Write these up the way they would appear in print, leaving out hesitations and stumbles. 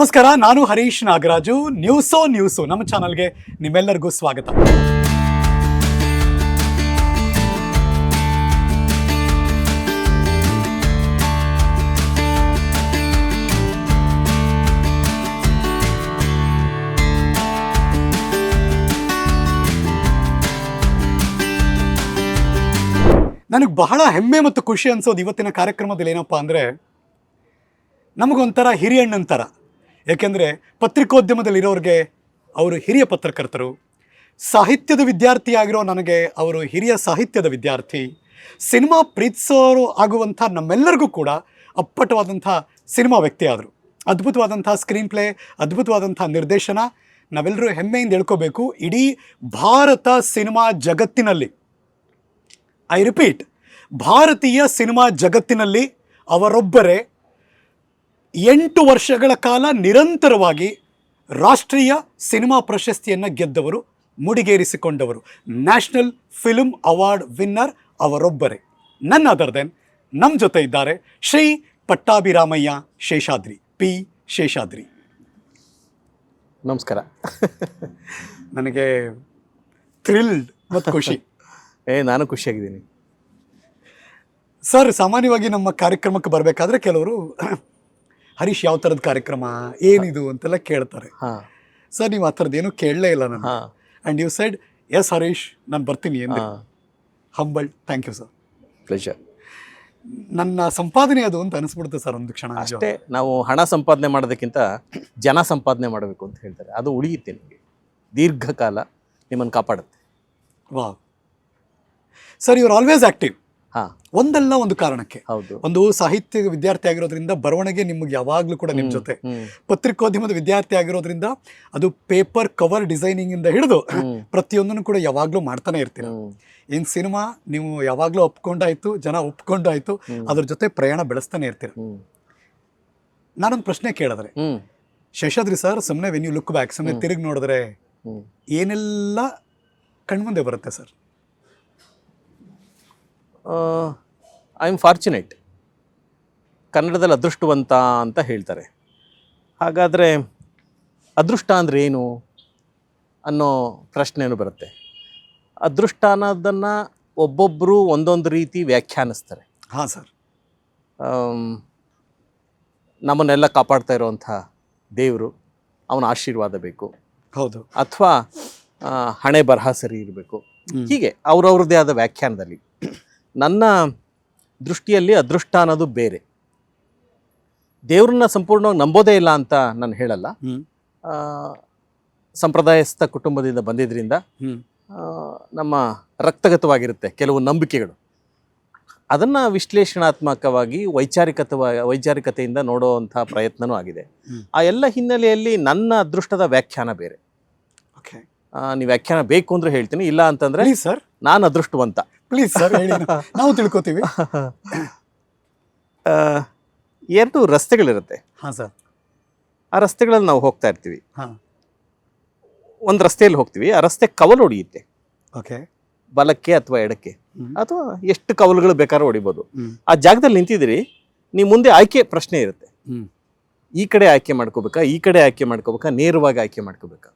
ನಮಸ್ಕಾರ, ನಾನು ಹರೀಶ್ ನಾಗರಾಜು. ನ್ಯೂಸು ನಮ್ಮ ಚಾನಲ್ಗೆ ನಿಮ್ಮೆಲ್ಲರಿಗೂ ಸ್ವಾಗತ. ನನಗೆ ಬಹಳ ಹೆಮ್ಮೆ ಮತ್ತು ಖುಷಿ ಅನ್ಸೋದು ಇವತ್ತಿನ ಕಾರ್ಯಕ್ರಮದಲ್ಲಿ ಏನಪ್ಪ ಅಂದರೆ, ನಮಗೊಂಥರ ಹಿರಿಯಣ್ಣನ ಥರ. ಏಕೆಂದರೆ ಪತ್ರಿಕೋದ್ಯಮದಲ್ಲಿರೋರಿಗೆ ಅವರು ಹಿರಿಯ ಪತ್ರಕರ್ತರು, ಸಾಹಿತ್ಯದ ವಿದ್ಯಾರ್ಥಿ ಆಗಿರೋ ನನಗೆ ಅವರು ಹಿರಿಯ ಸಾಹಿತ್ಯದ ವಿದ್ಯಾರ್ಥಿ, ಸಿನಿಮಾ ಪ್ರೀತಿಸೋರು ಆಗುವಂಥ ನಮ್ಮೆಲ್ಲರಿಗೂ ಕೂಡ ಅಪ್ಪಟವಾದಂಥ ಸಿನಿಮಾ ವ್ಯಕ್ತಿ ಆದರು. ಅದ್ಭುತವಾದಂಥ ಸ್ಕ್ರೀನ್ ಪ್ಲೇ, ಅದ್ಭುತವಾದಂಥ ನಿರ್ದೇಶನ. ನಾವೆಲ್ಲರೂ ಹೆಮ್ಮೆಯಿಂದ ಹೇಳ್ಕೋಬೇಕು, ಇಡೀ ಭಾರತ ಸಿನಿಮಾ ಜಗತ್ತಿನಲ್ಲಿ, ಐ ರಿಪೀಟ್, ಭಾರತೀಯ ಸಿನಿಮಾ ಜಗತ್ತಿನಲ್ಲಿ ಅವರೊಬ್ಬರೇ 8 ವರ್ಷಗಳ ಕಾಲ ನಿರಂತರವಾಗಿ ರಾಷ್ಟ್ರೀಯ ಸಿನಿಮಾ ಪ್ರಶಸ್ತಿಯನ್ನು ಗೆದ್ದವರು, ಮುಡಿಗೇರಿಸಿಕೊಂಡವರು, ನ್ಯಾಷನಲ್ ಫಿಲ್ಮ್ ಅವಾರ್ಡ್ ವಿನ್ನರ್ ಅವರೊಬ್ಬರೇ. ನನ್ ಅದರ್ ದೆನ್ ನಮ್ಮ ಜೊತೆ ಇದ್ದಾರೆ ಶ್ರೀ ಪಟ್ಟಾಭಿರಾಮಯ್ಯ ಶೇಷಾದ್ರಿ, ಪಿ ಶೇಷಾದ್ರಿ. ನಮಸ್ಕಾರ. ನನಗೆ ಥ್ರಿಲ್ಡ್ ಮತ್ತು ಖುಷಿ. ನಾನು ಖುಷಿಯಾಗಿದ್ದೀನಿ ಸರ್. ಸಾಮಾನ್ಯವಾಗಿ ನಮ್ಮ ಕಾರ್ಯಕ್ರಮಕ್ಕೆ ಬರಬೇಕಾದ್ರೆ ಕೆಲವರು ಹರೀಶ್ ಯಾವ ಥರದ ಕಾರ್ಯಕ್ರಮ, ಏನಿದು ಅಂತೆಲ್ಲ ಕೇಳ್ತಾರೆ. ಸರ್, ನೀವು ಆ ಥರದ್ದು ಏನೂ ಕೇಳಲೇ ಇಲ್ಲ ನಾನು. And you said yes Harish, ನಾನು ಬರ್ತೀನಿ ಎಂದೆ. Humble, thank you sir. Pleasure. ನನ್ನ ಸಂಪಾದನೆ ಅದು ಅಂತ ಅನಿಸ್ಬಿಡುತ್ತೆ ಸರ್ ಒಂದು ಕ್ಷಣ. ಅಷ್ಟೇ, ನಾವು ಹಣ ಸಂಪಾದನೆ ಮಾಡೋದಕ್ಕಿಂತ ಜನ ಸಂಪಾದನೆ ಮಾಡಬೇಕು ಅಂತ ಹೇಳ್ತಾರೆ. ಅದು ಉಳಿಯುತ್ತೆ ನಿಮಗೆ, ದೀರ್ಘಕಾಲ ನಿಮ್ಮನ್ನು ಕಾಪಾಡುತ್ತೆ. ವಾ sir, you are always active. ಒಂದಲ್ಲ ಒಂದು ಕಾರಣಕ್ಕೆ. ಹೌದು. ಒಂದು ಸಾಹಿತ್ಯ ವಿದ್ಯಾರ್ಥಿ ಆಗಿರೋದ್ರಿಂದ ಬರವಣಿಗೆ ನಿಮ್ಗೆ ಯಾವಾಗಲೂ ಕೂಡ ನಿಮ್ಮ ಜೊತೆ, ಪತ್ರಿಕೋದ್ಯಮದ ವಿದ್ಯಾರ್ಥಿ ಆಗಿರೋದ್ರಿಂದ ಅದು ಪೇಪರ್ ಕವರ್ ಡಿಸೈನಿಂಗ್ ಇಂದ ಹಿಡಿದು ಪ್ರತಿಯೊಂದನ್ನು ಕೂಡ ಯಾವಾಗಲೂ ಮಾಡ್ತಾನೆ ಇರ್ತೀರ. ಏನು ಸಿನಿಮಾ ನೀವು ಯಾವಾಗಲೂ ಒಪ್ಕೊಂಡಾಯ್ತು, ಜನ ಒಪ್ಕೊಂಡಾಯ್ತು, ಅದ್ರ ಜೊತೆ ಪ್ರಯಾಣ ಬೆಳೆಸ್ತಾನೆ ಇರ್ತೀರ. ನಾನೊಂದು ಪ್ರಶ್ನೆ ಕೇಳಿದ್ರೆ, ಶೇಷಾದ್ರಿ ಸರ್, ಸುಮ್ಮನೆ ವೆನ್ ಯು ಲುಕ್ ಬ್ಯಾಕ್, ಸುಮ್ಮನೆ ತಿರುಗಿ ನೋಡಿದ್ರೆ ಏನೆಲ್ಲ ಕಣ್ಮುಂದೆ ಬರುತ್ತೆ ಸರ್? I am fortunate. ಕನ್ನಡದಲ್ಲಿ ಅದೃಷ್ಟವಂತ ಅಂತ ಹೇಳ್ತಾರೆ. ಹಾಗಾದರೆ ಅದೃಷ್ಟ ಅಂದರೆ ಏನು ಅನ್ನೋ ಪ್ರಶ್ನೆಯೂ ಬರುತ್ತೆ. ಅದೃಷ್ಟ ಅನ್ನೋದನ್ನು ಒಬ್ಬೊಬ್ಬರು ಒಂದೊಂದು ರೀತಿ ವ್ಯಾಖ್ಯಾನಿಸ್ತಾರೆ. ಹಾಂ ಸರ್. ನಮ್ಮನ್ನೆಲ್ಲ ಕಾಪಾಡ್ತಾ ಇರೋವಂಥ ದೇವರು, ಅವನ ಆಶೀರ್ವಾದ ಬೇಕು. ಹೌದು. ಅಥವಾ ಹಣೆ ಬರಹ ಸರಿ ಇರಬೇಕು. ಹೀಗೆ ಅವ್ರವ್ರದ್ದೇ ಆದ ವ್ಯಾಖ್ಯಾನದಲ್ಲಿ. ನನ್ನ ದೃಷ್ಟಿಯಲ್ಲಿ ಅದೃಷ್ಟ ಅನ್ನೋದು ಬೇರೆ. ದೇವ್ರನ್ನ ಸಂಪೂರ್ಣವಾಗಿ ನಂಬೋದೇ ಇಲ್ಲ ಅಂತ ನಾನು ಹೇಳಲ್ಲ. ಸಂಪ್ರದಾಯಸ್ಥ ಕುಟುಂಬದಿಂದ ಬಂದಿದ್ದರಿಂದ ನಮ್ಮ ರಕ್ತಗತವಾಗಿರುತ್ತೆ ಕೆಲವು ನಂಬಿಕೆಗಳು. ಅದನ್ನು ವಿಶ್ಲೇಷಣಾತ್ಮಕವಾಗಿ ವೈಚಾರಿಕತೆಯಿಂದ ನೋಡುವಂಥ ಪ್ರಯತ್ನವೂ ಆಗಿದೆ. ಆ ಎಲ್ಲ ಹಿನ್ನೆಲೆಯಲ್ಲಿ ನನ್ನ ಅದೃಷ್ಟದ ವ್ಯಾಖ್ಯಾನ ಬೇರೆ. ನೀವು ವ್ಯಾಖ್ಯಾನ ಬೇಕು ಅಂದರೆ ಹೇಳ್ತೀನಿ, ಇಲ್ಲ ಅಂತಂದರೆ ಸರ್ ನಾನು ಅದೃಷ್ಟವಂತ. ಪ್ಲೀಸ್ ಸರ್ ಹೇಳಿ, ನಾವು ತಿಳ್ಕೊತೀವಿ. 2 ರಸ್ತೆಗಳಿರುತ್ತೆ. ಹಾಂ ಸರ್. ಆ ರಸ್ತೆಗಳಲ್ಲಿ ನಾವು ಹೋಗ್ತಾ ಇರ್ತೀವಿ. ಹಾಂ. ಒಂದು ರಸ್ತೆಯಲ್ಲಿ ಹೋಗ್ತೀವಿ, ಆ ರಸ್ತೆ ಕವಲು ಹೊಡೆಯುತ್ತೆ. ಓಕೆ. ಬಲಕ್ಕೆ ಅಥವಾ ಎಡಕ್ಕೆ, ಅಥವಾ ಎಷ್ಟು ಕವಲುಗಳು ಬೇಕಾದ್ರೂ ಹೊಡಿಬೋದು. ಆ ಜಾಗದಲ್ಲಿ ನಿಂತಿದ್ದೀರಿ, ನೀವು ಮುಂದೆ ಆಯ್ಕೆ ಪ್ರಶ್ನೆ ಇರುತ್ತೆ. ಈ ಕಡೆ ಆಯ್ಕೆ ಮಾಡ್ಕೋಬೇಕಾ, ಈ ಕಡೆ ಆಯ್ಕೆ ಮಾಡ್ಕೋಬೇಕಾ, ನೇರವಾಗಿ ಆಯ್ಕೆ ಮಾಡ್ಕೋಬೇಕಾ?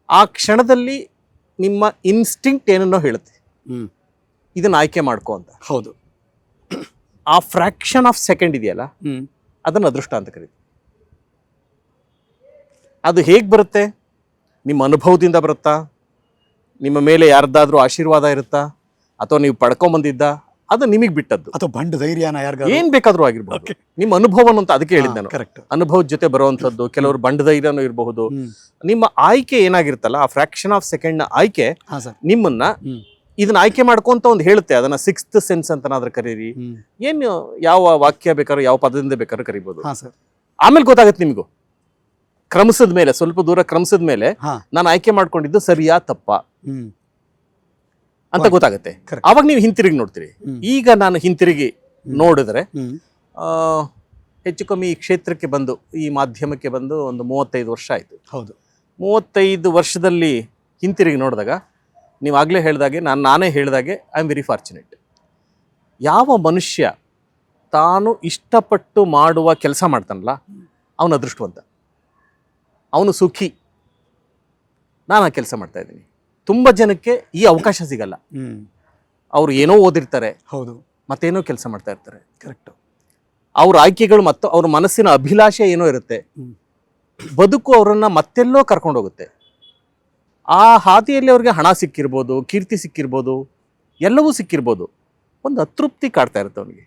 ಆ ಕ್ಷಣದಲ್ಲಿ ನಿಮ್ಮ ಇನ್ಸ್ಟಿಂಕ್ಟ್ ಏನನ್ನೋ ಹೇಳುತ್ತೆ, ಇದನ್ನ ಆಯ್ಕೆ ಮಾಡ್ಕೋ ಅಂತ. ಹೌದು. ಆ ಫ್ರಾಕ್ಷನ್ ಆಫ್ ಸೆಕೆಂಡ್ ಇದೆಯಲ್ಲ, ಅದನ್ನು ಅದೃಷ್ಟ ಅಂತ ಕರೀತೀವಿ. ಅದು ಹೇಗೆ ಬರುತ್ತೆ? ನಿಮ್ಮ ಅನುಭವದಿಂದ ಬರುತ್ತಾ, ನಿಮ್ಮ ಮೇಲೆ ಯಾರ್ದಾದ್ರೂ ಆಶೀರ್ವಾದ ಇರುತ್ತಾ, ಅಥವಾ ನೀವು ಪಡ್ಕೊಂಬಂದಿದ್ದ, ಅದು ನಿಮಗೆ ಬಿಟ್ಟದ್ದು. ಅಥವಾ ಬಂಡ ಧೈರ್ಯನ ಏನ್ ಬೇಕಾದ್ರೂ ಆಗಿರ್ಬೋದು. ನಿಮ್ಮ ಅನುಭವನ ಅಂತ ಅದಕ್ಕೆ ಹೇಳಿದ್ದೆ ನಾನು. ಕರೆಕ್ಟ್. ಅನುಭವದ ಜೊತೆ ಬರುವಂಥದ್ದು, ಕೆಲವರು ಬಂಡ ಧೈರ್ಯನೂ ಇರಬಹುದು. ನಿಮ್ಮ ಆಯ್ಕೆ ಏನಾಗಿರುತ್ತಲ್ಲ, ಆ ಫ್ರಾಕ್ಷನ್ ಆಫ್ ಸೆಕೆಂಡ್ ನ ಆಯ್ಕೆ ನಿಮ್ಮನ್ನ ಇದನ್ನ ಆಯ್ಕೆ ಮಾಡ್ಕೊಂತ ಒಂದು ಹೇಳುತ್ತೆ. ಅದನ್ನ 6th ಸೆನ್ಸ್ ಅಂತನಾದ್ರೂ ಕರೀರಿ, ಏನು ಯಾವ ವಾಕ್ಯ ಬೇಕಾದ್ರೂ, ಯಾವ ಪದದಿಂದ ಬೇಕಾದ್ರೂ ಕರಿಬಹುದು. ಆಮೇಲೆ ಗೊತ್ತಾಗುತ್ತೆ ನಿಮಗೂ, ಕ್ರಮಿಸಿದ ಮೇಲೆ, ಸ್ವಲ್ಪ ದೂರ ಕ್ರಮಿಸಿದ ಮೇಲೆ ನಾನು ಆಯ್ಕೆ ಮಾಡ್ಕೊಂಡಿದ್ದು ಸರಿಯಾ ತಪ್ಪಾ ಅಂತ ಗೊತ್ತಾಗುತ್ತೆ. ಅವಾಗ ನೀವು ಹಿಂತಿರುಗಿ ನೋಡ್ತೀರಿ. ಈಗ ನಾನು ಹಿಂತಿರುಗಿ ನೋಡಿದ್ರೆ, ಹೆಚ್ಚು ಕಮ್ಮಿ ಈ ಕ್ಷೇತ್ರಕ್ಕೆ ಬಂದು, ಈ ಮಾಧ್ಯಮಕ್ಕೆ ಬಂದು ಒಂದು 35 ವರ್ಷ ಆಯಿತು. ಹೌದು. 35 ವರ್ಷದಲ್ಲಿ ಹಿಂತಿರುಗಿ ನೋಡಿದಾಗ, ನೀವು ಆಗಲೇ ಹೇಳಿದಾಗೆ, ನಾನೇ ಹೇಳಿದಾಗೆ, ಐ ಆಮ್ ವೆರಿ ಫಾರ್ಚುನೇಟ್. ಯಾವ ಮನುಷ್ಯ ತಾನು ಇಷ್ಟಪಟ್ಟು ಮಾಡುವ ಕೆಲಸ ಮಾಡ್ತಾನಲ್ಲ, ಅವನ ಅದೃಷ್ಟವಂತ. ಅವನು ಸುಖಿ, ನಾನು ಆ ಕೆಲಸ ಮಾಡ್ತಾ ಇದ್ದೀನಿ. ತುಂಬ ಜನಕ್ಕೆ ಈ ಅವಕಾಶ ಸಿಗಲ್ಲ. ಅವ್ರು ಏನೋ ಓದಿರ್ತಾರೆ, ಹೌದು, ಮತ್ತೇನೋ ಕೆಲಸ ಮಾಡ್ತಾ ಇರ್ತಾರೆ. ಕರೆಕ್ಟ್. ಅವ್ರ ಆಯ್ಕೆಗಳು ಮತ್ತು ಅವ್ರ ಮನಸ್ಸಿನ ಅಭಿಲಾಷೆ ಏನೋ ಇರುತ್ತೆ. ಬದುಕು ಅವರನ್ನ ಮತ್ತೆಲ್ಲೋ ಕರ್ಕೊಂಡು ಹೋಗುತ್ತೆ. ಆ ಹಾದಿಯಲ್ಲಿ ಅವ್ರಿಗೆ ಹಣ ಸಿಕ್ಕಿರ್ಬೋದು, ಕೀರ್ತಿ ಸಿಕ್ಕಿರ್ಬೋದು, ಎಲ್ಲವೂ ಸಿಕ್ಕಿರ್ಬೋದು. ಒಂದು ಅತೃಪ್ತಿ ಕಾಡ್ತಾ ಇರುತ್ತೆ ಅವನಿಗೆ.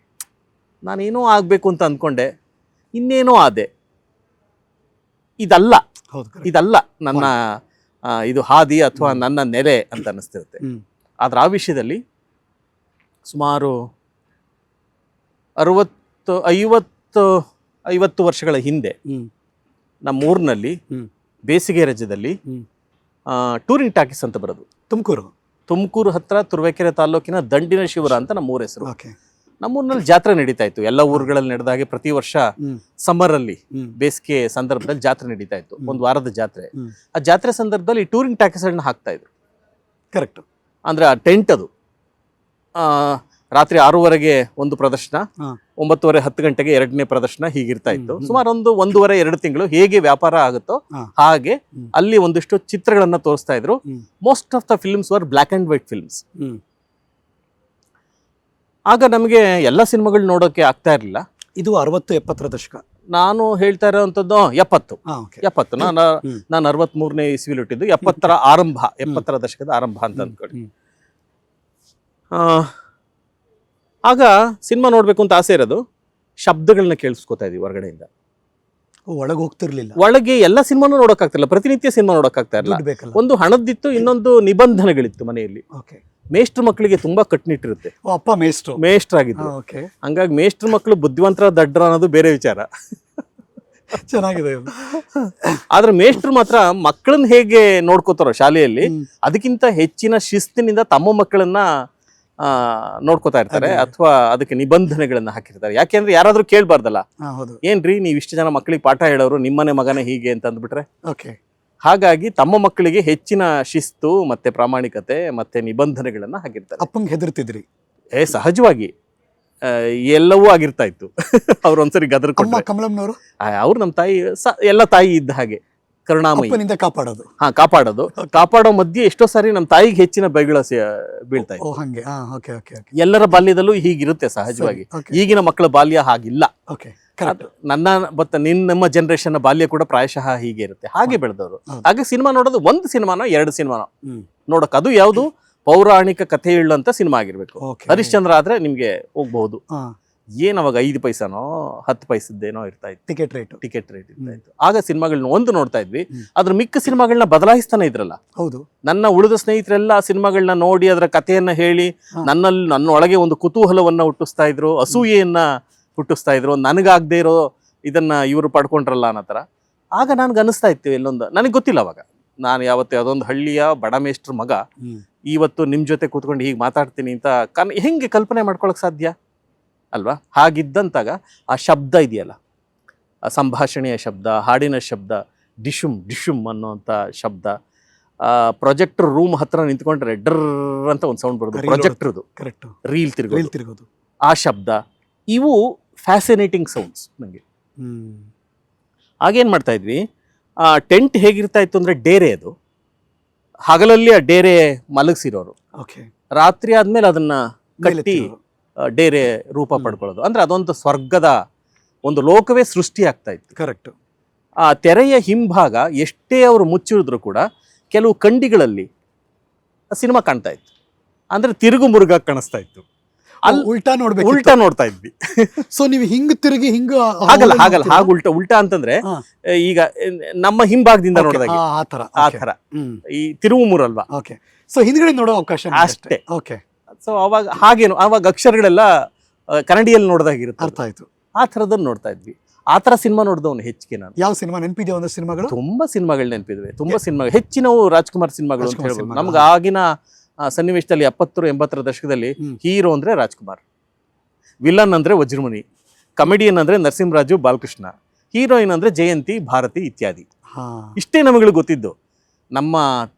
ನಾನೇನೋ ಆಗಬೇಕು ಅಂತ ಅಂದ್ಕೊಂಡೆ, ಇನ್ನೇನೋ ಆದೆ, ಇದಲ್ಲ ಇದಲ್ಲ ನನ್ನ ಇದು ಹಾದಿ ಅಥವಾ ನನ್ನ ನೆಲೆ ಅಂತ ಅನ್ನಿಸ್ತಿರುತ್ತೆ. ಆದ್ರೆ ಆ ವಿಷಯದಲ್ಲಿ ಸುಮಾರು 50 ವರ್ಷಗಳ ಹಿಂದೆ ನಮ್ಮೂರಿನಲ್ಲಿ ಬೇಸಿಗೆ ರಜದಲ್ಲಿ ಟೂರಿಂಗ್ ಟಾಕೀಸ್ ಅಂತ ಬರೋದು. ತುಮಕೂರು ಹತ್ರ ತುರುವೇಕೆರೆ ತಾಲೂಕಿನ ದಂಡಿನ ಶಿವರ ಅಂತ ನಮ್ಮೂರ ಹೆಸರು. ನಮ್ಮೂರಿನಲ್ಲಿ ಜಾತ್ರೆ ನಡೀತಾ ಇತ್ತು. ಎಲ್ಲ ಊರುಗಳಲ್ಲಿ ನಡೆದಾಗೆ ಪ್ರತಿ ವರ್ಷ ಸಮ್ಮರ್ ಅಲ್ಲಿ ಬೇಸಿಗೆ ಸಂದರ್ಭದಲ್ಲಿ ಜಾತ್ರೆ ನಡೀತಾ ಇತ್ತು, ಒಂದು ವಾರದ ಜಾತ್ರೆ. ಆ ಜಾತ್ರೆ ಸಂದರ್ಭದಲ್ಲಿ ಟೂರಿಂಗ್ ಟಾಕೀಸ್ ಅನ್ನ ಹಾಕ್ತಾ ಇದ್ರು. ಕರೆಕ್ಟ್. ಅಂದ್ರೆ ಆ ಟೆಂಟ್ ಅದು ರಾತ್ರಿ 6:30ಗೆ ಒಂದು ಪ್ರದರ್ಶನ, 9:30 10 ಗಂಟೆಗೆ ಎರಡನೇ ಪ್ರದರ್ಶನ, ಹೀಗಿರ್ತಾ ಇತ್ತು. ಸುಮಾರು 1.5-2 ತಿಂಗಳು ಹೇಗೆ ವ್ಯಾಪಾರ ಆಗುತ್ತೋ ಹಾಗೆ ಅಲ್ಲಿ ಒಂದಿಷ್ಟು ಚಿತ್ರಗಳನ್ನ ತೋರಿಸ್ತಾ ಇದ್ರು. Most of the films var black and white films. ಆಗ ನಮಗೆ ಎಲ್ಲ ಸಿನಿಮಾಗಳು ನೋಡೋಕೆ ಆಗ್ತಾ ಇರಲಿಲ್ಲ. ಇದು 60-70ರ ದಶಕ. ನಾನು ಹೇಳ್ತಾ ಇರೋವಂಥದ್ದು 70. ನಾನು 63ನೇ ಇಸ್ವಿಲಿ ಹುಟ್ಟಿದ್ದು. 70ರ ಆರಂಭ, 70ರ ದಶಕದ ಆರಂಭ ಅಂತ ಅಂದ್ಕೊಳ್ಳಿ. ಆಗ ಸಿನಿಮಾ ನೋಡ್ಬೇಕು ಅಂತ ಆಸೆ ಇರೋದು. ಶಬ್ದಗಳನ್ನ ಕೇಳಿಸ್ಕೊತಾ ಇದೀವಿ ಹೊರಗಡೆಯಿಂದ. ಒಳಗೆ ಹೋಗ್ತಿರ್ಲಿಲ್ಲ. ಒಳಗೆ ಎಲ್ಲ ಸಿನಿಮಾನು ನೋಡೋಕ್ಕಾಗ್ತಿಲ್ಲ, ಪ್ರತಿನಿತ್ಯ ಸಿನಿಮಾ ನೋಡೋಕ್ಕಾಗ್ತಾ ಇರಲಿಲ್ಲ. ಒಂದು ಹಣದಿತ್ತು, ಇನ್ನೊಂದು ನಿಬಂಧನೆಗಳಿತ್ತು ಮನೆಯಲ್ಲಿ. ಮೇಷ್ಟ್ರ ಮಕ್ಕಳಿಗೆ ತುಂಬಾ ಕಟ್ನಿಟ್ಟಿರುತ್ತೆ. ಅಪ್ಪ ಮೇಷ್ಟ್ರಾಗಿದ್ರು. ಹಂಗಾಗಿ ಮೇಷ್ಟ್ರ ಮಕ್ಕಳು ಬುದ್ಧಿವಂತರ ದಡ್ರ ಅನ್ನೋದು ಬೇರೆ ವಿಚಾರ. ಚೆನ್ನಾಗಿದೆ. ಆದ್ರೆ ಮೇಷ್ಟ್ರು ಮಾತ್ರ ಮಕ್ಕಳನ್ನ ಹೇಗೆ ನೋಡ್ಕೋತಾರೋ ಶಾಲೆಯಲ್ಲಿ, ಅದಕ್ಕಿಂತ ಹೆಚ್ಚಿನ ಶಿಸ್ತಿನಿಂದ ತಮ್ಮ ಮಕ್ಕಳನ್ನ ನೋಡ್ಕೋತಾ ಇರ್ತಾರೆ, ಅಥವಾ ಅದಕ್ಕೆ ನಿಬಂಧನೆಗಳನ್ನ ಹಾಕಿರ್ತಾರೆ. ಯಾಕೆಂದ್ರೆ ಯಾರಾದ್ರೂ ಕೇಳ್ಬಾರ್ದಲ್ಲ, ಏನ್ರಿ ನೀವ್ ಇಷ್ಟು ಜನ ಮಕ್ಕಳಿಗೆ ಪಾಠ ಹೇಳೋರು, ನಿಮ್ಮನೆ ಮಗನೇ ಹೀಗೆ ಅಂತ ಅಂದ್ಬಿಟ್ರೆ. ಹಾಗಾಗಿ ತಮ್ಮ ಮಕ್ಕಳಿಗೆ ಹೆಚ್ಚಿನ ಶಿಸ್ತು ಮತ್ತೆ ಪ್ರಾಮಾಣಿಕತೆ ಮತ್ತೆ ನಿಬಂಧನೆಗಳನ್ನ ಹಾಕಿರ್ತಾರೆ. ಅಪ್ಪಂಗೆ ಹೆದರ್ತಿದ್ರಿ? ಸಹಜವಾಗಿ ಎಲ್ಲವೂ ಆಗಿರ್ತಾ ಇತ್ತು. ಅವ್ರು ಒಂದ್ಸರಿ ಗದರ್ಕೊಂಡು, ಕಮಲಮ್ಮನವರು ಅವ್ರು ನಮ್ಮ ತಾಯಿ ಎಲ್ಲ ತಾಯಿ ಇದ್ದ ಹಾಗೆ ಕರುಣಾಮಯಿ, ಕಾಪಾಡೋದು. ಕಾಪಾಡೋ ಮಧ್ಯೆ ಎಷ್ಟೋ ಸಾರಿ ನಮ್ಮ ತಾಯಿಗೆ ಹೆಚ್ಚಿನ ಬೈಗಳ ಬೀಳ್ತಾ ಇತ್ತು. ಎಲ್ಲರ ಬಾಲ್ಯದಲ್ಲೂ ಹೀಗಿರುತ್ತೆ ಸಹಜವಾಗಿ. ಈಗಿನ ಮಕ್ಕಳ ಬಾಲ್ಯ ಹಾಗಿಲ್ಲ. ನಿಮ್ಮ ಜನರೇಷನ್ ಬಾಲ್ಯ ಕೂಡ ಪ್ರಾಯಶಃ ಹೀಗೆ ಇರುತ್ತೆ. ಹಾಗೆ ಬೆಳೆದವರು. ಹಾಗೆ ಸಿನಿಮಾ ನೋಡೋದು 1 ಸಿನಿಮಾನೋ 2 ಸಿನಿಮಾನೋ ನೋಡಕ್, ಅದು ಯಾವುದು ಪೌರಾಣಿಕ ಕಥೆ ಹೇಳುವಂತ ಸಿನಿಮಾ ಆಗಿರ್ಬೇಕು. ಹರಿಶ್ಚಂದ್ರ ಆದ್ರೆ ನಿಮ್ಗೆ ಹೋಗ್ಬಹುದು. ಏನ್ ಅವಾಗ 5 ಪೈಸಾನೋ 10 ಪೈಸದ್ದೇನೋ ಇರ್ತಾ ಇತ್ತು ಟಿಕೆಟ್ ರೇಟ್ ಇರ್ತಾ ಇತ್ತು. ಆಗ ಸಿನಿಮಾಗಳನ್ನ ಒಂದು ನೋಡ್ತಾ ಇದ್ವಿ. ಅದ್ರ ಮಿಕ್ಕ ಸಿನಿಮಾಗಳನ್ನ ಬದಲಾಯಿಸ್ತಾನೆ ಇದ್ರಲ್ಲ. ಹೌದು. ನನ್ನ ಉಳಿದ ಸ್ನೇಹಿತರೆಲ್ಲ ಸಿನಿಮಾಗಳನ್ನ ನೋಡಿ ಅದರ ಕಥೆಯನ್ನ ಹೇಳಿ ನನ್ನ ಒಳಗೆ ಒಂದು ಕುತೂಹಲವನ್ನ ಹುಟ್ಟಿಸ್ತಾ ಇದ್ರು, ಅಸೂಯೆಯನ್ನ ಹುಟ್ಟಿಸ್ತಾ ಇದ್ರು. ನನಗಾಗದೇ ಇರೋ ಇದನ್ನ ಇವರು ಪಡ್ಕೊಂಡ್ರಲ್ಲ ಅನ್ನೋ ತರ. ಆಗ ನನ್ಗೆ ಅನಿಸ್ತಾ ಇತ್ತು ಎಲ್ಲೊಂದು, ನನಗೆ ಗೊತ್ತಿಲ್ಲ ಅವಾಗ, ನಾನು ಯಾವತ್ತೇ ಅದೊಂದು ಹಳ್ಳಿಯ ಬಡ ಮೇಷ್ಟ್ರ ಮಗ ಇವತ್ತು ನಿಮ್ ಜೊತೆ ಕೂತ್ಕೊಂಡು ಹೀಗೆ ಮಾತಾಡ್ತೀನಿ ಅಂತ ಹೆಂಗೆ ಕಲ್ಪನೆ ಮಾಡ್ಕೊಳಕ್ ಸಾಧ್ಯ ಅಲ್ವಾ? ಹಾಗಿದ್ದಂತಾಗ ಆ ಶಬ್ದ ಇದೆಯಲ್ಲ, ಆ ಸಂಭಾಷಣೆಯ ಶಬ್ದ, ಹಾಡಿನ ಶಬ್ದ, ಡಿಶುಮ್ ಅನ್ನೋಂಥ ಶಬ್ದ, ಪ್ರೊಜೆಕ್ಟರ್ ರೂಮ್ ಹತ್ರ ನಿಂತ್ಕೊಂಡ್ರೆ ಡರ್ ಅಂತ ಒಂದು ಸೌಂಡ್ ಬರೋದು, ಪ್ರೊಜೆಕ್ಟರ್ದು ರೀಲ್ ತಿರುಗೋದು, ಆ ಶಬ್ದ, ಇವು ಫ್ಯಾಸಿನೇಟಿಂಗ್ ಸೌಂಡ್ಸ್ ನನಗೆ. ಆಗೇನ್ ಮಾಡ್ತಾ ಇದ್ವಿ, ಆ ಟೆಂಟ್ ಹೇಗಿರ್ತಾ ಇತ್ತು ಅಂದ್ರೆ ಡೇರೆ, ಅದು ಹಗಲಲ್ಲಿ ಆ ಡೇರೆ ಮಲಗಿಸಿರೋರು, ರಾತ್ರಿ ಆದ್ಮೇಲೆ ಅದನ್ನ ಕಟ್ಟಿ ಡೇರೆ ರೂಪ ಪಡ್ಕೊಳ್ಳೋದು. ಅಂದ್ರೆ ಅದೊಂದು ಸ್ವರ್ಗದ ಒಂದು ಲೋಕವೇ ಸೃಷ್ಟಿ ಆಗ್ತಾ ಇತ್ತು. ಕರೆಕ್ಟ್. ಆ ತೆರೆಯ ಹಿಂಭಾಗ ಎಷ್ಟೇ ಅವರು ಮುಚ್ಚಿದ್ರು ಕೂಡ ಕೆಲವು ಕಂಡಿಗಳಲ್ಲಿ ಸಿನಿಮಾ ಕಾಣ್ತಾ ಇತ್ತು. ಅಂದ್ರೆ ತಿರುಗು ಮುರುಗ ಕಾಣಿಸ್ತಾ ಇತ್ತು. ಅಲ್ಲಿ ಉಲ್ಟಾ ನೋಡ್ತಾ ಇದ್ವಿ. ಸೊ ನೀವು ಹಿಂಗ್ ತಿರುಗಿ ಹಿಂಗ ಹಾಗಲ್ಲ ಹಾಗ ಉಲ್ಟಾ ಅಂತಂದ್ರೆ ಈಗ ನಮ್ಮ ಹಿಂಭಾಗದಿಂದ ನೋಡಿದಾಗ ಆ ತರ ಈ ತಿರುವು ಮುರಲ್ವಾ. ಸೊ ಹಿಂದ್ಗಡೆ ನೋಡೋ ಅವಕಾಶ ಅಷ್ಟೇ. ಸೊ ಅವಾಗ ಹಾಗೇನು, ಅವಾಗ ಅಕ್ಷರಗಳೆಲ್ಲ ಕನ್ನಡಿಯಲ್ಲಿ ನೋಡಿದಾಗಿರುತ್ತೆ, ಅರ್ಥ ಆಯ್ತು. ಆ ಥರದನ್ನು ನೋಡ್ತಾ ಇದ್ವಿ. ಆ ಥರ ಸಿನಿಮಾ ನೋಡಿದವನು ಹೆಚ್ಚಿಗೆ. ನಾನು ಯಾವ ಸಿನಿಮಾ ನೆನಪಿದೆ? ಒಂದು ಸಿನಿಮಾಗಳು, ತುಂಬಾ ಸಿನಿಮಾಗಳು ನೆನಪಿದ್ವಿ. ತುಂಬಾ ಸಿನಿಮಾಗಳು, ಹೆಚ್ಚಿನವು ರಾಜ್ಕುಮಾರ್ ಸಿನಿಮಾಗಳು ಅಂತ ಹೇಳ್ಬೋದು. ನಮ್ಗೆ ಆಗಿನ ಸನ್ನಿವೇಶದಲ್ಲಿ 70-80ರ ದಶಕದಲ್ಲಿ ಹೀರೋ ಅಂದ್ರೆ ರಾಜ್ಕುಮಾರ್, ವಿಲನ್ ಅಂದ್ರೆ ವಜ್ರಮುನಿ, ಕಮಿಡಿಯನ್ ಅಂದ್ರೆ ನರಸಿಂಹರಾಜು, ಬಾಲಕೃಷ್ಣ, ಹೀರೋಯಿನ್ ಅಂದ್ರೆ ಜಯಂತಿ, ಭಾರತಿ ಇತ್ಯಾದಿ. ಇಷ್ಟೇ ನಮಗಳು ಗೊತ್ತಿದ್ದು. ನಮ್ಮ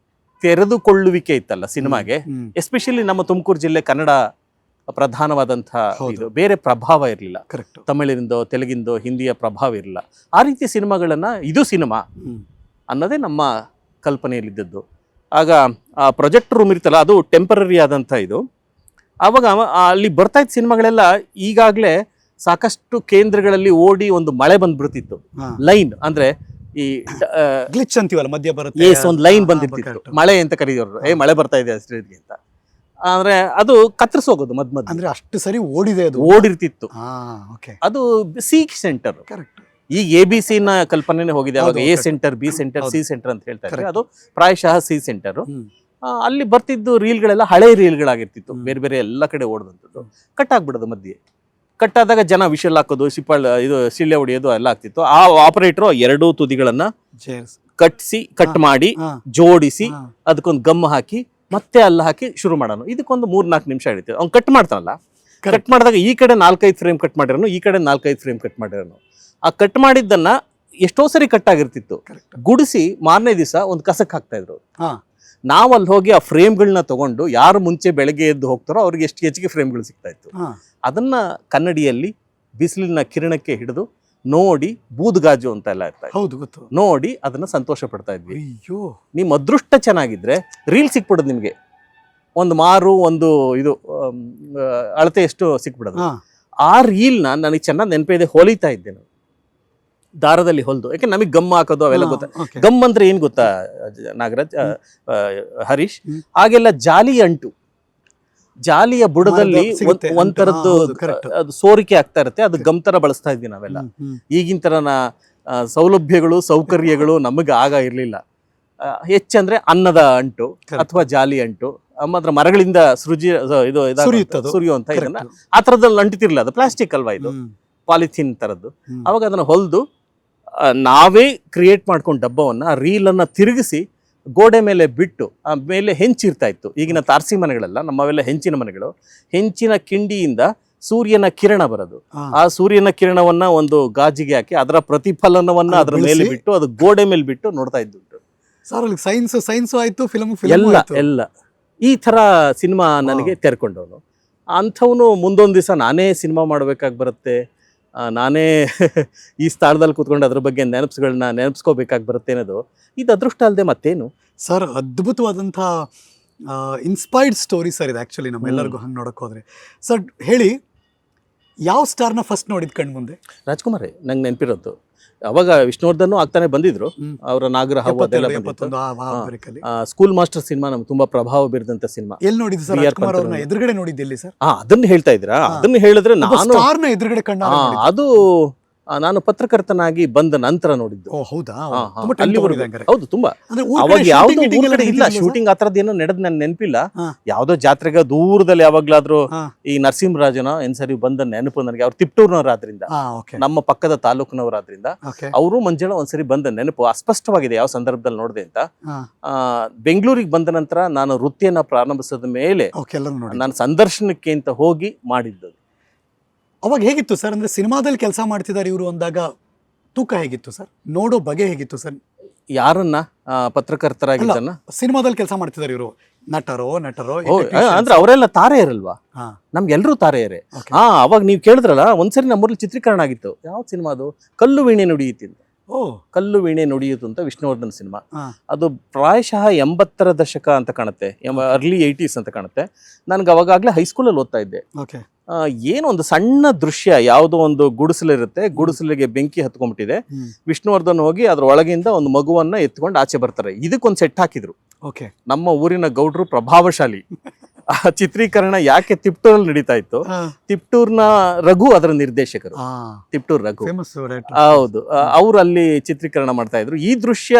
ತೆರೆದುಕೊಳ್ಳುವಿಕೆ ಇತ್ತಲ್ಲ ಸಿನಿಮಾಗೆ, ಎಸ್ಪೆಷಲಿ ನಮ್ಮ ತುಮಕೂರು ಜಿಲ್ಲೆ ಕನ್ನಡ ಪ್ರಧಾನವಾದಂತಹ ಇದು, ಬೇರೆ ಪ್ರಭಾವ ಇರಲಿಲ್ಲ. ತಮಿಳಿನಿಂದೋ ತೆಲುಗಿಂದೋ ಹಿಂದಿಯ ಪ್ರಭಾವ ಇರಲಿಲ್ಲ. ಆ ರೀತಿಯ ಸಿನಿಮಾಗಳನ್ನ, ಇದು ಸಿನಿಮಾ ಅನ್ನೋದೇ ನಮ್ಮ ಕಲ್ಪನೆಯಲ್ಲಿದ್ದದ್ದು. ಆಗ ಆ ಪ್ರೊಜೆಕ್ಟ್ ರೂಮ್ ಇರ್ತಲ್ಲ, ಅದು ಟೆಂಪರರಿ ಆದಂಥ ಇದು. ಆವಾಗ ಅಲ್ಲಿ ಬರ್ತಾ ಇದ್ದ ಸಿನಿಮಾಗಳೆಲ್ಲ ಈಗಾಗಲೇ ಸಾಕಷ್ಟು ಕೇಂದ್ರಗಳಲ್ಲಿ ಓಡಿ ಒಂದು ಮಳೆ ಬಂದ್ಬಿಡ್ತಿತ್ತು. ಲೈನ್ ಅಂದ್ರೆ ಈ ಗ್ಲಿಚ್ ಅಂತೀವಲ್ಲ, ಮಧ್ಯ ಬರುತ್ತೆ, ಒಂದು ಲೈನ್ ಬಂದಿರ್ತಿತ್ತು, ಮಳೆ ಅಂತ ಕರೀದವ್ರು, ಮಳೆ ಬರ್ತಾ ಇದೆ ಅಷ್ಟೇ ಅಂತ. ಅಂದ್ರೆ ಅದು ಕತ್ತರಿಸೋಗೋದು ಮಧ್ಯ ಅಂದ್ರೆ ಅಷ್ಟು ಸರಿ ಓಡಿದೆ, ಅದು ಓಡಿರ್ತಿತ್ತು. ಅದು ಸಿ ಸೆಂಟರ್. ಈಗ ABC ನ ಕಲ್ಪನೆ ಹೋಗಿದೆ. ಅವಾಗ A centre, B centre, C centre ಅಂತ ಹೇಳ್ತಾ ಇದ್ದಾರೆ. ಅದು ಪ್ರಾಯಶಃ C ಸೆಂಟರ್. ಅಲ್ಲಿ ಬರ್ತಿದ್ದು ರೀಲ್ಗಳೆಲ್ಲ ಹಳೆ ರೀಲ್ಗಳಾಗಿರ್ತಿತ್ತು, ಬೇರೆ ಬೇರೆ ಎಲ್ಲ ಕಡೆ ಓಡದಂಥದ್ದು. ಕಟ್ ಆಗ್ಬಿಡೋದು ಮಧ್ಯೆ. ಕಟ್ ಆದಾಗ ಜನ ವಿಷಲ್ ಹಾಕೋದು, ಇದು ಶಿಳ್ಳೆ ಹೊಡೆಯೋದು ಎಲ್ಲ ಆಗ್ತಿತ್ತು. ಆ ಆಪರೇಟರ್ ಎರಡೂ ತುದಿಗಳನ್ನ ಕಟ್ ಮಾಡಿ ಜೋಡಿಸಿ ಅದಕ್ಕೊಂದು ಗಮ್ ಹಾಕಿ ಮತ್ತೆ ಅಲ್ಲ ಹಾಕಿ ಶುರು ಮಾಡೋಣ. ಇದಕ್ಕೊಂದು 3-4 ನಿಮಿಷ ಹಿಡಿತು. ಅವ್ನು ಕಟ್ ಮಾಡ್ತಾನಲ್ಲ, ಕಟ್ ಮಾಡಿದಾಗ ಈ ಕಡೆ 4-5 ಫ್ರೇಮ್ ಕಟ್ ಮಾಡಿರೋನು, ಈ ಕಡೆ 4-5 ಫ್ರೇಮ್ ಕಟ್ ಮಾಡಿರೋನು. ಆ ಕಟ್ ಮಾಡಿದ್ದನ್ನ ಎಷ್ಟೋ ಸರಿ ಕಟ್ ಆಗಿರ್ತಿತ್ತು, ಗುಡಿಸಿ ಮಾರನೇ ದಿವಸ ಒಂದು ಕಸಕ್ ಹಾಕ್ತಾ ಇದ್ರು. ನಾವು ಅಲ್ಲಿ ಹೋಗಿ ಆ ಫ್ರೇಮ್ಗಳನ್ನ ತಗೊಂಡು ಯಾರು ಮುಂಚೆ ಬೆಳಗ್ಗೆ ಎದ್ದು ಹೋಗ್ತಾರೋ ಅವ್ರಿಗೆ ಎಷ್ಟು ಹೆಚ್ಚಿಗೆ ಫ್ರೇಮ್ಗಳು ಸಿಗ್ತಾ ಇತ್ತು. ಅದನ್ನ ಕನ್ನಡಿಯಲ್ಲಿ ಬಿಸಿಲಿನ ಕಿರಣಕ್ಕೆ ಹಿಡಿದು ನೋಡಿ, ಬೂದ್ಗಾಜು ಅಂತ ಎಲ್ಲ ಇರ್ತಾ ಇತ್ತು, ನೋಡಿ ಅದನ್ನ ಸಂತೋಷ ಪಡ್ತಾ ಇದ್ವಿ. ನಿಮ್ ಅದೃಷ್ಟ ಚೆನ್ನಾಗಿದ್ರೆ ರೀಲ್ ಸಿಕ್ಬಿಡೋದು ನಿಮ್ಗೆ. ಒಂದು ಮಾರು ಒಂದು ಇದು ಅಳತೆ ಎಷ್ಟು ಸಿಕ್ಬಿಡೋದು. ಆ ರೀಲ್ನ ನನಗೆ ಚೆನ್ನಾಗಿ ನೆನಪಿದೆ, ಹೊಲಿತಾ ಇದ್ದೆ ನಾನು ದಾರದಲ್ಲಿ ಹೊಲ್ದು. ಯಾಕೆ ನಮಗೆ ಗಮ್ ಹಾಕೋದು ಅವೆಲ್ಲ ಗೊತ್ತಾ. ಗಮ್ ಅಂದ್ರೆ ಏನ್ ಗೊತ್ತಾ ನಾಗರಾಜ್, ಹರೀಶ್? ಹಾಗೆಲ್ಲ ಜಾಲಿ ಅಂಟು, ಜಾಲಿಯ ಬುಡದಲ್ಲಿ ಒಂಥರದ್ದು ಅದು ಸೋರಿಕೆ ಆಗ್ತಾ ಇರುತ್ತೆ, ಅದು ಗಮ್ ತರ ಬಳಸ್ತಾ ಇದ್ವಿ ನಾವೆಲ್ಲ. ಈಗಿನ ತರನ ಸೌಲಭ್ಯಗಳು ಸೌಕರ್ಯಗಳು ನಮಗೆ ಆಗ ಇರ್ಲಿಲ್ಲ. ಹೆಚ್ಚಂದ್ರೆ ಅನ್ನದ ಅಂಟು ಅಥವಾ ಜಾಲಿ ಅಂಟು, ಮಾತ್ರ ಮರಗಳಿಂದ ಸುರಿಯುವಂತ ಇದನ್ನ ಆ ತರದಲ್ಲಿ ಅಂಟಿತಿರ್ಲಿಲ್ಲ. ಅದು ಪ್ಲಾಸ್ಟಿಕ್ ಅಲ್ವಾ, ಇದು ಪಾಲಿಥೀನ್ ತರದ್ದು. ಅವಾಗ ಅದನ್ನ ಹೊಲ್ದು ನಾವೇ ಕ್ರಿಯೇಟ್ ಮಾಡ್ಕೊಂಡು ಡಬ್ಬವನ್ನ ರೀಲ್ ಅನ್ನ ತಿರುಗಿಸಿ ಗೋಡೆ ಮೇಲೆ ಬಿಟ್ಟು ಆ ಮೇಲೆ ಹೆಂಚಿರ್ತಾ ಇತ್ತು. ಈಗಿನ ತಾರಸಿ ಮನೆಗಳೆಲ್ಲ ನಮ್ಮವೆಲ್ಲ ಹೆಂಚಿನ ಮನೆಗಳು. ಹೆಂಚಿನ ಕಿಂಡಿಯಿಂದ ಸೂರ್ಯನ ಕಿರಣ ಬರೋದು. ಆ ಸೂರ್ಯನ ಕಿರಣವನ್ನ ಒಂದು ಗಾಜಿಗೆ ಹಾಕಿ ಅದರ ಪ್ರತಿಫಲನವನ್ನ ಅದರ ಮೇಲೆ ಬಿಟ್ಟು ಅದು ಗೋಡೆ ಮೇಲೆ ಬಿಟ್ಟು ನೋಡ್ತಾ ಇದ್ದು. ಸೈನ್ಸ್ ಆಯ್ತು, ಎಲ್ಲ ಈ ತರ ಸಿನಿಮಾ ನನಗೆ ತೆರ್ಕೊಂಡವನು. ಅಂಥವನು ಮುಂದೊಂದು ದಿವಸ ನಾನೇ ಸಿನಿಮಾ ಮಾಡ್ಬೇಕಾಗಿ ಬರುತ್ತೆ, ನಾನೇ ಈ ಸ್ಥಳದಲ್ಲಿ ಕೂತ್ಕೊಂಡು ಅದ್ರ ಬಗ್ಗೆ ನೆನಪಿಸ್ಕೋಬೇಕಾಗಿ ಬರುತ್ತೆ ಅನ್ನೋದು ಇದು ಅದೃಷ್ಟ ಅಲ್ಲದೆ ಮತ್ತೇನು ಸರ್. ಅದ್ಭುತವಾದಂಥ ಇನ್ಸ್ಪೈರ್ಡ್ ಸ್ಟೋರಿ ಸರ್ ಇದು. ಆ್ಯಕ್ಚುಲಿ ನಮ್ಮೆಲ್ಲರಿಗೂ ಹಂಗೆ ನೋಡೋಕೆ ಹೋದರೆ ಸರ್, ಹೇಳಿ ಯಾವ ಸ್ಟಾರ್ನ ಫಸ್ಟ್ ನೋಡಿದ್ ಕಣ್ ಮುಂದೆ? ರಾಜ್ಕುಮಾರ್ ನಂಗೆ ನೆನಪಿರೋದು. ಅವಾಗ ವಿಷ್ಣುವರ್ಧನ್ ಆಗ್ತಾನೆ ಬಂದಿದ್ರು, ಅವರ ನಾಗರಹಾವು ಅದೆಲ್ಲ ಸ್ಕೂಲ್ ಮಾಸ್ಟರ್ ಸಿನಿಮಾ ನಮ್ಗೆ ತುಂಬಾ ಪ್ರಭಾವ ಬೀರಿದಂತ ಸಿನಿಮಾ. ಎಲ್ಲಿ ನೋಡಿದ್ರಿ ಸರ್? ರಾಜ್ಕುಮಾರ್ ಅವ್ರನ್ನ ಎದುರುಗಡೆ ನೋಡಿದ್ದಿಲ್ಲಿ ಸರ್? ಅದನ್ನ ಹೇಳ್ತಾ ಇದ್ರಾ? ಅದನ್ನ ಹೇಳಿದ್ರೆ ನಾನು ಎದುರುಗಡೆ ಕಂಡ ಅದು ನಾನು ಪತ್ರಕರ್ತನಾಗಿ ಬಂದ ನಂತರ ನೋಡಿದ್ದು. ಹೌದು, ತುಂಬಾ. ಅವಾಗ ಯಾವ್ದು ಊರ್ ಕಡೆ ಇಲ್ಲ ಶೂಟಿಂಗ್, ಆ ತರದ್ದು ಏನೋ ನಡೆದ್ ನನ್ ನೆನಪಿಲ್ಲ. ಯಾವ್ದೋ ಜಾತ್ರೆಗ ದೂರದಲ್ಲಿ ಯಾವಾಗ್ಲಾದ್ರು ಈ ನರಸಿಂಹರಾಜನ ಏನ್ಸರಿ ಬಂದ ನೆನಪು ನನಗೆ. ಅವ್ರು ತಿಪ್ಟೂರ್ನವರಾದ್ರಿಂದ, ನಮ್ಮ ಪಕ್ಕದ ತಾಲೂಕಿನವರಾದ್ರಿಂದ ಅವರು ಮಂಜುಳ ಒಂದ್ಸರಿ ಬಂದ ನೆನಪು ಅಸ್ಪಷ್ಟವಾಗಿದೆ ಯಾವ ಸಂದರ್ಭದಲ್ಲಿ ನೋಡಿದೆ ಅಂತ. ಬೆಂಗಳೂರಿಗೆ ಬಂದ ನಂತರ ನಾನು ವೃತ್ತಿಯನ್ನ ಪ್ರಾರಂಭಿಸಿದ ಮೇಲೆ ನಾನು ಸಂದರ್ಶನಕ್ಕೆ ಅಂತ ಹೋಗಿ ಮಾಡಿದ್ದು. ಅವಾಗ ಹೇಗಿತ್ತು ಸರ್? ಅಂದ್ರೆ ಸಿನಿಮಾದಲ್ಲಿ ಕೆಲಸ ಮಾಡ್ತಿದ್ದಾರೆ ಇವರು ಅಂದಾಗ ತೂಕ ಹೇಗಿತ್ತು ಸರ್? ನೋಡೋ ಬಗೆ ಹೇಗಿತ್ತು ಸರ್? ಯಾರನ್ನ ಪತ್ರಕರ್ತರಾಗಿದ್ದನ್ನ? ಸಿನಿಮಾದಲ್ಲಿ ಕೆಲಸ ಮಾಡ್ತಿದ್ದಾರೆ ಇವರು, ನಟರೋ ಅಂದ್ರೆ ಅವರೆಲ್ಲ ತಾರೆ ಇರಲ್ವಾ? ನಮ್ಗೆಲ್ರೂ ತಾರೆಯರೇ. ಅವಾಗ ನೀವು ಕೇಳಿದ್ರಲ್ಲ, ಒಂದ್ಸರಿ ನಮ್ಮೂರಲ್ಲಿ ಚಿತ್ರೀಕರಣ ಆಗಿತ್ತು. ಯಾವ ಸಿನಿಮಾ ಅದು? ಕಲ್ಲು ವೀಣೆ ನುಡಿಯುತ್ತಿಂದ. ಕಲ್ಲು ವೀಣೆ ನುಡಿಯಿತು ಅಂತ ವಿಷ್ಣುವರ್ಧನ್ ಸಿನಿಮಾ. ಅದು ಪ್ರಾಯಶಃ 80ರ ದಶಕ ಅಂತ ಕಾಣುತ್ತೆ, ಅರ್ಲಿ 80s ಅಂತ ಕಾಣುತ್ತೆ. ನನ್ಗೆ ಅವಾಗಲೇ ಹೈಸ್ಕೂಲಲ್ಲಿ ಓದ್ತಾ ಇದ್ದೆ. ಏನೋ ಒಂದು ಸಣ್ಣ ದೃಶ್ಯ, ಯಾವುದೋ ಒಂದು ಗುಡಿಸಲಿರುತ್ತೆ, ಗುಡಿಸಲಿಗೆ ಬೆಂಕಿ ಹತ್ಕೊಂಡ್ಬಿಟ್ಟಿದೆ. ವಿಷ್ಣುವರ್ಧನ್ ಹೋಗಿ ಅದ್ರ ಒಳಗಿಂದ ಒಂದು ಮಗುವನ್ನ ಎತ್ಕೊಂಡು ಆಚೆ ಬರ್ತಾರೆ. ಇದಕ್ಕೊಂದು ಸೆಟ್ ಹಾಕಿದ್ರು. ನಮ್ಮ ಊರಿನ ಗೌಡ್ರು ಪ್ರಭಾವಶಾಲಿ. ಆ ಚಿತ್ರೀಕರಣ ಯಾಕೆ ತಿಪ್ಟೂರಲ್ಲಿ ನಡೀತಾ ಇತ್ತು, ತಿಪ್ಟೂರ್ನ ರಘು ಅದರ ನಿರ್ದೇಶಕರು, ತಿಪ್ಟೂರ್ ರಘು. ಹೌದು, ಅವ್ರು ಅಲ್ಲಿ ಚಿತ್ರೀಕರಣ ಮಾಡ್ತಾ ಇದ್ರು. ಈ ದೃಶ್ಯ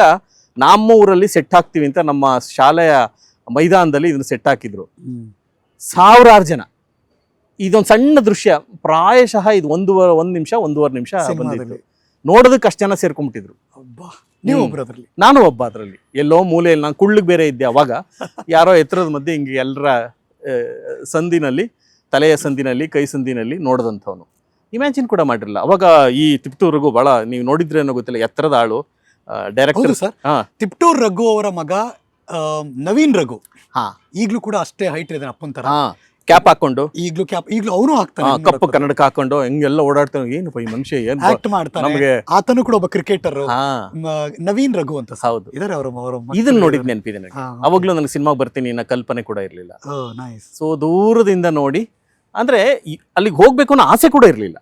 ನಮ್ಮ ಊರಲ್ಲಿ ಸೆಟ್ ಹಾಕ್ತಿವಿ ಅಂತ ನಮ್ಮ ಶಾಲೆಯ ಮೈದಾನದಲ್ಲಿ ಇದನ್ನ ಸೆಟ್ ಹಾಕಿದ್ರು. 1000 ಜನ. ಇದೊಂದು ಸಣ್ಣ ದೃಶ್ಯ, ಪ್ರಾಯಶಃ ಇದು 1 ನಿಮಿಷ 1.5 ನಿಮಿಷ ಬಂದಿತ್ತು. ನೋಡೋದಕ್ಕೆ ಅಷ್ಟು ಜನ ಸೇರ್ಕೊಂಡ್ಬಿಟ್ಟಿದ್ರು. ನಾನು ಒಬ್ಬ ಅದರಲ್ಲಿ ಎಲ್ಲೋ ಮೂಲೆಯಲ್ಲಿ. ನಾನು ಕುಳ್ಳಿಗೆ ಬೇರೆ ಇದ್ದೆ ಅವಾಗ. ಯಾರೋ ಎತ್ತರದ ಮಧ್ಯೆ ಹಿಂಗೆ ಎಲ್ಲರ ಸಂದಿನಲ್ಲಿ, ತಲೆಯ ಸಂದಿನಲ್ಲಿ, ಕೈ ಸಂದಿನಲ್ಲಿ ನೋಡದಂಥವನು. ಇಮ್ಯಾಜಿನ್ ಕೂಡ ಮಾಡಿರಲಿಲ್ಲ ಅವಾಗ. ಈ ತಿಪ್ಟೂರ್ ರಘು ಬಹಳ, ನೀವು ನೋಡಿದ್ರೆ ಏನೋ ಗೊತ್ತಿಲ್ಲ, ಎತ್ತರದ ಆಳು, ಡೈರೆಕ್ಟರ್ ಸರ್. ತಿಪ್ಟೂರ್ ರಘು ಅವರ ಮಗ ನವೀನ್ ರಘು ಈಗಲೂ ಕೂಡ ಅಷ್ಟೇ ಹೈಟ್ ಇದೆ ಅಪ್ಪನ ತರ. ಕ್ಯಾಪ್ ಹಾಕೊಂಡು ಈಗ್ಲೂ ಅವನು ಆಗ್ತಾನೆ, ಕಪ್ಪು ಕನ್ನಡಕ ಹಾಕೊಂಡು ಹೆಂಗೆಲ್ಲ ಓಡಾಡ್ತಾನೆ. ಏನಪ್ಪ ಈ ಮನುಷ್ಯ ಏನ್ ಆಕ್ಟ್ ಮಾಡ್ತಾನೆ. ನಮಗೆ ಆತನು ಕೂಡ ಒಬ್ಬ ಕ್ರಿಕೆಟರ್, ನವೀನ್ ರಘು ಅಂತ ಹೌದು ಇದಾರೆ ಅವರು. ಇದನ್ನ ನೋಡಿದ್ ನೆನಪಿದೆ ನನಗೆ. ಅವಾಗ್ಲೂ ನನಗೆ ಸಿನಿಮಾಗೆ ಬರ್ತೀನಿ ಅನ್ನೋ ಕಲ್ಪನೆ ಕೂಡ ಇರ್ಲಿಲ್ಲ. ನೈಸ್. ಸೊ ದೂರದಿಂದ ನೋಡಿ, ಅಂದ್ರೆ ಅಲ್ಲಿಗೆ ಹೋಗ್ಬೇಕು ಅನ್ನೋ ಆಸೆ ಕೂಡ ಇರ್ಲಿಲ್ಲ.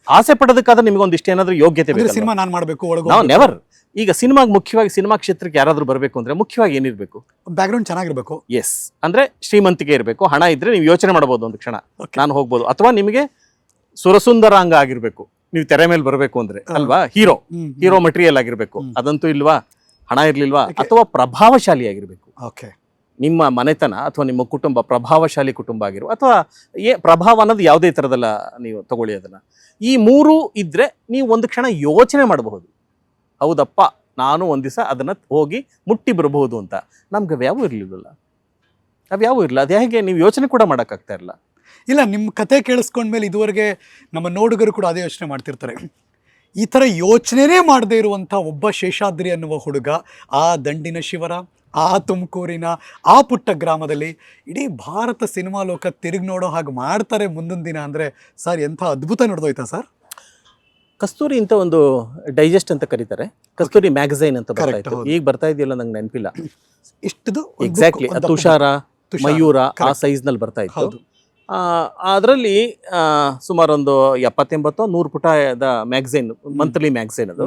ಆಸೆ ಪಡೋದಕ್ಕಾದ್ರೆ ನಿಮ್ಗೆ ಒಂದಿಷ್ಟು ಏನಾದ್ರೂ ಯೋಗ್ಯತೆ ಬೇಕು. ಸಿನಿಮಾ ನಾನ್ ಮಾಡ್ಬೇಕು, ನಾವು ನೆವರ್. ಈಗ ಸಿನಿಮಾಗೆ ಮುಖ್ಯವಾಗಿ ಸಿನಿಮಾ ಕ್ಷೇತ್ರಕ್ಕೆ ಯಾರಾದ್ರೂ ಬರಬೇಕು ಅಂದ್ರೆ ಮುಖ್ಯವಾಗಿ ಏನಿರ್ಬೇಕು? ಬ್ಯಾಕ್ ಗ್ರೌಂಡ್ ಚೆನ್ನಾಗಿರ್ಬೇಕು. ಎಸ್, ಅಂದ್ರೆ ಶ್ರೀಮಂತಿಕೆ ಇರಬೇಕು, ಹಣ ಇದ್ರೆ ನೀವು ಯೋಚನೆ ಮಾಡಬಹುದು ಒಂದು ಕ್ಷಣ ನಾನು ಹೋಗ್ಬೋದು. ಅಥವಾ ನಿಮಗೆ ಸುರಸುಂದರಾಂಗ ಆಗಿರ್ಬೇಕು, ನೀವು ತೆರೆ ಮೇಲೆ ಬರಬೇಕು ಅಂದ್ರೆ ಅಲ್ವಾ. ಹೀರೋ ಮಟೀರಿಯಲ್ ಆಗಿರ್ಬೇಕು, ಅದಂತೂ ಇಲ್ವಾ? ಹಣ ಇರ್ಲಿಲ್ವಾ? ಅಥವಾ ಪ್ರಭಾವಶಾಲಿ ಆಗಿರ್ಬೇಕು. ನಿಮ್ಮ ಮನೆತನ ಅಥವಾ ನಿಮ್ಮ ಕುಟುಂಬ ಪ್ರಭಾವಶಾಲಿ ಕುಟುಂಬ ಆಗಿರುವ, ಅಥವಾ ಪ್ರಭಾವ ಅನ್ನೋದು ಯಾವುದೇ ಥರದಲ್ಲ, ನೀವು ತಗೊಳ್ಳಿ ಅದನ್ನ. ಈ ಮೂರು ಇದ್ರೆ ನೀವು ಒಂದು ಕ್ಷಣ ಯೋಚನೆ ಮಾಡಬಹುದು, ಹೌದಪ್ಪ ನಾನು ಒಂದ್ ದಿವಸ ಅದನ್ನ ಹೋಗಿ ಮುಟ್ಟಿ ಬರಬಹುದು ಅಂತ. ನಮ್ಗೆ ಅವ್ಯಾವೂ ಇರ್ಲಿಲ್ಲ, ಅವ್ಯಾವೂ ಇರಲಿಲ್ಲ. ಅದು ಹೇಗೆ ನೀವು ಯೋಚನೆ ಕೂಡ ಮಾಡೋಕ್ಕಾಗ್ತಾ ಇರಲ್ಲ. ಇಲ್ಲ, ನಿಮ್ಮ ಕತೆ ಕೇಳಿಸ್ಕೊಂಡ್ಮೇಲೆ ಇದುವರೆಗೆ ನಮ್ಮ ನೋಡುಗರು ಕೂಡ ಅದೇ ಯೋಚನೆ ಮಾಡ್ತಿರ್ತಾರೆ. ಈ ಥರ ಯೋಚನೆನೇ ಮಾಡದೇ ಇರುವಂಥ ಒಬ್ಬ ಶೇಷಾದ್ರಿ ಅನ್ನುವ ಹುಡುಗ ಆ ದಂಡಿನ ಶಿವರ, ಆ ತುಮಕೂರಿನ ಆ ಪುಟ್ಟ ಗ್ರಾಮದಲ್ಲಿ ಇಡೀ ಭಾರತ ಸಿನಿಮಾ ಲೋಕ ತಿರುಗಿ ನೋಡೋ ಹಾಗೆ ಮಾಡ್ತಾರೆ ಮುಂದೊಂದು ದಿನ ಅಂದರೆ ಸರ್ ಎಂಥ ಅದ್ಭುತ ನಡೆದೋಯ್ತಾ ಸರ್. ಕಸ್ತೂರಿ ಅಂತ ಒಂದು ಡೈಜೆಸ್ಟ್ ಅಂತ ಕರೀತಾರೆ, ಕಸ್ತೂರಿ ಮ್ಯಾಗಝೈನ್ ಅಂತ ಬರ್ತಾ ಇತ್ತು. ಈಗ ಬರ್ತಾ ಇದೆಯಲ್ಲ ನಂಗೆ ನೆನಪಿಲ್ಲ ಇಷ್ಟದು. ಎಕ್ಸಾಕ್ಟ್ಲಿ, ತುಷಾರ ಮಯೂರ ಆ ಸೈಜ್ ನಲ್ಲಿ ಬರ್ತಾ ಇತ್ತು. ಅದರಲ್ಲಿ ಸುಮಾರು ಒಂದು 70-100 ಪುಟದ ಮ್ಯಾಗಝೈನ್, ಮಂತ್ಲಿ ಮ್ಯಾಗಝೈನ್. ಅದು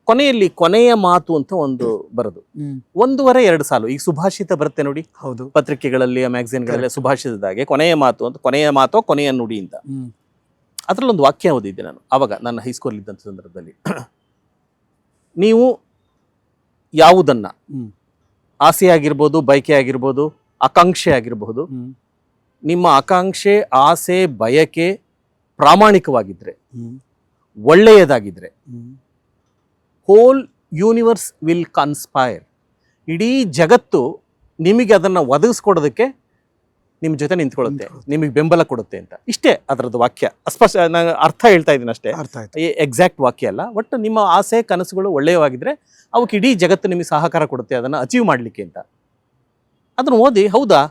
ಕೊನೆಯಲ್ಲಿ ಕೊನೆಯ ಮಾತು ಅಂತ ಒಂದು ಬರೋದು, 1.5-2 ಸಾಲು. ಈಗ ಸುಭಾಷಿತ ಬರುತ್ತೆ ನೋಡಿ, ಹೌದು, ಪತ್ರಿಕೆಗಳಲ್ಲಿ ಮ್ಯಾಗಝೈನ್ಗಳಲ್ಲಿ ಸುಭಾಷಿತದಾಗೆ ಕೊನೆಯ ಮಾತು ಅಂತ, ಕೊನೆಯ ಮಾತು ಕೊನೆಯ ನುಡಿ ಅಂತ. ಅದರಲ್ಲಿ ಒಂದು ವಾಕ್ಯ ಓದಿದ್ದೆ ನಾನು ಆವಾಗ ನನ್ನ ಹೈಸ್ಕೂಲ್ ಇದ್ದಂಥ ಸಂದರ್ಭದಲ್ಲಿ. ನೀವು ಯಾವುದನ್ನ ಆಸೆ ಆಗಿರ್ಬೋದು, ಬಯಕೆ ಆಗಿರ್ಬೋದು, ಆಕಾಂಕ್ಷೆ ಆಗಿರಬಹುದು, ನಿಮ್ಮ ಆಕಾಂಕ್ಷೆ, ಆಸೆ, ಬಯಕೆ ಪ್ರಾಮಾಣಿಕವಾಗಿದ್ರೆ, ಒಳ್ಳೆಯದಾಗಿದ್ರೆ, ಹೋಲ್ ಯೂನಿವರ್ಸ್ ವಿಲ್ ಕನ್ಸ್ಪೈರ್. ಇಡೀ ಜಗತ್ತು ನಿಮಗೆ ಅದನ್ನು ಒದಗಿಸ್ಕೊಡೋದಕ್ಕೆ ನಿಮ್ಮ ಜೊತೆ ನಿಂತ್ಕೊಳ್ಳುತ್ತೆ, ನಿಮಗೆ ಬೆಂಬಲ ಕೊಡುತ್ತೆ ಅಂತ. ಇಷ್ಟೇ ಅದರದ್ದು ವಾಕ್ಯ. ಅಸ್ಪಷ್ಟ, ನಾನು ಅರ್ಥ ಹೇಳ್ತಾ ಇದ್ದೀನಿ ಅಷ್ಟೇ, ಎಕ್ಸಾಕ್ಟ್ ವಾಕ್ಯ ಅಲ್ಲ. ಒಟ್ಟು ನಿಮ್ಮ ಆಸೆ ಕನಸುಗಳು ಒಳ್ಳೆಯವಾಗಿದ್ರೆ ಅವಕ್ಕೆ ಇಡೀ ಜಗತ್ತು ನಿಮಗೆ ಸಹಕಾರ ಕೊಡುತ್ತೆ ಅದನ್ನು ಅಚೀವ್ ಮಾಡಲಿಕ್ಕೆ ಅಂತ. ಅದನ್ನು ಓದಿ, ಹೌದಾ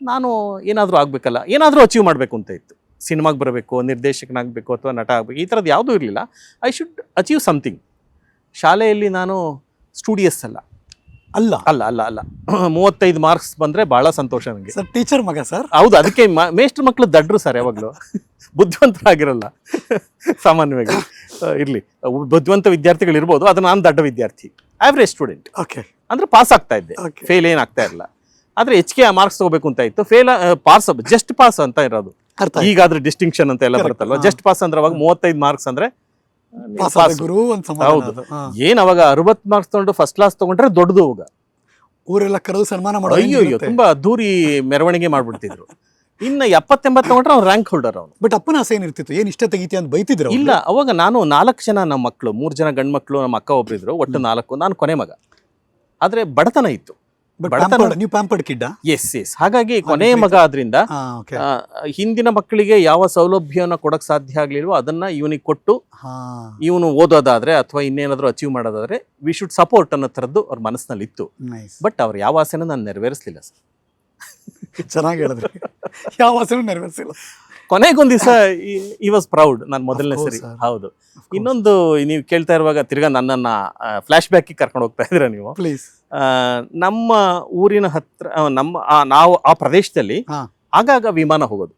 ನಾನು ಏನಾದರೂ ಆಗಬೇಕಲ್ಲ, ಏನಾದರೂ ಅಚೀವ್ ಮಾಡಬೇಕು ಅಂತ ಇತ್ತು. ಸಿನಿಮಾಗೆ ಬರಬೇಕು, ನಿರ್ದೇಶಕನಾಗಬೇಕು ಅಥವಾ ನಟ ಆಗಬೇಕು, ಈ ಥರದ್ದು ಯಾವುದೂ ಇರಲಿಲ್ಲ. I should achieve something. ಶಾಲೆಯಲ್ಲಿ ನಾನು ಸ್ಟೂಡಿಯಸ್ ಅಲ್ಲ ಅಲ್ಲ ಅಲ್ಲ ಅಲ್ಲ ಅಲ್ಲ 35 ಮಾರ್ಕ್ಸ್ ಬಂದರೆ ಭಾಳ ಸಂತೋಷ ನನಗೆ. ಸರ್ ಟೀಚರ್ ಮಗ ಸರ್. ಹೌದು, ಅದಕ್ಕೆ ಮೇಷ್ಟ್ರ ಮಕ್ಕಳು ದಡ್ರು ಸರ್, ಯಾವಾಗಲೂ ಬುದ್ಧಿವಂತರಾಗಿರಲ್ಲ ಸಾಮಾನ್ಯವಾಗಿ. ಇರಲಿ, ಬುದ್ಧಿವಂತ ವಿದ್ಯಾರ್ಥಿಗಳು ಇರ್ಬೋದು, ಅದು ನಾನು ದಡ್ಡ ವಿದ್ಯಾರ್ಥಿ, ಆವ್ರೇಜ್ ಸ್ಟೂಡೆಂಟ್. ಓಕೆ, ಅಂದರೆ ಪಾಸ್ ಆಗ್ತಾ ಇದ್ದೆ, ಫೇಲ್ ಏನಾಗ್ತಾ ಇರಲಿಲ್ಲ. ಆದರೆ ಹೆಚ್ಚಿಗೆ ಮಾರ್ಕ್ಸ್ ತಗೋಬೇಕು ಅಂತ ಇತ್ತು. ಪಾಸ್ ಜಸ್ಟ್ ಪಾಸ್ ಅಂತ ಇರೋದು. ಈಗಾದ್ರೆ ಡಿಸ್ಟಿಂಕ್ಷನ್ ಅಂತ ಎಲ್ಲ ಬರುತ್ತಲ್ವ, ಜಸ್ಟ್ ಪಾಸ್ ಅಂದ್ರೆ ಅವಾಗ 35 ಮಾರ್ಕ್ಸ್ ಅಂದ್ರೆ ಹೌದು. ಏನ್ ಅವಾಗ 60 ಮಾರ್ಕ್ಸ್ ತಗೊಂಡು ಫಸ್ಟ್ ಕ್ಲಾಸ್ ತಗೊಂಡ್ರೆ ದೊಡ್ಡದು. ಅವಾಗ ಊರೆಲ್ಲ ಕರೆದು ಸನ್ಮಾನ ಮಾಡಿ, ಅಯ್ಯೋ ತುಂಬಾ ಅದ್ದೂರಿ ಮೆರವಣಿಗೆ ಮಾಡ್ಬಿಡ್ತಿದ್ರು. ಇನ್ನು 70-80 ತಗೊಂಡ್ರೆ ಅವ್ನು ರ್ಯಾಂಕ್ ಹೋಲ್ಡರ್ ಅವನು. ಬಟ್ ಅಪ್ಪನ ಆಸೆ ಏನಿರ್ತಿತ್ತು, ಏನ್ ಇಷ್ಟ ತೆಗಿತಿ ಅಂತ ಬೈತಿದ್ರು. ಇಲ್ಲ, ಅವಾಗ ನಾನು 4 ಜನ ನಮ್ಮ ಮಕ್ಕಳು, 3 ಜನ ಗಂಡು ಮಕ್ಕಳು, ನಮ್ಮ ಅಕ್ಕ ಒಬ್ರಿದ್ರು, ಒಟ್ಟು 4. ನಾನು ಕೊನೆ ಮಗ. ಆದ್ರೆ ಬಡತನ ಇತ್ತು. ನೀವು ಪ್ಯಾಂಪರ್ಡ್ ಕಿಡ್ಡ? S S. ಹಾಗಾಗಿ ಕೊನೆ ಮಗ ಆದ್ರಿಂದ ಹಿಂದಿನ ಮಕ್ಕಳಿಗೆ ಯಾವ ಸೌಲಭ್ಯನ ಕೊಡಕ್ ಸಾಧ್ಯ ಆಗ್ಲಿಲ್ವೋ ಅದನ್ನ ಇವನಿಗೆ ಕೊಟ್ಟು, ಇವನು ಓದೋದಾದ್ರೆ ಅಥವಾ ಇನ್ನೇನಾದ್ರೂ ಅಚೀವ್ ಮಾಡೋದಾದ್ರೆ ವಿ ಶುಡ್ ಸಪೋರ್ಟ್ ಅನ್ನೋ ಥರದ್ದು ಅವ್ರ ಮನಸ್ಸಿನಲ್ಲಿ ಇತ್ತು. ಬಟ್ ಅವ್ರ ಯಾವ ಆಸೆನೂ ನಾನು ನೆರವೇರಿಸಲಿಲ್ಲ ಸರ್. ಚೆನ್ನಾಗಿ ಹೇಳಿದ್ರಿ, ಯಾವ ಆಸೆನೂ ನೆರವೇರಿಸಿಲ್ಲ. ಕೊನೆಗೊಂದು ದಿವಸ ಈ ವಾಸ್ ಪ್ರೌಡ್, ನಾನು ಮೊದಲನೇ ಸರಿ. ಹೌದು. ಇನ್ನೊಂದು, ನೀವು ಕೇಳ್ತಾ ಇರುವಾಗ ತಿರ್ಗಾ ನನ್ನನ್ನ ಫ್ಲಾಶ್ ಬ್ಯಾಕಿಗೆ ಕರ್ಕೊಂಡು ಹೋಗ್ತಾ ಇದ್ದೀರಾ ನೀವು. ಪ್ಲೀಸ್. ನಮ್ಮ ಊರಿನ ಹತ್ರ, ನಾವು ಆ ಪ್ರದೇಶದಲ್ಲಿ ಆಗಾಗ ವಿಮಾನ ಹೋಗೋದು.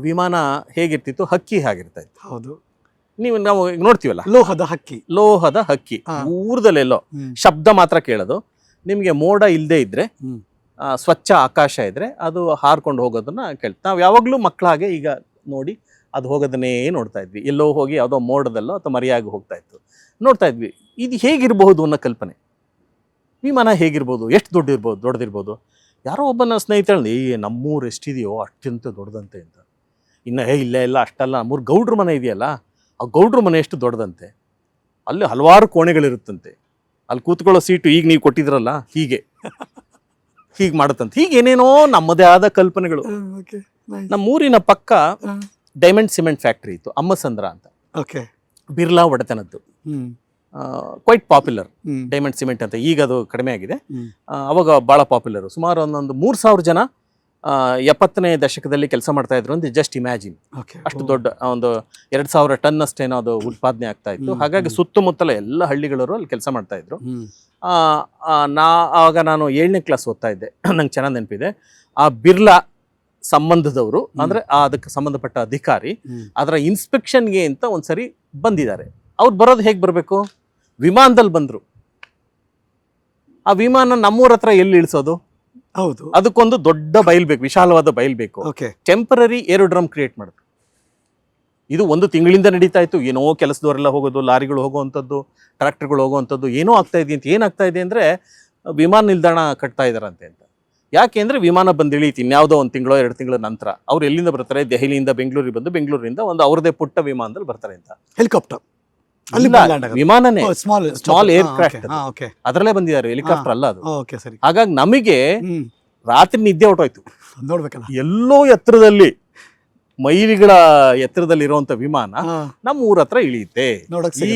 ವಿಮಾನ ಹೇಗಿರ್ತಿತ್ತು, ಹಕ್ಕಿ ಹಾಗಿರ್ತಾ ಇತ್ತು. ಹೌದು, ನಾವು ನೋಡ್ತೀವಲ್ಲ, ಲೋಹದ ಹಕ್ಕಿ ಊರದಲ್ಲೆಲ್ಲೋ ಶಬ್ದ ಮಾತ್ರ ಕೇಳೋದು. ನಿಮಗೆ ಮೋಡ ಇಲ್ಲದೆ ಇದ್ರೆ, ಸ್ವಚ್ಛ ಆಕಾಶ ಇದ್ರೆ ಅದು ಹಾರ್ಕೊಂಡು ಹೋಗೋದನ್ನ ಕೇಳ್ತೀವಿ. ನಾವು ಯಾವಾಗಲೂ ಮಕ್ಕಳ ಹಾಗೆ ಈಗ ನೋಡಿ ಅದು ಹೋಗೋದನ್ನೇ ನೋಡ್ತಾ ಇದ್ವಿ. ಎಲ್ಲೋ ಹೋಗಿ ಯಾವುದೋ ಮೋಡದಲ್ಲೋ ಅಥವಾ ಮರೆಯಾಗಿ ಹೋಗ್ತಾ ಇತ್ತು, ನೋಡ್ತಾ ಇದ್ವಿ. ಇದು ಹೇಗಿರಬಹುದು ಅನ್ನೋ ಕಲ್ಪನೆ. ವಿಮಾನ ಹೇಗಿರ್ಬೋದು, ಎಷ್ಟು ದೊಡ್ಡದಿರ್ಬೋದು. ಯಾರೋ ಒಬ್ಬನ ಸ್ನೇಹಿತರಲ್ಲಿ, ನಮ್ಮೂರು ಎಷ್ಟಿದೆಯೋ ಅತ್ಯಂತ ದೊಡ್ಡದಂತೆ ಅಂತ. ಇನ್ನು ಇಲ್ಲ ಅಷ್ಟಲ್ಲ, ನಮ್ಮೂರು ಗೌಡ್ರ ಮನೆ ಇದೆಯಲ್ಲ, ಆ ಗೌಡ್ರ ಮನೆ ಎಷ್ಟು ದೊಡ್ಡದಂತೆ, ಅಲ್ಲಿ ಹಲವಾರು ಕೋಣೆಗಳಿರುತ್ತಂತೆ, ಅಲ್ಲಿ ಕೂತ್ಕೊಳ್ಳೋ ಸೀಟು ಈಗ ನೀವು ಕೊಟ್ಟಿದ್ರಲ್ಲ ಹೀಗೆ ಮಾಡುತ್ತಂತೆ. ಹೀಗೇನೇನೋ ನಮ್ಮದೇ ಆದ ಕಲ್ಪನೆಗಳು. ನಮ್ಮೂರಿನ ಪಕ್ಕ ಡೈಮಂಡ್ ಸಿಮೆಂಟ್ ಫ್ಯಾಕ್ಟ್ರಿ ಇತ್ತು, ಅಮ್ಮಸಂದ್ರ ಅಂತ. ಬಿರ್ಲಾ ಒಡೆತನದ್ದು, ಕ್ವೈಟ್ ಪಾಪ್ಯುಲರ್ ಡೈಮಂಡ್ ಸಿಮೆಂಟ್ ಅಂತ. ಈಗ ಅದು ಕಡಿಮೆ ಆಗಿದೆ, ಅವಾಗ ಭಾಳ ಪಾಪ್ಯುಲರ್. ಸುಮಾರು ಒಂದೊಂದು 3000 ಜನ 70ನೇ ದಶಕದಲ್ಲಿ ಕೆಲಸ ಮಾಡ್ತಾ ಇದ್ರು ಅಂತ ಜಸ್ಟ್ ಇಮ್ಯಾಜಿನ್. ಓಕೆ. ಅಷ್ಟು ದೊಡ್ಡ ಒಂದು 2000 ಟನ್ ಅಷ್ಟೇನೋ ಅದು ಉತ್ಪಾದನೆ ಆಗ್ತಾ ಇತ್ತು. ಹಾಗಾಗಿ ಸುತ್ತಮುತ್ತಲ ಎಲ್ಲ ಹಳ್ಳಿಗಳವರು ಅಲ್ಲಿ ಕೆಲಸ ಮಾಡ್ತಾ ಇದ್ರು. ಆಗ ನಾನು 7ನೇ ಕ್ಲಾಸ್ ಓದ್ತಾ ಇದ್ದೆ. ನಂಗೆ ಚೆನ್ನಾಗಿ ನೆನಪಿದೆ. ಆ ಬಿರ್ಲಾ ಸಂಬಂಧದವರು ಅಂದ್ರೆ ಅದಕ್ಕೆ ಸಂಬಂಧಪಟ್ಟ ಅಧಿಕಾರಿ ಅದರ ಇನ್ಸ್ಪೆಕ್ಷನ್ಗೆ ಅಂತ ಒಂದ್ಸರಿ ಬಂದಿದ್ದಾರೆ. ಅವ್ರು ಬರೋದು ಹೇಗೆ ಬರಬೇಕು? ವಿಮಾನದಲ್ಲಿ ಬಂದ್ರು. ಆ ವಿಮಾನ ನಮ್ಮೂರ ಹತ್ರ ಎಲ್ಲಿ ಇಳಿಸೋದು? ಹೌದು. ಅದಕ್ಕೊಂದು ದೊಡ್ಡ ಬೈಲ್ ಬೇಕು, ವಿಶಾಲವಾದ ಬೈಲ್ ಬೇಕು. ಟೆಂಪರರಿ ಏರೋಡ್ರಮ್ ಕ್ರಿಯೇಟ್ ಮಾಡಿದ್ರು. ಇದು 1 ತಿಂಗಳಿಂದ ನಡೀತಾ ಇತ್ತು. ಏನೋ ಕೆಲಸದವರೆಲ್ಲ ಹೋಗೋದು, ಲಾರಿಗಳು ಹೋಗುವಂಥದ್ದು, ಟ್ರಾಕ್ಟರ್ಗಳು ಹೋಗುವಂಥದ್ದು, ಏನೋ ಆಗ್ತಾ ಇದೆ ಅಂತ. ಏನಾಗ್ತಾ ಇದೆ ಅಂದ್ರೆ ವಿಮಾನ ನಿಲ್ದಾಣ ಕಟ್ತಾ ಇದಾರಂತೆ ಅಂತ. ಯಾಕೆ ಅಂದ್ರೆ ವಿಮಾನ ಬಂದು ಇಳೀತಿ ಇನ್ಯಾವುದೋ 1 ತಿಂಗಳೋ 2 ತಿಂಗಳ ನಂತರ. ಅವ್ರು ಎಲ್ಲಿಂದ ಬರ್ತಾರೆ? ದೆಹಲಿಯಿಂದ ಬೆಂಗಳೂರಿಗೆ ಬಂದು ಬೆಂಗಳೂರಿಂದ ಒಂದು ಅವ್ರದೇ ಪುಟ್ಟ ವಿಮಾನದಲ್ಲಿ ಬರ್ತಾರೆ ಅಂತ. ಹೆಲಿಕಾಪ್ಟರ್ ವಿಮಾನನೇ, ಸ್ಮಾಲ್ ಏರ್ ಕ್ರಾಫ್ಟ್, ಅದರಲ್ಲೇ ಬಂದಿದ್ದಾರೆ, ಹೆಲಿಕಾಪ್ಟರ್ ಅಲ್ಲ ಅದು. ಹಾಗಾಗಿ ನಮಗೆ ರಾತ್ರಿ ನಿದ್ದೆ ಹೊಟ್ಟೋಯ್ತು. ನೋಡ್ಬೇಕಲ್ಲ, ಎಲ್ಲೋ ಎತ್ತರದಲ್ಲಿ ಮೈಲಿಗಳ ಎತ್ತರದಲ್ಲಿ ಇರುವಂತ ವಿಮಾನ ನಮ್ಮ ಊರ ಹತ್ರ ಇಳಿಯುತ್ತೆ.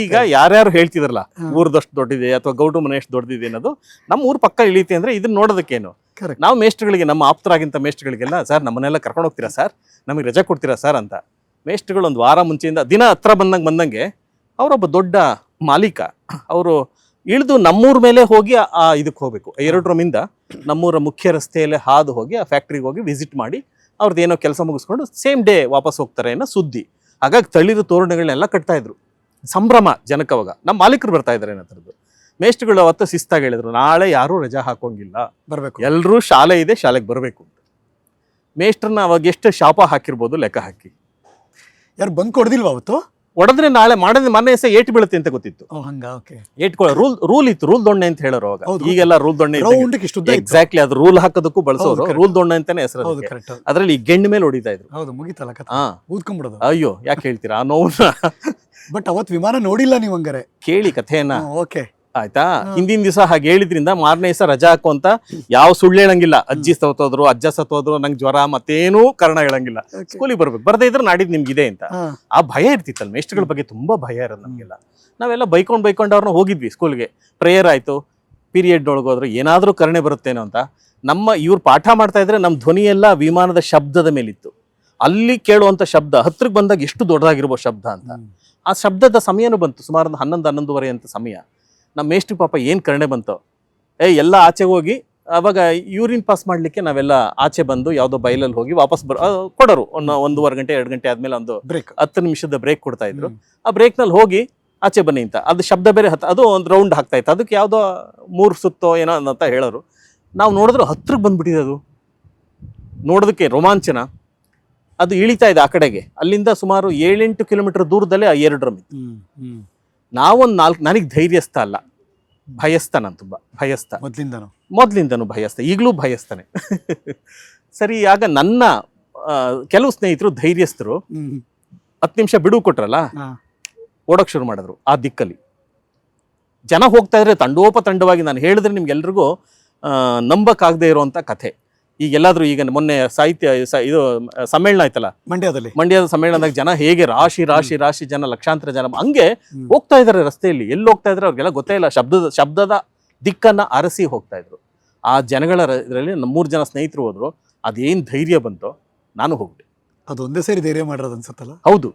ಈಗ ಯಾರ್ಯಾರು ಹೇಳ್ತಿದ್ರಲ್ಲ ಊರದಷ್ಟು ದೊಡ್ಡದಿದೆ ಅಥವಾ ಗೌಡು ಮನೆ ಎಷ್ಟು ದೊಡ್ಡದಿದೆ ಅನ್ನೋದು, ನಮ್ಮ ಊರ್ ಪಕ್ಕ ಇಳಿಯುತ್ತೆ ಅಂದ್ರೆ ಇದನ್ನ ನೋಡೋದಕ್ಕೇನು? ನಾವು ಮೇಸ್ಟ್ರುಗಳಿಗೆ, ನಮ್ಮ ಆಪ್ತರಾಗಿಂತ ಮೇಸ್ಟ್ರುಗಳಿಗೆಲ್ಲ, ಸರ್ ನಮ್ಮನ್ನೆಲ್ಲ ಕರ್ಕೊಂಡು ಹೋಗ್ತೀರಾ ಸರ್, ನಮಗೆ ರಜೆ ಕೊಡ್ತೀರಾ ಸರ್ ಅಂತ. ಮೇಸ್ಟ್ರುಗಳು 1 ವಾರ ಮುಂಚೆಯಿಂದ ದಿನ ಹತ್ರ ಬಂದಂಗೆ ಅವರೊಬ್ಬ ದೊಡ್ಡ ಮಾಲೀಕ, ಅವರು ಇಳಿದು ನಮ್ಮೂರ ಮೇಲೆ ಹೋಗಿ ಇದಕ್ಕೆ ಹೋಗ್ಬೇಕು, ಏರೋಡ್ರೋಮಿಂದ ನಮ್ಮೂರ ಮುಖ್ಯ ರಸ್ತೆಯಲ್ಲೇ ಹಾದು ಹೋಗಿ ಆ ಫ್ಯಾಕ್ಟ್ರಿಗೆ ಹೋಗಿ ವಿಸಿಟ್ ಮಾಡಿ ಅವ್ರದ್ದು ಏನೋ ಕೆಲಸ ಮುಗಿಸ್ಕೊಂಡು ಸೇಮ್ ಡೇ ವಾಪಸ್ ಹೋಗ್ತಾರೆ ಅನ್ನೋ ಸುದ್ದಿ. ಹಾಗಾಗಿ ತಳಿರು ತೋರಣಗಳನ್ನೆಲ್ಲ ಕಟ್ತಾ ಇದ್ರು. ಸಂಭ್ರಮ ಜನಕ್ಕವಾಗ. ನಮ್ಮ ಮಾಲೀಕರು ಬರ್ತಾ ಇದ್ದಾರೆ ಅನ್ನೋ ಥರದ್ದು. ಮೇಸ್ಟ್ರುಗಳು ಅವತ್ತು ಶಿಸ್ತಾಗಿ ಹೇಳಿದ್ರು, ನಾಳೆ ಯಾರೂ ರಜಾ ಹಾಕೋಂಗಿಲ್ಲ, ಬರಬೇಕು, ಎಲ್ಲರೂ ಶಾಲೆ ಇದೆ, ಶಾಲೆಗೆ ಬರಬೇಕು. ಮೇಸ್ಟ್ರನ್ನ ಅವಾಗ ಎಷ್ಟು ಶಾಪ ಹಾಕಿರ್ಬೋದು ಲೆಕ್ಕ ಹಾಕಿ. ಯಾರು ಬಂದ್ ಕೊಡ್ದಿಲ್ವಾ ಅವತ್ತು? ಹೊಡೆದ್ರೆ ನಾಳೆ ಮಾಡಿದ್ರೆ ಮನೆ ಸಹ ಏಟ್ ಬೀಳುತ್ತೆ ಅಂತ ಗೊತ್ತಿತ್ತು. ರೂಲ್ ಇತ್ತು, ರೂಲ್ ದೊಣ್ಣೆ ಅಂತ ಹೇಳೋರು ಅವಾಗ. ಈಗೆಲ್ಲ ರೂಲ್ ದೊಣ್ಣೆ ಎಕ್ಸಾಕ್ಟ್ಲಿ ಅದು ರೂಲ್ ಹಾಕೋದಕ್ಕೂ ಬಳಸೋರು. ರೂಲ್ ದೊಣ್ಣೆ ಅಂತಾನೆ ಹೆಸರು. ಅದ್ರಲ್ಲಿ ಈ ಗೆಂಡ್ ಮೇಲೆ ಹೊಡಿತಾ ಇದ್ರು. ಅಯ್ಯೋ ಯಾಕೆ ಹೇಳ್ತೀರಾ ಆ ನೋವನ್ನ? ಬಟ್ ಅವತ್ ವಿಮಾನ ನೋಡಿಲ್ಲ ನೀವು ಹಂಗಾರೆ? ಕೇಳಿ ಕಥೆಯನ್ನ. ಆಯ್ತಾ? ಹಿಂದಿನ ದಿವಸ ಹಾಗೆ ಹೇಳಿದ್ರಿಂದ ಮಾರನೇ ದಿವಸ ರಜಾ ಹಾಕುವಂತ ಯಾವ ಸುಳ್ಳು ಹೇಳಂಗಿಲ್ಲ. ಅಜ್ಜಿ ಸತ್ತೋದ್ರು, ಅಜ್ಜ ಸತ್ತೋದ್ರು, ನಂಗೆ ಜ್ವರ ಮತ್ತೇನೂ ಕಾರಣ ಹೇಳಂಗಿಲ್ಲ. ಸ್ಕೂಲಿಗೆ ಬರ್ಬೇಕು, ಬರ್ದೇ ಇದ್ರೆ ನಾಡಿದ್ ನಿಮ್ಗಿದೆ ಅಂತ. ಆ ಭಯ ಇರ್ತಿತ್ತಲ್ಲ, ಮೇಸ್ಟ್ರುಗಳ ಬಗ್ಗೆ ತುಂಬಾ ಭಯ ಇರೋದು ನಮ್ಗೆಲ್ಲ. ನಾವೆಲ್ಲ ಬೈಕೊಂಡು ಅವ್ರನ್ನ ಹೋಗಿದ್ವಿ ಸ್ಕೂಲ್ಗೆ. ಪ್ರೇಯರ್ ಆಯ್ತು, ಪೀರಿಯಡ್ ಒಳಗೋದ್ರು ಏನಾದ್ರೂ ಕರುಣೆ ಬರುತ್ತೇನೋ ಅಂತ. ಇವ್ರು ಪಾಠ ಮಾಡ್ತಾ ಇದ್ರೆ ನಮ್ಮ ಧ್ವನಿ ಎಲ್ಲ ವಿಮಾನದ ಶಬ್ದದ ಮೇಲಿತ್ತು. ಅಲ್ಲಿ ಕೇಳುವಂತ ಶಬ್ದ ಹತ್ರಕ್ಕೆ ಬಂದಾಗ ಎಷ್ಟು ದೊಡ್ಡದಾಗಿರ್ಬೋದು ಶಬ್ದ ಅಂತ. ಆ ಶಬ್ದದ ಸಮಯನೂ ಬಂತು, ಸುಮಾರು 11-11:30 ಅಂತ ಸಮಯ. ನಮ್ಮ ಮೇಷ್ಟ್ರು ಪಾಪ ಏನು ಕರುಣೆ ಬಂತು, ಎಲ್ಲ ಆಚೆ ಹೋಗಿ ಅವಾಗ ಯೂರಿನ್ ಪಾಸ್ ಮಾಡಲಿಕ್ಕೆ ನಾವೆಲ್ಲ ಆಚೆ ಬಂದು ಯಾವುದೋ ಬೈಲಲ್ಲಿ ಹೋಗಿ ವಾಪಸ್ ಕೊಡೋರು. 1.5 ಗಂಟೆ 2 ಗಂಟೆ ಆದ್ಮೇಲೆ ಒಂದು 10 ನಿಮಿಷದ ಬ್ರೇಕ್ ಕೊಡ್ತಾ ಇದ್ರು. ಆ ಬ್ರೇಕ್ನಲ್ಲಿ ಹೋಗಿ ಆಚೆ ಬನ್ನಿ ಅಂತ. ಅದು ಶಬ್ದ ಬೇರೆ ಅದು ಒಂದು ರೌಂಡ್ ಹಾಕ್ತಾ ಇತ್ತು. ಅದಕ್ಕೆ ಯಾವುದೋ 3 ಸುತ್ತೋ ಏನೋ ಅಂತ ಹೇಳೋರು. ನಾವು ನೋಡಿದ್ರು ಹತ್ರಕ್ಕೆ ಬಂದ್ಬಿಟ್ಟಿದೆ. ಅದು ನೋಡೋದಕ್ಕೆ ರೋಮಾಂಚನ. ಅದು ಇಳಿತಾ ಇದೆ ಆ ಕಡೆಗೆ. ಅಲ್ಲಿಂದ ಸುಮಾರು 7-8 ಕಿಲೋಮೀಟರ್ ದೂರದಲ್ಲೇ ಆ ಏರೋಡ್ರಮ್ ಇತ್ತು. ನನಗೆ ಧೈರ್ಯಸ್ಥ ಅಲ್ಲ, ಭಯಸ್ಥ. ನಾನು ತುಂಬಾ ಭಯಸ್ಥ, ಮೊದ್ಲಿಂದನು ಭಯಸ್ಥ, ಈಗಲೂ ಭಯಸ್ಥನೆ. ಸರಿ, ಆಗ ನನ್ನ ಕೆಲವು ಸ್ನೇಹಿತರು ಧೈರ್ಯಸ್ಥರು 10 ನಿಮಿಷ ಬಿಡುವು ಕೊಟ್ರಲ್ಲ, ಓಡೋಕ್ ಶುರು ಮಾಡಿದ್ರು ಆ ದಿಕ್ಕಲ್ಲಿ. ಜನ ಹೋಗ್ತಾ ಇದ್ರೆ ತಂಡೋಪತಂಡವಾಗಿ. ನಾನು ಹೇಳಿದ್ರೆ ನಿಮ್ಗೆಲ್ರಿಗೂ ನಂಬಕ್ಕಾಗದೇ ಇರುವಂತ ಕಥೆ. ಈಗೆಲ್ಲಾದ್ರೂ ಈಗ ಮೊನ್ನೆ ಸಾಹಿತ್ಯ ಇದು ಸಮ್ಮೇಳನ ಆಯ್ತಲ್ಲ ಮಂಡ್ಯದ ಸಮ್ಮೇಳನದಾಗ ಜನ ಹೇಗೆ ರಾಶಿ ಜನ, ಲಕ್ಷಾಂತರ ಜನ ಹಂಗೆ ಹೋಗ್ತಾ ಇದಾರೆ ರಸ್ತೆಯಲ್ಲಿ. ಎಲ್ಲಿ ಹೋಗ್ತಾ ಇದ್ರೆ ಅವ್ರಿಗೆಲ್ಲ ಗೊತ್ತೇ ಇಲ್ಲ. ಶಬ್ದದ ದಿಕ್ಕನ್ನ ಅರಸಿ ಹೋಗ್ತಾ ಇದ್ರು. ಆ ಜನಗಳ ಇದರಲ್ಲಿ 3 ಜನ ಸ್ನೇಹಿತರು ಹೋದ್ರು. ಅದೇನ್ ಧೈರ್ಯ ಬಂತು, ನಾನು ಹೋಗ್ಬಿಟ್ಟೆ. ಅದೊಂದೇ ಸೇರಿ ಧೈರ್ಯ ಮಾಡಿರೋದು ಅನ್ಸುತ್ತಲ್ಲ. ಹೌದು,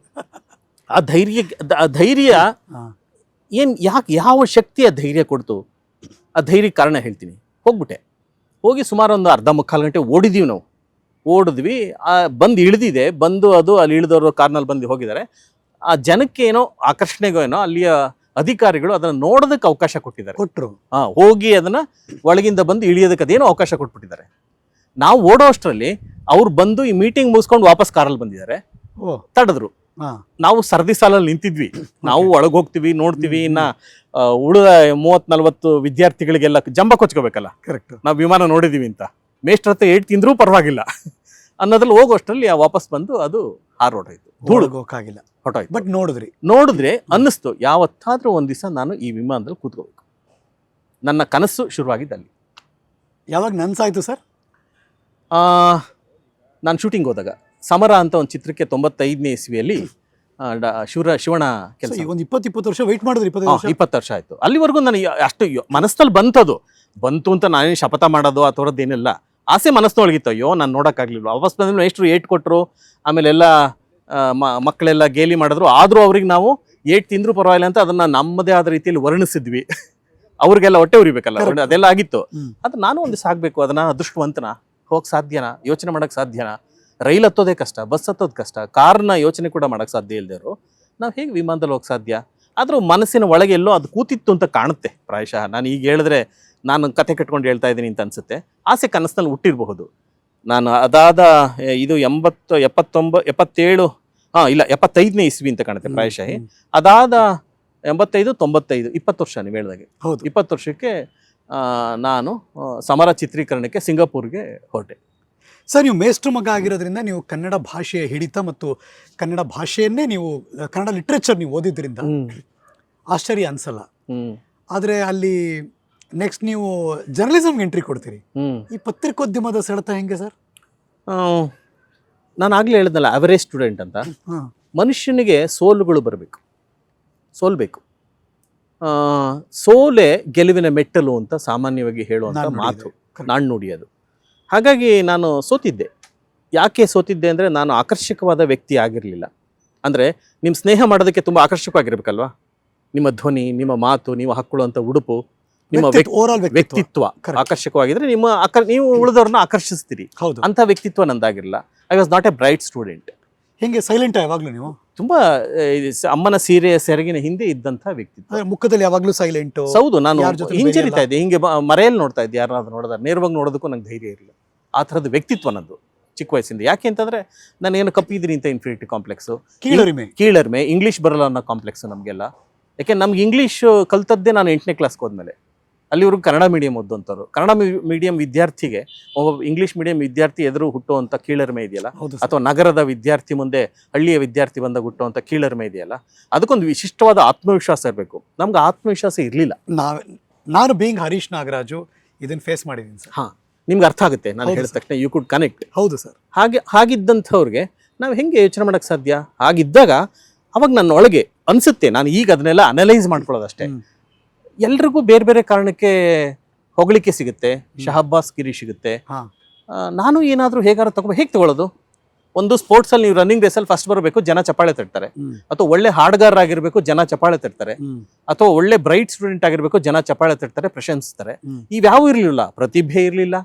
ಆ ಧೈರ್ಯ ಏನ್, ಯಾಕೆ, ಯಾವ ಶಕ್ತಿಯ ಧೈರ್ಯ ಕೊಡ್ತು? ಆ ಧೈರ್ಯ ಕಾರಣ ಹೇಳ್ತೀನಿ. ಹೋಗ್ಬಿಟ್ಟೆ. ಹೋಗಿ ಸುಮಾರು ಒಂದು 1/2-3 ಗಂಟೆ ಓಡಿದ್ವಿ. ಬಂದು ಇಳಿದಿದೆ. ಅದು ಅಲ್ಲಿ ಇಳಿದವರು ಕಾರ್ನಲ್ಲಿ ಬಂದು ಹೋಗಿದ್ದಾರೆ. ಆ ಜನಕ್ಕೆ ಏನೋ ಆಕರ್ಷಣೆಗೋ ಏನೋ ಅಲ್ಲಿಯ ಅಧಿಕಾರಿಗಳು ಅದನ್ನ ನೋಡೋದಕ್ಕೆ ಅವಕಾಶ ಕೊಟ್ಟಿದ್ದಾರೆ. ಹೋಗಿ ಅದನ್ನ ಒಳಗಿಂದ ಬಂದು ಇಳಿಯೋದಕ್ಕೆ ಅದೇನೋ ಅವಕಾಶ ಕೊಟ್ಬಿಟ್ಟಿದ್ದಾರೆ. ನಾವು ಓಡೋ ಅಷ್ಟರಲ್ಲಿ ಅವ್ರು ಬಂದು ಈ ಮೀಟಿಂಗ್ ಮುಗಿಸ್ಕೊಂಡು ವಾಪಸ್ ಕಾರಲ್ಲಿ ಬಂದಿದ್ದಾರೆ. ತಡೆದ್ರು. ನಾವು ಸರದಿ ಸಾಲಲ್ಲಿ ನಿಂತಿದ್ವಿ. ನಾವು ಒಳಗೆ ಹೋಗ್ತೀವಿ, ನೋಡ್ತೀವಿ. ಇನ್ನ ಉಳಿದ 30-40 ವಿದ್ಯಾರ್ಥಿಗಳಿಗೆಲ್ಲ ಜಂಬ ಕೊಚ್ಕೋಬೇಕಲ್ಲ, ನಾವು ವಿಮಾನ ನೋಡಿದೀವಿ ಅಂತ. ಮೇಷ್ಟ್ರ ಹತ್ರ 8 ತಿಂದ್ರೂ ಪರವಾಗಿಲ್ಲ ಅನ್ನೋದ್ರಲ್ಲಿ ಹೋಗೋಷ್ಟರಲ್ಲಿ ವಾಪಸ್ ಬಂದು ಅದು ಹಾರೋಡಾಯ್ತು. ಧೂಳಿಗೋಕಾಗಿಲ್ಲ, ಹೊಟ್ಟೋಯ್ತು. ಬಟ್ ನೋಡಿದ್ರೆ ಅನ್ನಿಸ್ತು, ಯಾವತ್ತಾದ್ರೂ ಒಂದ್ ದಿವಸ ನಾನು ಈ ವಿಮಾನದಲ್ಲಿ ಕೂತ್ಕೋಬೇಕು. ನನ್ನ ಕನಸು ಶುರುವಾಗಿದ್ದಲ್ಲಿ. ಯಾವಾಗ ನನ್ಸಾಯ್ತು ಸರ್? ನಾನು ಶೂಟಿಂಗ್ ಹೋದಾಗ ಸಮರ ಅಂತ ಒಂದು ಚಿತ್ರಕ್ಕೆ 95ನೇ ಇಸ್ವಿಯಲ್ಲಿ ಶಿವಣ ಕೆಲಸ. ಒಂದು 20 ವರ್ಷ ವೆಯ್ಟ್ ಮಾಡಿದ್ರಿ? 20 ವರ್ಷ ಆಯ್ತು. ಅಲ್ಲಿವರೆಗೂ ನನಗೆ ಅಷ್ಟು ಮನಸ್ಸಲ್ಲಿ ಬಂತು ಅಂತ ನಾನೇನು ಶಪಥ ಮಾಡೋದು ಆ ಥರದ್ದೇನಿಲ್ಲ. ಆಸೆ ಮನಸ್ಸಿನೊಳಗಿತ್ತು, ಅಯ್ಯೋ ನಾನು ನೋಡೋಕ್ಕಾಗಲಿಲ್ಲ. ವಾಪಸ್ ಬಂದ ಎಷ್ಟು ಏಟ್ ಕೊಟ್ಟರು, ಆಮೇಲೆ ಎಲ್ಲ ಮಕ್ಕಳೆಲ್ಲ ಗೇಲಿ ಮಾಡಿದ್ರು, ಆದರೂ ಅವ್ರಿಗೆ ನಾವು ಏಟ್ ತಿಂದರೂ ಪರವಾಗಿಲ್ಲ ಅಂತ ಅದನ್ನು ನಮ್ಮದೇ ಆದ ರೀತಿಯಲ್ಲಿ ವರ್ಣಿಸಿದ್ವಿ. ಅವ್ರಿಗೆಲ್ಲ ಹೊಟ್ಟೆ ಉರಿಬೇಕಲ್ಲ, ಅದೆಲ್ಲ ಆಗಿತ್ತು. ಅದು ನಾನು ಒಂದು ಸಾಗಬೇಕು, ಅದನ್ನ ಅದೃಷ್ಟವಂತನ ಹೋಗಕ್ಕೆ ಸಾಧ್ಯನಾ, ಯೋಚನೆ ಮಾಡೋಕ್ಕೆ ಸಾಧ್ಯನಾ? ರೈಲ್ ಹತ್ತೋದೇ ಕಷ್ಟ, ಬಸ್ ಹತ್ತೋದು ಕಷ್ಟ, ಕಾರ್ನ ಯೋಚನೆ ಕೂಡ ಮಾಡೋಕ್ಕೆ ಸಾಧ್ಯ ಇಲ್ಲದೇರು ನಾವು ಹೇಗೆ ವಿಮಾನದಲ್ಲಿ ಹೋಗಕ್ಕೆ ಸಾಧ್ಯ? ಆದರೂ ಮನಸ್ಸಿನ ಒಳಗೆ ಎಲ್ಲೋ ಅದು ಕೂತಿತ್ತು ಅಂತ ಕಾಣುತ್ತೆ ಪ್ರಾಯಶಃ. ನಾನು ಈಗ ಹೇಳಿದ್ರೆ ನಾನು ಕತೆ ಕಟ್ಕೊಂಡು ಹೇಳ್ತಾ ಇದ್ದೀನಿ ಅಂತ ಅನ್ಸುತ್ತೆ. ಆಸೆ ಕನಸಿನಲ್ಲಿ ಹುಟ್ಟಿರಬಹುದು. ನಾನು ಅದಾದ ಇದು 75ನೇ ಇಸ್ವಿ ಅಂತ ಕಾಣುತ್ತೆ ಪ್ರಾಯಶಃ. ಅದಾದ 85, 95, 20 ವರ್ಷ ನೀವು ಹೇಳಿದಾಗೆ. 20 ವರ್ಷಕ್ಕೆ ನಾನು ಸಮರ ಚಿತ್ರೀಕರಣಕ್ಕೆ ಸಿಂಗಾಪುರ್ಗೆ ಹೊರಟೆ. ಸರ್, ನೀವು ಮೇಷ್ಟ್ರ ಮಗ ಆಗಿರೋದ್ರಿಂದ ನೀವು ಕನ್ನಡ ಭಾಷೆಯ ಹಿಡಿತ ಮತ್ತು ಕನ್ನಡ ಭಾಷೆಯನ್ನೇ ನೀವು ಕನ್ನಡ ಲಿಟ್ರೇಚರ್ ನೀವು ಓದಿದ್ರಿಂದ ಆಶ್ಚರ್ಯ ಅನ್ಸಲ್ಲ. ಆದರೆ ಅಲ್ಲಿ ನೆಕ್ಸ್ಟ್ ನೀವು ಜರ್ನಲಿಸಮ್ಗೆ ಎಂಟ್ರಿ ಕೊಡ್ತೀರಿ. ಈ ಪತ್ರಿಕೋದ್ಯಮದ ಸೆಳೆತ ಹೆಂಗೆ ಸರ್? ನಾನು ಆಗಲೇ ಹೇಳಿದ್ನಲ್ಲ, ಅವರೇಜ್ ಸ್ಟೂಡೆಂಟ್ ಅಂತ. ಮನುಷ್ಯನಿಗೆ ಸೋಲುಗಳು ಬರಬೇಕು, ಸೋಲ್ಬೇಕು. ಸೋಲೆ ಗೆಲುವಿನ ಮೆಟ್ಟಲು ಅಂತ ಸಾಮಾನ್ಯವಾಗಿ ಹೇಳುವಂಥ ಮಾತು, ನಾಣ್ಣುಡಿ ಅದು. ಹಾಗಾಗಿ ನಾನು ಸೋತಿದ್ದೆ. ಯಾಕೆ ಸೋತಿದ್ದೆ ಅಂದರೆ, ನಾನು ಆಕರ್ಷಕವಾದ ವ್ಯಕ್ತಿ ಆಗಿರಲಿಲ್ಲ. ಅಂದರೆ ನಿಮ್ಮ ಸ್ನೇಹ ಮಾಡೋದಕ್ಕೆ ತುಂಬ ಆಕರ್ಷಕವಾಗಿರ್ಬೇಕಲ್ವಾ? ನಿಮ್ಮ ಧ್ವನಿ, ನಿಮ್ಮ ಮಾತು, ನೀವು ಹಾಕ್ಕೊಳ್ಳುವಂಥ ಉಡುಪು, ನಿಮ್ಮ ವ್ಯಕ್ತಿತ್ವ ಆಕರ್ಷಕವಾಗಿದ್ರೆ ನೀವು ಉಳಿದವ್ರನ್ನ ಆಕರ್ಷಿಸ್ತೀರಿ. ಅಂಥ ವ್ಯಕ್ತಿತ್ವ ನಂದಾಗಿರಲಿಲ್ಲ. I was not a bright student. ಹೆಂಗೆ ಸೈಲೆಂಟ್ ಯಾವಾಗಲೂ ನೀವು? ತುಂಬಾ ಅಮ್ಮನ ಸೀರೆಯ ಸೆರಗಿನ ಹಿಂದೆ ಇದ್ದಂಥ ವ್ಯಕ್ತಿತ್ವ. ಮುಖದಲ್ಲಿ ಯಾವಾಗಲೂ ಸೈಲೆಂಟ್. ಹೌದು, ನಾನು ಹಿಂಜರಿತಾ ಇದ್ದೆ, ಹಿಂಗೆ ಮರೆಯಲ್ಲಿ ನೋಡ್ತಾ ಇದ್ದೆ. ಯಾರಾದ್ರೂ ನೋಡಿದ್ರೆ ನೇರವಾಗಿ ನೋಡೋದಕ್ಕೂ ನಂಗೆ ಧೈರ್ಯ ಇರಲಿಲ್ಲ. ಆ ಥರದ ವ್ಯಕ್ತಿತ್ವ ನಂದು ಚಿಕ್ಕ ವಯಸ್ಸಿಂದ. ಯಾಕೆ ಅಂತಂದ್ರೆ ನಾನು ಏನು ಕಪ್ಪಿದ್ದೀನಿ ಅಂತ ಇನ್ಫಿನಿಟಿ ಕಾಂಪ್ಲೆಕ್ಸು, ಕೀಳರಿಮೆ, ಇಂಗ್ಲೀಷ್ ಬರಲ್ಲ ಅನ್ನೋ ಕಾಂಪ್ಲೆಕ್ಸು ನಮಗೆಲ್ಲ. ಯಾಕೆ ನಮ್ಗೆ ಇಂಗ್ಲೀಷ್ ಕಲ್ತದ್ದೇ ನಾನು 8ನೇ ಕ್ಲಾಸ್ಗೆ ಹೋದ್ಮೇಲೆ. ಅಲ್ಲಿವರೆಗೂ ಕನ್ನಡ ಮೀಡಿಯಂ ಓದಂಥವ್ರು. ಕನ್ನಡ ಮೀಡಿಯಂ ವಿದ್ಯಾರ್ಥಿಗೆ ಒಬ್ಬ ಇಂಗ್ಲೀಷ್ ಮೀಡಿಯಂ ವಿದ್ಯಾರ್ಥಿ ಎದುರು ಹುಟ್ಟುವಂಥ ಕೀಳರಿಮೆ ಇದೆಯಲ್ಲ, ಅಥವಾ ನಗರದ ವಿದ್ಯಾರ್ಥಿ ಮುಂದೆ ಹಳ್ಳಿಯ ವಿದ್ಯಾರ್ಥಿ ಬಂದಾಗ ಹುಟ್ಟುವಂಥ ಕೀಳರಿಮೆ ಇದೆಯಲ್ಲ, ಅದಕ್ಕೊಂದು ವಿಶಿಷ್ಟವಾದ ಆತ್ಮವಿಶ್ವಾಸ ಇರಬೇಕು. ನಮ್ಗೆ ಆತ್ಮವಿಶ್ವಾಸ ಇರಲಿಲ್ಲ. ನಾನು ಬೀಯಿಂಗ್ ಹರೀಶ್ ನಾಗರಾಜು ಇದನ್ನು ಫೇಸ್ ಮಾಡಿದ್ದೀನಿ ಸರ್. ಹಾಂ, ನಿಮ್ಗೆ ಅರ್ಥ ಆಗುತ್ತೆ ನಾನು ಹೇಳಿದ ತಕ್ಷಣ, ಯು ಕುಡ್ ಕನೆಕ್ಟ್. ಹೌದು ಸರ್. ಹಾಗಿದ್ದಂಥವ್ರಿಗೆ ನಾವು ಹೆಂಗೆ ಯೋಚನೆ ಮಾಡೋಕ್ಕೆ ಸಾಧ್ಯ? ಹಾಗಿದ್ದಾಗ ಅವಾಗ ನನ್ನ ಒಳಗೆ ಅನಿಸುತ್ತೆ, ನಾನು ಈಗ ಅದನ್ನೆಲ್ಲ ಅನಲೈಸ್ ಮಾಡ್ಕೊಳ್ಳೋದಷ್ಟೇ. ಎಲ್ರಿಗೂ ಬೇರೆ ಬೇರೆ ಕಾರಣಕ್ಕೆ ಹೊಗಳಿಕೆ ಸಿಗುತ್ತೆ, ಶಹಬ್ಬಾಸ್ ಗಿರಿ ಸಿಗುತ್ತೆ. ನಾನು ಏನಾದರೂ ಹೇಗಾರು ಹೇಗೆ ತಗೊಳ್ಳೋದು? ಒಂದು ಸ್ಪೋರ್ಟ್ಸಲ್ಲಿ ನೀವು ರನ್ನಿಂಗ್ ರೇಸಲ್ಲಿ ಫಸ್ಟ್ ಬರಬೇಕು, ಜನ ಚಪ್ಪಾಳೆ ತಟ್ತಾರೆ. ಅಥವಾ ಒಳ್ಳೆ ಹಾಡುಗಾರರಾಗಿರ್ಬೇಕು, ಜನ ಚಪ್ಪಾಳೆ ತಟ್ತಾರೆ. ಅಥವಾ ಒಳ್ಳೆ ಬ್ರೈಟ್ ಸ್ಟೂಡೆಂಟ್ ಆಗಿರ್ಬೇಕು, ಜನ ಚಪ್ಪಾಳೆ ತಟ್ತಾರೆ, ಪ್ರಶಂಸಿಸ್ತಾರೆ. ಇವ್ಯಾವೂ ಇರಲಿಲ್ಲ, ಪ್ರತಿಭೆ ಇರಲಿಲ್ಲ.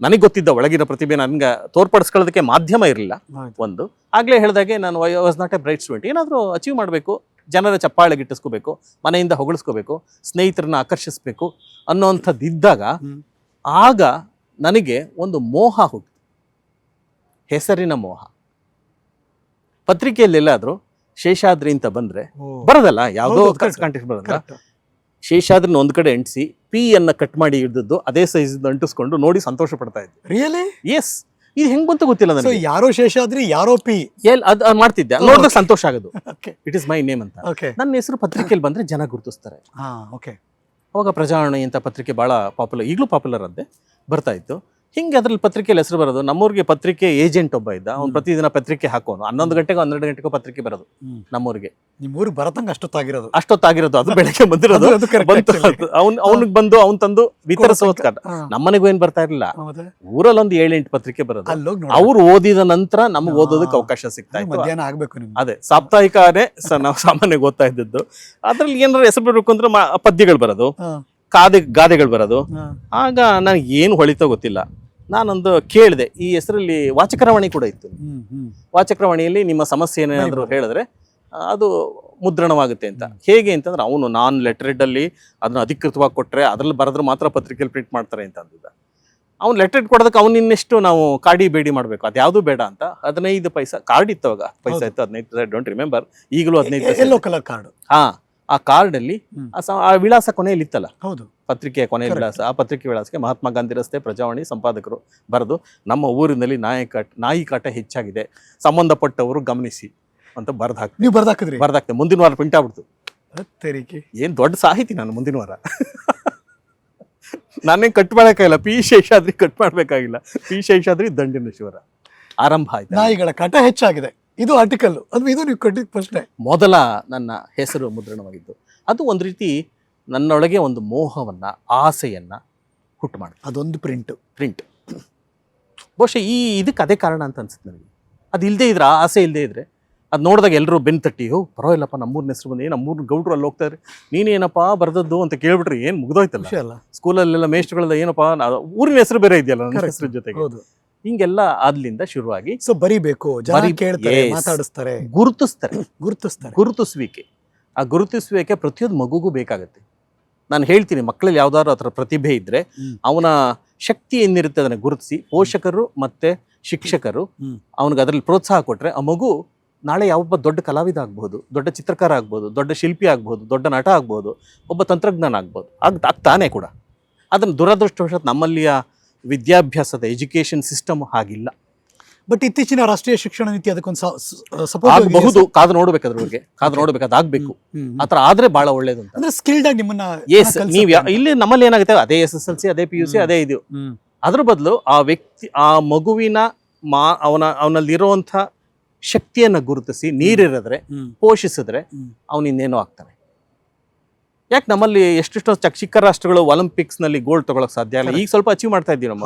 ನನಗೆ ಗೊತ್ತಿದ್ದ ಒಳಗಿನ ಪ್ರತಿಭೆ ನನಗೆ ತೋರ್ಪಡಿಸ್ಕೊಳ್ಳೋದಕ್ಕೆ ಮಾಧ್ಯಮ ಇರಲಿಲ್ಲ. ಒಂದು ಆಗ್ಲೇ ಹೇಳಿದಾಗೆ ನಾನು was not a bright student. ಏನಾದರೂ ಅಚೀವ್ ಮಾಡಬೇಕು, ಜನರ ಚಪ್ಪಾಳೆ ಗಿಟ್ಟಿಸ್ಕೋಬೇಕು, ಮನೆಯಿಂದ ಹೊಗಳಿಸ್ಕೋಬೇಕು, ಸ್ನೇಹಿತರನ್ನ ಆಕರ್ಷಿಸ್ಬೇಕು ಅನ್ನೋಂಥದ್ದಿದ್ದಾಗ ಆಗ ನನಗೆ ಒಂದು ಮೋಹ ಹುಟ್ಟಿತು, ಹೆಸರಿನ ಮೋಹ. ಪತ್ರಿಕೆಯಲ್ಲೆಲ್ಲಾದ್ರೂ ಶೇಷಾದ್ರಿ ಅಂತ ಬಂದ್ರೆ ಬರೋದಲ್ಲ, ಯಾವುದೋ ಕಾಂಟೆಕ್ಸ್ಟ್ ಬರೋದಲ್ಲ, ಶೇಷಾದ್ರಿನ ಒಂದ್ ಕಡೆ ಅಂಟಿಸಿ ಪಿ ಅನ್ನ ಕಟ್ ಮಾಡಿ ಇದ್ದದ್ದು ಅದೇ ಸೈಜ್ ಅಂಟಿಸ್ಕೊಂಡು ನೋಡಿ ಸಂತೋಷ ಪಡ್ತಾ ಇದ್ದೆ. ರಿಯಲಿ? ಎಸ್. ಇದು ಹೆಂಗ್ ಬಂತ ಗೊತ್ತಿಲ್ಲ ನನಗೆ. ಯಾರೋ ಶೇಷಾದ್ರಿ, ಯಾರೋ ಪಿ ಅದ್ ಮಾಡ್ತಿದ್ದೆ, ನೋಡಿದಾಗ ಸಂತೋಷ ಆಗೋದು. ಇಟ್ ಇಸ್ ಮೈ ನೇಮ್ ಅಂತ. ನನ್ನ ಹೆಸರು ಪತ್ರಿಕೆಯಲ್ಲಿ ಬಂದ್ರೆ ಜನ ಗುರುತಿಸ್ತಾರೆ. ಅವಾಗ ಪ್ರಜಾವಾಣಿ ಅಂತ ಪತ್ರಿಕೆ ಬಹಳ ಪಾಪ್ಯುಲರ್, ಈಗಲೂ ಪಾಪ್ಯುಲರ್ ಅಂತೆ, ಬರ್ತಾ ಇತ್ತು. ಹಿಂಗೆ ಅದ್ರಲ್ಲಿ ಪತ್ರಿಕೆಯಲ್ಲಿ ಹೆಸರು ಬರೋದು. ನಮ್ಮೂರಿಗೆ ಪತ್ರಿಕೆ ಏಜೆಂಟ್ ಒಬ್ಬ ಇದ್ದ, ಅವ್ನು ಪ್ರತಿದಿನ ಪತ್ರಿಕೆ ಹಾಕೋನು. 11 ಗಂಟೆಗೂ 12 ಗಂಟೆಗೂ ಪತ್ರಿಕೆ ಬರೋದು ನಮ್ಮೂರಿಗೆ. ನಿಮ್ಮೂರಿಗೆ ಬರತಂಗ ಅಷ್ಟೊತ್ತಾಗಿರೋದು ಅದು ಬೆಳಗ್ಗೆ ಬಂದಿರೋದು. ಅವ್ನಿಗೆ ಬಂದು ಅವ್ನು ತಂದು ವಿತರಿಸೋದು. ನಮ್ಮನೆಗೂ ಏನ್ ಬರ್ತಾ ಇರ್ಲಿಲ್ಲ, ಊರಲ್ಲಿ ಒಂದು 7-8 ಪತ್ರಿಕೆ ಬರೋದು. ಅವ್ರು ಓದಿದ ನಂತರ ನಮ್ಗೆ ಓದೋದಕ್ಕೆ ಅವಕಾಶ ಸಿಗ್ತಾ ಇತ್ತು. ಮಧ್ಯಾಹ್ನ ಆಗ್ಬೇಕು. ಅದೇ ಸಾಪ್ತಾಹಿಕನೇ ನಾವು ಸಾಮಾನ್ಯವಾಗಿ ಓದ್ತಾ ಇದ್ದದ್ದು. ಅದ್ರಲ್ಲಿ ಏನಾರು ಹೆಸರು ಬರ್ಬೇಕು ಅಂದ್ರೆ ಪದ್ಯಗಳು ಬರೋದು, ಗಾದೆಗಳು ಬರೋದು. ಆಗ ನನಗೆ ಏನು ಹೊಳಿತೋ ಗೊತ್ತಿಲ್ಲ, ನಾನೊಂದು ಕೇಳಿದೆ. ಈ ಹೆಸರಲ್ಲಿ ವಾಚಕರವಾಣಿ ಕೂಡ ಇತ್ತು. ವಾಚಕರವಾಣಿಯಲ್ಲಿ ನಿಮ್ಮ ಸಮಸ್ಯೆ ಏನಾದರೂ ಹೇಳಿದ್ರೆ ಅದು ಮುದ್ರಣವಾಗುತ್ತೆ ಅಂತ. ಹೇಗೆ ಅಂತಂದ್ರೆ, ಅವನು ನಾನ್ ಲೆಟರ್ಡ್ ಅಲ್ಲಿ ಅದನ್ನ ಅಧಿಕೃತವಾಗಿ ಕೊಟ್ಟರೆ ಅದ್ರಲ್ಲಿ ಬರೆದ್ರೆ ಮಾತ್ರ ಪತ್ರಿಕೆಯಲ್ಲಿ ಪ್ರಿಂಟ್ ಮಾಡ್ತಾರೆ ಅಂತ ಅಂದಿದ್ದ. ಅವ್ನು ಲೆಟರ್ಡ್ ಕೊಡೋದಕ್ಕೆ ಅವ್ನು ಇನ್ನೆಷ್ಟು ನಾವು ಕಾಡಿ ಬೇಡಿ ಮಾಡಬೇಕು, ಅದು ಯಾವುದು ಬೇಡ ಅಂತ 15 ಪೈಸಾ ಕಾರ್ಡ್ ಇತ್ತು. ಅವಾಗ ಪೈಸಾ ಇತ್ತು, 15 ಪೈಸಾ, ಡೋಂಟ್ ರಿಮೆಂಬರ್. ಈಗಲೂ 15 ಪೈಸಾ ಯೆಲ್ಲೋ ಕಲರ್ ಕಾರ್ಡ್. ಆ ಕಾರ್ಡಲ್ಲಿ ಆ ವಿಳಾಸ ಕೊನೆಯಲ್ಲಿ ಇತ್ತಲ್ಲ, ಹೌದು, ಪತ್ರಿಕೆಯ ಕೊನೆಯ ವಿಳಾಸ. ಆ ಪತ್ರಿಕೆ ವಿಳಾಸಕ್ಕೆ ಮಹಾತ್ಮ ಗಾಂಧಿ ರಸ್ತೆ, ಪ್ರಜಾವಾಣಿ ಸಂಪಾದಕರು ಬರೆದು, ನಮ್ಮ ಊರಿನಲ್ಲಿ ನಾಯಿ ಕಾಟ ಹೆಚ್ಚಾಗಿದೆ, ಸಂಬಂಧಪಟ್ಟವರು ಗಮನಿಸಿ ಅಂತ ಬರ್ದಾಕ್ತೆ. ಮುಂದಿನ ವಾರ ಪ್ರಿಂಟ್ ಆಗ್ಬಿಡ್ತು. ಏನ್ ದೊಡ್ಡ ಸಾಹಿತಿ ನಾನು. ಮುಂದಿನ ವಾರ ನಾನೇನ್ ಕಟ್ ಮಾಡಕ್ಕಾಗಿಲ್ಲ, ಪಿ ಶೇಷಾದ್ರಿ ಕಟ್ ಮಾಡ್ಬೇಕಾಗಿಲ್ಲ. ಪಿ ಶೇಷಾದ್ರಿ ದಂಡಿನೇಶ್ವರ ಆರಂಭ ಆಯ್ತು. ನಾಯಿಗಳ ಕಾಟ ಹೆಚ್ಚಾಗಿದೆ, ಇದು ಆರ್ಟಿಕಲ್. ಇದು ನೀವು ಕಟ್ಟಿದ ಪ್ರಶ್ನೆ. ಮೊದಲ ನನ್ನ ಹೆಸರು ಮುದ್ರಣವಾಗಿದ್ದು ಅದು ಒಂದು ರೀತಿ ನನ್ನೊಳಗೆ ಒಂದು ಮೋಹವನ್ನ, ಆಸೆಯನ್ನ ಹುಟ್ಟು ಮಾಡಿ. ಅದೊಂದು ಪ್ರಿಂಟ್ ಬಹುಶಃ ಇದಕ್ಕೆ ಅದೇ ಕಾರಣ ಅಂತ ಅನ್ಸುತ್ತೆ ನನಗೆ. ಅದು ಇಲ್ಲದೆ ಇದ್ರೆ, ಆ ಆಸೆ ಇಲ್ಲದೆ ಇದ್ರೆ, ಅದು ನೋಡಿದಾಗ ಎಲ್ಲರೂ ಬೆನ್ನು ತಟ್ಟಿ, ಓ ಪರವಾಗಿಲ್ಲಪ್ಪ ನಮ್ಮೂರಿನ ಹೆಸರು ಬಂದು, ನಮ್ಮೂರಿನ ಗೌಡ್ರು ಅಲ್ಲಿ ಹೋಗ್ತಾರೆ, ನೀನೇನಪ್ಪ ಬರ್ದದ್ದು ಅಂತ ಕೇಳ್ಬಿಟ್ರೆ ಏನು ಮುಗ್ದೋಯ್ತಲ್ಲ. ಸ್ಕೂಲಲ್ಲೆಲ್ಲ ಮೇಷ್ಟ್ರಗಳೆಲ್ಲ ಏನಪ್ಪ ಊರಿನ ಹೆಸರು ಬೇರೆ ಇದೆಯಲ್ಲ ನನ್ನ ಹೆಸರು ಜೊತೆಗೆ. ಹಿಂಗೆಲ್ಲ ಅದ್ಲಿಂದ ಶುರುವಾಗಿ ಸೊ ಬರಿಬೇಕು, ಮಾತಾಡಿಸ್ತಾರೆ, ಗುರುತಿಸುವಿಕೆ. ಆ ಗುರುತಿಸುವಿಕೆ ಪ್ರತಿಯೊಂದು ಮಗುಗೂ ಬೇಕಾಗುತ್ತೆ. ನಾನು ಹೇಳ್ತೀನಿ, ಮಕ್ಕಳಲ್ಲಿ ಯಾವ್ದಾದ್ರು ಆ ಥರ ಪ್ರತಿಭೆ ಇದ್ರೆ ಅವನ ಶಕ್ತಿ ಏನಿರುತ್ತೆ ಅದನ್ನ ಗುರುತಿಸಿ ಪೋಷಕರು ಮತ್ತೆ ಶಿಕ್ಷಕರು ಅವನಿಗೆ ಅದರಲ್ಲಿ ಪ್ರೋತ್ಸಾಹ ಕೊಟ್ರೆ ಆ ಮಗು ನಾಳೆ ಯಾವೊಬ್ಬ ದೊಡ್ಡ ಕಲಾವಿದ ಆಗ್ಬಹುದು, ದೊಡ್ಡ ಚಿತ್ರಕಾರ ಆಗ್ಬೋದು, ದೊಡ್ಡ ಶಿಲ್ಪಿ ಆಗ್ಬೋದು, ದೊಡ್ಡ ನಟ ಆಗ್ಬೋದು, ಒಬ್ಬ ತಂತ್ರಜ್ಞಾನ ಆಗ್ಬೋದು, ಆಗ್ತಾನೆ ಕೂಡ. ಅದನ್ನು ದುರದೃಷ್ಟವಶಾತ್ ನಮ್ಮಲ್ಲಿಯ ವಿದ್ಯಾಭ್ಯಾಸದ ಎಜುಕೇಶನ್ ಸಿಸ್ಟಮ್ ಹಾಗಿಲ್ಲ. ಬಟ್ ಇತ್ತೀಚಿನ ರಾಷ್ಟ್ರೀಯ ಶಿಕ್ಷಣ ನೀತಿ ಅದಕ್ಕೊಂದು ಆಗಬಹುದು, ಕಾದು ನೋಡ್ಬೇಕು, ಅದ್ರ ಬಗ್ಗೆ ಕಾದು ನೋಡ್ಬೇಕು, ಅದಾಗಬೇಕು. ಆತರ ಆದ್ರೆ ಬಹಳ ಒಳ್ಳೇದು ಅಂತ. ಅಂದ್ರೆ ಸ್ಕಿಲ್ಡ್ ಆಗಿ ನಿಮ್ಮನ್ನ ನೀವ್ ಇಲ್ಲಿ ನಮ್ಮಲ್ಲಿ ಏನಾಗುತ್ತೆ, ಅದೇ SSLC, ಅದೇ PUC, ಅದೇ ಇದು. ಅದ್ರ ಬದಲು ಆ ವ್ಯಕ್ತಿ, ಆ ಮಗುವಿನ ಅವನಲ್ಲಿರುವಂತ ಶಕ್ತಿಯನ್ನ ಗುರುತಿಸಿ ನೀರಿರಿದ್ರೆ, ಪೋಷಿಸಿದ್ರೆ ಅವನು ಇನ್ನೇನೋ ಆಗ್ತಾನೆ. ಯಾಕೆ ನಮ್ಮಲ್ಲಿ ಎಷ್ಟೆಷ್ಟೋ ಚಿಕ್ಕ ರಾಷ್ಟ್ರಗಳು ಒಲಿಂಪಿಕ್ಸ್ ನಲ್ಲಿ ಗೋಲ್ಡ್ ತಗೊಳಕ್ ಸಾಧ್ಯ ಇಲ್ಲ. ಈಗ ಸ್ವಲ್ಪ ಅಚೀವ್ ಮಾಡ್ತಾ ಇದ್ದೀವಿ. ನಮ್ಮ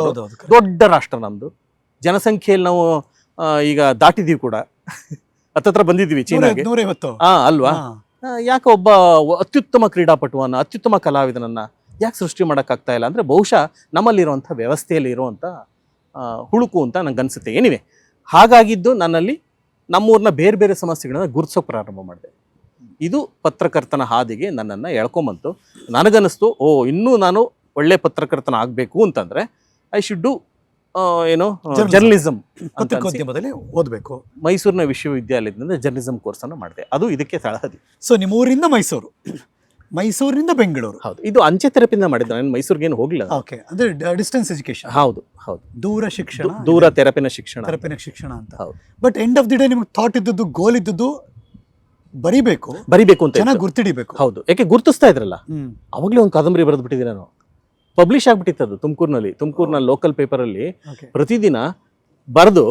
ದೊಡ್ಡ ರಾಷ್ಟ್ರ ನಮ್ದು, ಜನಸಂಖ್ಯೆಯಲ್ಲಿ ನಾವು ಈಗ ದಾಟಿದೀವಿ ಕೂಡ, ಹತ್ತತ್ರ ಬಂದಿದ್ದೀವಿ ಚೀನಾಗೆ. ಅಲ್ವಾ? ಯಾಕೆ ಒಬ್ಬ ಅತ್ಯುತ್ತಮ ಕ್ರೀಡಾಪಟುವನ್ನ, ಅತ್ಯುತ್ತಮ ಕಲಾವಿದನನ್ನ ಯಾಕೆ ಸೃಷ್ಟಿ ಮಾಡೋಕ್ಕಾಗ್ತಾ ಇಲ್ಲ ಅಂದ್ರೆ ಬಹುಶಃ ನಮ್ಮಲ್ಲಿರುವಂಥ ವ್ಯವಸ್ಥೆಯಲ್ಲಿ ಇರುವಂಥ ಹುಳುಕು ಅಂತ ನಂಗೆ ಅನ್ಸುತ್ತೆ. ಏನಿವೆ, ಹಾಗಾಗಿದ್ದು ನನ್ನಲ್ಲಿ ನಮ್ಮೂರಿನ ಬೇರೆ ಬೇರೆ ಸಮಸ್ಯೆಗಳನ್ನ ಗುರುತಿಸೋಕೆ ಪ್ರಾರಂಭ ಮಾಡಿದೆ. ಇದು ಪತ್ರಕರ್ತನ ಹಾದಿಗೆ ನನ್ನನ್ನು ಎಳ್ಕೊಂಬಂತು. ನನಗನ್ನಿಸ್ತು, ಇನ್ನೂ ನಾನು ಒಳ್ಳೆ ಪತ್ರಕರ್ತನ ಆಗಬೇಕು ಅಂತಂದ್ರೆ ಐ ಶುಡ್ ಡು ಜರ್ನಲಿಸಂ. ಪತ್ರಿಕೋದ್ಯಮದಲ್ಲಿ ಓದಬೇಕು. ಮೈಸೂರಿನ ವಿಶ್ವವಿದ್ಯಾಲಯದಿಂದ ಜರ್ನಲಿಸಂ ಕೋರ್ಸನ್ನು ಮಾಡಿದೆ. ಅದು ಇದಕ್ಕೆ ತಳಹದಿ. ಸೊ ನಿಮ್ಮ ಊರಿಂದ ಮೈಸೂರು, ಮೈಸೂರಿನಿಂದ ಬೆಂಗಳೂರು. ಹೌದು, ಇದು ಅಂಚೆ ತೆರಪಿಂದ ಮಾಡಿದ್ದೆ. ನಾನು ಮೈಸೂರಿಗೆ ಏನು ಹೋಗಿಲ್ಲ. ಓಕೆ, ಅಂದ್ರೆ ಡಿಸ್ಟೆನ್ಸ್ ಎಜುಕೇಶನ್. ಹೌದು ಹೌದು, ದೂರ ಶಿಕ್ಷಣ, ದೂರ ತೆರಪಿನ ಶಿಕ್ಷಣ ಅಂತ. ಹೌದು. But end of the day ನಿಮ್ಗೆ ಥಾಟ್ ಇದ್ದದ್ದು, ಗೋಲ್ ಇದ್ದದ್ದು ಬರಿಬೇಕು ಅಂತ, ಚೆನ್ನಾಗಿ ಗುರ್ತಿಡಿಬೇಕು. ಹೌದು, ಯಾಕೆ ಗುರ್ತಿಸ್ತಾ ಇದ್ರಲ್ಲ, ಅವಾಗಲೇ ಒಂದು ಕಾದಂಬರಿ ಬರೆದು ಬಿಟ್ಟಿದ್ದೆ ನಾನು. ಪಬ್ಲಿಷ್ ಆಗ್ಬಿಟ್ಟಿತ್ತು ಅದು ತುಮಕೂರಿನ ಲೋಕಲ್ ಪೇಪರಲ್ಲಿ. ಪ್ರತಿದಿನ ಬರೆದು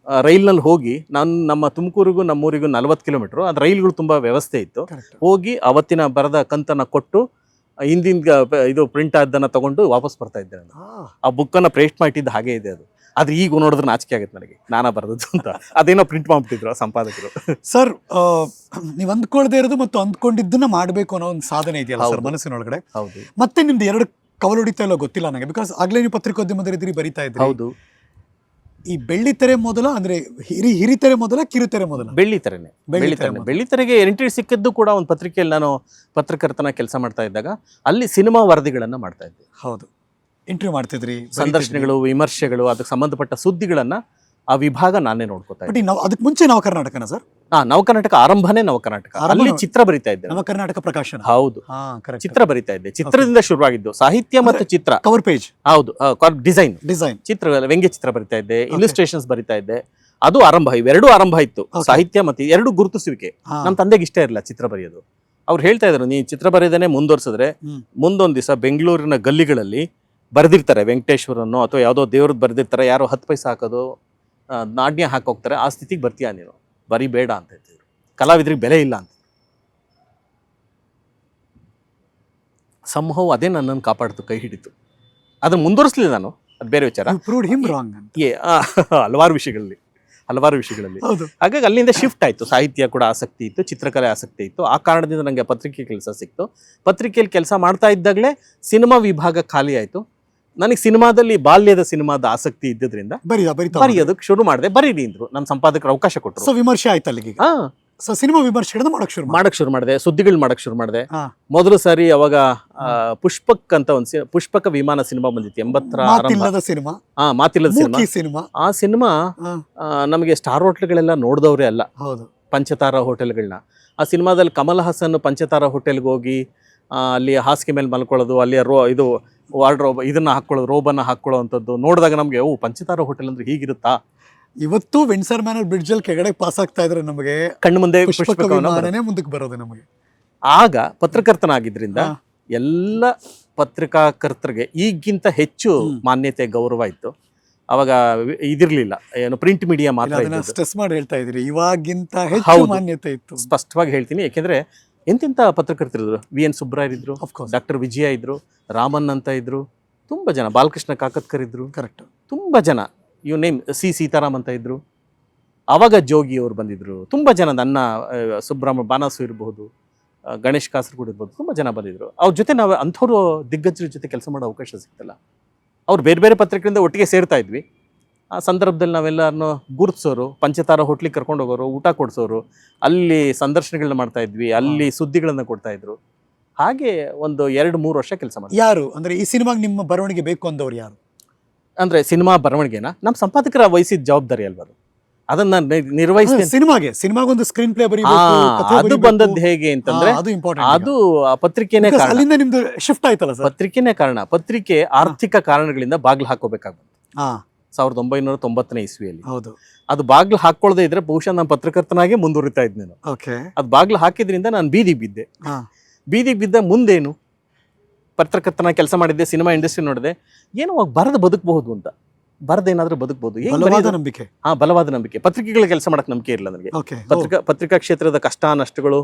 ರೈಲ್ನಲ್ಲಿ ಹೋಗಿ, ನಾನು ನಮ್ಮ ತುಮಕೂರಿಗೂ ನಮ್ಮೂರಿಗೂ 40 ಕಿಲೋಮೀಟರ್, ಅದು ರೈಲ್ಗಳು ತುಂಬ ವ್ಯವಸ್ಥೆ ಇತ್ತು. ಹೋಗಿ ಅವತ್ತಿನ ಬರೆದ ಕಂತನ್ನು ಕೊಟ್ಟು ಹಿಂದಿನ ಇದು ಪ್ರಿಂಟ್ ಆದ್ದನ್ನು ತಗೊಂಡು ವಾಪಸ್ ಬರ್ತಾ ಇದ್ದೆ ನಾನು. ಆ ಬುಕ್ಕನ್ನು ಪ್ರೇಸ್ಟ್ ಮಾಡಿಟ್ಟಿದ್ದು ಹಾಗೆ ಇದೆ ಅದು. ಆದ್ರೆ ಈಗ ನೋಡಿದ್ರೆ ನಾಚಿಕೆ ಆಗುತ್ತೆ ನನಗೆ, ನಾನಾ ಬರೆದದ್ದು ಅಂತ. ಅದೇನೋ ಪ್ರಿಂಟ್ ಮಾಡ್ಬಿಟ್ಟಿದ್ರು ಸಂಪಾದಕರು. ಸರ್, ನೀವು ಅಂದ್ಕೊಳ್ದೇ ಇರೋದು ಮತ್ತು ಅಂದ್ಕೊಂಡಿದ್ದನ್ನ ಮಾಡಬೇಕು ಅನ್ನೋ ಒಂದು ಸಾಧನೆ ಇದೆಯಲ್ಲ ಸರ್ ಮನಸ್ಸಿನೊಳಗಡೆ. ಹೌದು. ಮತ್ತೆ ನಿಮ್ದು 2 ಕವಲು ಹೊಡಿತಾ ಇಲ್ಲೋ ಗೊತ್ತಿಲ್ಲ ನನಗೆ, ಬಿಕಾಸ್ ಆಗ್ಲೇ ನೀವು ಪತ್ರಿಕೋದ್ಯಮದಲ್ಲಿ ಬರೀತಾ ಇದ್ರಿ. ಹೌದು. ಈ ಬೆಳ್ಳಿತೆರೆ ಮೊದಲ ಅಂದ್ರೆ ಹಿರಿತೆರೆ ಮೊದಲ, ಕಿರುತೆರೆ ಮೊದಲ? ಬೆಳ್ಳಿತೆರೆಗೆ ಎಂಟ್ರಿ ಸಿಕ್ಕಿದ್ದು ಕೂಡ ಒಂದು ಪತ್ರಿಕೆಯಲ್ಲಿ ನಾನು ಪತ್ರಕರ್ತನ ಕೆಲಸ ಮಾಡ್ತಾ ಇದ್ದಾಗ ಅಲ್ಲಿ ಸಿನಿಮಾ ವರದಿಗಳನ್ನ ಮಾಡ್ತಾ ಇದ್ದೆ. ಹೌದು, ಇಂಟರ್ವ್ಯೂ ಮಾಡ್ತಿದ್ರಿ, ಸಂದರ್ಶನಗಳು, ವಿಮರ್ಶೆಗಳು, ಅದಕ್ಕೆ ಸಂಬಂಧಪಟ್ಟ ಸುದ್ದಿಗಳನ್ನ ಆ ವಿಭಾಗ ನಾನೇ ನೋಡ್ಕೋತಾ ಇದ್ದೆ. ಅದಕ್ಕೆ ಮುಂಚೆ ನವಕರ್ನಾಟಕನ ಸರ್? ನವಕರ್ನಾಟಕ ಆರಂಭನೇ ನವಕರ್ನಾಟಕ. ಅಲ್ಲಿ ಚಿತ್ರ ಬರಿತಾ ಇದ್ದೆ. ನವಕರ್ನಾಟಕ ಪ್ರಕಾಶನ. ಹೌದು, ಚಿತ್ರ ಬರಿತಾ ಇದ್ದೆ. ಚಿತ್ರದಿಂದ ಶುರುವಾಗಿದ್ದು, ಸಾಹಿತ್ಯ ಮತ್ತು ಚಿತ್ರ. Cover page. ಹೌದು, ಡಿಸೈನ್ ಚಿತ್ರ, ವ್ಯಂಗ್ಯ ಚಿತ್ರ ಬರಿತಾ ಇದ್ದೆ, ಇಲಿಸ್ಟ್ರೇಷನ್ಸ್ ಬರಿತಾ ಇದ್ದೆ. ಅದು ಆರಂಭ, ಇವೆರಡೂ ಆರಂಭ ಇತ್ತು. ಸಾಹಿತ್ಯ ಮತ್ತು 2 ಗುರುತಿಸುವಿಕೆ. ನಮ್ಮ ತಂದೆಗೆ ಇಷ್ಟ ಇರಲಿಲ್ಲ ಚಿತ್ರ ಬರೆಯೋದು. ಅವ್ರು ಹೇಳ್ತಾ ಇದ್ರು, ನೀ ಚಿತ್ರ ಬರೆಯೋದನ್ನೇ ಮುಂದುವರ್ಸಿದ್ರೆ ಮುಂದೊಂದು ದಿವಸ ಬೆಂಗಳೂರಿನ ಗಲ್ಲಿಗಳಲ್ಲಿ ಬರೆದಿರ್ತಾರೆ, ವೆಂಕಟೇಶ್ವರನ್ನು ಅಥವಾ ಯಾವುದೋ ದೇವ್ರದ್ದು ಬರೆದಿರ್ತಾರೆ, ಯಾರೋ 10 ಪೈಸೆ ಹಾಕೋದು, ನಾಣ್ಯ ಹಾಕೋಗ್ತಾರೆ, ಆ ಸ್ಥಿತಿಗೆ ಬರ್ತೀಯ ನೀನು, ಬರೀ ಬೇಡ ಅಂತ ಹೇಳ್ತಿದ್ರು. ಕಲಾವಿದ್ರಿಗೆ ಬೆಲೆ ಇಲ್ಲ ಅಂತ. ಸಂಭವ ಅದೇ ನನ್ನನ್ನು ಕಾಪಾಡ್ತು, ಕೈ ಹಿಡಿತು. ಅದನ್ನು ಮುಂದುವರಿಸಲಿಲ್ಲ ನಾನು, ಅದು ಬೇರೆ ವಿಚಾರ. ಹಲವಾರು ವಿಷಯಗಳಲ್ಲಿ. ಹಾಗಾಗಿ ಅಲ್ಲಿಂದ ಶಿಫ್ಟ್ ಆಯಿತು. ಸಾಹಿತ್ಯ ಕೂಡ ಆಸಕ್ತಿ ಇತ್ತು, ಚಿತ್ರಕಲೆ ಆಸಕ್ತಿ ಇತ್ತು. ಆ ಕಾರಣದಿಂದ ನನಗೆ ಪತ್ರಿಕೆ ಕೆಲಸ ಸಿಕ್ತು. ಪತ್ರಿಕೆಯಲ್ಲಿ ಕೆಲಸ ಮಾಡ್ತಾ ಇದ್ದಾಗಲೇ ಸಿನಿಮಾ ವಿಭಾಗ ಖಾಲಿ ಆಯಿತು. ನನಗೆ ಸಿನಿಮಾದಲ್ಲಿ ಬಾಲ್ಯದ ಸಿನಿಮಾದ ಆಸಕ್ತಿ ಇದ್ದಿದ್ರಿಂದ ಬರೆಯೋದಕ್ಕೆ ಶುರು ಮಾಡಿದೆ. ಬರೀರಿ ಅಂದ್ರು, ನನ್ನ ಸಂಪಾದಕರು ಅವಕಾಶ ಕೊಟ್ಟರು. ಸೊ ವಿಮರ್ಶೆ ಆಯ್ತು ಅಲ್ಲಿಗೆ. ಸಿನಿಮಾ ವಿಮರ್ಶೆಗಳನ್ನು ಮಾಡಕ್ ಶುರು ಮಾಡಿದೆ. ಸುದ್ದಿಗಳು ಮಾಡಕ್ ಶುರು ಮಾಡಿದೆ. ಮೊದಲು ಸಾರಿ ಅವಾಗ ಪುಷ್ಪಕ್ ಅಂತ ಒಂದು ಪುಷ್ಪಕ ವಿಮಾನ ಸಿನಿಮಾ ಬಂದಿತ್ತು 80ರ ಸಿನಿಮಾ. ಮಾತಿಲ್ಲದ ಸಿನಿಮಾ. ಆ ಸಿನಿಮಾ ನಮಗೆ ಸ್ಟಾರ್ ಹೋಟೆಲ್ಗಳೆಲ್ಲ ನೋಡಿದವ್ರೆ ಅಲ್ಲ, ಪಂಚತಾರ ಹೋಟೆಲ್ಗಳನ್ನ. ಆ ಸಿನಿಮಾದಲ್ಲಿ ಕಮಲ್ ಹಾಸನ್ ಪಂಚತಾರ ಹೋಟೆಲ್ಗೆ ಹೋಗಿ ಅಲ್ಲಿ ಹಾಸಿಗೆ ಮೇಲೆ ಮಲ್ಕೊಳ್ಳೋದು, ಅಲ್ಲಿ ಇದು ವಾರ್ಡ್ರೋಬ್ ಇದನ್ನ ಹಾಕೊಳ್ಳೋದು, ರೋಬನ್ನ ಹಾಕೊಳ್ಳೋವಂಥದ್ದು ನೋಡಿದಾಗ ನಮಗೆ ಪಂಚತಾರ ಹೋಟೆಲ್ ಅಂದ್ರೆ ಹೀಗಿರುತ್ತಾ. ಇವತ್ತು ವಿಂಡ್ಸರ್ ಮ್ಯಾನರ್ ಬ್ರಿಡ್ಜ್ ಅಲ್ಲಿ ಕೆಳಗಡೆ ಪಾಸ್ ಆಗ್ತಾ ಇದ್ರೆ ನಮಗೆ ಕಣ್ಣು ಮುಂದೆ ಮುಂದಕ್ಕೆ ಬರೋದು ನಮಗೆ. ಆಗ ಪತ್ರಕರ್ತನಾಗಿದ್ರಿಂದ ಎಲ್ಲ ಪತ್ರಿಕಾಕರ್ತರಿಗೆ ಈಗಿಂತ ಹೆಚ್ಚು ಮಾನ್ಯತೆ, ಗೌರವ ಇತ್ತು. ಅವಾಗ ಇದಿರ್ಲಿಲ್ಲ, ಏನು ಪ್ರಿಂಟ್ ಮೀಡಿಯಾ ಮಾತ್ರ. ಸ್ಟ್ರೆಸ್ ಮಾಡಿ ಹೇಳ್ತಾ ಇದ್ರಿ, ಇವಾಗಿಂತ ಹೆಚ್ಚು ಮಾನ್ಯತೆ ಇತ್ತು. ಸ್ಪಷ್ಟವಾಗಿ ಹೇಳ್ತೀನಿ, ಯಾಕೆಂದ್ರೆ ಎಂತೆಂಥ ಪತ್ರಕರ್ತರಿದ್ರು. VN ಸುಬ್ರಾಯರ್ ಇದ್ರು, ಡಾಕ್ಟರ್ ವಿಜಯ ಇದ್ರು, ರಾಮನ್ ಅಂತ ಇದ್ರು, ತುಂಬಾ ಜನ, ಬಾಲಕೃಷ್ಣ ಕಾಕತ್ಕರ್ ಇದ್ರು. ಕರೆಕ್ಟ್, ತುಂಬಾ ಜನ ಯು ನೇಮ್ ಸೀತಾರಾಮ್ ಅಂತ ಇದ್ರು, ಅವಾಗ ಜೋಗಿ ಅವರು ಬಂದಿದ್ರು, ತುಂಬ ಜನ ನನ್ನ ಬಾನಸು ಇರಬಹುದು, ಗಣೇಶ್ ಕಾಸರಗೋಡು ಇರ್ಬೋದು, ತುಂಬ ಜನ ಬಂದಿದ್ರು. ಅವ್ರ ಜೊತೆ ನಾವು ಅಂಥವ್ರು ದಿಗ್ಗಜರ ಜೊತೆ ಕೆಲಸ ಮಾಡೋ ಅವಕಾಶ ಸಿಗ್ತಲ್ಲ. ಅವ್ರು ಬೇರೆ ಬೇರೆ ಪತ್ರಿಕೆಯಿಂದ ಒಟ್ಟಿಗೆ ಸೇರ್ತಾ ಇದ್ವಿ. ಆ ಸಂದರ್ಭದಲ್ಲಿ ನಾವೆಲ್ಲರನ್ನು ಗುರುತಿಸೋರು, ಪಂಚತಾರ ಹೋಟ್ಲಿಗೆ ಕರ್ಕೊಂಡು ಹೋಗೋರು, ಊಟ ಕೊಡಿಸೋರು, ಅಲ್ಲಿ ಸಂದರ್ಶನಗಳನ್ನ ಮಾಡ್ತಾ ಇದ್ವಿ, ಅಲ್ಲಿ ಸುದ್ದಿಗಳನ್ನು ಕೊಡ್ತಾ ಇದ್ರು. ಹಾಗೆ ಒಂದು 2-3 ವರ್ಷ ಕೆಲಸ ಮಾಡಿ. ಯಾರು ಅಂದ್ರೆ ಈ ಸಿನಿಮಾಗೆ ನಿಮ್ಮ ಬರವಣಿಗೆ ಬೇಕು ಅಂದವ್ರು ಯಾರು? ಅಂದ್ರೆ ಸಿನಿಮಾ ಬರವಣಿಗೆನ ನಮ್ಮ ಸಂಪಾದಕರ ವಹಿಸಿದ ಜವಾಬ್ದಾರಿ ಅಲ್ವಾ ಅದು, ಅದನ್ನ ನಿರ್ವಹಿಸ್ತೇನೆ. ಸಿನಿಮಾಗೊಂದು ಸ್ಕ್ರೀನ್ ಪ್ಲೇ ಅದು ಬಂದದ್ದು ಹೇಗೆ ಅಂತಂದ್ರೆ ಅದು ಇಂಪಾರ್ಟೆಂಟ್. ಅದು ಪತ್ರಿಕೆನೇ ಕಾರಣ. ಅಲ್ಲಿಂದ ನಿಮ್ದು ಶಿಫ್ಟ್ ಆಯ್ತಲ್ಲ ಸರ್? ಪತ್ರಿಕೆನೇ ಕಾರಣ. ಪತ್ರಿಕೆ ಆರ್ಥಿಕ ಕಾರಣಗಳಿಂದ ಬಾಗ್ಲು ಹಾಕೋಬೇಕಾಗುತ್ತೆ 1990ನೇ ಇಸ್ವಿಯಲ್ಲಿ. ಹೌದು. ಅದು ಬಾಗ್ಲು ಹಾಕೊಳ್ಳದೆ ಇದ್ರೆ ಬಹುಶಃ ನಾನು ಪತ್ರಕರ್ತನಾಗೆ ಮುಂದುವರಿತಾ ಇದ್ನೇನು. ಅದು ಬಾಗ್ಲು ಹಾಕಿದ್ರಿಂದ ನಾನು ಬೀದಿಗೆ ಬಿದ್ದೆ. ಬೀದಿಗೆ ಬಿದ್ದ ಮುಂದೇನು, ಪತ್ರಕರ್ತನ ಕೆಲಸ ಮಾಡಿದ್ದೆ, ಸಿನಿಮಾ ಇಂಡಸ್ಟ್ರಿ ನೋಡಿದೆ, ಏನೋ ಬರೆದು ಬದುಕಬಹುದು ಅಂತ, ಬರದೇನಾದ್ರೂ ಬದುಕಬಹುದು. ನಂಬಿಕೆ. ಬಲವಾದ ನಂಬಿಕೆ. ಪತ್ರಿಕೆಗಳ ಕೆಲಸ ಮಾಡಕ್ ನಂಬಿಕೆ ಇರಲಿಲ್ಲ ನನಗೆ. ಪತ್ರಿಕಾ ಕ್ಷೇತ್ರದ ಕಷ್ಟ ನಷ್ಟಗಳು,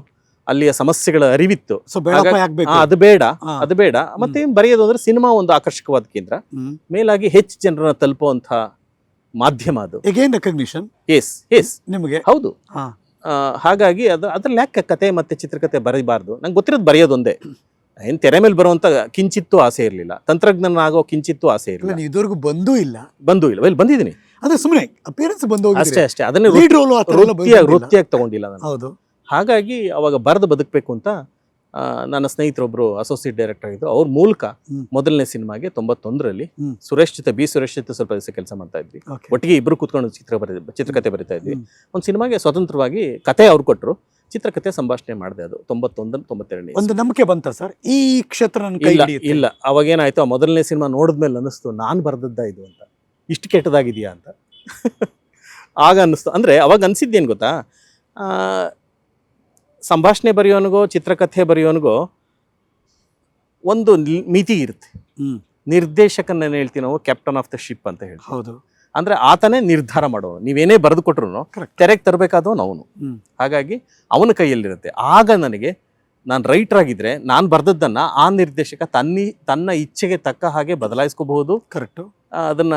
ಅಲ್ಲಿಯ ಸಮಸ್ಯೆಗಳ ಅರಿವಿತ್ತು. ಅದು ಬೇಡ. ಮತ್ತೆ ಬರೆಯೋದು ಅಂದ್ರೆ ಸಿನಿಮಾ ಒಂದು ಆಕರ್ಷಕವಾದ ಕೇಂದ್ರ, ಮೇಲಾಗಿ ಹೆಚ್ಚು ಜನರನ್ನ ತಲುಪುವಂತ ಮಾಧ್ಯಮ ಅದು. ರೆಕಗ್ನಿಷನ್. ಎಸ್ ನಿಮಗೆ ಹೌದು. ಹಾಗಾಗಿ ಅದ್ರ ಲೆಕ್ಕ ಕತೆ ಮತ್ತೆ ಚಿತ್ರಕಥೆ ಬರೀಬಾರ್ದು. ನಂಗೆ ಗೊತ್ತಿರೋದು ಬರೆಯೋದೊಂದೇ. ಏನ್ ತೆರೆ ಮೇಲೆ ಬರುವಂತ ಕಿಂಚಿತ್ತೂ ಆಸೆ ಇರಲಿಲ್ಲ, ತಂತ್ರಜ್ಞಾನ ಆಗೋ ಕಿಂಚಿತ್ತೂ ಆಸೆ ಇರಲಿಲ್ಲ. ಇದುವರೆಗೂ ಬಂದೂ ಇಲ್ಲ. ಬಂದಿದ್ದೀನಿ. ಅದೇ ಸುಮ್ಮನೆ ಅಪಿಯರೆನ್ಸ್ ಬಂದು ಅಷ್ಟೇ. ಅದನ್ನೇ ವೃತ್ತಿಯಾಗಿ ತಗೊಂಡಿಲ್ಲ ನಾನು. ಹೌದು. ಹಾಗಾಗಿ ಅವಾಗ ಬರೆದು ಬದುಕಬೇಕು ಅಂತ ನನ್ನ ಸ್ನೇಹಿತರೊಬ್ರು ಅಸೋಸಿಯೇಟ್ ಡೈರೆಕ್ಟರ್ ಆಗಿದ್ರು. ಅವ್ರ ಮೂಲಕ ಮೊದಲನೇ ಸಿನಿಮಾಗೆ 91ರಲ್ಲಿ ಸುರೇಶ್ ಜೊತೆ ಸ್ವಲ್ಪ ದಿವಸ ಕೆಲಸ ಮಾಡ್ತಾ ಇದ್ವಿ. ಒಟ್ಟಿಗೆ ಇಬ್ರು ಕೂತ್ಕೊಂಡು ಚಿತ್ರಕಥೆ ಬರೀತಾ ಇದ್ವಿ. ಒಂದು ಸಿನಿಮಾಗೆ ಸ್ವತಂತ್ರವಾಗಿ ಕತೆ ಅವ್ರು ಕೊಟ್ಟರು, ಚಿತ್ರಕಥೆ ಸಂಭಾಷಣೆ ಮಾಡಿದೆ. ಅದು 91-92. ಒಂದು ನಂಬಿಕೆ ಬಂತ ಸರ್ ಈ ಕ್ಷೇತ್ರ? ಇಲ್ಲ. ಅವಾಗ ಏನಾಯ್ತು, ಆ ಮೊದಲನೇ ಸಿನಿಮಾ ನೋಡಿದ್ಮೇಲೆ ಅನ್ನಿಸ್ತು ನಾನು ಬರ್ದದ್ದ ಇದು ಅಂತ, ಇಷ್ಟು ಕೆಟ್ಟದಾಗಿದೆಯಾ ಅಂತ. ಆಗ ಅನ್ನಿಸ್ತು. ಅಂದ್ರೆ ಅವಾಗ ಅನ್ಸಿದ್ದೇನು ಗೊತ್ತಾ, ಸಂಭಾಷಣೆ ಬರೆಯೋನಿಗೋ ಚಿತ್ರಕಥೆ ಬರೆಯೋನಿಗೋ ಒಂದು ಮಿತಿ ಇರುತ್ತೆ. ನಿರ್ದೇಶಕನ ಹೇಳ್ತೀವಿ ನಾವು, ಕ್ಯಾಪ್ಟನ್ ಆಫ್ ದ ಶಿಪ್ ಅಂತ ಹೇಳಿ. ಹೌದು. ಅಂದ್ರೆ ಆತನೇ ನಿರ್ಧಾರ ಮಾಡೋನು. ನೀವೇನೇ ಬರೆದು ಕೊಟ್ರು ತೆರೆಗೆ ತರಬೇಕಾದವನು ಅವನು. ಹಾಗಾಗಿ ಅವನ ಕೈಯಲ್ಲಿರುತ್ತೆ. ಆಗ ನನಗೆ, ನಾನು ರೈಟರ್ ಆಗಿದ್ರೆ ನಾನು ಬರ್ದದ್ದನ್ನ ಆ ನಿರ್ದೇಶಕ ತನ್ನ ಇಚ್ಛೆಗೆ ತಕ್ಕ ಹಾಗೆ ಬದಲಾಯಿಸ್ಕೋಬಹುದು. ಕರೆಕ್ಟ್. ಅದನ್ನ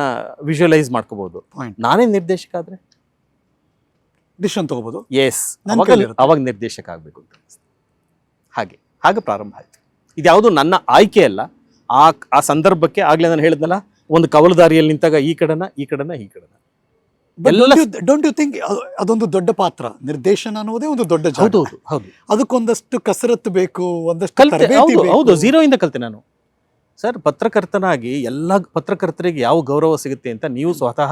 ವಿಜುವಲೈಸ್ ಮಾಡ್ಕೋಬಹುದು. ನಾನೇ ನಿರ್ದೇಶಕ ಆದ್ರೆ ಡಿಸಿಷನ್ ತಗೋಬಹುದು. ಅವಾಗ ನಿರ್ದೇಶಕ ಆಗ್ಬೇಕು ಅಂತ. ಹಾಗೆ ಪ್ರಾರಂಭ ಆಯ್ತು. ಇದ್ಯಾವುದು ನನ್ನ ಆಯ್ಕೆ ಅಲ್ಲ. ಆ ಸಂದರ್ಭಕ್ಕೆ ಆಗ್ಲೇ ನಾನು ಹೇಳಿದ್ನಲ್ಲ, ಒಂದು ಕವಲುದಾರಿಯಲ್ಲಿ ನಿಂತಾಗ ಈ ಕಡೆನ. ಡೋಂಟ್ ಯು ಥಿಂಕ್ ಅದೊಂದು ದೊಡ್ಡ ಪಾತ್ರ? ನಿರ್ದೇಶನ ಅನ್ನೋದೇ ಒಂದು ದೊಡ್ಡ ಜಾಗ. ಹೌದು. ಅದಕ್ಕೊಂದಷ್ಟು ಕಸರತ್ತು ಬೇಕು, ಒಂದಷ್ಟು ತರಬೇತಿ ಬೇಕು. ಹೌದು. 0 ಕಲಿತೆ ನಾನು ಸರ್. ಪತ್ರಕರ್ತನಾಗಿ ಎಲ್ಲ ಪತ್ರಕರ್ತರಿಗೆ ಯಾವ ಗೌರವ ಸಿಗುತ್ತೆ ಅಂತ ನೀವು ಸ್ವತಃ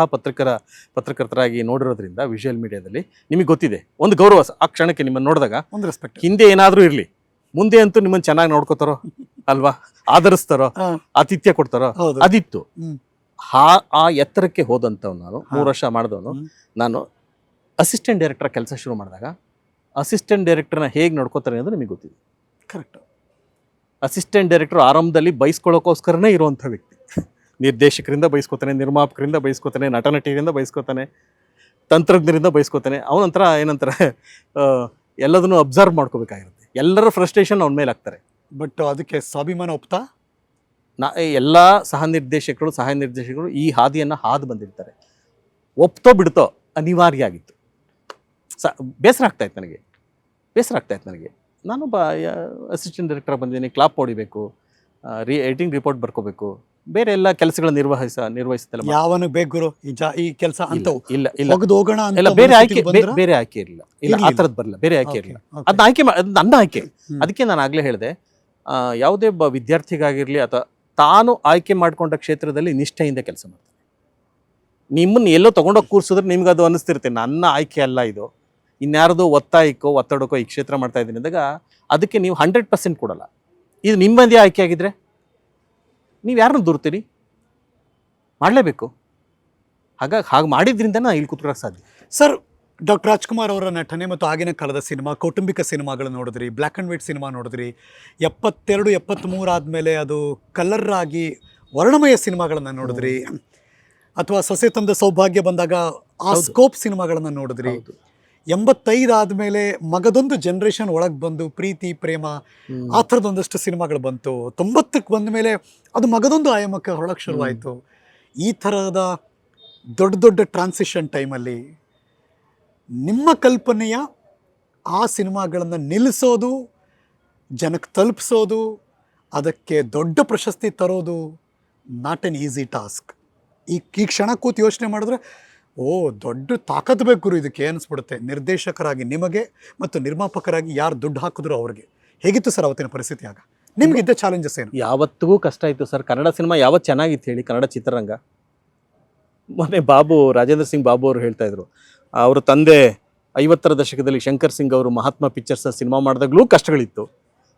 ಪತ್ರಕರ್ತರಾಗಿ ನೋಡಿರೋದ್ರಿಂದ ವಿಜುವಲ್ ಮೀಡಿಯಾದಲ್ಲಿ ನಿಮಗೆ ಗೊತ್ತಿದೆ. ಒಂದು ಗೌರವ ಆ ಕ್ಷಣಕ್ಕೆ ನಿಮ್ಮನ್ನು ನೋಡಿದಾಗ, ಒಂದು ರೆಸ್ಪೆಕ್ಟ್. ಹಿಂದೆ ಏನಾದ್ರೂ ಇರ್ಲಿ, ಮುಂದೆ ಅಂತೂ ನಿಮ್ಮನ್ನು ಚೆನ್ನಾಗಿ ನೋಡ್ಕೋತಾರೋ ಅಲ್ವಾ, ಆಧರಿಸ್ತಾರೋ, ಆತಿಥ್ಯ ಕೊಡ್ತಾರೋ, ಅದಿತ್ತು. ಆ ಎತ್ತರಕ್ಕೆ ಹೋದಂಥವ್ ನಾನು 3 ವರ್ಷ ಮಾಡಿದವನು. ನಾನು ಅಸಿಸ್ಟೆಂಟ್ ಡೈರೆಕ್ಟರ್ ಕೆಲಸ ಶುರು ಮಾಡಿದಾಗ ಅಸಿಸ್ಟೆಂಟ್ ಡೈರೆಕ್ಟರ್ನ ಹೇಗೆ ನೋಡ್ಕೋತಾರೆ ಅನ್ನೋದು ನಿಮಗೆ ಗೊತ್ತಿದೆ. ಕರೆಕ್ಟ್. ಅಸಿಸ್ಟೆಂಟ್ ಡೈರೆಕ್ಟರ್ ಆರಂಭದಲ್ಲಿ ಬಯಸ್ಕೊಳ್ಳೋಕೋಸ್ಕರನೇ ಇರುವಂಥ ವ್ಯಕ್ತಿ. ನಿರ್ದೇಶಕರಿಂದ ಬಯಸ್ಕೋತಾನೆ, ನಿರ್ಮಾಪಕರಿಂದ ಬಯಸ್ಕೋತಾನೆ, ನಟ ನಟಿಯರಿಂದ ಬಯಸ್ಕೋತಾನೆ, ತಂತ್ರಜ್ಞರಿಂದ ಬಯಸ್ಕೋತಾನೆ. ಅವನಂತರ ಏನಂತಾರೆ, ಎಲ್ಲದನ್ನು ಅಬ್ಸರ್ವ್ ಮಾಡ್ಕೋಬೇಕಾಗಿರುತ್ತೆ. ಎಲ್ಲರ ಫ್ರಸ್ಟ್ರೇಷನ್ ಅವನ ಮೇಲೆ ಆಗ್ತಾರೆ. ಬಟ್ ಅದಕ್ಕೆ ಸ್ವಾಭಿಮಾನ ಒಪ್ತಾ ಎಲ್ಲ ಸಹ ನಿರ್ದೇಶಕರು ಈ ಹಾದಿಯನ್ನು ಹಾದು ಬಂದಿರ್ತಾರೆ. ಒಪ್ತೋ ಬಿಡ್ತೋ ಅನಿವಾರ್ಯ ಆಗಿತ್ತು. ಬೇಸರ ಆಗ್ತಾ ಇತ್ತು ನನಗೆ. ನಾನೊಬ್ಬ ಅಸಿಸ್ಟೆಂಟ್ ಡೈರೆಕ್ಟರ್ ಬಂದಿದ್ದೀನಿ, ಕ್ಲಾಪ್ ಹೊಡಿಬೇಕು, ಎಡಿಟಿಂಗ್ ರಿಪೋರ್ಟ್ ಬರ್ಕೋಬೇಕು, ಬೇರೆ ಎಲ್ಲ ಕೆಲಸಗಳ ನಿರ್ವಹಿಸುತ್ತಲ್ಲ. ಯಾವನು ಬೇಕು ಈ ಕೆಲಸ ಅಂತ ಇಲ್ಲ ಬೇರೆ ಆಯ್ಕೆ ಇರಲಿಲ್ಲ. ಆ ಥರದ್ದು ಬರಲ್ಲ, ಬೇರೆ ಆಯ್ಕೆ ಇರಲಿಲ್ಲ. ಅದನ್ನ ಆಯ್ಕೆ ನನ್ನ ಆಯ್ಕೆ. ಅದಕ್ಕೆ ನಾನು ಆಗ್ಲೇ ಹೇಳಿದೆ, ಯಾವುದೇ ಒಬ್ಬ ವಿದ್ಯಾರ್ಥಿಗಾಗಿರ್ಲಿ ಅಥವಾ ತಾನು ಆಯ್ಕೆ ಮಾಡ್ಕೊಂಡ ಕ್ಷೇತ್ರದಲ್ಲಿ ನಿಷ್ಠೆಯಿಂದ ಕೆಲಸ ಮಾಡ್ತಾನೆ. ನಿಮ್ಮನ್ನು ಎಲ್ಲೋ ತಗೊಂಡೋಗಿ ಕೂರಿಸಿದ್ರೆ ನಿಮ್ಗೆ ಅದು ಅನ್ನಿಸ್ತಿರುತ್ತೆ, ನನ್ನ ಆಯ್ಕೆ ಅಲ್ಲ ಇದು, ಇನ್ಯಾರದೋ ಒತ್ತಡಕ್ಕೋ ಈ ಕ್ಷೇತ್ರ ಮಾಡ್ತಾ ಇದ್ದೀನಿ ಅಂದಾಗ ಅದಕ್ಕೆ ನೀವು 100% ಕೊಡಲ್ಲ. ಇದು ನಿಮ್ಮದೇ ಆಯ್ಕೆ ಆಗಿದ್ರೆ ನೀವು ಯಾರನ್ನ ದೂರ್ತೀರಿ? ಮಾಡಲೇಬೇಕು. ಹಾಗೆ ಮಾಡಿದ್ರಿಂದ ನಾನು ಇಲ್ಲಿ ಕೂತ್ಕೊಳ್ಳೋಕೆ ಸಾಧ್ಯ. ಸರ್, ಡಾಕ್ಟರ್ ರಾಜ್ಕುಮಾರ್ ಅವರ ನಟನೆ ಮತ್ತು ಆಗಿನ ಕಾಲದ ಸಿನಿಮಾ, ಕೌಟುಂಬಿಕ ಸಿನಿಮಾಗಳು ನೋಡಿದ್ರಿ, ಬ್ಲ್ಯಾಕ್ ಆ್ಯಂಡ್ ವೈಟ್ ಸಿನಿಮಾ ನೋಡಿದ್ರಿ, 72, 73 ಆದಮೇಲೆ ಅದು ಕಲರ್ ಆಗಿ ವರ್ಣಮಯ ಸಿನಿಮಾಗಳನ್ನು ನೋಡಿದ್ರಿ, ಅಥವಾ ಸೊಸೆ ತಂದ ಸೌಭಾಗ್ಯ ಬಂದಾಗ ಆ ಸ್ಕೋಪ್ ಸಿನಿಮಾಗಳನ್ನು ನೋಡಿದ್ರಿ. 85 ಆದಮೇಲೆ ಮಗದೊಂದು ಜನ್ರೇಷನ್ ಒಳಗೆ ಬಂದು ಪ್ರೀತಿ ಪ್ರೇಮ ಆ ಥರದೊಂದಷ್ಟು ಸಿನಿಮಾಗಳು ಬಂತು. 90ಕ್ಕೆ ಬಂದ ಮೇಲೆ ಅದು ಮಗದೊಂದು ಆಯಾಮಕ್ಕೆ ಹೊರಳಕ್ಕೆ ಶುರುವಾಯಿತು. ಈ ಥರದ ದೊಡ್ಡ ದೊಡ್ಡ ಟ್ರಾನ್ಸಿಷನ್ ಟೈಮಲ್ಲಿ ನಿಮ್ಮ ಕಲ್ಪನೆಯ ಆ ಸಿನಿಮಾಗಳನ್ನು ನಿಲ್ಲಿಸೋದು, ಜನಕ್ಕೆ ತಲುಪಿಸೋದು, ಅದಕ್ಕೆ ದೊಡ್ಡ ಪ್ರಶಸ್ತಿ ತರೋದು ನಾಟ್ ಎನ್ ಈಸಿ ಟಾಸ್ಕ್. ಈ ಕ್ಷಣ ಕೂತು ಯೋಚನೆ ಮಾಡಿದ್ರೆ ದೊಡ್ಡ ತಾಕತ್ ಬೇಕು ಗುರು ಇದಕ್ಕೆ ಅನಿಸ್ಬಿಡುತ್ತೆ. ನಿರ್ದೇಶಕರಾಗಿ ನಿಮಗೆ ಮತ್ತು ನಿರ್ಮಾಪಕರಾಗಿ ಯಾರು ದುಡ್ಡು ಹಾಕಿದ್ರು ಅವ್ರಿಗೆ. ಹೇಗಿತ್ತು ಸರ್ ಅವತ್ತಿನ ಪರಿಸ್ಥಿತಿ? ಆಗ ನಿಮಗಿದ್ದ ಚಾಲೆಂಜಸ್ ಏನು? ಯಾವತ್ತಿಗೂ ಕಷ್ಟ ಇತ್ತು ಸರ್. ಕನ್ನಡ ಸಿನಿಮಾ ಯಾವತ್ತು ಚೆನ್ನಾಗಿತ್ತು ಹೇಳಿ, ಕನ್ನಡ ಚಿತ್ರರಂಗ. ಮೊನ್ನೆ ರಾಜೇಂದ್ರ ಸಿಂಗ್ ಬಾಬು ಅವರು ಹೇಳ್ತಾ ಇದ್ರು, ಅವ್ರ ತಂದೆ 50ರ ದಶಕದಲ್ಲಿ ಶಂಕರ್ ಸಿಂಗ್ ಅವರು ಮಹಾತ್ಮ ಪಿಕ್ಚರ್ಸ್ ಸಿನಿಮಾ ಮಾಡಿದಾಗಲೂ ಕಷ್ಟಗಳಿತ್ತು.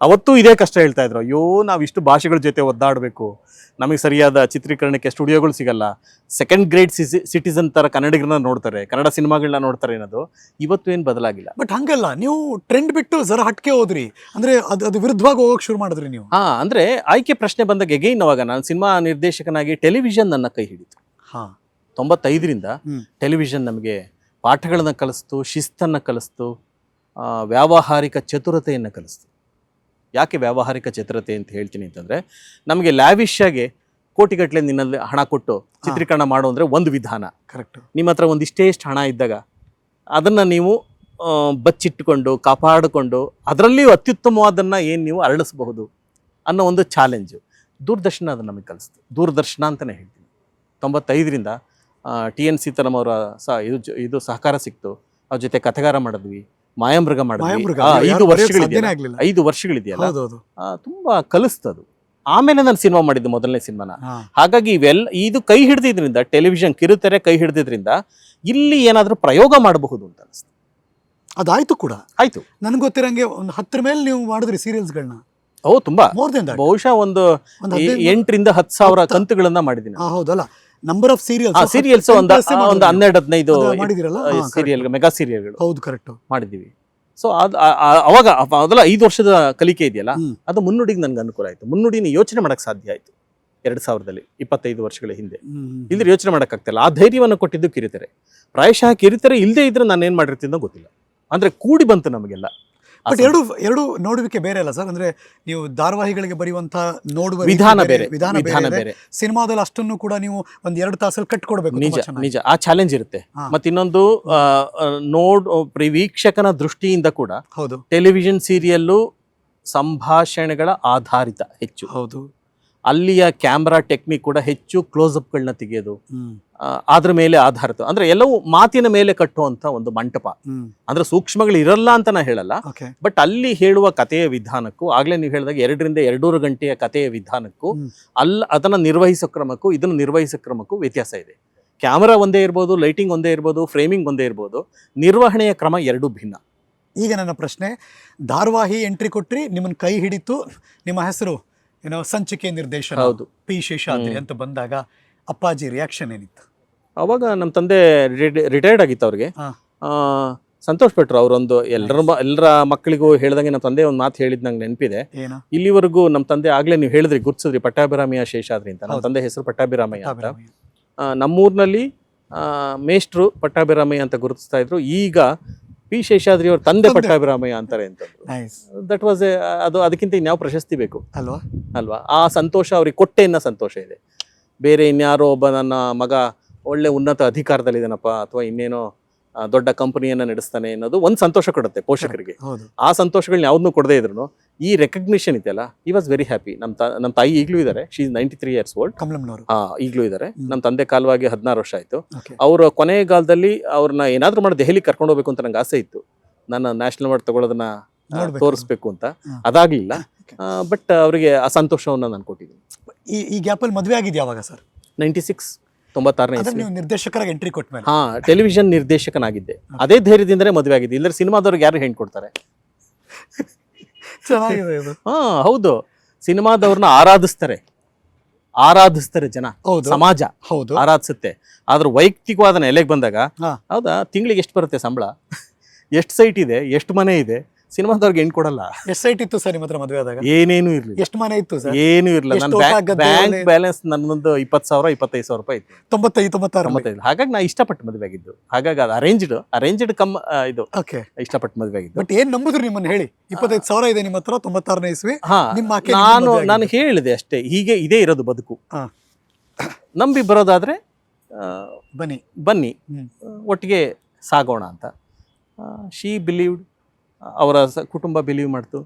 ಅವತ್ತು ಇದೇ ಕಷ್ಟ ಹೇಳ್ತಾ ಇದ್ರು, ಅಯ್ಯೋ ನಾವು ಇಷ್ಟು ಭಾಷೆಗಳ ಜೊತೆ ಒದ್ದಾಡಬೇಕು, ನಮಗೆ ಸರಿಯಾದ ಚಿತ್ರೀಕರಣಕ್ಕೆ ಸ್ಟುಡಿಯೋಗಳು ಸಿಗಲ್ಲ, ಸೆಕೆಂಡ್ ಗ್ರೇಡ್ ಸಿಟಿಸನ್ ಥರ ಕನ್ನಡಿಗರನ್ನ ನೋಡ್ತಾರೆ, ಕನ್ನಡ ಸಿನಿಮಾಗಳನ್ನ ನೋಡ್ತಾರೆ ಅನ್ನೋದು. ಇವತ್ತು ಏನು ಬದಲಾಗಿಲ್ಲ. ಬಟ್ ಹಂಗಲ್ಲ, ನೀವು ಟ್ರೆಂಡ್ ಬಿಟ್ಟು ಜರ ಹಟ್ಕೆ ಹೋದ್ರಿ, ಅಂದರೆ ಅದು ವಿರುದ್ಧವಾಗಿ ಹೋಗೋಕೆ ಶುರು ಮಾಡಿದ್ರಿ ನೀವು. ಅಂದರೆ ಆಯ್ಕೆ ಪ್ರಶ್ನೆ ಬಂದಾಗ ಎಗೈನ್ ಅವಾಗ ನಾನು ಸಿನಿಮಾ ನಿರ್ದೇಶಕನಾಗಿ ಟೆಲಿವಿಷನ್ ನನ್ನ ಕೈ ಹಿಡಿತು. 95ರಿಂದ ಟೆಲಿವಿಷನ್ ನಮಗೆ ಪಾಠಗಳನ್ನು ಕಲಿಸ್ತು, ಶಿಸ್ತನ್ನು ಕಲಿಸ್ತು, ವ್ಯಾವಹಾರಿಕ ಚತುರತೆಯನ್ನು ಕಲಿಸ್ತು. ಯಾಕೆ ವ್ಯಾವಹಾರಿಕ ಚತುರತೆ ಅಂತ ಹೇಳ್ತೀನಿ ಅಂತಂದರೆ, ನಮಗೆ ಲ್ಯಾವಿಶಾಗೆ ಕೋಟಿಗಟ್ಟಲೆ ನಿನ್ನಲ್ಲಿ ಹಣ ಕೊಟ್ಟು ಚಿತ್ರೀಕರಣ ಮಾಡೋ ಅಂದರೆ ಒಂದು ವಿಧಾನ. ಕರೆಕ್ಟ್. ನಿಮ್ಮ ಹತ್ರ ಒಂದಿಷ್ಟೇಷ್ಟು ಹಣ ಇದ್ದಾಗ ಅದನ್ನು ನೀವು ಬಚ್ಚಿಟ್ಟುಕೊಂಡು ಕಾಪಾಡಿಕೊಂಡು ಅದರಲ್ಲಿಯೂ ಅತ್ಯುತ್ತಮವಾದನ್ನು ಏನು ನೀವು ಅರಳಿಸಬಹುದು ಅನ್ನೋ ಒಂದು ಚಾಲೆಂಜು ದೂರದರ್ಶನ ಅದನ್ನು ನಮಗೆ ಕಲಿಸ್ತು. ದೂರದರ್ಶನ ಅಂತಲೇ ಹೇಳ್ತೀನಿ. 95ರಿಂದ TN ಸೀತಾರಾಮ್ ಅವರ ಇದು ಸಹಕಾರ ಸಿಕ್ತು. ಅವ್ರ ಜೊತೆ ಕಥೆಗಾರ ಮಾಡಿದ್ವಿ, ಮಾಯಾಮೃಗ ಮಾಡಿದ್ವಿ. 5 ವರ್ಷಗಳಿದೆಯಲ್ಲ, ತುಂಬಾ ಕಲಿಸ್ತದು. ಆಮೇಲೆ ನಾನು ಸಿನಿಮಾ ಮಾಡಿದ್ದು ಮೊದಲನೇ ಸಿನಿಮಾನ. ಹಾಗಾಗಿ ಇದು ಕೈ ಹಿಡಿದಿದ್ರಿಂದ, ಟೆಲಿವಿಷನ್ ಕಿರುತೆರೆ ಕೈ ಹಿಡಿದಿದ್ರಿಂದ ಇಲ್ಲಿ ಏನಾದರೂ ಪ್ರಯೋಗ ಮಾಡಬಹುದು ಅಂತ ಅನಿಸ್ತು. ಅದಾಯ್ತು ಕೂಡ ಆಯ್ತು. ನನಗೆ ಗೊತ್ತಿರಂಗೆ ಒಂದು 10 ಮೇಲೆ ನೀವು ಮಾಡಿದ್ರಿ ಸೀರಿಯಲ್ಸ್ಗಳನ್ನ. ತುಂಬಾ ಬಹುಶಃ ಒಂದು 8ರಿಂದ 10,000 ಕಂತುಗಳನ್ನ ಮಾಡಿದ್ದೀನಿ. ಹೌದಲ್ಲ, ನಂಬರ್ ಆಫ್ ಸೀರಿಯಲ್ಸ್ ಒಂದು 12-15 ಮಾಡಿದಿರಲ್ಲ, ಸೀರಿಯಲ್, ಮೆಗಾ ಸೀರಿಯಲ್ಗಳು. ಹೌದು, ಕರೆಕ್ಟ್ ಮಾಡಿದ್ದೀವಿ. ಸೊ ಅವಾಗ ಅದೆಲ್ಲ 5 ವರ್ಷದ ಕಲಿಕೆ ಇದೆಯಲ್ಲ, ಅದು ಮುನ್ನುಡಿಗೆ ನನ್ಗೆ ಅನುಕೂಲ ಆಯ್ತು. ಮುನ್ನುಡಿನ ಯೋಚನೆ ಮಾಡಕ್ ಸಾಧ್ಯ ಆಯ್ತು 2000ದಲ್ಲಿ, 25 ವರ್ಷಗಳ ಹಿಂದೆ. ಇಲ್ದ್ರೆ ಯೋಚನೆ ಮಾಡಕ್ಕಾಗ್ತಿಲ್ಲ. ಆ ಧೈರ್ಯವನ್ನು ಕೊಟ್ಟಿದ್ದು ಕಿರುತೆರೆ. ಪ್ರಾಯಶಃ ಕಿರುತೆರೆ ಇಲ್ಲದೆ ಇದ್ರೆ ನಾನು ಏನ್ ಮಾಡಿರ್ತೀನೋ ಗೊತ್ತಿಲ್ಲ. ಅಂದ್ರೆ ಕೂಡಿ ಬಂತು ನಮಗೆಲ್ಲ. ಬಟ್ ಎರಡು ನೋಡುವಿಕೆ ಬೇರೆ ಅಲ್ಲ ಸರ್. ಅಂದ್ರೆ ನೀವು ಧಾರಾವಾಹಿಗಳಿಗೆ ಬರೆಯುವಂತ ನೋಡುವ ವಿಧಾನ ಬೇರೆ, ಸಿನಿಮಾದಲ್ಲಿ ಅಷ್ಟನ್ನು ಕೂಡ ನೀವು 1-2 ತಾಸಲ್ಲಿ ಕಟ್ಕೊಡ್ಬೇಕು. ನಿಜ ಆ ಚಾಲೆಂಜ್ ಇರುತ್ತೆ. ಮತ್ತೆ ಇನ್ನೊಂದು ವೀಕ್ಷಕನ ದೃಷ್ಟಿಯಿಂದ ಕೂಡ ಹೌದು, ಟೆಲಿವಿಷನ್ ಸೀರಿಯಲ್ಲು ಸಂಭಾಷಣೆಗಳ ಆಧಾರಿತ ಹೆಚ್ಚು. ಹೌದು, ಅಲ್ಲಿಯ ಕ್ಯಾಮ್ರಾ ಟೆಕ್ನಿಕ್ ಕೂಡ ಹೆಚ್ಚು ಕ್ಲೋಸ್ಅಪ್ಗಳನ್ನ ತೆಗೆಯೋದು, ಅದ್ರ ಮೇಲೆ ಆಧಾರಿತ. ಅಂದ್ರೆ ಎಲ್ಲವೂ ಮಾತಿನ ಮೇಲೆ ಕಟ್ಟುವಂತ ಒಂದು ಮಂಟಪ. ಅಂದ್ರೆ ಸೂಕ್ಷ್ಮಗಳು ಇರಲ್ಲ ಅಂತ ನಾ ಹೇಳಲ್ಲ, ಬಟ್ ಅಲ್ಲಿ ಹೇಳುವ ಕಥೆಯ ವಿಧಾನಕ್ಕೂ, ಆಗ್ಲೇ ನೀವು ಹೇಳಿದಾಗ 2ರಿಂದ 2.5 ಗಂಟೆಯ ಕಥೆಯ ವಿಧಾನಕ್ಕೂ ಅದನ್ನ ನಿರ್ವಹಿಸೋ ಕ್ರಮಕ್ಕೂ ಇದನ್ನು ನಿರ್ವಹಿಸೋ ಕ್ರಮಕ್ಕೂ ವ್ಯತ್ಯಾಸ ಇದೆ. ಕ್ಯಾಮರಾ ಒಂದೇ ಇರ್ಬೋದು, ಲೈಟಿಂಗ್ ಒಂದೇ ಇರ್ಬೋದು, ಫ್ರೇಮಿಂಗ್ ಒಂದೇ ಇರ್ಬೋದು, ನಿರ್ವಹಣೆಯ ಕ್ರಮ ಎರಡೂ ಭಿನ್ನ. ಈಗ ನನ್ನ ಪ್ರಶ್ನೆ, ಧಾರಾವಾಹಿ ಎಂಟ್ರಿ ಕೊಟ್ರಿ, ನಿಮ್ಮನ್ನ ಕೈ ಹಿಡಿತು, ನಿಮ್ಮ ಹೆಸರು ಸಂಚಿಕೆ ನಿರ್ದೇಶನ ಪಿ ಶೇಷಾದ್ರಿ ಅಂತ ಬಂದಾಗ ಅಪ್ಪಾಜಿ ರಿಯಾಕ್ಷನ್ ಏನಿತ್ತು? ಅವಾಗ ನಮ್ಮ ತಂದೆ ರಿಟೈರ್ಡ್ ಆಗಿತ್ತು. ಅವ್ರಿಗೆ ಸಂತೋಷ್ ಪಟ್ರು ಅವರೊಂದು ಎಲ್ಲರ ಮಕ್ಕಳಿಗೂ ಹೇಳ್ದಂಗೆ ನಮ್ಮ ತಂದೆ ಒಂದು ಮಾತು ಹೇಳಿದ್ ನಂಗೆ ನೆನಪಿದೆ. ಇಲ್ಲಿವರೆಗೂ ನಮ್ಮ ತಂದೆ ಆಗ್ಲೇ ನೀವು ಹೇಳಿದ್ರಿ, ಗುರ್ತಿಸಿದ್ರಿ, ಪಟ್ಟಾಭಿರಾಮಯ್ಯ ಶೇಷಾದ್ರಿ ಅಂತ. ನಮ್ಮ ತಂದೆ ಹೆಸರು ಪಟ್ಟಾಭಿರಾಮಯ್ಯ ಅಂತ. ನಮ್ಮೂರಿನಲ್ಲಿ ಮೇಷ್ಟ್ರು ಪಟ್ಟಾಭಿರಾಮಯ್ಯ ಅಂತ ಗುರುತಿಸ್ತಾ ಇದ್ರು. ಈಗ ಪಿ ಶೇಷಾದ್ರಿ ಅವ್ರ ತಂದೆ ಪಟ್ಟಾಭಿರಾಮಯ್ಯ ಅಂತಾರೆ ಅಂತ. ದಟ್ ವಾಸ್ ಅದಕ್ಕಿಂತ ಇನ್ಯಾವ ಪ್ರಶಸ್ತಿ ಬೇಕು ಅಲ್ವಾ? ಆ ಸಂತೋಷ ಅವ್ರಿಗೆ ಕೊಟ್ಟೆ ಅನ್ನೋ ಸಂತೋಷ ಇದೆ. ಬೇರೆ ಇನ್ಯಾರೋ ಒಬ್ಬ ನನ್ನ ಮಗ ಒಳ್ಳೆ ಉನ್ನತ ಅಧಿಕಾರದಲ್ಲಿದ್ದಾನಪ್ಪ, ಅಥವಾ ಇನ್ನೇನೋ ದೊಡ್ಡ ಕಂಪನಿಯನ್ನ ನಡೆಸ್ತಾನೆ ಅನ್ನೋದು ಒಂದು ಸಂತೋಷ ಕೊಡುತ್ತೆ ಪೋಷಕರಿಗೆ. ಆ ಸಂತೋಷಗಳನ್ನ ಯಾವ್ದನ್ನೂ ಕೊಡದೇ ಇದ್ರು ಈ ರೆಕಗ್ನಿಷನ್ ಇದೆಯಲ್ಲ, ಈ ವಾಸ್ ವೆರಿ ಹ್ಯಾಪಿ. ನಮ್ಮ ತಾಯಿ ಈಗಲೂ ಇದ್ದಾರೆ, ಶಿ ಇಸ್ 93 years old. ಈಗಲೂ ಇದ್ದಾರೆ. ನಮ್ಮ ತಂದೆ ಕಾಲವಾಗಿ 16 ವರ್ಷ ಆಯ್ತು. ಅವ್ರ ಕೊನೆಗಾಲದಲ್ಲಿ ಅವ್ರನ್ನ ಏನಾದ್ರು ಮಾಡಿ ದೆಹಲಿ ಕರ್ಕೊಂಡು ಹೋಗ್ಬೇಕು ಅಂತ ನಂಗೆ ಆಸೆ ಇತ್ತು. ನಾನು ನ್ಯಾಷನಲ್ ಅವಾರ್ಡ್ ತಗೊಳ್ಳೋದನ್ನ ತೋರಿಸ್ಬೇಕು ಅಂತ. ಅದಾಗ್ಲಿಲ್ಲ, ಬಟ್ ಅವರಿಗೆ ಆ ಸಂತೋಷವನ್ನ ನಾನು ಕೊಟ್ಟಿದ್ದೀನಿ. ಈ ಗ್ಯಾಪಲ್ಲಿ ಮದುವೆ ಆಗಿದ್ಯಾ ಅವಾಗ ಸರ್? 96 96ನೇ ನಿರ್ದೇಶಕರಾಗಿ ಎಂಟ್ರಿ ಕೊಟ್ಟ ಮೇಲೆ ಟೆಲಿವಿಷನ್ ನಿರ್ದೇಶಕನಾಗಿದ್ದೆ. ಅದೇ ಧೈರ್ಯದಿಂದಲೇ ಮದುವೆ ಆಗಿದ್ದೆ. ಇಲ್ಲದ್ರೆ ಸಿನಿಮಾದವ್ರಿಗೆ ಯಾರು ಹೆಣ್ಣು ಕೊಡ್ತಾರೆ? ಹೌದು, ಸಿನಿಮಾದವ್ರನ್ನ ಆರಾಧಿಸ್ತಾರೆ ಜನ, ಸಮಾಜ ಆರಾಧಿಸುತ್ತೆ. ಆದ್ರೆ ವೈಯಕ್ತಿಕವಾದ ನೆಲೆಗೆ ಬಂದಾಗ, ಹೌದಾ, ತಿಂಗಳಿಗೆ ಎಷ್ಟು ಬರುತ್ತೆ ಸಂಬಳ, ಎಷ್ಟು ಸೈಟ್ ಇದೆ, ಎಷ್ಟು ಮನೆ ಇದೆ, ಸಿನಿಮಾದವ್ರಿಗೆ ಹೆಣ್ಣು ಕೊಡಲ್ಲ. ಎಷ್ಟು ಸೈಟ್ ಇತ್ತು ಸರ್ ನಿಮ್ಮ ಹತ್ರ ಮದುವೆ ಆದಾಗ? ಏನೇನು ಇರ್ಲಿಲ್ಲ. ಎಷ್ಟು ಮನೆ ಇತ್ತು ಸರ್? ಏನು ಇರಲಿಲ್ಲ. ನನ್ನ ಬ್ಯಾಂಕ್ ಬ್ಯಾಲೆನ್ಸ್ ನನ್ನೊಂದು 20,000-25,000 ರೂಪಾಯಿ ಇತ್ತು. 95. ಹಾಗಾಗಿ ನಾ ಇಷ್ಟಪಟ್ಟು ಮದುವೆ ಆಗಿದ್ದು. ಹಾಗಾಗಿ ಅದು ಅರೇಂಜ್ಡ್ ಕಮ್ ಇದು ಇಷ್ಟಪಟ್ಟು ಮದುವೆ ಆಗಿದ್ದು. ಬಟ್ ಏನ್ ನಂಬುದ್ರು ನಿಮ್ಮನ್ನ ಹೇಳಿ? 25,000 ಇದೆ ನಿಮ್ಮ ಹತ್ರ, 96ನೇ ಇಸ್ವಿ. ನಾನು ಹೇಳಿದೆ ಅಷ್ಟೇ, ಹೀಗೆ ಇದೇ ಇರೋದು ಬದುಕು. ನಂಬಿ ಬರೋದಾದ್ರೆ ಬನ್ನಿ ಬನ್ನಿ ಒಟ್ಟಿಗೆ ಸಾಗೋಣ ಅಂತ. ಶಿ ಬಿಲೀವ್ಡ್, ಅವರ ಕುಟುಂಬ ಬಿಲೀವ್ ಮಾಡ್ತು.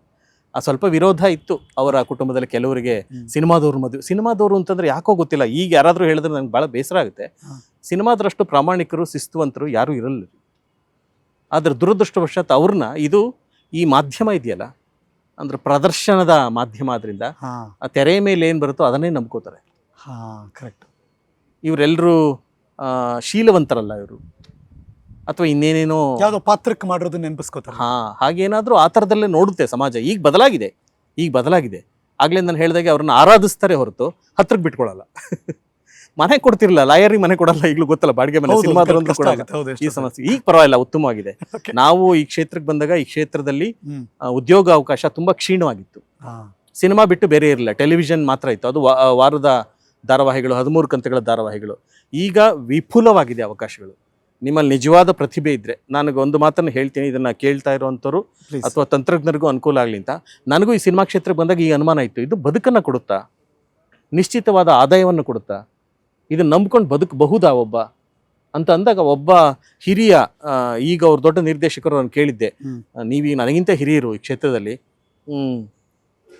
ಸ್ವಲ್ಪ ವಿರೋಧ ಇತ್ತು ಅವರ ಕುಟುಂಬದಲ್ಲಿ ಕೆಲವರಿಗೆ. ಸಿನಿಮಾದವ್ರು ಮದುವೆ, ಸಿನಿಮಾದವರು ಅಂತಂದ್ರೆ ಯಾಕೋ ಗೊತ್ತಿಲ್ಲ, ಈಗ ಯಾರಾದರೂ ಹೇಳಿದ್ರೆ ನಂಗೆ ಭಾಳ ಬೇಸರ ಆಗುತ್ತೆ. ಸಿನಿಮಾದ್ರಷ್ಟು ಪ್ರಾಮಾಣಿಕರು ಶಿಸ್ತುವಂತರು ಯಾರೂ ಇರಲ್ಲ. ಆದರೆ ದುರದೃಷ್ಟವಶಾತ್ ಅವ್ರನ್ನ ಈ ಮಾಧ್ಯಮ ಇದೆಯಲ್ಲ, ಅಂದ್ರೆ ಪ್ರದರ್ಶನದ ಮಾಧ್ಯಮ, ಆದ್ರಿಂದ ಆ ತೆರೆಯ ಮೇಲೆ ಏನು ಬರುತ್ತೋ ಅದನ್ನೇ ನಂಬ್ಕೋತಾರೆ. ಕರೆಕ್ಟ್. ಇವರೆಲ್ಲರೂ ಶೀಲವಂತರಲ್ಲ ಇವರು, ಅಥವಾ ಇನ್ನೇನೇನೋ ಯಾವುದೋ ಪಾತ್ರಕ್ಕೆ ಮಾಡಿರೋದು ನೆನಪಿಸ್ಕೋತಾರೆ. ಹಾಗೇನಾದ್ರೂ ಆ ಥರದಲ್ಲೇ ನೋಡುತ್ತೆ ಸಮಾಜ. ಈಗ ಬದಲಾಗಿದೆ. ಆಗ್ಲೇ ನಾನು ಹೇಳಿದಾಗೆ ಅವ್ರನ್ನ ಆರಾಧಿಸ್ತಾರೆ ಹೊರತು ಹತ್ರಕ್ಕೆ ಬಿಟ್ಕೊಳ್ಳಲ್ಲ. ಮನೆ ಕೊಡ್ತಿರಲ್ಲ, ಲಾಯರಿಗೆ ಮನೆ ಕೊಡಲ್ಲ, ಈಗಲೂ ಗೊತ್ತಲ್ಲ, ಬಾಡಿಗೆ ಮನೆ. ಸಿನಿಮಾದ್ರಂತೂ ಕೊಡಲ್ಲ. ಈ ಸಮಸ್ಯೆ ಈಗ ಪರವಾಗಿಲ್ಲ, ಉತ್ತಮವಾಗಿದೆ. ನಾವು ಈ ಕ್ಷೇತ್ರಕ್ಕೆ ಬಂದಾಗ ಈ ಕ್ಷೇತ್ರದಲ್ಲಿ ಉದ್ಯೋಗ ಅವಕಾಶ ತುಂಬಾ ಕ್ಷೀಣವಾಗಿತ್ತು. ಸಿನಿಮಾ ಬಿಟ್ಟು ಬೇರೆ ಇರಲಿಲ್ಲ, ಟೆಲಿವಿಷನ್ ಮಾತ್ರ ಇತ್ತು. ಅದು ವಾರದ ಧಾರಾವಾಹಿಗಳು, 13 ಕಂತುಗಳ ಧಾರಾವಾಹಿಗಳು. ಈಗ ವಿಪುಲವಾಗಿದೆ ಅವಕಾಶಗಳು. ನಿಮ್ಮಲ್ಲಿ ನಿಜವಾದ ಪ್ರತಿಭೆ ಇದ್ರೆ, ನನಗೆ ಒಂದು ಮಾತನ್ನು ಹೇಳ್ತೀನಿ, ಇದನ್ನ ಕೇಳ್ತಾ ಇರುವಂಥವ್ರು ಅಥವಾ ತಂತ್ರಜ್ಞರಿಗೂ ಅನುಕೂಲ ಆಗಲಿ ಅಂತ. ನನಗೂ ಈ ಸಿನಿಮಾ ಕ್ಷೇತ್ರಕ್ಕೆ ಬಂದಾಗ ಈ ಅನುಮಾನ ಇತ್ತು, ಇದು ಬದುಕನ್ನು ಕೊಡುತ್ತಾ, ನಿಶ್ಚಿತವಾದ ಆದಾಯವನ್ನು ಕೊಡುತ್ತಾ, ಇದನ್ನ ನಂಬ್ಕೊಂಡು ಬದುಕಬಹುದಾ ಒಬ್ಬ ಅಂತ ಅಂದಾಗ, ಒಬ್ಬ ಹಿರಿಯ, ಈಗ ಅವ್ರ ದೊಡ್ಡ ನಿರ್ದೇಶಕರು ನಾನು ಕೇಳಿದ್ದೆ, ನೀವು ನನಗಿಂತ ಹಿರಿಯರು ಈ ಕ್ಷೇತ್ರದಲ್ಲಿ,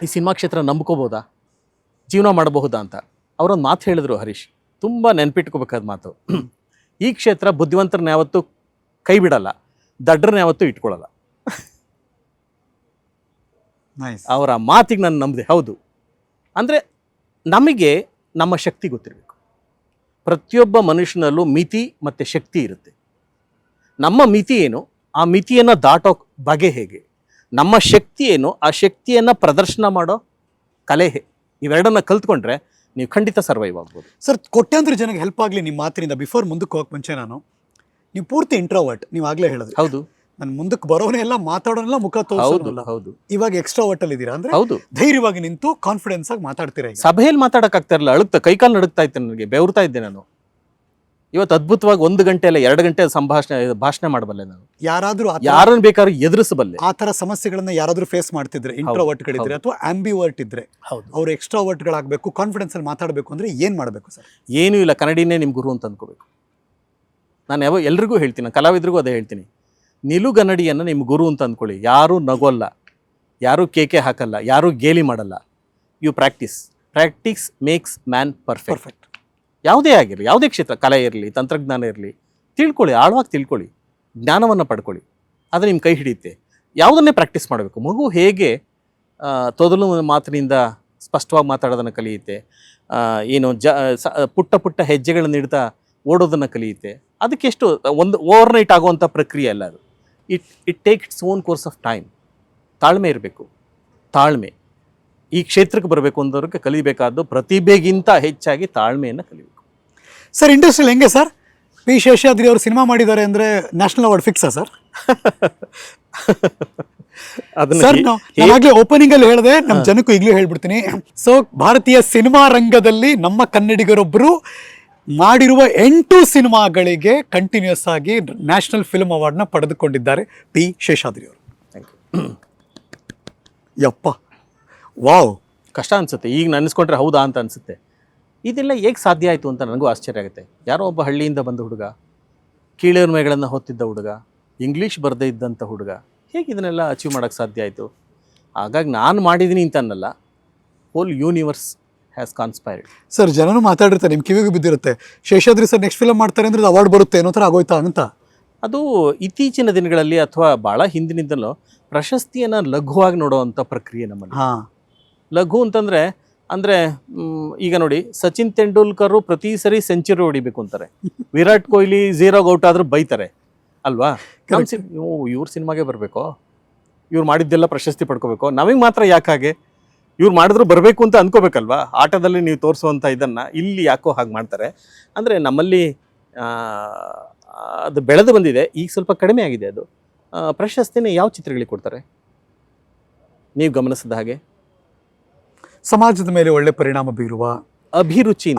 ಈ ಸಿನಿಮಾ ಕ್ಷೇತ್ರ ನಂಬ್ಕೋಬೋದಾ, ಜೀವನ ಮಾಡಬಹುದಾ ಅಂತ. ಅವರೊಂದು ಮಾತು ಹೇಳಿದ್ರು ಹರೀಶ್, ತುಂಬ ನೆನ್ಪಿಟ್ಕೋಬೇಕಾದ ಮಾತು. ಈ ಕ್ಷೇತ್ರ ಬುದ್ಧಿವಂತರನ್ನ ಯಾವತ್ತೂ ಕೈ ಬಿಡಲ್ಲ, ದಡ್ರನ್ನ ಯಾವತ್ತೂ ಇಟ್ಕೊಳ್ಳಲ್ಲ. ಅವರ ಮಾತಿಗೆ ನಾನು ನಂಬಿದೆ. ಹೌದು, ಅಂದರೆ ನಮಗೆ ನಮ್ಮ ಶಕ್ತಿ ಗೊತ್ತಿರಬೇಕು. ಪ್ರತಿಯೊಬ್ಬ ಮನುಷ್ಯನಲ್ಲೂ ಮಿತಿ ಮತ್ತು ಶಕ್ತಿ ಇರುತ್ತೆ. ನಮ್ಮ ಮಿತಿ ಏನು, ಆ ಮಿತಿಯನ್ನು ದಾಟೋ ಬಗೆ ಹೇಗೆ, ನಮ್ಮ ಶಕ್ತಿ ಏನು, ಆ ಶಕ್ತಿಯನ್ನು ಪ್ರದರ್ಶನ ಮಾಡೋ ಕಲೆ ಇವೆರಡನ್ನ ಕಲ್ತ್ಕೊಂಡ್ರೆ ನೀವು ಖಂಡಿತ ಸರ್ವೈವ್ ಆಗ್ಬೋದು. ಸರ್, ಕೋಟ್ಯಾಂತರ ಜನಕ್ಕೆ ಹೆಲ್ಪ್ ಆಗಲಿ ನಿಮ್ಮ ಮಾತಿನಿಂದ. ಬಿಫೋರ್ ಮುಂದಕ್ಕೆ ಹೋಗಕ್ಕೆ ಮುಂಚೆ ನೀವು ಪೂರ್ತಿ ಇಂಟ್ರೋವರ್ಟ್, ನೀವು ಆಗಲೇ ಹೇಳಿದ್ರಿ. ಹೌದು, ನಾನು ಮುಂದಕ್ಕೆ ಬರೋನೆಲ್ಲ ಮಾತಾಡೋನೆಲ್ಲ ಮುಖ ತೋರಿಸೋಲ್ಲ. ಹೌದು, ಇವಾಗ ಎಕ್ಸ್ಟ್ರಾವರ್ಟ್ ಅಲ್ಲಿ ಇದ್ದೀರಾ ಅಂದ್ರೆ ಹೌದು, ಧೈರ್ಯವಾಗಿ ನಿಂತು ಕಾನ್ಫಿಡೆನ್ಸ್ ಆಗಿ ಮಾತಾಡ್ತೀರಾ. ಸಭೆಯಲ್ಲಿ ಮಾತಾಡಕ್ ಆಗ್ತಾ ಇರಲಿಲ್ಲ, ಅಳುತ್ತಾ ಕೈಕಾಲು ನಡುಗ್ತಾ ಇತ್ತು, ನನಗೆ ಬೆವರ್ತಾ ಇದ್ದೆ ನಾನು. ಇವತ್ತು ಅದ್ಭುತವಾಗಿ 1 ಗಂಟೆ ಅಲ್ಲ 2 ಗಂಟೆ ಭಾಷಣ ಮಾಡಬಲ್ಲೆ ನಾನು. ಯಾರನ್ನು ಬೇಕಾದ್ರೂ ಎದುರಿಸಬಲ್ಲೆ. ಆ ತರ ಸಮಸ್ಯೆಗಳನ್ನ ಯಾರಾದ್ರೂ ಫೇಸ್ ಮಾಡ್ತಿದ್ರೆ, ಇಂಟ್ರೋವರ್ಟ್ ಗಳಿದ್ರೆ ಅಥವಾ ಆಂಬಿವರ್ಟ್ ಇದ್ರೆ, ಅವ್ರು ಎಕ್ಸ್ಟ್ರಾವರ್ಟ್ ಗಳಾಗಬೇಕು, ಕಾನ್ಫಿಡೆನ್ಸ್ ಅಲ್ಲಿ ಮಾತಾಡಬೇಕು ಅಂದ್ರೆ ಏನ್ ಮಾಡಬೇಕು ಸರ್? ಏನೂ ಇಲ್ಲ, ಕನ್ನಡಿನೇ ನಿಮ್ ಗುರು ಅಂತ ಅನ್ಕೋಬೇಕು. ನಾನು ಎಲ್ರಿಗೂ ಹೇಳ್ತೀನಿ, ಕಲಾವಿದ್ರಿಗೂ ಅದೇ ಹೇಳ್ತೀನಿ, ನಿಲುಗನ್ನಡಿಯನ್ನು ನಿಮ್ಮ ಗುರು ಅಂತ ಅಂದ್ಕೊಳ್ಳಿ. ಯಾರೂ ನಗೋಲ್ಲ, ಯಾರೂ ಕೇಕೆ ಹಾಕಲ್ಲ, ಯಾರೂ ಗೇಲಿ ಮಾಡಲ್ಲ. You practice makes man perfect. ಯಾವುದೇ ಆಗಿರಲಿ, ಯಾವುದೇ ಕ್ಷೇತ್ರ, ಕಲೆ ಇರಲಿ, ತಂತ್ರಜ್ಞಾನ ಇರಲಿ, ತಿಳ್ಕೊಳ್ಳಿ, ಆಳವಾಗಿ ತಿಳ್ಕೊಳ್ಳಿ, ಜ್ಞಾನವನ್ನು ಪಡ್ಕೊಳ್ಳಿ, ಅದು ನಿಮ್ಮ ಕೈ ಹಿಡಿಯುತ್ತೆ. ಯಾವುದನ್ನೇ ಪ್ರಾಕ್ಟೀಸ್ ಮಾಡಬೇಕು. ಮಗು ಹೇಗೆ ತೊದಲು ಮಾತಿನಿಂದ ಸ್ಪಷ್ಟವಾಗಿ ಮಾತಾಡೋದನ್ನು ಕಲಿಯುತ್ತೆ, ಪುಟ್ಟ ಪುಟ್ಟ ಹೆಜ್ಜೆಗಳನ್ನು ಇಡ್ತಾ ಓಡೋದನ್ನು ಕಲಿಯುತ್ತೆ. ಅದಕ್ಕೆಷ್ಟು ಒಂದು ಓವರ್ನೈಟ್ ಆಗುವಂಥ ಪ್ರಕ್ರಿಯೆ ಅಲ್ಲ ಅದು. It take its own course of time. ತಾಳ್ಮೆ ಇರಬೇಕು. ತಾಳ್ಮೆ ಈ ಕ್ಷೇತ್ರಕ್ಕೆ ಬರಬೇಕು ಅಂದವ್ರಿಗೆ ಕಲಿಬೇಕಾದ್ದು ಪ್ರತಿಭೆಗಿಂತ ಹೆಚ್ಚಾಗಿ ತಾಳ್ಮೆಯನ್ನು ಕಲಿಬೇಕು. ಸರ್, ಇಂಡಸ್ಟ್ರಿಯಲ್ಲಿ ಹೆಂಗೆ ಸರ್? ಪಿ ಶೇಷಾದ್ರಿ ಅವರು ಸಿನಿಮಾ ಮಾಡಿದ್ದಾರೆ ಅಂದ್ರೆ ನ್ಯಾಷನಲ್ ಅವಾರ್ಡ್ ಫಿಕ್ಸಾ ಸರ್? ಅದನ್ನ ಓಪನಿಂಗ್ ಅಲ್ಲಿ ಹೇಳಿದೆ, ನಮ್ಮ ಜನಕ್ಕೂ ಈಗಲೂ ಹೇಳ್ಬಿಡ್ತೀನಿ. ಸೊ ಭಾರತೀಯ ಸಿನಿಮಾ ರಂಗದಲ್ಲಿ ನಮ್ಮ ಕನ್ನಡಿಗರೊಬ್ಬರು ಮಾಡಿರುವ 8 ಸಿನಿಮಾಗಳಿಗೆ ಕಂಟಿನ್ಯೂಸ್ ಆಗಿ ನ್ಯಾಷನಲ್ ಫಿಲ್ಮ್ ಅವಾರ್ಡ್ನ ಪಡೆದುಕೊಂಡಿದ್ದಾರೆ ಪಿ ಶೇಷಾದ್ರಿ ಅವರು. ಯಪ್ಪ, ವಾವ್, ಕಷ್ಟ ಅನಿಸುತ್ತೆ ಈಗ ನೆನೆಸ್ಕೊಂಡ್ರೆ. ಹೌದಾ ಅಂತ ಅನಿಸುತ್ತೆ. ಇದೆಲ್ಲ ಹೇಗೆ ಸಾಧ್ಯ ಆಯಿತು ಅಂತ ನನಗೂ ಆಶ್ಚರ್ಯ ಆಗುತ್ತೆ. ಯಾರೋ ಒಬ್ಬ ಹಳ್ಳಿಯಿಂದ ಬಂದ ಹುಡುಗ, ಕೀಳರಿಮೆಗಳನ್ನು ಹೊತ್ತಿದ್ದ ಹುಡುಗ, ಇಂಗ್ಲೀಷ್ ಬರದೇ ಇದ್ದಂಥ ಹುಡುಗ, ಹೇಗೆ ಇದನ್ನೆಲ್ಲ ಅಚೀವ್ ಮಾಡೋಕ್ಕೆ ಸಾಧ್ಯ ಆಯಿತು? ಹಾಗಾಗಿ ನಾನು ಮಾಡಿದ್ದೀನಿ ಅಂತ ಅನ್ನಲ್ಲ, ಹೋಲ್ ಯೂನಿವರ್ಸ್ ಹ್ಯಾಸ್ ಕಾನ್ಸ್ಪೈರ್ಡ್. ಸರ್, ಜನನು ಮಾತಾಡಿರ್ತಾರೆ, ನಿಮ್ಮ ಕಿವಿಗೆ ಬಿದ್ದಿರುತ್ತೆ, ಶೇಷಾದ್ರಿ ಸರ್ ನೆಕ್ಸ್ಟ್ ಫಿಲಮ್ ಮಾಡ್ತಾರೆ ಅಂದ್ರೆ ಅವಾರ್ಡ್ ಬರುತ್ತೆ ಅನ್ನೋ ಥರ ಆಗೋಯ್ತಾ ಅಂತ. ಅದು ಇತ್ತೀಚಿನ ದಿನಗಳಲ್ಲಿ ಅಥವಾ ಭಾಳ ಹಿಂದಿನಿಂದಲೂ ಪ್ರಶಸ್ತಿಯನ್ನು ಲಘುವಾಗಿ ನೋಡುವಂಥ ಪ್ರಕ್ರಿಯೆ ನಮ್ಮಲ್ಲಿ. ಲಘು ಅಂತಂದರೆ ಈಗ ನೋಡಿ, ಸಚಿನ್ ತೆಂಡೂಲ್ಕರ್ ಪ್ರತಿ ಸರಿ ಸೆಂಚುರಿ ಹೊಡಿಬೇಕು ಅಂತಾರೆ, ವಿರಾಟ್ ಕೊಹ್ಲಿ 0 ಔಟ್ ಆದ್ರೂ ಬೈತಾರೆ ಅಲ್ವಾ? ಇವ್ರ ಸಿನಿಮಾಗೆ ಬರಬೇಕು, ಇವ್ರು ಮಾಡಿದ್ದೆಲ್ಲ ಪ್ರಶಸ್ತಿ ಪಡ್ಕೋಬೇಕು, ನಮಗೆ ಮಾತ್ರ ಯಾಕಾಗೆ? ಇವ್ರು ಮಾಡಿದ್ರು ಬರಬೇಕು ಅಂತ ಅನ್ಕೋಬೇಕಲ್ವಾ? ಆಟದಲ್ಲಿ ನೀವು ತೋರಿಸುವಂಥ ಇದನ್ನು ಇಲ್ಲಿ ಯಾಕೋ ಹಾಗೆ ಮಾಡ್ತಾರೆ. ಅಂದರೆ ನಮ್ಮಲ್ಲಿ ಅದು ಬೆಳೆದು ಬಂದಿದೆ, ಈಗ ಸ್ವಲ್ಪ ಕಡಿಮೆ ಆಗಿದೆ. ಅದು ಪ್ರಶಸ್ತಿನ ಯಾವ ಚಿತ್ರಗಳಿಗೆ ಕೊಡ್ತಾರೆ ನೀವು ಗಮನಿಸಿದ ಹಾಗೆ? ಸಮಾಜದ ಮೇಲೆ ಒಳ್ಳೆ ಪರಿಣಾಮ ಬೀರುವ ಅಭಿರುಚಿ,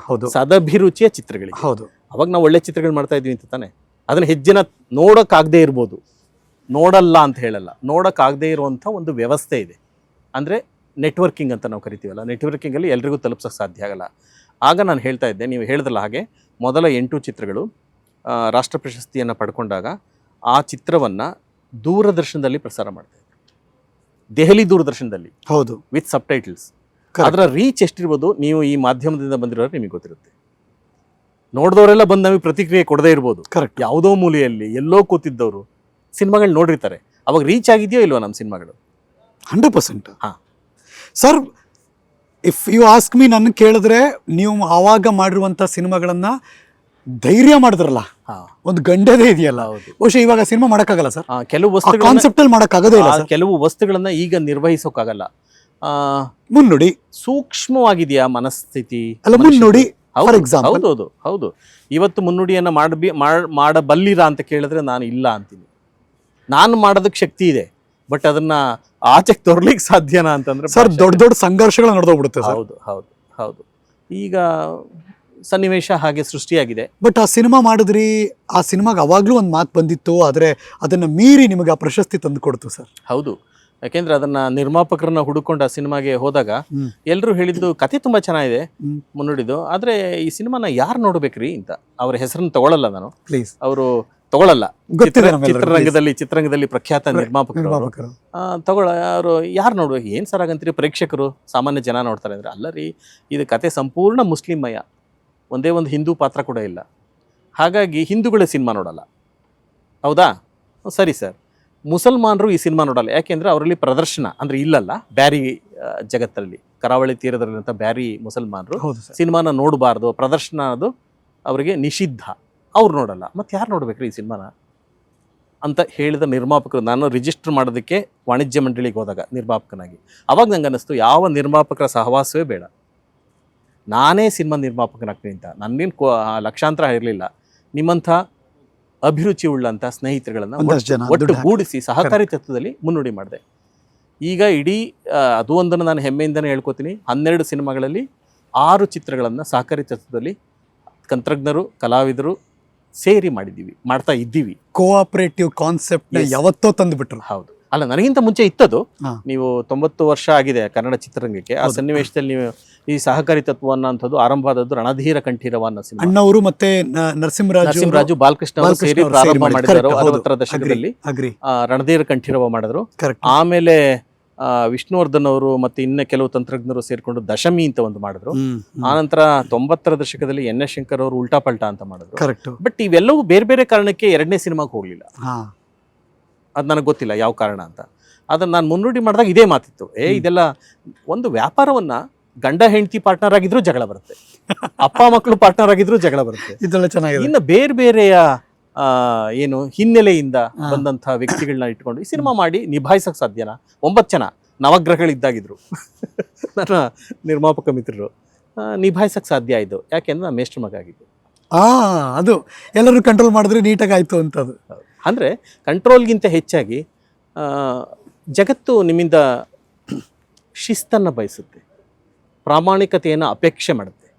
ಹೌದು, ಸದಭಿರುಚಿಯ ಚಿತ್ರಗಳಿಗೆ. ಹೌದು, ಅವಾಗ ನಾವು ಒಳ್ಳೆ ಚಿತ್ರಗಳು ಮಾಡ್ತಾ ಇದ್ವಿ ಅಂತ ತಾನೆ. ಅದನ್ನ ಹೆಜ್ಜೆನ ನೋಡೋಕ್ಕಾಗದೇ ಇರ್ಬೋದು, ನೋಡಲ್ಲ ಅಂತ ಹೇಳಲ್ಲ, ನೋಡೋಕ್ಕಾಗದೇ ಇರುವಂಥ ಒಂದು ವ್ಯವಸ್ಥೆ ಇದೆ. ಅಂದರೆ ನೆಟ್ವರ್ಕಿಂಗ್ ಅಂತ ನಾವು ಕರಿತೀವಲ್ಲ, ನೆಟ್ವರ್ಕಿಂಗಲ್ಲಿ ಎಲ್ರಿಗೂ ತಲುಪಿಸೋಕ್ಕೆ ಸಾಧ್ಯ ಆಗಲ್ಲ. ಆಗ ನಾನು ಹೇಳ್ತಾ ಇದ್ದೆ, ನೀವು ಹೇಳಿದ್ರಲ್ಲ ಹಾಗೆ ಮೊದಲ 8 ಚಿತ್ರಗಳು ರಾಷ್ಟ್ರ ಪ್ರಶಸ್ತಿಯನ್ನು ಪಡ್ಕೊಂಡಾಗ ಆ ಚಿತ್ರವನ್ನು ದೂರದರ್ಶನದಲ್ಲಿ ಪ್ರಸಾರ ಮಾಡ್ತಾ ಇದ್ದೆ, ದೆಹಲಿ ದೂರದರ್ಶನದಲ್ಲಿ. ಹೌದು, ವಿತ್ ಸಬ್ ಟೈಟಲ್ಸ್. ಅದರ ರೀಚ್ ಎಷ್ಟಿರ್ಬೋದು ನೀವು ಈ ಮಾಧ್ಯಮದಿಂದ ಬಂದಿರೋರು ನಿಮಗೆ ಗೊತ್ತಿರುತ್ತೆ. ನೋಡಿದವರೆಲ್ಲ ಬಂದು ನಮಗೆ ಪ್ರತಿಕ್ರಿಯೆ ಕೊಡದೇ ಇರ್ಬೋದು. ಕರೆಕ್ಟ್. ಯಾವುದೋ ಮೂಲೆಯಲ್ಲಿ ಎಲ್ಲೋ ಕೂತಿದ್ದವರು ಸಿನಿಮಾಗಳು ನೋಡಿರ್ತಾರೆ. ಅವಾಗ ರೀಚ್ ಆಗಿದೆಯೋ ಇಲ್ವೋ ನಮ್ಮ ಸಿನಿಮಾಗಳು? 100%. ಹಾಂ sir, if you ask me, ನನ್ನ ಕೇಳಿದ್ರೆ ನೀವು ಆವಾಗ ಮಾಡಿರುವಂಥ ಸಿನಿಮಾಗಳನ್ನ ಧೈರ್ಯ ಮಾಡಿದ್ರಲ್ಲ, ಒಂದು ಗಂಡದೇ ಇದೆಯಲ್ಲ, ಬಹುಶಃ ಇವಾಗ ಸಿನಿಮಾ ಮಾಡೋಕ್ಕಾಗಲ್ಲ ಸರ್. ಕೆಲವು ವಸ್ತುಗಳು ಕಾನ್ಸೆಪ್ಟ್ ಅಲ್ಲಿ ಮಾಡೋಕ್ಕಾಗದೇ ಇಲ್ಲ. ಕೆಲವು ವಸ್ತುಗಳನ್ನ ಈಗ ನಿರ್ವಹಿಸೋಕ್ಕಾಗಲ್ಲ. ಮುನ್ನುಡಿ ಸೂಕ್ಷ್ಮವಾಗಿದೆಯಾ ಮನಸ್ಥಿತಿ? ಅಲ್ಲ, ಮುನ್ನುಡಿ ಫಾರ್ ಎಕ್ಸಾಂಪಲ್. ಹೌದು ಹೌದು. ಇವತ್ತು ಮುನ್ನುಡಿಯನ್ನ ಮಾಡಬಲ್ಲಿರಾ ಅಂತ ಕೇಳಿದ್ರೆ ನಾನು ಇಲ್ಲ ಅಂತೀನಿ. ನಾನು ಮಾಡೋದಕ್ಕೆ ಶಕ್ತಿ ಇದೆ, ಬಟ್ ಅದನ್ನ ಆಚೆಗೆ ತೋರ್ಲಿಕ್ಕೆ ಸಾಧ್ಯನಾ ಅಂತಂದ್ರೆ ಸರ್ ದೊಡ್ಡ ದೊಡ್ಡ ಸಂಘರ್ಷಗಳು ನಡೆದೋಗ್ಬಿಡುತ್ತೆ. ಹೌದು ಹೌದು ಹೌದು. ಈಗ ಸನ್ನಿವೇಶ ಹಾಗೆ ಸೃಷ್ಟಿಯಾಗಿದೆ. ಬಟ್ ಆ ಸಿನಿಮಾ ಮಾಡಿದ್ರಿ, ಆ ಸಿನಿಮಾಗೆ ಅವಾಗ್ಲೂ ಒಂದು ಮಾತು ಬಂದಿತ್ತು, ಆದ್ರೆ ಅದನ್ನ ಮೀರಿ ನಿಮಗೆ ಆ ಪ್ರಶಸ್ತಿ ತಂದು ಕೊಡ್ತು ಸರ್. ಹೌದು, ಯಾಕೆಂದ್ರೆ ಅದನ್ನ ನಿರ್ಮಾಪಕರನ್ನ ಹುಡುಕೊಂಡು ಆ ಸಿನಿಮಾಗೆ ಹೋದಾಗ ಎಲ್ಲರೂ ಹೇಳಿದ್ದು ಕತೆ ತುಂಬಾ ಚೆನ್ನಾಗಿದೆ ಮುನ್ನುಡಿದು, ಆದ್ರೆ ಈ ಸಿನಿಮಾನ ಯಾರು ನೋಡ್ಬೇಕ್ರಿ ಅಂತ. ಅವ್ರ ಹೆಸರನ್ನ ತಗೊಳ್ಳಲ್ಲ ನಾನು, ಪ್ಲೀಸ್, ಅವರು ತಗೊಳ್ಳಲ್ಲ. ಚಿತ್ರರಂಗದಲ್ಲಿ ಪ್ರಖ್ಯಾತ ನಿರ್ಮಾಪಕರು ಅವರು ಯಾರು ನೋಡ್ಬೇಕು? ಏನ್ ಸರ್ ಆಗಂತೀರಿ? ಪ್ರೇಕ್ಷಕರು, ಸಾಮಾನ್ಯ ಜನ ನೋಡ್ತಾರೆ ಅಂದ್ರೆ, ಅಲ್ಲ ರೀ, ಇದು ಕತೆ ಸಂಪೂರ್ಣ ಮುಸ್ಲಿಮಯ, ಒಂದೇ ಒಂದು ಹಿಂದೂ ಪಾತ್ರ ಕೂಡ ಇಲ್ಲ, ಹಾಗಾಗಿ ಹಿಂದೂಗಳೇ ಸಿನಿಮಾ ನೋಡಲ್ಲ. ಹೌದಾ? ಸರಿ ಸರ್, ಮುಸಲ್ಮಾನರು ಈ ಸಿನಿಮಾ ನೋಡಲ್ಲ, ಯಾಕೆಂದ್ರೆ ಅವರಲ್ಲಿ ಪ್ರದರ್ಶನ ಅಂದ್ರೆ ಇಲ್ಲಲ್ಲ. ಬ್ಯಾರಿ ಜಗತ್ತಲ್ಲಿ, ಕರಾವಳಿ ತೀರದಲ್ಲಿರುವಂಥ ಬ್ಯಾರಿ ಮುಸಲ್ಮಾನರು ಸಿನಿಮಾನ ನೋಡಬಾರ್ದು, ಪ್ರದರ್ಶನ ಅದು ಅವರಿಗೆ ನಿಷಿದ್ಧ, ಅವ್ರು ನೋಡಲ್ಲ. ಮತ್ತೆ ಯಾರು ನೋಡ್ಬೇಕ್ರಿ ಈ ಸಿನಿಮಾನ ಅಂತ ಹೇಳಿದ ನಿರ್ಮಾಪಕರು. ನಾನು ರಿಜಿಸ್ಟರ್ ಮಾಡೋದಕ್ಕೆ ವಾಣಿಜ್ಯ ಮಂಡಳಿಗೆ ಹೋದಾಗ ನಿರ್ಮಾಪಕನಾಗಿ, ಅವಾಗ ನಂಗೆ ಅನ್ನಿಸ್ತು ಯಾವ ನಿರ್ಮಾಪಕರ ಸಹವಾಸವೇ ಬೇಡ, ನಾನೇ ಸಿನಿಮಾ ನಿರ್ಮಾಪಕನಾಗ್ತೀನಿ ಅಂತ. ನನ್ನೇನು ಲಕ್ಷಾಂತರ ಇರಲಿಲ್ಲ, ನಿಮ್ಮಂಥ ಅಭಿರುಚಿ ಉಳ್ಳಂಥ ಸ್ನೇಹಿತರುಗಳನ್ನು ಒಟ್ಟುಗೂಡಿಸಿ ಸಹಕಾರಿ ತತ್ವದಲ್ಲಿ ಮುನ್ನುಡಿ ಮಾಡಿದೆ. ಈಗ ಇಡೀ ಅದು ಒಂದನ್ನು ನಾನು ಹೆಮ್ಮೆಯಿಂದನೇ ಹೇಳ್ಕೊತೀನಿ, 12 ಸಿನಿಮಾಗಳಲ್ಲಿ 6 ಚಿತ್ರಗಳನ್ನು ಸಹಕಾರಿ ತತ್ವದಲ್ಲಿ ತಂತ್ರಜ್ಞರು, ಕಲಾವಿದರು ಸೇರಿ ಮಾಡ್ತಾ ಇದ್ದೀವಿ. ಕೋಆಪರೇಟಿವ್ ಕಾನ್ಸೆಪ್ಟ್ ಯಾವತ್ತೋ ತಂದುಬಿಟ್ರು. ಹೌದು, ಅಲ್ಲ ನನಗಿಂತ ಮುಂಚೆ ಇತ್ತದು. ನೀವು 90 ವರ್ಷ ಆಗಿದೆ ಕನ್ನಡ ಚಿತ್ರರಂಗಕ್ಕೆ. ಆ ಸನ್ನಿವೇಶದಲ್ಲಿ ನೀವು ಈ ಸಹಕಾರಿ ತತ್ವ ಅನ್ನೋಂಥದ್ದು ಆರಂಭ ಆದದ್ದು ರಣಧೀರ ಕಂಠೀರವ ಅನ್ನೋ ಸಿನಿಮಾ. ಅಣ್ಣವರು ಮತ್ತೆ ನರಸಿಂಹರಾಜು ಬಾಲಕೃಷ್ಣ ಅವರು ಸೇರಿ ಪ್ರಾರಂಭ ಮಾಡಿದರು 60ರ ದಶಕದಲ್ಲಿ. ರಣಧೀರ ಕಂಠೀರವ ಮಾಡಿದ್ರು. ಆಮೇಲೆ ವಿಷ್ಣುವರ್ಧನ್ ಅವರು ಮತ್ತೆ ಇನ್ನ ಕೆಲವು ತಂತ್ರಜ್ಞರು ಸೇರ್ಕೊಂಡು ದಶಮಿ ಅಂತ ಒಂದು ಮಾಡಿದ್ರು. ಆನಂತರ 90ರ ದಶಕದಲ್ಲಿ NS ಶಂಕರ್ ಅವರು ಉಲ್ಟಾ ಪಲ್ಟಾ ಅಂತ ಮಾಡಿದ್ರು. ಬಟ್ ಇವೆಲ್ಲವೂ ಬೇರೆ ಬೇರೆ ಕಾರಣಕ್ಕೆ 2ನೇ ಸಿನಿಮಾಗೆ ಹೋಗ್ಲಿಲ್ಲ. ಅದು ನನಗೆ ಗೊತ್ತಿಲ್ಲ ಯಾವ ಕಾರಣ ಅಂತ. ಅದನ್ನ ನಾನು ಮುನ್ನುಡಿ ಮಾಡಿದಾಗ ಇದೇ ಮಾತಿತ್ತು, ಇದೆಲ್ಲ ಒಂದು ವ್ಯಾಪಾರವನ್ನ ಗಂಡ ಹೆಂಡತಿ ಪಾರ್ಟ್ನರ್ ಆಗಿದ್ರು ಜಗಳ ಬರುತ್ತೆ, ಅಪ್ಪ ಮಕ್ಕಳು ಪಾರ್ಟ್ನರ್ ಆಗಿದ್ರು ಜಗಳ ಬರುತ್ತೆ. ಇದೆಲ್ಲ ಚೆನ್ನಾಗಿದೆ. ಇನ್ನು ಬೇರೆ ಬೇರೆಯ ಏನು ಹಿನ್ನೆಲೆಯಿಂದ ಬಂದಂತಹ ವ್ಯಕ್ತಿಗಳನ್ನ ಇಟ್ಕೊಂಡು ಈ ಸಿನಿಮಾ ಮಾಡಿ ನಿಭಾಯಿಸಕ್ ಸಾಧ್ಯನಾ? 9 ಜನ ನವಗ್ರಹಗಳಿದ್ದಾಗಿದ್ರು ನನ್ನ ನಿರ್ಮಾಪಕ ಮಿತ್ರರು, ನಿಭಾಯಿಸಕ್ ಸಾಧ್ಯ ಆಯ್ತು ಯಾಕೆಂದ್ರೆ ನಾನು ಮೇಷ್ಟ್ರ ಮಗ ಆಗಿದ್ದು. ಅದು ಎಲ್ಲರೂ ಕಂಟ್ರೋಲ್ ಮಾಡಿದ್ರೆ ನೀಟಾಗಿ ಆಯ್ತು ಅಂತದ್ದು. ಅಂದ್ರೆ ಕಂಟ್ರೋಲ್ಗಿಂತ ಹೆಚ್ಚಾಗಿ ಜಗತ್ತು ನಿಮ್ಮಿಂದ ಶಿಸ್ತನ್ನು ಬಯಸುತ್ತೆ, ಪ್ರಾಮಾಣಿಕತೆಯನ್ನು ಅಪೇಕ್ಷೆ ಮಾಡುತ್ತೆ,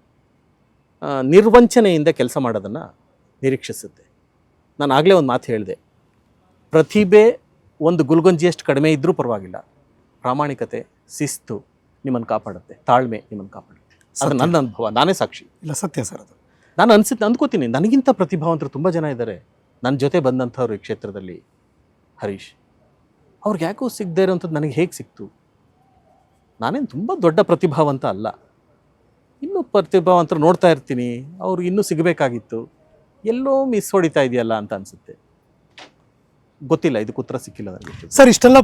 ನಿರ್ವಂಚನೆಯಿಂದ ಕೆಲಸ ಮಾಡೋದನ್ನು ನಿರೀಕ್ಷಿಸುತ್ತೆ. ನಾನು ಆಗಲೇ ಒಂದು ಮಾತು ಹೇಳಿದೆ, ಪ್ರತಿಭೆ ಒಂದು ಗುಲ್ಗಂಜಿಯಷ್ಟು ಕಡಿಮೆ ಇದ್ದರೂ ಪರವಾಗಿಲ್ಲ, ಪ್ರಾಮಾಣಿಕತೆ, ಶಿಸ್ತು ನಿಮ್ಮನ್ನು ಕಾಪಾಡುತ್ತೆ, ತಾಳ್ಮೆ ನಿಮ್ಮನ್ನು ಕಾಪಾಡುತ್ತೆ. ಅದು ನನ್ನ ಅನುಭವ, ನಾನೇ ಸಾಕ್ಷಿ. ಇಲ್ಲ, ಸತ್ಯ ಸರ್. ಅದು ನಾನು ಅಂದ್ಕೋತೀನಿ, ನನಗಿಂತ ಪ್ರತಿಭಾವಂತರು ತುಂಬ ಜನ ಇದ್ದಾರೆ ನನ್ನ ಜೊತೆ ಬಂದಂಥವ್ರು ಈ ಕ್ಷೇತ್ರದಲ್ಲಿ. ಹರೀಶ್ ಅವ್ರಿಗೆ ಯಾಕೋ ಸಿಗದೇ ಇರೋಂಥದ್ದು ನನಗೆ ಹೇಗೆ ಸಿಕ್ತು? ನಾನೇನು ತುಂಬ ದೊಡ್ಡ ಪ್ರತಿಭಾವಂತ ಅಲ್ಲ, ಇನ್ನೂ ಪ್ರತಿಭಾವಂತರು ನೋಡ್ತಾ ಇರ್ತೀನಿ, ಅವ್ರು ಇನ್ನೂ ಸಿಗಬೇಕಾಗಿತ್ತು, ಎಲ್ಲೋ ಮಿಸ್ ಹೊಡಿತಾ ಇದೆಯಲ್ಲ ಅಂತ ಅನಿಸುತ್ತೆ. ಗೊತ್ತಿಲ್ಲ, ಇದಕ್ಕೆ ಉತ್ತರ ಸಿಕ್ಕಿಲ್ಲ ನನಗೆ. ಸರ್, ಇಷ್ಟೆಲ್ಲ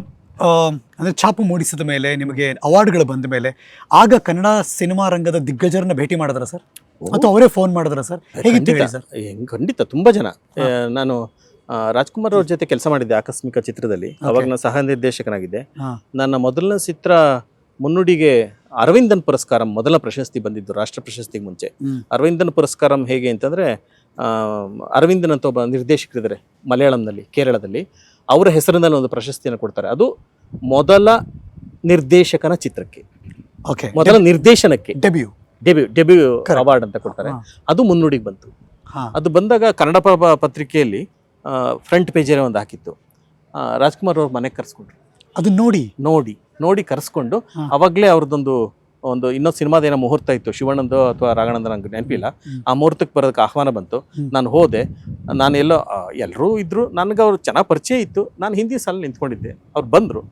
ಅಂದರೆ ಛಾಪು ಮೂಡಿಸಿದ ಮೇಲೆ, ನಿಮಗೆ ಅವಾರ್ಡ್ಗಳು ಬಂದ ಮೇಲೆ, ಆಗ ಕನ್ನಡ ಸಿನಿಮಾ ರಂಗದ ದಿಗ್ಗಜರನ್ನ ಭೇಟಿ ಮಾಡಿದ್ರ ಸರ್, ಅಥವಾ ಅವರೇ ಫೋನ್ ಮಾಡಿದ್ರ ಸರ್? ಹೇಗಿತ್ತು ಸರ್? ಖಂಡಿತ ತುಂಬ ಜನ. ನಾನು ರಾಜ್ಕುಮಾರ್ ಅವ್ರ ಜೊತೆ ಕೆಲಸ ಮಾಡಿದ್ದೆ ಆಕಸ್ಮಿಕ ಚಿತ್ರದಲ್ಲಿ, ಅವಾಗ ನಾನು ಸಹ ನಿರ್ದೇಶಕನಾಗಿದ್ದೆ. ನನ್ನ ಮೊದಲನೇ ಚಿತ್ರ ಮುನ್ನುಡಿಗೆ ಅರವಿಂದನ್ ಪುರಸ್ಕಾರ ಮೊದಲ ಪ್ರಶಸ್ತಿ ಬಂದಿದ್ದು, ರಾಷ್ಟ್ರ ಪ್ರಶಸ್ತಿಗೆ ಮುಂಚೆ. ಅರವಿಂದನ್ ಪುರಸ್ಕಾರಂ ಹೇಗೆ ಅಂತಂದರೆ, ಅರವಿಂದನ್ ಅಂತ ಒಬ್ಬ ನಿರ್ದೇಶಕರಿದ್ದಾರೆ ಮಲಯಾಳಂನಲ್ಲಿ, ಕೇರಳದಲ್ಲಿ, ಅವರ ಹೆಸರಿನಲ್ಲಿ ಒಂದು ಪ್ರಶಸ್ತಿಯನ್ನು ಕೊಡ್ತಾರೆ. ಅದು ಮೊದಲ ನಿರ್ದೇಶಕನ ಚಿತ್ರಕ್ಕೆ, ಮೊದಲ ನಿರ್ದೇಶನಕ್ಕೆ ಡೆಬ್ಯೂ ಅವಾರ್ಡ್ ಅಂತ ಕೊಡ್ತಾರೆ. ಅದು ಮುನ್ನುಡಿಗೆ ಬಂತು. ಅದು ಬಂದಾಗ ಕನ್ನಡ ಪತ್ರಿಕೆಯಲ್ಲಿ ಫ್ರಂಟ್ ಪೇಜಲ್ಲಿ ಒಂದು ಹಾಕಿತ್ತು. ರಾಜ್ಕುಮಾರ್ ಅವ್ರ ಮನೆಗೆ ಕರೆಸ್ಕೊಂಡ್ರು. ಅದು ನೋಡಿ ಕರೆಸ್ಕೊಂಡು ಅವಾಗಲೇ ಅವ್ರದ್ದೊಂದು ಒಂದು ಇನ್ನೊಂದು ಸಿನಿಮಾದೇನೋ ಮುಹೂರ್ತ ಇತ್ತು, ಶಿವಣ್ಣಂದು ಅಥವಾ ರಾಘಣ್ಣಂದು, ನಂಗೆ ನೆನಪಿಲ್ಲ. ಆ ಮುಹೂರ್ತಕ್ಕೆ ಬರೋದಕ್ಕೆ ಆಹ್ವಾನ ಬಂತು. ನಾನು ಹೋದೆ. ನಾನು ಎಲ್ಲೋ ಎಲ್ಲರೂ ಇದ್ದರು, ನನಗೆ ಅವ್ರು ಚೆನ್ನಾಗಿ ಪರಿಚಯ ಇತ್ತು. ನಾನು ಹಿಂದಿ ಸಾಲ ನಿಂತ್ಕೊಂಡಿದ್ದೆ. ಅವ್ರು ಬಂದರು.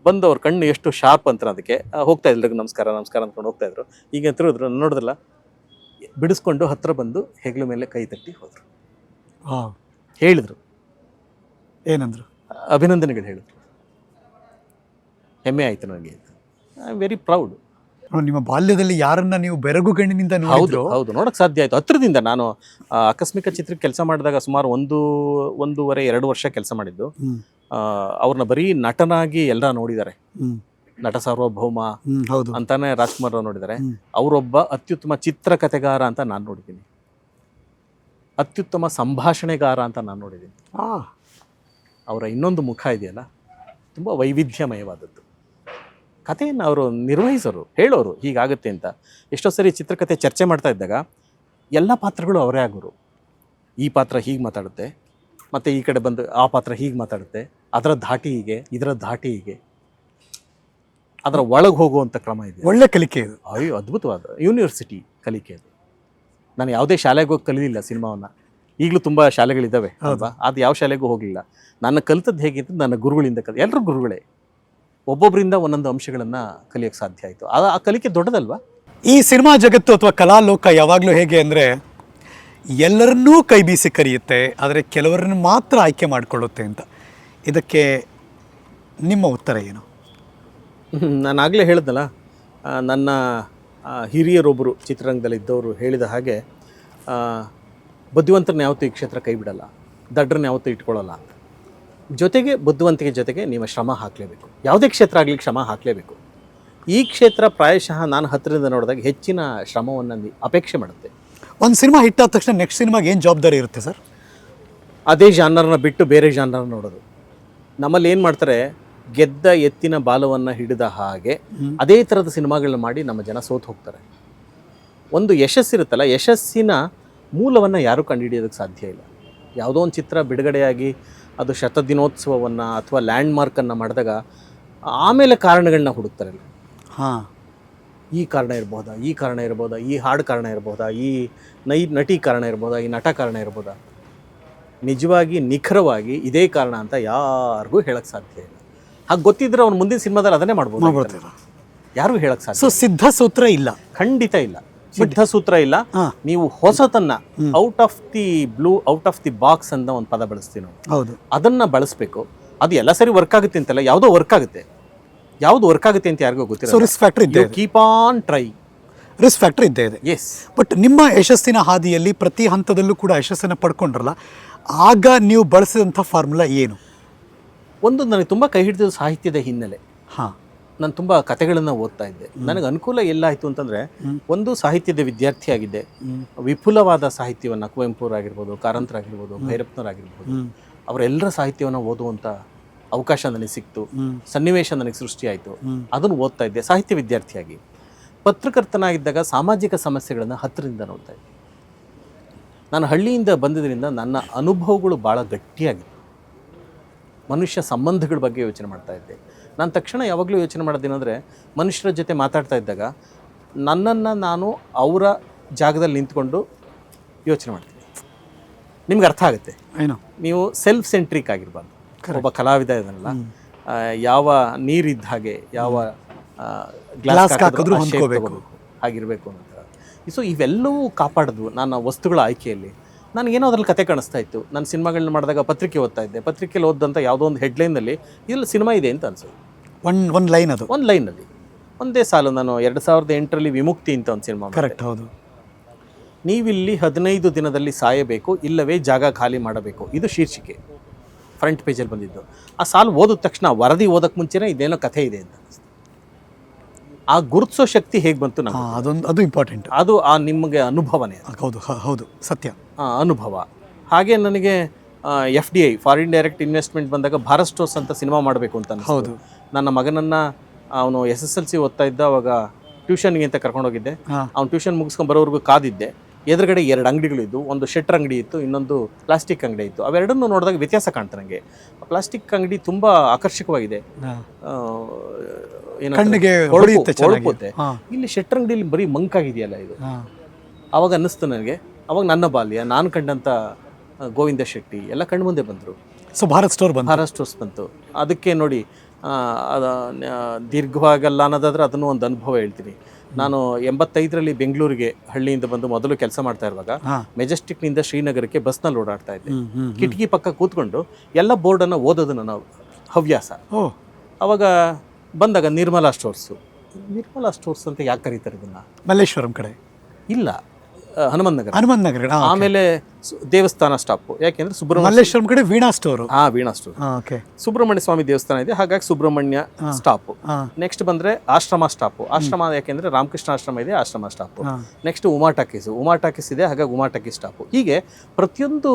ಬಂದು ಅವ್ರ ಕಣ್ಣು ಎಷ್ಟು ಶಾರ್ಪ್ ಅಂತ ಅದಕ್ಕೆ ಹೋಗ್ತಾ ಇದ್ರು, ನಮಸ್ಕಾರ ನಮಸ್ಕಾರ ಅಂದ್ಕೊಂಡು ಹೋಗ್ತಾಯಿದ್ರು. ಈಗ ತಿರುಗಿದ್ರು, ನೋಡಿದ್ರಲ್ಲ, ಬಿಡಿಸ್ಕೊಂಡು ಹತ್ರ ಬಂದು ಹೆಗ್ಲ ಮೇಲೆ ಕೈ ತಟ್ಟಿ ಹೋದರು. ಹೇಳಿದರು, ಏನಂದ್ರು? ಅಭಿನಂದನೆಗಳು ಹೇಳಿದ್ರು. ಹೆಮ್ಮೆ ಆಯಿತು ನನಗೆ. I am very proud. ನಿಮ್ಮ ಬಾಲ್ಯದಲ್ಲಿ ಯಾರನ್ನ ನೀವು ಬೆರಗು ಗಣ್ಣಿನಿಂದ ಹೌದು ನೋಡಿದ್ರು? ಹೌದು, ನೋಡೋಕೆ ಸಾಧ್ಯ ಆಯಿತು ಹತ್ರದಿಂದ. ನಾನು ಆಕಸ್ಮಿಕ ಚಿತ್ರಕ್ಕೆ ಕೆಲಸ ಮಾಡಿದಾಗ ಸುಮಾರು 1.5-2 ವರ್ಷ ಕೆಲಸ ಮಾಡಿದ್ದು. ಅವ್ರನ್ನ ಬರೀ ನಟನಾಗಿ ಎಲ್ಲ ನೋಡಿದ್ದಾರೆ. ನಟ ಸಾರ್ವಭೌಮ ಅಂತಾನೆ ರಾಜ್ಕುಮಾರ್ ಅವ್ರು ನೋಡಿದ್ದಾರೆ. ಅವರೊಬ್ಬ ಅತ್ಯುತ್ತಮ ಚಿತ್ರಕಥೆಗಾರ ಅಂತ ನಾನು ನೋಡಿದ್ದೀನಿ. ಅತ್ಯುತ್ತಮ ಸಂಭಾಷಣೆಗಾರ ಅಂತ ನಾನು ನೋಡಿದ್ದೀನಿ. ಅವರ ಇನ್ನೊಂದು ಮುಖ ಇದೆಯಲ್ಲ, ತುಂಬ ವೈವಿಧ್ಯಮಯವಾದದ್ದು. ಕಥೆಯನ್ನು ಅವರು ನಿರ್ವಹಿಸೋರು, ಹೇಳೋರು ಹೀಗಾಗುತ್ತೆ ಅಂತ. ಎಷ್ಟೋ ಸರಿ ಚಿತ್ರಕಥೆ ಚರ್ಚೆ ಮಾಡ್ತಾ ಇದ್ದಾಗ ಎಲ್ಲ ಪಾತ್ರಗಳು ಅವರೇ ಆಗೋರು. ಈ ಪಾತ್ರ ಹೀಗೆ ಮಾತಾಡುತ್ತೆ, ಮತ್ತು ಈ ಕಡೆ ಬಂದು ಆ ಪಾತ್ರ ಹೀಗೆ ಮಾತಾಡುತ್ತೆ, ಅದರ ಧಾಟಿ ಹೀಗೆ, ಇದರ ಧಾಟಿ ಹೀಗೆ, ಅದರ ಒಳಗೆ ಹೋಗುವಂಥ ಕ್ರಮ ಇದೆ. ಒಳ್ಳೆ ಕಲಿಕೆ ಇದು. ಅಯ್ಯೋ, ಅದ್ಭುತವಾದ ಯೂನಿವರ್ಸಿಟಿ ಕಲಿಕೆ ಅದು. ನಾನು ಯಾವುದೇ ಶಾಲೆಗೆ ಹೋಗಿ ಕಲಿಲಿಲ್ಲ ಸಿನಿಮಾವನ್ನು. ಈಗಲೂ ತುಂಬ ಶಾಲೆಗಳಿದ್ದಾವೆ ಅಲ್ವಾ, ಅದು ಯಾವ ಶಾಲೆಗೂ ಹೋಗಲಿಲ್ಲ. ನನ್ನ ಕಲಿತದ್ದು ಹೇಗೆ ಅಂತ ನನ್ನ ಗುರುಗಳಿಂದ ಎಲ್ಲರೂ ಗುರುಗಳೇ. ಒಬ್ಬೊಬ್ಬರಿಂದ ಒಂದೊಂದು ಅಂಶಗಳನ್ನು ಕಲಿಯೋಕ್ಕೆ ಸಾಧ್ಯ ಆಯಿತು. ಆ ಕಲಿಕೆ ದೊಡ್ಡದಲ್ವಾ? ಈ ಸಿನಿಮಾ ಜಗತ್ತು ಅಥವಾ ಕಲಾಲೋಕ ಯಾವಾಗಲೂ ಹೇಗೆ ಅಂದರೆ, ಎಲ್ಲರನ್ನೂ ಕೈ ಬೀಸಿ ಕರೆಯುತ್ತೆ, ಆದರೆ ಕೆಲವರನ್ನು ಮಾತ್ರ ಆಯ್ಕೆ ಮಾಡಿಕೊಳ್ಳುತ್ತೆ ಅಂತ. ಇದಕ್ಕೆ ನಿಮ್ಮ ಉತ್ತರ ಏನು? ನಾನು ಆಗಲೇ ಹೇಳಿದ್ನಲ್ಲ, ನನ್ನ ಹಿರಿಯರೊಬ್ಬರು ಚಿತ್ರರಂಗದಲ್ಲಿ ಇದ್ದವರು ಹೇಳಿದ ಹಾಗೆ, ಬುದ್ಧಿವಂತರನ್ನ ಯಾವತ್ತೂ ಈ ಕ್ಷೇತ್ರ ಕೈ ಬಿಡಲ್ಲ, ದಡ್ರನ್ನ ಯಾವತ್ತೂ ಇಟ್ಕೊಳ್ಳಲ್ಲ. ಜೊತೆಗೆ ಬುದ್ಧಿವಂತಿಕೆ ಜೊತೆಗೆ ನೀವು ಶ್ರಮ ಹಾಕಲೇಬೇಕು. ಯಾವುದೇ ಕ್ಷೇತ್ರ ಆಗಲಿ ಶ್ರಮ ಹಾಕಲೇಬೇಕು. ಈ ಕ್ಷೇತ್ರ ಪ್ರಾಯಶಃ ನಾನು ಹತ್ತಿರದಿಂದ ನೋಡಿದಾಗ ಹೆಚ್ಚಿನ ಶ್ರಮವನ್ನು ಅಪೇಕ್ಷೆ ಮಾಡುತ್ತೆ. ಒಂದು ಸಿನಿಮಾ ಹಿಟ್ ಆದ ತಕ್ಷಣ ನೆಕ್ಸ್ಟ್ ಸಿನಿಮಾಗೆ ಏನು ಜವಾಬ್ದಾರಿ ಇರುತ್ತೆ ಸರ್? ಅದೇ ಜಾನರ್ನ ಬಿಟ್ಟು ಬೇರೆ ಜಾನರ್ನ ನೋಡೋದು. ನಮ್ಮಲ್ಲಿ ಏನು ಮಾಡ್ತಾರೆ, ಗೆದ್ದ ಎತ್ತಿನ ಬಾಲವನ್ನು ಹಿಡಿದ ಹಾಗೆ ಅದೇ ಥರದ ಸಿನಿಮಾಗಳನ್ನ ಮಾಡಿ ನಮ್ಮ ಜನ ಸೋತು ಹೋಗ್ತಾರೆ. ಒಂದು ಯಶಸ್ಸಿರುತ್ತಲ್ಲ, ಯಶಸ್ಸಿನ ಮೂಲವನ್ನು ಯಾರೂ ಕಂಡುಹಿಡಿಯೋದಕ್ಕೆ ಸಾಧ್ಯ ಇಲ್ಲ. ಯಾವುದೋ ಒಂದು ಚಿತ್ರ ಬಿಡುಗಡೆಯಾಗಿ ಅದು ಶತದಿನೋತ್ಸವವನ್ನು ಅಥವಾ ಲ್ಯಾಂಡ್ ಮಾರ್ಕನ್ನು ಮಾಡಿದಾಗ ಆಮೇಲೆ ಕಾರಣಗಳನ್ನ ಹುಡುಕ್ತಾರೆ. ಈ ಕಾರಣ ಇರ್ಬೋದಾ, ಈ ಕಾರಣ ಇರ್ಬೋದಾ, ಈ ಹಾಡು ಕಾರಣ ಇರ್ಬೋದಾ, ಈ ನಟಿ ಕಾರಣ ಇರ್ಬೋದಾ, ಈ ನಟ ಕಾರಣ ಇರ್ಬೋದಾ? ನಿಜವಾಗಿ ನಿಖರವಾಗಿ ಇದೇ ಕಾರಣ ಅಂತ ಯಾರಿಗೂ ಹೇಳಕ್ಕೆ ಸಾಧ್ಯ ಇಲ್ಲ. ಹಾಗೆ ಗೊತ್ತಿದ್ರೆ ಅವ್ನು ಮುಂದಿನ ಸಿನಿಮಾದಲ್ಲಿ ಅದನ್ನೇ ಮಾಡ್ಬೋದು. ಯಾರಿಗೂ ಹೇಳಕ್ಕೆ ಸಾಧ್ಯ. ಸೊ ಸಿದ್ಧ ಸೂತ್ರ ಇಲ್ಲ, ಖಂಡಿತ ಇಲ್ಲ. ಸಿದ್ಧ ಸೂತ್ರ ಇಲ್ಲ. ನೀವು ಹೊಸತನ್ನ out of the blue, out of the box ಅಂತ ಒಂದು ಪದ ಬಳಸ್ತೀವಿ ನಾವು. ಹೌದು, ಅದನ್ನ ಬಳಸಬೇಕು. ಅದು ಎಲ್ಲ ಸರಿ ವರ್ಕ್ ಆಗುತ್ತೆ ಅಂತಲ್ಲ, ಯಾವುದೋ ವರ್ಕ್ ಆಗುತ್ತೆ. ಯಾವುದು ವರ್ಕ್ ಆಗುತ್ತೆ ಅಂತ ಯಾರಿಗೂ ಗೊತ್ತಿಲ್ಲ. ರಿಸ್ಕ್ ಫ್ಯಾಕ್ಟರ್ ಇದೆ, keep on try. Risk factor ಇದ್ದೇ ಇದೆ. ಎಸ್. ಬಟ್ ನಿಮ್ಮ ಯಶಸ್ಸಿನ ಹಾದಿಯಲ್ಲಿ ಪ್ರತಿ ಹಂತದಲ್ಲೂ ಕೂಡ ಯಶಸ್ಸನ್ನು ಪಡ್ಕೊಂಡ್ರಲ್ಲ, ಆಗ ನೀವು ಬಳಸಿದಂಥ ಫಾರ್ಮುಲಾ ಏನು? ಒಂದು, ನನಗೆ ತುಂಬ ಕೈ ಹಿಡಿದ ಸಾಹಿತ್ಯದ ಹಿನ್ನೆಲೆ. ನಾನು ತುಂಬ ಕಥೆಗಳನ್ನು ಓದ್ತಾ ಇದ್ದೆ. ನನಗೆ ಅನುಕೂಲ ಎಲ್ಲಾಯಿತು ಅಂತಂದರೆ, ಒಂದು ಸಾಹಿತ್ಯದ ವಿದ್ಯಾರ್ಥಿಯಾಗಿದ್ದೆ. ವಿಪುಲವಾದ ಸಾಹಿತ್ಯವನ್ನು, ಕುವೆಂಪುರಾಗಿರ್ಬೋದು, ಕಾರಂತರಾಗಿರ್ಬೋದು, ಭೈರಪ್ಪನವರಾಗಿರ್ಬೋದು, ಅವರೆಲ್ಲರ ಸಾಹಿತ್ಯವನ್ನು ಓದುವಂಥ ಅವಕಾಶ ನನಗೆ ಸಿಕ್ತು. ಸನ್ನಿವೇಶ ನನಗೆ ಸೃಷ್ಟಿಯಾಯಿತು. ಅದನ್ನು ಓದ್ತಾ ಇದ್ದೆ ಸಾಹಿತ್ಯ ವಿದ್ಯಾರ್ಥಿಯಾಗಿ. ಪತ್ರಕರ್ತನಾಗಿದ್ದಾಗ ಸಾಮಾಜಿಕ ಸಮಸ್ಯೆಗಳನ್ನು ಹತ್ತಿರದಿಂದ ನೋಡ್ತಾ ಇದ್ದೆ. ನಾನು ಹಳ್ಳಿಯಿಂದ ಬಂದಿದ್ದರಿಂದ ನನ್ನ ಅನುಭವಗಳು ಭಾಳ ಗಟ್ಟಿಯಾಗಿತ್ತು. ಮನುಷ್ಯ ಸಂಬಂಧಗಳ ಬಗ್ಗೆ ಯೋಚನೆ ಮಾಡ್ತಾ ಇದ್ದೆ. ನಾನು ತಕ್ಷಣ ಯಾವಾಗಲೂ ಯೋಚನೆ ಮಾಡೋದೇನೆಂದರೆ, ಮನುಷ್ಯರ ಜೊತೆ ಮಾತಾಡ್ತಾ ಇದ್ದಾಗ ನನ್ನನ್ನು ನಾನು ಅವರ ಜಾಗದಲ್ಲಿ ನಿಂತ್ಕೊಂಡು ಯೋಚನೆ ಮಾಡ್ತೀನಿ. ನಿಮ್ಗೆ ಅರ್ಥ ಆಗುತ್ತೆ. ನೀವು ಸೆಲ್ಫ್ ಸೆಂಟ್ರಿಕ್ ಆಗಿರಬಾರ್ದು. ಒಬ್ಬ ಕಲಾವಿದ ಇದನ್ನಲ್ಲ, ಯಾವ ನೀರಿದ್ದ ಹಾಗೆ, ಯಾವ ಗ್ಲಾಸ್ ಆಗಿರಬೇಕು ಅಂತ. ಸೊ ಇವೆಲ್ಲವೂ ಕಾಪಾಡೋದು ನನ್ನ ವಸ್ತುಗಳ ಆಯ್ಕೆಯಲ್ಲಿ. ನನಗೇನೋ ಅದ್ರಲ್ಲಿ ಕತೆ ಕಾಣಿಸ್ತಾ ಇತ್ತು. ನಾನು ಸಿನಿಮಾಗಳನ್ನ ಮಾಡಿದಾಗ ಪತ್ರಿಕೆ ಓದ್ತಾ ಇದ್ದೆ. ಪತ್ರಿಕೆಯಲ್ಲಿ ಓದಂಥ ಯಾವುದೋ ಒಂದು ಹೆಡ್ಲೈನಲ್ಲಿ ಇಲ್ಲಿ ಸಿನಿಮಾ ಇದೆ ಅಂತ ಅನ್ಸೋದು. ಒಂದು ಲೈನ್, ಅದು ಒಂದು ಲೈನಲ್ಲಿ ಒಂದೇ ಸಾಲು. ನಾನು 2008ರಲ್ಲಿ ವಿಮುಕ್ತಿ ಅಂತ ಒಂದು ಸಿನಿಮಾ. ಕರೆಕ್ಟ್, ಹೌದು. ನೀವಿಲ್ಲಿ 15 ದಿನದಲ್ಲಿ ಸಾಯಬೇಕು, ಇಲ್ಲವೇ ಜಾಗ ಖಾಲಿ ಮಾಡಬೇಕು, ಇದು ಶೀರ್ಷಿಕೆ. ಫ್ರಂಟ್ ಪೇಜಲ್ಲಿ ಬಂದಿದ್ದು. ಆ ಸಾಲು ಓದಿದ ತಕ್ಷಣ ವರದಿ ಓದಕ್ಕೆ ಮುಂಚೆನೇ ಇದೇನೋ ಕಥೆ ಇದೆ ಅಂತ ಅನಿಸ್ತು. ಆ ಗುರುತಿಸೋ ಶಕ್ತಿ ಹೇಗೆ ಬಂತು ನಮಗೆ, ಅದು ಇಂಪಾರ್ಟೆಂಟ್. ಅದು ನಿಮಗೆ ಅನುಭವನೇ. ಹೌದು ಹೌದು, ಸತ್ಯ. ಅನುಭವ. ಹಾಗೆ ನನಗೆ FDI, ಫಾರಿನ್ ಡೈರೆಕ್ಟ್ ಇನ್ವೆಸ್ಟ್ಮೆಂಟ್ ಬಂದಾಗ ಭಾರತ್ ಸ್ಟೋರ್ಸ್ ಅಂತ ಸಿನಿಮಾ ಮಾಡಬೇಕು ಅಂತ ಅನಿಸ್ತು. ಹೌದು. ನನ್ನ ಮಗನನ್ನು, ಅವನು SSLC ಓದ್ತಾ ಇದ್ದ, ಅವಾಗ ಟ್ಯೂಷನ್ಗೆ ಅಂತ ಕರ್ಕೊಂಡೋಗಿದ್ದೆ. ಅವ್ನು ಟ್ಯೂಷನ್ ಮುಗಿಸ್ಕೊಂಡು ಬರೋವರೆಗೂ ಕಾದಿದ್ದೆ. ಎದುರುಗಡೆ 2 ಅಂಗಡಿಗಳಿದ್ದು, ಒಂದು ಶೆಟ್ರ್ ಅಂಗಡಿ ಇತ್ತು, ಇನ್ನೊಂದು ಪ್ಲಾಸ್ಟಿಕ್ ಅಂಗಡಿ ಇತ್ತು. ಅವೆರಡನ್ನು ನೋಡಿದಾಗ ವ್ಯತ್ಯಾಸ ಕಾಣ್ತು ನನಗೆ. ಪ್ಲಾಸ್ಟಿಕ್ ಅಂಗಡಿ ತುಂಬ ಆಕರ್ಷಕವಾಗಿದೆ, ಕಣ್ಣಿಗೆ ಹೊಳಪುತ್ತೆ. ಇಲ್ಲಿ ಶೆಟ್ರ್ ಅಂಗಡಿಯಲ್ಲಿ ಬರೀ ಮಂಕಾಗಿದೆಯಲ್ಲ ಇದು. ಅವಾಗ ಅನ್ನಿಸ್ತು ನನಗೆ, ಅವಾಗ ನನ್ನ ಬಾಲ್ಯ, ನಾನು ಕಂಡಂಥ ಗೋವಿಂದ ಶೆಟ್ಟಿ ಎಲ್ಲ ಕಣ್ಣು ಮುಂದೆ ಬಂದರು. ಸೊ ಭಾರತ್ ಸ್ಟೋರ್ಸ್ ಬಂತು. ಅದಕ್ಕೆ ನೋಡಿ, ದೀರ್ಘವಾಗಲ್ಲ ಅನ್ನೋದಾದ್ರೆ ಅದನ್ನು ಒಂದು ಅನುಭವ ಹೇಳ್ತೀನಿ. ನಾನು 85ರಲ್ಲಿ ಬೆಂಗಳೂರಿಗೆ ಹಳ್ಳಿಯಿಂದ ಬಂದು ಮೊದಲು ಕೆಲಸ ಮಾಡ್ತಾ ಇರುವಾಗ ಮೆಜೆಸ್ಟಿಕ್ನಿಂದ ಶ್ರೀನಗರಕ್ಕೆ ಬಸ್ನಲ್ಲಿ ಓಡಾಡ್ತಾ ಇದ್ದೆ. ಕಿಟಕಿ ಪಕ್ಕ ಕೂತ್ಕೊಂಡು ಎಲ್ಲ ಬೋರ್ಡನ್ನು ಓದೋದು ನನ್ನ ಹವ್ಯಾಸ. ಅವಾಗ ಬಂದಾಗ ನಿರ್ಮಲಾ ಸ್ಟೋರ್ಸ್ ಅಂತ ಯಾಕೆ ಕರೀತಾರೆ ಇದನ್ನ? ಮಲ್ಲೇಶ್ವರಂ ಕಡೆ ಇಲ್ಲ, ಹನುಮಂತ ನಗರ. ಆಮೇಲೆ ದೇವಸ್ಥಾನ ಸ್ಟಾಪ್, ಯಾಕೆಂದ್ರೆ ಮಲ್ಲೇಶ್ವರಂ ಕಡೆ ವೀಣಾ ಸ್ಟೋರ್. ವೀಣಾ ಸ್ಟೋರ್, ಸುಬ್ರಹ್ಮಣ್ಯ ಸ್ವಾಮಿ ದೇವಸ್ಥಾನ ಇದೆ, ಹಾಗಾಗಿ ಸುಬ್ರಹ್ಮಣ್ಯ ಸ್ಟಾಪ್. ನೆಕ್ಸ್ಟ್ ಬಂದ್ರೆ ಆಶ್ರಮ ಸ್ಟಾಪ್. ಆಶ್ರಮ ಯಾಕೆಂದ್ರೆ ರಾಮಕೃಷ್ಣ ಆಶ್ರಮ ಇದೆ, ಆಶ್ರಮ ಸ್ಟಾಪ್. ನೆಕ್ಸ್ಟ್ ಉಮಾ ಟಾಕೀಸ್ ಇದೆ, ಹಾಗಾಗಿ ಉಮಾ ಟಾಕೀಸ್ ಸ್ಟಾಪ್. ಹೀಗೆ ಪ್ರತಿಯೊಂದು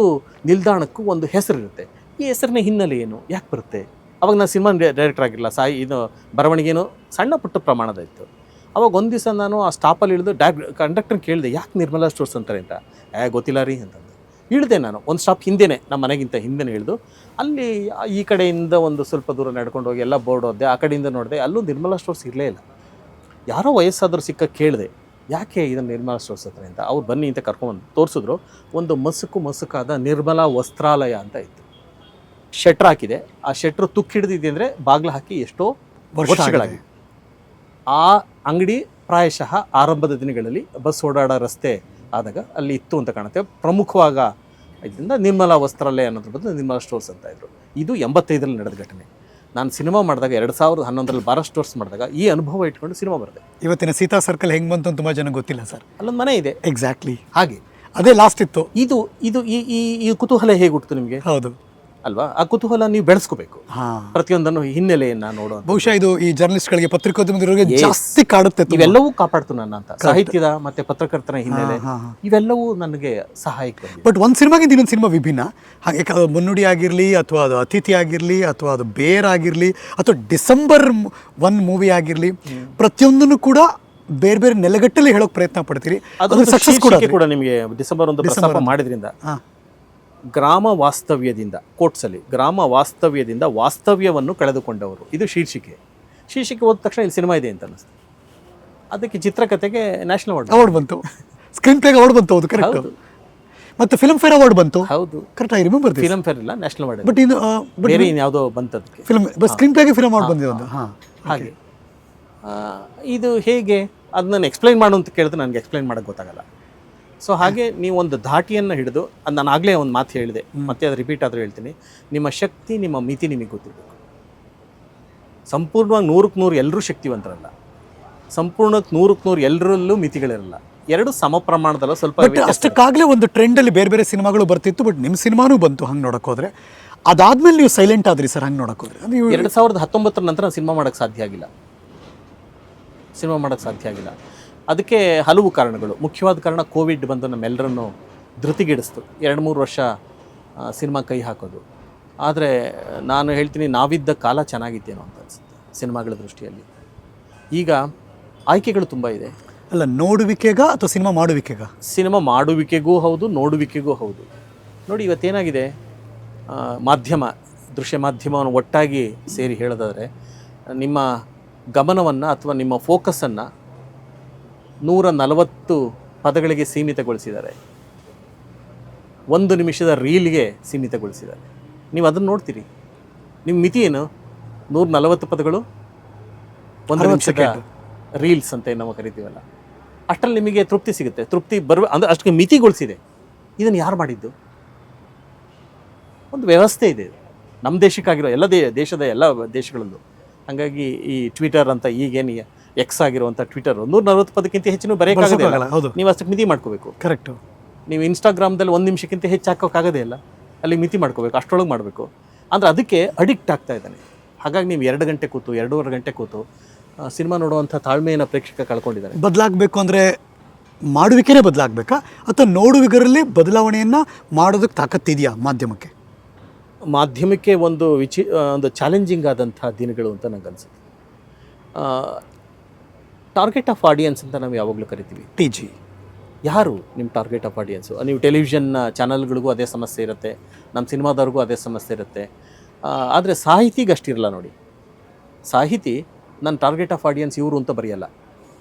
ನಿಲ್ದಾಣಕ್ಕೂ ಒಂದು ಹೆಸರಿರುತ್ತೆ. ಈ ಹೆಸರಿನ ಹಿನ್ನೆಲೆ ಏನು, ಯಾಕೆ ಬರುತ್ತೆ? ಅವಾಗ ನಾನು ಸಿನಿಮಾ ಡೈರೆಕ್ಟರ್ ಆಗಿರಲಿಲ್ಲ, ಇದು ಬರವಣಿಗೆನೂ ಸಣ್ಣ ಪುಟ್ಟ ಪ್ರಮಾಣದ ಇತ್ತು. ಅವಾಗ ಒಂದು ದಿವಸ ನಾನು ಆ ಸ್ಟಾಪಲ್ಲಿ ಇಳಿದು ಕಂಡಕ್ಟರ್ ಕೇಳಿದೆ, ಯಾಕೆ ನಿರ್ಮಲಾ ಸ್ಟೋರ್ಸ್ ಅಂತಾರೆ ಅಂತ. ಗೊತ್ತಿಲ್ಲ ರೀ ಅಂತಂದು ಇಳಿದೆ. ನಾನು ಒಂದು ಸ್ಟಾಪ್ ಹಿಂದೆನೇ, ನಮ್ಮ ಮನೆಗಿಂತ ಹಿಂದೆನೇ ಇಳಿದು ಅಲ್ಲಿ ಈ ಕಡೆಯಿಂದ ಒಂದು ಸ್ವಲ್ಪ ದೂರ ನಡ್ಕೊಂಡು ಹೋಗಿ ಎಲ್ಲ ಬೋರ್ಡ್ ಓದಿದೆ. ಆ ಕಡೆಯಿಂದ ನೋಡಿದೆ, ಅಲ್ಲೂ ನಿರ್ಮಲಾ ಸ್ಟೋರ್ಸ್ ಇರಲೇ ಇಲ್ಲ. ಯಾರೋ ವಯಸ್ಸಾದರೂ ಸಿಕ್ಕ ಕೇಳಿದೆ, ಯಾಕೆ ಇದನ್ನು ನಿರ್ಮಲಾ ಸ್ಟೋರ್ಸ್ ಹತ್ರ ಅಂತ. ಅವ್ರು ಬನ್ನಿ ಅಂತ ಕರ್ಕೊಂಡ್ಬಂದು ತೋರಿಸಿದ್ರು. ಒಂದು ಮಸುಕಾದ ನಿರ್ಮಲಾ ವಸ್ತ್ರಾಲಯ ಅಂತ ಇತ್ತು. ಶೆಟ್ರ್ ಹಾಕಿದೆ. ಆ ಶೆಟ್ರು ತುಕ್ಕಿಡಿದಿದೆ ಅಂದರೆ ಬಾಗಿಲು ಹಾಕಿ ಎಷ್ಟೋ ವರ್ಷಗಳಾಗಿ. ಆ ಅಂಗಡಿ ಪ್ರಾಯಶಃ ಆರಂಭದ ದಿನಗಳಲ್ಲಿ ಬಸ್ ಓಡಾಡೋ ರಸ್ತೆ ಆದಾಗ ಅಲ್ಲಿ ಇತ್ತು ಅಂತ ಕಾಣುತ್ತೆ. ಪ್ರಮುಖವಾಗ ಇದರಿಂದ ನಿರ್ಮಲಾ ವಸ್ತ್ರಾಲಯ ಅನ್ನೋದ್ರ ಬದಲು ನಿರ್ಮಲಾ ಸ್ಟೋರ್ಸ್ ಅಂತ ಇದ್ರು. ಇದು 85ರಲ್ಲಿ ನಡೆದ ಘಟನೆ. ನಾನು ಸಿನಿಮಾ ಮಾಡಿದಾಗ 2011ರಲ್ಲಿ ಭಾರತ್ ಸ್ಟೋರ್ಸ್ ಮಾಡಿದಾಗ ಈ ಅನುಭವ ಇಟ್ಕೊಂಡು ಸಿನಿಮಾ ಬರೆದೆ. ಇವತ್ತಿನ ಸೀತಾ ಸರ್ಕಲ್ ಹೆಂಗೆ ಬಂತು ಅಂತ ತುಂಬ ಜನ ಗೊತ್ತಿಲ್ಲ ಸರ್. ಅಲ್ಲೊಂದು ಮನೆ ಇದೆ, ಎಕ್ಸಾಕ್ಟ್ಲಿ ಹಾಗೆ ಅದೇ ಲಾಸ್ಟ್ ಇತ್ತು. ಇದು ಈ ಕುತೂಹಲ ಹೇಗೆ ಹುಟ್ಟಿತು ನಿಮಗೆ? ಹೌದು ಅಲ್ವಾ? ಆ ಕುತೂಹಲ ನೀವು ಬೆಳೆಸ್ಕೋಬೇಕು, ಪ್ರತಿಯೊಂದನ್ನು ಹಿನ್ನೆಲೆಯನ್ನ ನೋಡೋ. ಬಹುಶಃ ಇದು ಈ ಜರ್ನಲಿಸ್ಟ್ಗಳಿಗೆ, ಪತ್ರಿಕೋದ್ಯಮಿಗಳಿಗೆ ಜಾಸ್ತಿ ಕಾಡುತ್ತೆ. ಇವೆಲ್ಲವೂ ಕಾಪಾಡ್ತು ನನ್ನ ಅಂತ ಸಾಹಿತ್ಯದ ಮತ್ತೆ ಪತ್ರಕರ್ತರ ಹಿನ್ನೆಲೆ, ಇವೆಲ್ಲವೂ ನನಗೆ ಸಹಾಯಕ. ಬಟ್ ಒಂದು ಸಿನಿಮಾಗಿಂತ ಇನ್ನೊಂದು ಸಿನಿಮಾ ವಿಭಿನ್ನ. ಹಾಗೆ ಮುನ್ನುಡಿ ಆಗಿರಲಿ, ಅಥವಾ ಅದು ಅತಿಥಿ ಆಗಿರಲಿ, ಅಥವಾ ಅದು ಬೇರ್ ಆಗಿರಲಿ, ಅಥವಾ ಡಿಸೆಂಬರ್ 1 ಮೂವಿ ಆಗಿರಲಿ, ಪ್ರತಿಯೊಂದನ್ನು ಕೂಡ ಬೇರೆ ಬೇರೆ ನೆಲೆಗಟ್ಟಲ್ಲಿ ಹೇಳೋಕೆ ಪ್ರಯತ್ನ ಪಡ್ತೀರಿ. ಅದು ಸಕ್ಸಸ್ ಕೂಡ ನಿಮಗೆ ಡಿಸೆಂಬರ್ 1 ಪ್ರಸ್ತಾಪ ಮಾಡಿದ್ರಿಂದ ಗ್ರಾಮ ವಾಸ್ತವ್ಯದಿಂದ ವಾಸ್ತವ್ಯವನ್ನು ಕಳೆದುಕೊಂಡವರು, ಇದು ಶೀರ್ಷಿಕೆ ಓದಿದ ತಕ್ಷಣ ಇಲ್ಲಿ ಸಿನಿಮಾ ಇದೆ ಅಂತ ಅನಿಸ್ತು. ಅದಕ್ಕೆ ಚಿತ್ರಕಥೆಗೆ ನ್ಯಾಷನಲ್ ಅವಾರ್ಡ್ ಬಂತು, ಸ್ಕ್ರೀನ್ ಪ್ಲೇಗೆ ಅವಾರ್ಡ್ ಬಂತು. ಹೌದು, ಕರೆಕ್ಟ್. ಮತ್ತೆ ಫಿಲ್ಮ್ ಫೇರ್ ಅವಾರ್ಡ್ ಬಂತು. ಹೌದು, correct. I remember this. Film fair ಇಲ್ಲ, ನ್ಯಾಷನಲ್ ಅವಾರ್ಡ್. ಬಟ್ ಇದು ಬೇರೆ ಯಾವುದೋ ಬಂತದಕ್ಕೆ ಸ್ಕ್ರೀನ್ ಪ್ಲೇಗೆ ಫಿಲ್ಮ್ ಅವಾರ್ಡ್ ಬಂದಿದೆ ಒಂದು. ಹಾಗೆ ಇದು ಹೇಗೆ ಅದನ್ನ ಎಕ್ಸ್ಪ್ಲೈನ್ ಮಾಡು ಅಂತ ಕೇಳಿದ್ರೆ ನನಗೆ ಎಕ್ಸ್ಪ್ಲೈನ್ ಮಾಡೋಕ್ಕೆ ಗೊತ್ತಾಗಲ್ಲ. ಸೊ ಹಾಗೆ ನೀವು ಒಂದು ಧಾಟಿಯನ್ನು ಹಿಡಿದು, ಅದು ನಾನು ಆಗಲೇ ಒಂದು ಮಾತು ಹೇಳಿದೆ, ಮತ್ತೆ ಅದು ರಿಪೀಟ್ ಆದರೂ ಹೇಳ್ತೀನಿ, ನಿಮ್ಮ ಶಕ್ತಿ, ನಿಮ್ಮ ಮಿತಿ ನಿಮಗೆ ಗೊತ್ತಿರಬೇಕು. ಸಂಪೂರ್ಣವಾಗಿ 100ಕ್ಕೆ 100 ಎಲ್ಲರೂ ಶಕ್ತಿವಂತರಲ್ಲ, ಸಂಪೂರ್ಣಕ್ಕೆ 100ಕ್ಕೆ 100 ಎಲ್ಲರಲ್ಲೂ ಮಿತಿಗಳಿರಲ್ಲ. ಎರಡು ಸಮ ಪ್ರಮಾಣದಲ್ಲ, ಸ್ವಲ್ಪ. ಅಷ್ಟಕ್ಕಾಗಲೇ ಒಂದು ಟ್ರೆಂಡಲ್ಲಿ ಬೇರೆ ಬೇರೆ ಸಿನಿಮಾಗಳು ಬರ್ತಿತ್ತು, ಬಟ್ ನಿಮ್ಮ ಸಿನಿಮಾನೂ ಬಂತು. ಹಂಗೆ ನೋಡೋಕೆ ಹೋದರೆ ಅದಾದ್ಮೇಲೆ ನೀವು ಸೈಲೆಂಟ್ ಆದ್ರಿ ಸರ್. ಹಂಗೆ ನೋಡೋಕೆ ಹೋದರೆ 2019 ನಂತರ ಸಿನಿಮಾ ಮಾಡೋಕ್ಕೆ ಸಾಧ್ಯ ಆಗಿಲ್ಲ. ಅದಕ್ಕೆ ಹಲವು ಕಾರಣಗಳು. ಮುಖ್ಯವಾದ ಕಾರಣ ಕೋವಿಡ್ ಬಂದು ನಮ್ಮೆಲ್ಲರನ್ನು ಧೃತಿಗೆಡಿಸ್ತು. 2-3 ವರ್ಷ ಸಿನಿಮಾ ಕೈ ಹಾಕೋದು. ಆದರೆ ನಾನು ಹೇಳ್ತೀನಿ, ನಾವಿದ್ದ ಕಾಲ ಚೆನ್ನಾಗಿತ್ತೇನೋ ಅಂತ ಅನಿಸುತ್ತೆ ಸಿನಿಮಾಗಳ ದೃಷ್ಟಿಯಲ್ಲಿ. ಈಗ ಆಯ್ಕೆಗಳು ತುಂಬ ಇದೆ. ಅಲ್ಲ, ನೋಡುವಿಕೆಗ ಅಥವಾ ಸಿನಿಮಾ ಮಾಡುವಿಕೆಗ? ಸಿನಿಮಾ ಮಾಡುವಿಕೆಗೂ ಹೌದು, ನೋಡುವಿಕೆಗೂ ಹೌದು. ನೋಡಿ, ಇವತ್ತೇನಾಗಿದೆ, ದೃಶ್ಯ ಮಾಧ್ಯಮವನ್ನು ಒಟ್ಟಾಗಿ ಸೇರಿ ಹೇಳೋದಾದರೆ, ನಿಮ್ಮ ಗಮನವನ್ನು ಅಥವಾ ನಿಮ್ಮ ಫೋಕಸನ್ನು 140 ಪದಗಳಿಗೆ ಸೀಮಿತಗೊಳಿಸಿದ್ದಾರೆ, 1 ನಿಮಿಷದ ರೀಲ್ಗೆ ಸೀಮಿತಗೊಳಿಸಿದ್ದಾರೆ. ನೀವು ಅದನ್ನು ನೋಡ್ತೀರಿ. ನಿಮ್ಮ ಮಿತಿ ಏನು? 140 ಪದಗಳು, 1 ನಿಮಿಷದ ರೀಲ್ಸ್ ಅಂತ ನಾವು ಕರಿತೀವಲ್ಲ, ಅಷ್ಟರಲ್ಲಿ ನಿಮಗೆ ತೃಪ್ತಿ ಸಿಗುತ್ತೆ. ತೃಪ್ತಿ ಅಂದರೆ ಅಷ್ಟಕ್ಕೆ ಮಿತಿಗೊಳಿಸಿದೆ. ಇದನ್ನು ಯಾರು ಮಾಡಿದ್ದು? ಒಂದು ವ್ಯವಸ್ಥೆ ಇದೆ ನಮ್ಮ ದೇಶಕ್ಕಾಗಿರೋ, ಎಲ್ಲ ದೇಶದ ಎಲ್ಲ ದೇಶಗಳಲ್ಲೂ. ಹಾಗಾಗಿ ಈ ಟ್ವಿಟರ್ ಅಂತ ಈಗೇನು ಎಕ್ಸ್ ಆಗಿರುವಂಥ ಟ್ವಿಟರ್ 140 ಪದಕ್ಕಿಂತ ಹೆಚ್ಚು ಬರೆಯೋಕ್ಕಾಗಲ್ಲ. ನೀವು ಅಷ್ಟಕ್ಕೆ ಮಿತಿ ಮಾಡ್ಕೋಬೇಕು. ಕರೆಕ್ಟು. ನೀವು ಇನ್ಸ್ಟಾಗ್ರಾಮ್ದಲ್ಲಿ 1 ನಿಮಿಷಕ್ಕಿಂತ ಹೆಚ್ಚು ಹಾಕೋಕ್ಕಾಗೋದೇ ಇಲ್ಲ, ಅಲ್ಲಿ ಮಿತಿ ಮಾಡ್ಕೋಬೇಕು, ಅಷ್ಟರೊಳಗೆ ಮಾಡಬೇಕು. ಅಂದರೆ ಅದಕ್ಕೆ ಅಡಿಕ್ಟ್ ಆಗ್ತಾ ಇದ್ದಾನೆ. ಹಾಗಾಗಿ ನೀವು 2 ಗಂಟೆ ಕೂತು, 2.5 ಗಂಟೆ ಕೂತು ಸಿನಿಮಾ ನೋಡುವಂಥ ತಾಳ್ಮೆಯನ್ನು ಪ್ರೇಕ್ಷಕ ಕಳ್ಕೊಂಡಿದ್ದಾರೆ. ಬದಲಾಗಬೇಕು ಅಂದರೆ ಮಾಡುವಿಕೆನೇ ಬದಲಾಗಬೇಕಾ, ಅಥವಾ ನೋಡುವಿಗರಲ್ಲಿ ಬದಲಾವಣೆಯನ್ನು ಮಾಡೋದಕ್ಕೆ ತಾಕತ್ತಿದೆಯಾ ಮಾಧ್ಯಮಕ್ಕೆ? ಒಂದು ಚಾಲೆಂಜಿಂಗ್ ಆದಂಥ ದಿನಗಳು ಅಂತ ನನಗೆ ಅನಿಸುತ್ತೆ. ಟಾರ್ಗೆಟ್ ಆಫ್ ಆಡಿಯನ್ಸ್ ಅಂತ ನಾವು ಯಾವಾಗಲೂ ಕರಿತೀವಿ, TG. ಯಾರು ನಿಮ್ಮ ಟಾರ್ಗೆಟ್ ಆಫ್ ಆಡಿಯನ್ಸು? ನೀವು ಟೆಲಿವಿಷನ್ ಚಾನಲ್ಗಳಿಗೂ ಅದೇ ಸಮಸ್ಯೆ ಇರುತ್ತೆ, ನಮ್ಮ ಸಿನಿಮಾದವ್ರಿಗೂ ಅದೇ ಸಮಸ್ಯೆ ಇರುತ್ತೆ. ಆದರೆ ಸಾಹಿತಿಗೆ ಅಷ್ಟಿರಲ್ಲ ನೋಡಿ. ಸಾಹಿತಿ ನನ್ನ ಟಾರ್ಗೆಟ್ ಆಫ್ ಆಡಿಯನ್ಸ್ ಇವರು ಅಂತ ಬರೆಯಲ್ಲ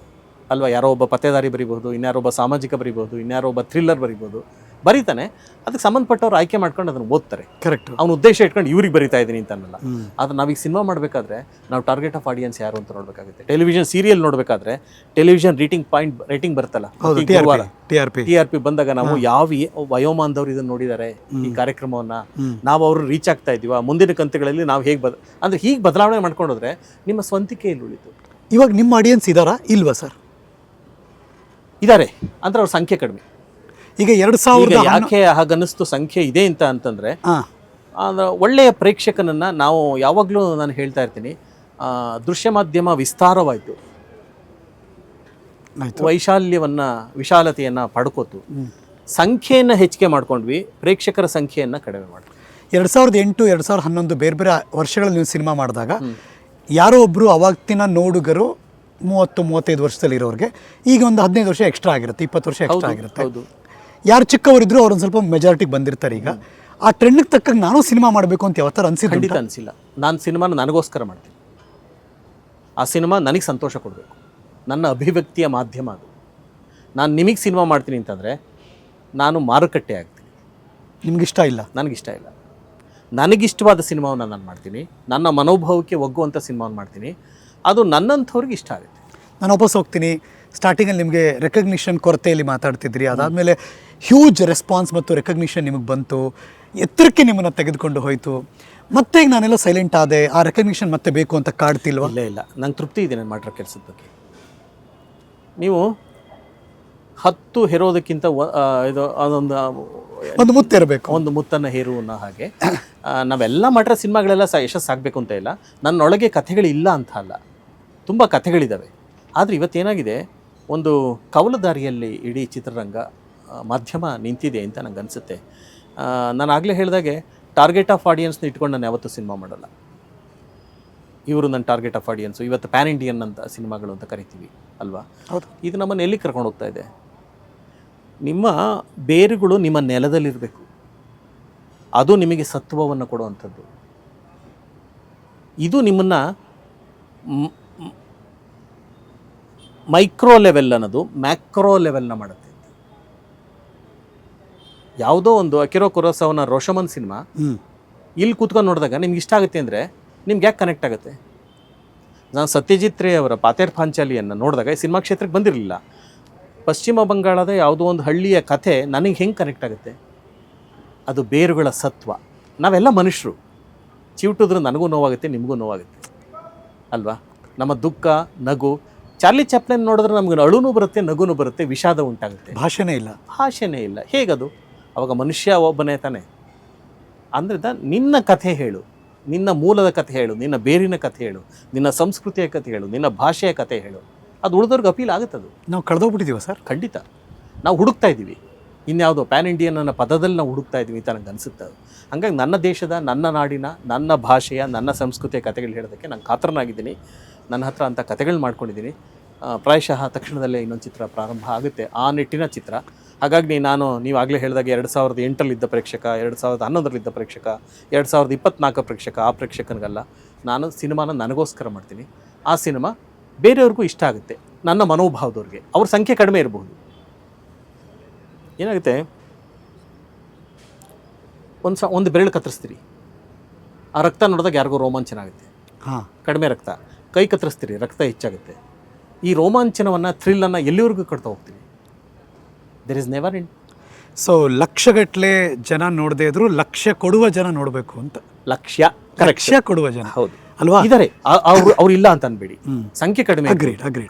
ಅಲ್ವಾ. ಯಾರೋ ಒಬ್ಬ ಪತ್ತೇದಾರಿ ಬರಿಬೋದು, ಇನ್ಯಾರೋ ಒಬ್ಬ ಸಾಮಾಜಿಕ ಬರಿಬೋದು, ಇನ್ಯಾರೋ ಒಬ್ಬ ಥ್ರಿಲ್ಲರ್ ಬರಿಬೋದು, ಬರೀತಾನೆ. ಅದಕ್ಕೆ ಸಂಬಂಧಪಟ್ಟವ್ರು ಆಯ್ಕೆ ಮಾಡ್ಕೊಂಡು ಅದನ್ನು ಓದ್ತಾರೆ. ಕರೆಕ್ಟ್. ಅವ್ನ ಉದ್ದೇಶ ಇಟ್ಕೊಂಡು ಇವ್ರಿಗೆ ಬರಿತಾ ಇದ್ದೀನಿ ಅಂತ ಅನ್ನಲ್ಲ. ಆದರೆ ನಾವೀಗ ಸಿನಿಮಾ ಮಾಡಬೇಕಾದ್ರೆ ನಾವು ಟಾರ್ಗೆಟ್ ಆಫ್ ಆಡಿಯನ್ಸ್ ಯಾರು ಅಂತ ನೋಡಬೇಕಾಗುತ್ತೆ. ಟೆಲಿವಿಷನ್ ಸೀರಿಯಲ್ ನೋಡಬೇಕಾದ್ರೆ ಟೆಲಿವಿಷನ್ ರೇಟಿಂಗ್ ಬರ್ತಲ್ಲ, TRP ಬಂದಾಗ ನಾವು ಯಾವ ವಯೋಮಾನದವ್ರು ಇದನ್ನು ನೋಡಿದ್ದಾರೆ ಈ ಕಾರ್ಯಕ್ರಮವನ್ನ, ನಾವು ಅವರು ರೀಚ್ ಆಗ್ತಾ ಇದೀವ, ಮುಂದಿನ ಕಂತುಗಳಲ್ಲಿ ನಾವು ಹೇಗೆ ಅಂದ್ರೆ ಹೀಗೆ ಬದಲಾವಣೆ ಮಾಡ್ಕೊಂಡೋದ್ರೆ ನಿಮ್ಮ ಸ್ವಂತಿಕೆ ಇಲ್ಲಿ ಉಳಿತು. ಇವಾಗ ನಿಮ್ಮ ಆಡಿಯನ್ಸ್ ಇದಾರಾ ಇಲ್ವಾ ಸರ್? ಇದ್ದಾರೆ, ಅಂದ್ರೆ ಅವ್ರ ಸಂಖ್ಯೆ ಕಡಿಮೆ. ಈಗ 2000 ಯಾಕೆ ಹಾಗನ್ನಿಸ್ತು ಸಂಖ್ಯೆ ಇದೆ ಅಂತಂದ್ರೆ ಒಳ್ಳೆಯ ಪ್ರೇಕ್ಷಕನನ್ನ ನಾವು ಯಾವಾಗಲೂ ನಾನು ಹೇಳ್ತಾ ಇರ್ತೀನಿ, ದೃಶ್ಯ ಮಾಧ್ಯಮ ವಿಸ್ತಾರವಾಯಿತು, ವಿಶಾಲತೆಯನ್ನ ಪಡ್ಕೋತು, ಸಂಖ್ಯೆಯನ್ನು ಹೆಚ್ಚಿಗೆ ಮಾಡ್ಕೊಂಡ್ವಿ, ಪ್ರೇಕ್ಷಕರ ಸಂಖ್ಯೆಯನ್ನ ಕಡಿಮೆ ಮಾಡ್ತೀವಿ. 2008 2011 ಬೇರೆ ಬೇರೆ ವರ್ಷಗಳಲ್ಲಿ ನೀವು ಸಿನಿಮಾ ಮಾಡಿದಾಗ ಯಾರೋ ಒಬ್ರು ಅವಾಗಿನ ನೋಡುಗರು 30-35 ವರ್ಷದಲ್ಲಿ ಇರೋರಿಗೆ ಈಗ ಒಂದು 15 ವರ್ಷ ಎಕ್ಸ್ಟ್ರಾ ಆಗಿರುತ್ತೆ, 20 ವರ್ಷ ಎಕ್ಸ್ಟ್ರಾ ಆಗಿರುತ್ತೆ. ಯಾರು ಚಿಕ್ಕವರಿದ್ರು ಅವ್ರೊಂದು ಸ್ವಲ್ಪ ಮೆಜಾರಿಟಿಗೆ ಬಂದಿರ್ತಾರೆ. ಈಗ ಆ ಟ್ರೆಂಡ್ಗೆ ತಕ್ಕಂಗೆ ನಾನು ಸಿನಿಮಾ ಮಾಡಬೇಕು ಅಂತ ಯಾವತ್ತಾರ ಅನ್ಸಿದ್ದು? ಖಂಡಿತ ಅನಿಸಿಲ್ಲ. ನಾನು ಸಿನಿಮಾನ ನನಗೋಸ್ಕರ ಮಾಡ್ತೀನಿ. ಆ ಸಿನಿಮಾ ನನಗೆ ಸಂತೋಷ ಕೊಡಬೇಕು, ನನ್ನ ಅಭಿವ್ಯಕ್ತಿಯ ಮಾಧ್ಯಮ ಅದು. ನಾನು ನಿಮಗೆ ಸಿನಿಮಾ ಮಾಡ್ತೀನಿ ಅಂತಂದರೆ ನಾನು ಮಾರುಕಟ್ಟೆ ಆಗ್ತೀನಿ. ನಿಮ್ಗಿಷ್ಟ ಇಲ್ಲ? ನನಗಿಷ್ಟ ಇಲ್ಲ. ನನಗಿಷ್ಟವಾದ ಸಿನಿಮಾವನ್ನು ನಾನು ಮಾಡ್ತೀನಿ, ನನ್ನ ಮನೋಭಾವಕ್ಕೆ ಒಗ್ಗುವಂಥ ಸಿನಿಮಾವನ್ನು ಮಾಡ್ತೀನಿ, ಅದು ನನ್ನಂಥವ್ರಿಗೆ ಇಷ್ಟ ಆಗುತ್ತೆ. ನಾನು ವಾಪಸ್ ಹೋಗ್ತೀನಿ. ಸ್ಟಾರ್ಟಿಂಗಲ್ಲಿ ನಿಮಗೆ ರೆಕಗ್ನಿಷನ್ ಕೊರತೆಯಲ್ಲಿ ಮಾತಾಡ್ತಿದ್ರಿ, ಅದಾದಮೇಲೆ ಹ್ಯೂಜ್ ರೆಸ್ಪಾನ್ಸ್ ಮತ್ತು ರೆಕಗ್ನಿಷನ್ ನಿಮಗೆ ಬಂತು, ಎತ್ತರಕ್ಕೆ ನಿಮ್ಮನ್ನು ತೆಗೆದುಕೊಂಡು ಹೋಯಿತು. ಮತ್ತೆ ಈಗ ನಾನೆಲ್ಲ ಸೈಲೆಂಟ್ ಆದೆ, ಆ ರೆಕಗ್ನಿಷನ್ ಮತ್ತೆ ಬೇಕು ಅಂತ ಕಾಡ್ತಿಲ್ವ? ಇಲ್ಲ, ನಂಗೆ ತೃಪ್ತಿ ಇದೆ ನಾನು ಮಾಡಿರೋ ಕೆಲಸದ ಬಗ್ಗೆ. ನೀವು 10 ಹೆರೋದಕ್ಕಿಂತ ಇದು ಒಂದು ಮುತ್ತಿರಬೇಕು, ಒಂದು ಮುತ್ತನ್ನು ಹೇರುವನ್ನ ಹಾಗೆ ನಾವೆಲ್ಲ ಮಾಡಿರೋ ಸಿನಿಮಾಗಳೆಲ್ಲ ಯಶಸ್ಸಾಗಬೇಕು ಅಂತ ಇಲ್ಲ. ನನ್ನೊಳಗೆ ಕಥೆಗಳಿಲ್ಲ ಅಂತ ಅಲ್ಲ, ತುಂಬ ಕಥೆಗಳಿದ್ದಾವೆ. ಆದರೆ ಇವತ್ತೇನಾಗಿದೆ, ಒಂದು ಕವಲುದಾರಿಯಲ್ಲಿ ಇಡೀ ಚಿತ್ರರಂಗ ಮಾಧ್ಯಮ ನಿಂತಿದೆ ಅಂತ ನಂಗೆ ಅನಿಸುತ್ತೆ. ನಾನು ಆಗಲೇ ಹೇಳಿದಾಗೆ ಟಾರ್ಗೆಟ್ ಆಫ್ ಆಡಿಯನ್ಸ್ನ ಇಟ್ಕೊಂಡು ನಾನು ಯಾವತ್ತೂ ಸಿನಿಮಾ ಮಾಡಲ್ಲ. ಇವರು ನನ್ನ ಟಾರ್ಗೆಟ್ ಆಫ್ ಆಡಿಯನ್ಸು. ಇವತ್ತು ಪ್ಯಾನ್ ಇಂಡಿಯನ್ ಅಂತ ಸಿನಿಮಾಗಳು ಅಂತ ಕರಿತೀವಿ ಅಲ್ವಾ? ಹೌದು. ಇದು ನಮ್ಮನ್ನು ಎಲ್ಲಿ ಕರ್ಕೊಂಡು ಹೋಗ್ತಾ ಇದೆ? ನಿಮ್ಮ ಬೇರುಗಳು ನಿಮ್ಮ ನೆಲದಲ್ಲಿರಬೇಕು, ಅದು ನಿಮಗೆ ಸತ್ವವನ್ನು ಕೊಡುವಂಥದ್ದು. ಇದು ನಿಮ್ಮನ್ನು ಮೈಕ್ರೋ ಲೆವೆಲ್ ಅನ್ನೋದು ಮ್ಯಾಕ್ರೋ ಲೆವೆಲ್ನ ಮಾಡುತ್ತೆ. ಯಾವುದೋ ಒಂದು ಅಕಿರೋ ಕುರೋಸಾವನ ರೋಷಮನ್ ಸಿನಿಮಾ ಇಲ್ಲಿ ಕೂತ್ಕೊಂಡು ನೋಡಿದಾಗ ನಿಮ್ಗೆ ಇಷ್ಟ ಆಗುತ್ತೆ ಅಂದರೆ ನಿಮ್ಗೆ ಯಾಕೆ ಕನೆಕ್ಟ್ ಆಗುತ್ತೆ? ನಾನು ಸತ್ಯಜಿತ್ ರೇ ಅವರ ಪಾತೇರ್ ಪಾಂಚಾಲಿಯನ್ನು ನೋಡಿದಾಗ ಸಿನಿಮಾ ಕ್ಷೇತ್ರಕ್ಕೆ ಬಂದಿರಲಿಲ್ಲ. ಪಶ್ಚಿಮ ಬಂಗಾಳದ ಯಾವುದೋ ಒಂದು ಹಳ್ಳಿಯ ಕಥೆ ನನಗೆ ಹೆಂಗೆ ಕನೆಕ್ಟ್ ಆಗುತ್ತೆ? ಅದು ಬೇರುಗಳ ಸತ್ವ. ನಾವೆಲ್ಲ ಮನುಷ್ಯರು, ಚಿವುಟಿದ್ರೆ ನನಗೂ ನೋವಾಗುತ್ತೆ, ನಿಮಗೂ ನೋವಾಗುತ್ತೆ ಅಲ್ವಾ? ನಮ್ಮ ದುಃಖ, ನಗು. ಚಾರ್ಲಿ ಚಾಪ್ಲಿನ್ ನೋಡಿದ್ರೆ ನಮ್ಗೆ ಅಳುನೂ ಬರುತ್ತೆ, ನಗುನೂ ಬರುತ್ತೆ, ವಿಷಾದ ಉಂಟಾಗುತ್ತೆ. ಭಾಷೆನೇ ಇಲ್ಲ. ಹೇಗದು? ಅವಾಗ ಮನುಷ್ಯ ಒಬ್ಬನೇ ತಾನೆ. ಅಂದ್ರೆ ನಿನ್ನ ಕಥೆ ಹೇಳು, ನಿನ್ನ ಮೂಲದ ಕಥೆ ಹೇಳು, ನಿನ್ನ ಬೇರಿನ ಕಥೆ ಹೇಳು, ನಿನ್ನ ಸಂಸ್ಕೃತಿಯ ಕಥೆ ಹೇಳು, ನಿನ್ನ ಭಾಷೆಯ ಕಥೆ ಹೇಳು. ಅದು ಉಳಿದವ್ರಿಗೆ ಅಪೀಲ್ ಆಗುತ್ತದು. ನಾವು ಕಳೆದೋಗ್ಬಿಟ್ಟಿದ್ದೀವ ಸರ್? ಖಂಡಿತ. ನಾವು ಹುಡುಕ್ತಾ ಇದ್ದೀವಿ, ಇನ್ಯಾವುದೋ ಪ್ಯಾನ್ ಇಂಡಿಯನ್ ಅನ್ನೋ ಪದದಲ್ಲಿ ನಾವು ಹುಡುಕ್ತಾ ಇದ್ದೀವಿ ಅಂತ ನನಗೆ ಅನಿಸುತ್ತೆ. ಅದು ಹಂಗಾಗಿ ನನ್ನ ದೇಶದ, ನನ್ನ ನಾಡಿನ, ನನ್ನ ಭಾಷೆಯ, ನನ್ನ ಸಂಸ್ಕೃತಿಯ ಕಥೆಗಳು ಹೇಳೋದಕ್ಕೆ ನಾನು ಕಾತರನಾಗಿದ್ದೀನಿ. ನನ್ನ ಹತ್ರ ಅಂಥ ಕಥೆಗಳು ಮಾಡ್ಕೊಂಡಿದ್ದೀನಿ. ಪ್ರಾಯಶಃ ತಕ್ಷಣದಲ್ಲೇ ಇನ್ನೊಂದು ಚಿತ್ರ ಪ್ರಾರಂಭ ಆಗುತ್ತೆ, ಆ ನಿಟ್ಟಿನ ಚಿತ್ರ. ಹಾಗಾಗಿ ನೀವು ಆಗಲೇ ಹೇಳಿದಾಗ 2008ರಲ್ಲಿದ್ದ ಪ್ರೇಕ್ಷಕ, 2011ರಲ್ಲಿದ್ದ ಪ್ರೇಕ್ಷಕ, 2024 ಪ್ರೇಕ್ಷಕ, ಆ ಪ್ರೇಕ್ಷಕನಿಗಲ್ಲ. ನಾನು ಸಿನಿಮಾನ ನನಗೋಸ್ಕರ ಮಾಡ್ತೀನಿ. ಆ ಸಿನಿಮಾ ಬೇರೆಯವ್ರಿಗೂ ಇಷ್ಟ ಆಗುತ್ತೆ, ನನ್ನ ಮನೋಭಾವದವ್ರಿಗೆ. ಅವ್ರ ಸಂಖ್ಯೆ ಕಡಿಮೆ ಇರಬಹುದು. ಏನಾಗುತ್ತೆ, ಒಂದು ಬೆರಳು ಕತ್ತರಿಸ್ತೀರಿ, ಆ ರಕ್ತ ನೋಡಿದಾಗ ಯಾರಿಗೂ ರೋಮಾಂಚನ ಆಗುತ್ತೆ. ಕಡಿಮೆ ರಕ್ತ. ಕೈ ಕತ್ತರಿಸ್ತೀರಿ, ರಕ್ತ ಹೆಚ್ಚಾಗುತ್ತೆ. ಈ ರೋಮಾಂಚನವನ್ನು, ಥ್ರಿಲ್ಲನ್ನು ಎಲ್ಲಿವರೆಗೂ ಕಟ್ತಾ ಹೋಗ್ತೀವಿ? There is never end. So ಲಕ್ಷಗಟ್ಟಲೆ ಜನ ನೋಡದೇ ಇದ್ರು ಲಕ್ಷ್ಯ ಕೊಡುವ ಜನ ನೋಡಬೇಕು ಅಂತ. ಲಕ್ಷ್ಯ ಕೊಡುವ ಜನ, ಹೌದು ಅಲ್ವಾ? ಇದ್ದಾರೆ, ಅವ್ರು ಇಲ್ಲ ಅಂತ ಅನ್ಬೇಡಿ. ಸಂಖ್ಯೆ ಕಡಿಮೆ,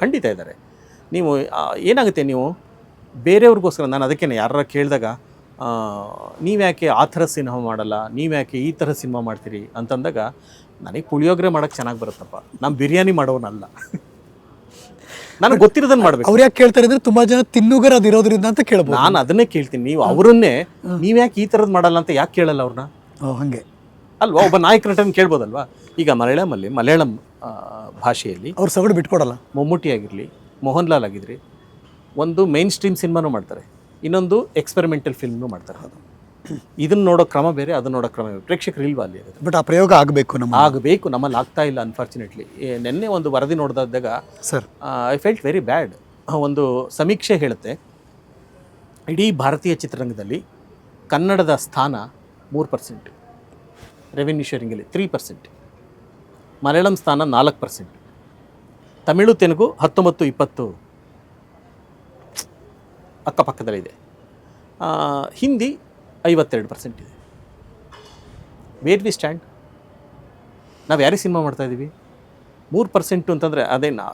ಖಂಡಿತ ಇದ್ದಾರೆ. ನೀವು ಏನಾಗುತ್ತೆ, ನೀವು ಬೇರೆಯವ್ರಿಗೋಸ್ಕರ, ನಾನು ಅದಕ್ಕೇನೆ ಯಾರ ಕೇಳಿದಾಗ ನೀವ್ಯಾಕೆ ಆ ಥರ ಸಿನಿಮಾ ಮಾಡಲ್ಲ, ನೀವ್ಯಾಕೆ ಈ ಥರ ಸಿನಿಮಾ ಮಾಡ್ತೀರಿ ಅಂತಂದಾಗ, ನನಗೆ ಪುಳಿಯೋಗರೆ ಮಾಡೋಕ್ಕೆ ಚೆನ್ನಾಗಿ ಬರುತ್ತಪ್ಪ, ನಾನು ಬಿರಿಯಾನಿ ಮಾಡೋನಲ್ಲ, ನನಗೆ ಗೊತ್ತಿರೋದನ್ನು ಮಾಡಬೇಕು. ಅವ್ರು ಯಾಕೆ ಕೇಳ್ತಾರೆ ಅಂದರೆ ತುಂಬ ಜನ ತಿನ್ನುಗರ ಅದಿರೋದ್ರಿಂದ ಅಂತ ಕೇಳ್ಬೋದು. ನಾನು ಅದನ್ನೇ ಕೇಳ್ತೀನಿ. ನೀವು ಅವರನ್ನೇ ನೀವ್ಯಾಕೆ ಈ ಥರದ್ದು ಮಾಡಲ್ಲ ಅಂತ ಯಾಕೆ ಕೇಳಲ್ಲ ಅವ್ರನ್ನ? ಹಾಗೆ ಅಲ್ವಾ? ಒಬ್ಬ ನಾಯಕ ನಟನ ಕೇಳ್ಬೋದಲ್ವಾ? ಈಗ ಮಲಯಾಳಂ ಭಾಷೆಯಲ್ಲಿ ಅವ್ರು ಸಗಡು ಬಿಟ್ಕೊಡಲ್ಲ. ಮಮ್ಮೂಟಿ ಆಗಿರಲಿ, ಮೋಹನ್ ಲಾಲ್ ಆಗಿದ್ರಿ, ಒಂದು ಮೈನ್ ಸ್ಟ್ರೀಮ್ ಸಿನಿಮಾನೂ ಮಾಡ್ತಾರೆ, ಇನ್ನೊಂದು ಎಕ್ಸ್ಪೆರಿಮೆಂಟಲ್ ಫಿಲ್ಮ್ನೂ ಮಾಡ್ತಾರೆ. ಇದನ್ನ ನೋಡೋ ಕ್ರಮ ಬೇರೆ, ಅದನ್ನ ನೋಡೋ ಕ್ರಮ ಬೇರೆ. ಪ್ರೇಕ್ಷಕರು ಇಲ್ವಾ ಅಲ್ಲಿ? ಬಟ್ ಆ ಪ್ರಯೋಗ ಆಗಬೇಕು, ಆಗಬೇಕು, ನಮ್ಮಲ್ಲಿ ಆಗ್ತಾ ಇಲ್ಲ ಅನ್ಫಾರ್ಚುನೇಟ್ಲಿ. ನಿನ್ನೆ ಒಂದು ವರದಿ ನೋಡಿದಾಗ sir I felt very bad. ಒಂದು ಸಮೀಕ್ಷೆ ಹೇಳುತ್ತೆ, ಇಡೀ ಭಾರತೀಯ ಚಿತ್ರರಂಗದಲ್ಲಿ ಕನ್ನಡದ ಸ್ಥಾನ 3%, ರೆವೆನ್ಯೂ ಶೇರಿಂಗಲ್ಲಿ 3%, ಮಲಯಾಳಂ ಸ್ಥಾನ 4%, ತಮಿಳು ತೆಲುಗು 19-20 ಅಕ್ಕಪಕ್ಕದಲ್ಲಿದೆ, ಹಿಂದಿ 52% ಇದೆ. Where we stand? ನಾವು ಯಾರಿಗೆ ಸಿನಿಮಾ ಮಾಡ್ತಾಯಿದ್ದೀವಿ? 3% ಅಂತಂದರೆ ಅದೇನು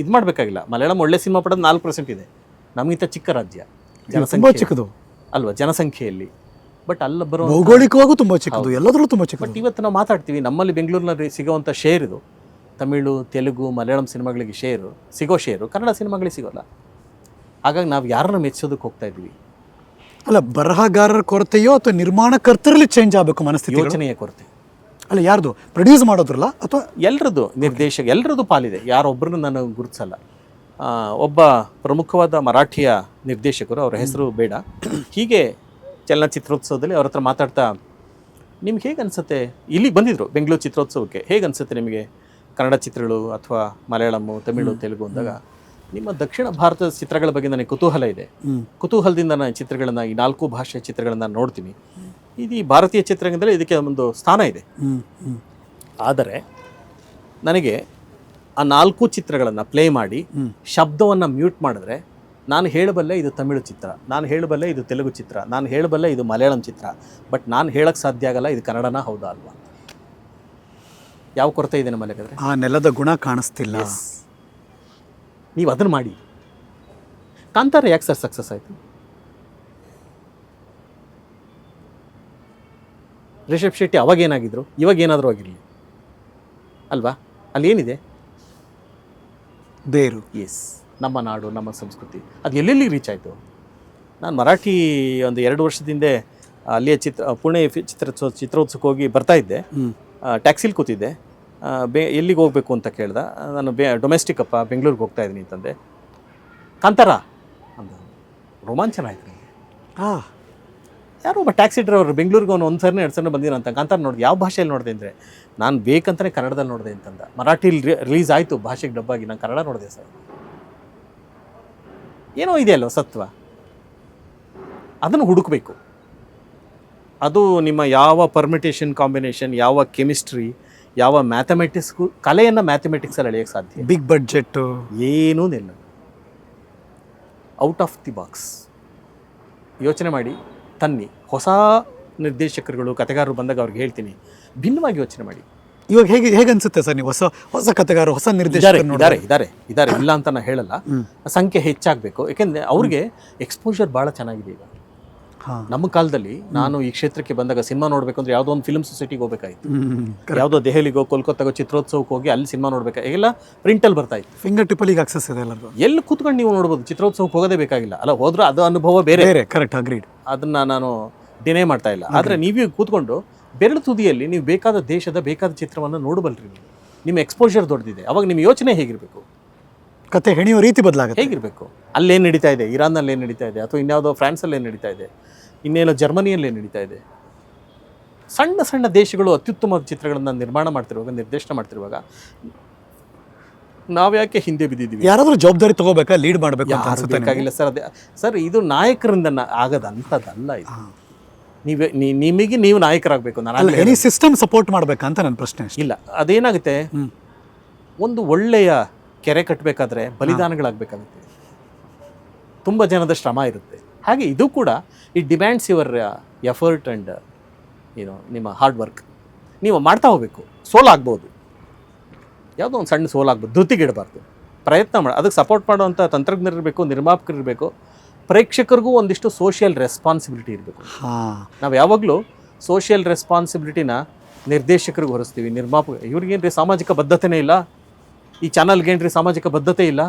ಇದು ಮಾಡಬೇಕಾಗಿಲ್ಲ. ಮಲಯಾಳಂ ಒಳ್ಳೆ ಸಿನಿಮಾ ಪಡೋದು 4% ಇದೆ. ನಮಗಿಂತ ಚಿಕ್ಕ ರಾಜ್ಯ, ತುಂಬ ಚಿಕ್ಕದು ಅಲ್ವಾ ಜನಸಂಖ್ಯೆಯಲ್ಲಿ. ಬಟ್ ಅಲ್ಲ ಬರೋ ಭೌಗೋಳಿಕವಾಗೂ ತುಂಬ ಚಿಕ್ಕದು, ಎಲ್ಲದರಲ್ಲೂ ತುಂಬ ಚಿಕ್ಕದು. ಬಟ್ ಇವತ್ತು ನಾವು ಮಾತಾಡ್ತೀವಿ, ನಮ್ಮಲ್ಲಿ ಬೆಂಗಳೂರಿನಲ್ಲಿ ಸಿಗೋವಂಥ ಶೇರ್ ಇದು. ತಮಿಳು ತೆಲುಗು ಮಲಯಾಳಂ ಸಿನಿಮಾಗಳಿಗೆ ಸಿಗೋ ಶೇರು ಕನ್ನಡ ಸಿನಿಮಾಗಳಿಗೆ ಸಿಗೋಲ್ಲ. ಹಾಗಾಗಿ ನಾವು ಯಾರನ್ನ ಮೆಚ್ಚೋದಕ್ಕೆ ಹೋಗ್ತಾ ಇದ್ದೀವಿ? ಅಲ್ಲ, ಬರಹಗಾರರ ಕೊರತೆಯೋ ಅಥವಾ ನಿರ್ಮಾಣಕರ್ತರಲ್ಲಿ ಚೇಂಜ್ ಆಗಬೇಕು ಮನಸ್ಥಿತಿ, ಯೋಚನೆಯ ಕೊರತೆ. ಅಲ್ಲ, ಯಾರ್ದು ಪ್ರೊಡ್ಯೂಸ್ ಮಾಡೋದ್ರಲ್ಲ ಅಥವಾ ಎಲ್ಲರದ್ದು ನಿರ್ದೇಶಕ, ಎಲ್ಲರದ್ದು ಪಾಲಿದೆ. ಯಾರೊಬ್ಬರನ್ನು ನಾನು ಗುರುತಿಸಲ್ಲ. ಒಬ್ಬ ಪ್ರಮುಖವಾದ ಮರಾಠಿಯ ನಿರ್ದೇಶಕರು, ಅವರ ಹೆಸರು ಬೇಡ, ಹೀಗೆ ಚಲನಚಿತ್ರೋತ್ಸವದಲ್ಲಿ ಅವ್ರ ಹತ್ರ ಮಾತಾಡ್ತಾ, ನಿಮ್ಗೆ ಹೇಗೆ ಅನಿಸುತ್ತೆ, ಇಲ್ಲಿಗೆ ಬಂದಿದ್ರು ಬೆಂಗಳೂರು ಚಿತ್ರೋತ್ಸವಕ್ಕೆ, ಹೇಗೆ ಅನಿಸುತ್ತೆ ನಿಮಗೆ ಕನ್ನಡ ಚಿತ್ರಗಳು ಅಥವಾ ಮಲಯಾಳಮ್ಮು ತಮಿಳು ತೆಲುಗು ಅಂದಾಗ, ನಿಮ್ಮ ದಕ್ಷಿಣ ಭಾರತದ ಚಿತ್ರಗಳ ಬಗ್ಗೆ ನನಗೆ ಕುತೂಹಲ ಇದೆ. ಕುತೂಹಲದಿಂದ ನಾನು ಚಿತ್ರಗಳನ್ನು, ಈ 4 ಭಾಷೆಯ ಚಿತ್ರಗಳನ್ನು ನೋಡ್ತೀನಿ. ಇದು ಈ ಭಾರತೀಯ ಚಿತ್ರರಂಗದಲ್ಲಿ ಇದಕ್ಕೆ ಒಂದು ಸ್ಥಾನ ಇದೆ. ಆದರೆ ನನಗೆ ಆ 4 ಚಿತ್ರಗಳನ್ನು ಪ್ಲೇ ಮಾಡಿ ಶಬ್ದವನ್ನು ಮ್ಯೂಟ್ ಮಾಡಿದ್ರೆ ನಾನು ಹೇಳಬಲ್ಲೆ ಇದು ತಮಿಳು ಚಿತ್ರ, ನಾನು ಹೇಳಬಲ್ಲೆ ಇದು ತೆಲುಗು ಚಿತ್ರ, ನಾನು ಹೇಳಬಲ್ಲೆ ಇದು ಮಲಯಾಳಂ ಚಿತ್ರ. ಬಟ್ ನಾನು ಹೇಳಕ್ಕೆ ಸಾಧ್ಯ ಆಗಲ್ಲ ಇದು ಕನ್ನಡನ ಹೌದಾ ಅಲ್ವಾ? ಯಾವ ಕೊರತೆ ಇದೆ ನಮ್ಮಲ್ಲಿ? ಹಾಗಾದರೆ ಆ ನೆಲದ ಗುಣ ಕಾಣಿಸ್ತಿಲ್ಲ. ನೀವು ಅದನ್ನು ಮಾಡಿ. ಕಾಂತಾರ ಯಾಕೆ ಸರ್ ಸಕ್ಸಸ್ ಆಯಿತು? ರಿಷಬ್ ಶೆಟ್ಟಿ ಅವಾಗೇನಾಗಿದ್ರು, ಇವಾಗೇನಾದರೂ ಆಗಿರಲಿ ಅಲ್ವಾ? ಅಲ್ಲಿ ಏನಿದೆ? ಬೇರು. ಎಸ್, ನಮ್ಮ ನಾಡು, ನಮ್ಮ ಸಂಸ್ಕೃತಿ. ಅದು ಎಲ್ಲೆಲ್ಲಿ ರೀಚ್ ಆಯಿತು? ನಾನು ಮರಾಠಿ ಒಂದು 2 ವರ್ಷದಿಂದ ಅಲ್ಲಿಯ ಪುಣೆ ಚಿತ್ರೋತ್ಸವಕ್ಕೆ ಹೋಗಿ ಬರ್ತಾಯಿದ್ದೆ. ಟ್ಯಾಕ್ಸಿಲಿ ಕೂತಿದ್ದೆ. ಎಲ್ಲಿಗೆ ಹೋಗಬೇಕು ಅಂತ ಕೇಳ್ದೆ. ನಾನು ಡೊಮೆಸ್ಟಿಕ್ ಅಪ್ಪ, ಬೆಂಗಳೂರಿಗೆ ಹೋಗ್ತಾ ಇದ್ದೀನಿ ಅಂತಂದೆ. ಕಾಂತಾರ ಅಂದ. ರೋಮಾಂಚನ ಆಯ್ತು ನನಗೆ. ಯಾರೋ ಒಬ್ಬ ಟ್ಯಾಕ್ಸಿ ಡ್ರೈವರ್ ಬೆಂಗಳೂರಿಗೆ ಒಂದು ಸರ್ನೇ 2 ಸರ್ನೇ ಬಂದಿರೋ ಅಂತ. ಕಾಂತಾರ ನೋಡಿದೆ. ಯಾವ ಭಾಷೆಯಲ್ಲಿ ನೋಡಿದೆ ಅಂದರೆ, ನಾನು ಬೇಕಂತಲೇ ಕನ್ನಡದಲ್ಲಿ ನೋಡಿದೆ ಅಂತಂದ. ಮರಾಠಿಲಿ ರಿಲೀಸ್ ಆಯಿತು ಭಾಷೆಗೆ ಡಬ್ಬಾಗಿ, ನಾನು ಕನ್ನಡ ನೋಡಿದೆ ಸರ್. ಏನೋ ಇದೆಯಲ್ಲೋ ಸತ್ವ, ಅದನ್ನು ಹುಡುಕಬೇಕು. ಅದು ನಿಮ್ಮ ಯಾವ ಪರ್ಮಿಟೇಷನ್ ಕಾಂಬಿನೇಷನ್, ಯಾವ ಕೆಮಿಸ್ಟ್ರಿ, ಯಾವ ಮ್ಯಾಥಮೆಟಿಕ್ಸ್ಗೂ, ಕಲೆಯನ್ನು ಮ್ಯಾಥಮೆಟಿಕ್ಸಲ್ಲಿ ಅಳೆಯೋಕ್ಕೆ ಸಾಧ್ಯ. ಬಿಗ್ ಬಡ್ಜೆಟ್ಟು ಏನೂ ಇಲ್ಲ. ಔಟ್ ಆಫ್ ದಿ ಬಾಕ್ಸ್ ಯೋಚನೆ ಮಾಡಿ ತನ್ನಿ. ಹೊಸ ನಿರ್ದೇಶಕರುಗಳು, ಕಥೆಗಾರರು ಬಂದಾಗ ಅವ್ರಿಗೆ ಹೇಳ್ತೀನಿ, ಭಿನ್ನವಾಗಿ ಯೋಚನೆ ಮಾಡಿ. ಇವಾಗ ಹೇಗೆ ಅನ್ಸುತ್ತೆ ಸರ್ ನೀವು? ಹೊಸ ಕಥೆಗಾರರು, ಹೊಸ ನಿರ್ದೇಶಕರು ಇದ್ದಾರೆ, ಇಲ್ಲ ಅಂತ ನಾನು ಹೇಳಲ್ಲ. ಸಂಖ್ಯೆ ಹೆಚ್ಚಾಗಬೇಕು. ಯಾಕೆಂದರೆ ಅವ್ರಿಗೆ ಎಕ್ಸ್ಪೋಜರ್ ಭಾಳ ಚೆನ್ನಾಗಿದೆ ಈಗ. ನಮ್ಮ ಕಾಲದಲ್ಲಿ ನಾನು ಈ ಕ್ಷೇತ್ರಕ್ಕೆ ಬಂದಾಗ ಸಿನಿಮಾ ನೋಡಬೇಕು ಅಂದರೆ ಯಾವುದೋ ಒಂದು ಫಿಲ್ಮ್ ಸೊಸೈಟಿಗೆ ಹೋಗಬೇಕಾಯ್ತು, ಯಾವುದೋ ದೆಹಲಿಗೋ ಕೋಲ್ಕತ್ತಾಗೋ ಚಿತ್ರೋತ್ಸವಕ್ಕೆ ಹೋಗಿ ಅಲ್ಲಿ ಸಿನಿಮಾ ನೋಡ್ಬೇಕು. ಎಲ್ಲ ಪ್ರಿಂಟಲ್ಲಿ ಬರ್ತಾಯಿತ್ತು. ಫಿಂಗರ್ ಟಿಪ್ಪಲ್ಲಿಗೆ ಆಕ್ಸೆಸ್ ಇದೆ ಎಲ್ಲರೂ. ಎಲ್ಲಿ ಕೂತ್ಕೊಂಡು ನೀವು ನೋಡ್ಬೋದು. ಚಿತ್ರೋತ್ಸವಕ್ಕೆ ಹೋಗೋದೇ ಬೇಕಾಗಿಲ್ಲ. ಅಲ್ಲ, ಹೋದ್ರೆ ಅದು ಅನುಭವ ಬೇರೆ. Correct, agreed. ಅದನ್ನು ನಾನು ಡಿನೇ ಮಾಡ್ತಾ ಇಲ್ಲ. ಆದರೆ ನೀವು ಕೂತ್ಕೊಂಡು ಬೆರಳು ತುದಿಯಲ್ಲಿ ನೀವು ಬೇಕಾದ ದೇಶದ ಬೇಕಾದ ಚಿತ್ರವನ್ನು ನೋಡಬಲ್ರಿ. ನಿಮ್ಮ ಎಕ್ಸ್ಪೋಜರ್ ದೊಡ್ಡದಿದೆ. ಅವಾಗ ನಿಮ್ಮ ಯೋಚನೆ ಹೇಗಿರಬೇಕು? ಕತೆ ಹೆಣೆಯೋ ರೀತಿ ಬದಲಾಗುತ್ತೆ. ಹೇಗಿರಬೇಕು? ಅಲ್ಲೇನು ನಡೀತಾ ಇದೆ, ಇರಾನ್ನಲ್ಲಿ ಏನು ನಡೀತಾ ಇದೆ, ಅಥವಾ ಇನ್ಯಾವುದೋ ಫ್ರಾನ್ಸಲ್ಲಿ ಏನು ನಡೀತಾ ಇದೆ, ಇನ್ನೇನೋ ಜರ್ಮನಿಯಲ್ಲಿ ಏನು ನಡೀತಾ ಇದೆ. ಸಣ್ಣ ಸಣ್ಣ ದೇಶಗಳು ಅತ್ಯುತ್ತಮ ಚಿತ್ರಗಳನ್ನು ನಿರ್ಮಾಣ ಮಾಡ್ತಿರುವಾಗ, ನಿರ್ದೇಶನ ಮಾಡ್ತಿರುವಾಗ ನಾವ್ಯಾಕೆ ಹಿಂದೆ ಬಿದ್ದಿದ್ದೀವಿ? ಯಾರಾದರೂ ಜವಾಬ್ದಾರಿ ತಗೋಬೇಕಾ, ಲೀಡ್ ಮಾಡಬೇಕು ಅಂತ ಅನ್ಸುತ್ತೆ? ಬೇಕಾಗಿಲ್ಲ ಸರ್. ಅದೇ ಸರ್, ಇದು ನಾಯಕರಿಂದ ಆಗದಂಥದ್ದಲ್ಲ. ಇದು ನಿಮಗೆ ನೀವು ನಾಯಕರಾಗಬೇಕು. ನಾನು ಎನಿ ಸಿಸ್ಟಮ್ ಸಪೋರ್ಟ್ ಮಾಡಬೇಕಂತ ನನ್ನ ಪ್ರಶ್ನೆ. ಇಲ್ಲ, ಅದೇನಾಗುತ್ತೆ, ಒಂದು ಒಳ್ಳೆಯ ಕೆರೆ ಕಟ್ಟಬೇಕಾದ್ರೆ ಬಲಿದಾನಗಳಾಗಬೇಕಾಗುತ್ತೆ. ತುಂಬ ಜನದ ಶ್ರಮ ಇರುತ್ತೆ. ಹಾಗೆ ಇದು ಕೂಡ it demands your effort and ನಿಮ್ಮ ಹಾರ್ಡ್ ವರ್ಕ್. ನೀವು ಮಾಡ್ತಾ ಹೋಗಬೇಕು. ಸೋಲಾಗ್ಬೋದು, ಯಾವುದೋ ಒಂದು ಸಣ್ಣ ಸೋಲಾಗ್ಬೋದು, ಧೃತಿಗಿಡಬಾರ್ದು. ಪ್ರಯತ್ನ ಮಾಡಿ ಅದಕ್ಕೆ ಸಪೋರ್ಟ್ ಮಾಡುವಂಥ ತಂತ್ರಜ್ಞರಿರಬೇಕು, ನಿರ್ಮಾಪಕರಿರಬೇಕು, ಪ್ರೇಕ್ಷಕರಿಗೂ ಒಂದಿಷ್ಟು ಸೋಷಿಯಲ್ ರೆಸ್ಪಾನ್ಸಿಬಿಲಿಟಿ ಇರಬೇಕು. ನಾವು ಯಾವಾಗಲೂ ಸೋಷಿಯಲ್ ರೆಸ್ಪಾನ್ಸಿಬಿಲಿಟಿನ ನಿರ್ದೇಶಕರಿಗೆ ಹೊರಿಸ್ತೀವಿ, ಇವ್ರಿಗೇನ್ರಿ ಸಾಮಾಜಿಕ ಬದ್ಧತೆನೇ ಇಲ್ಲ, ಈ ಚಾನಲ್ಗೇನ್ರಿ ಸಾಮಾಜಿಕ ಬದ್ಧತೆ ಇಲ್ಲ.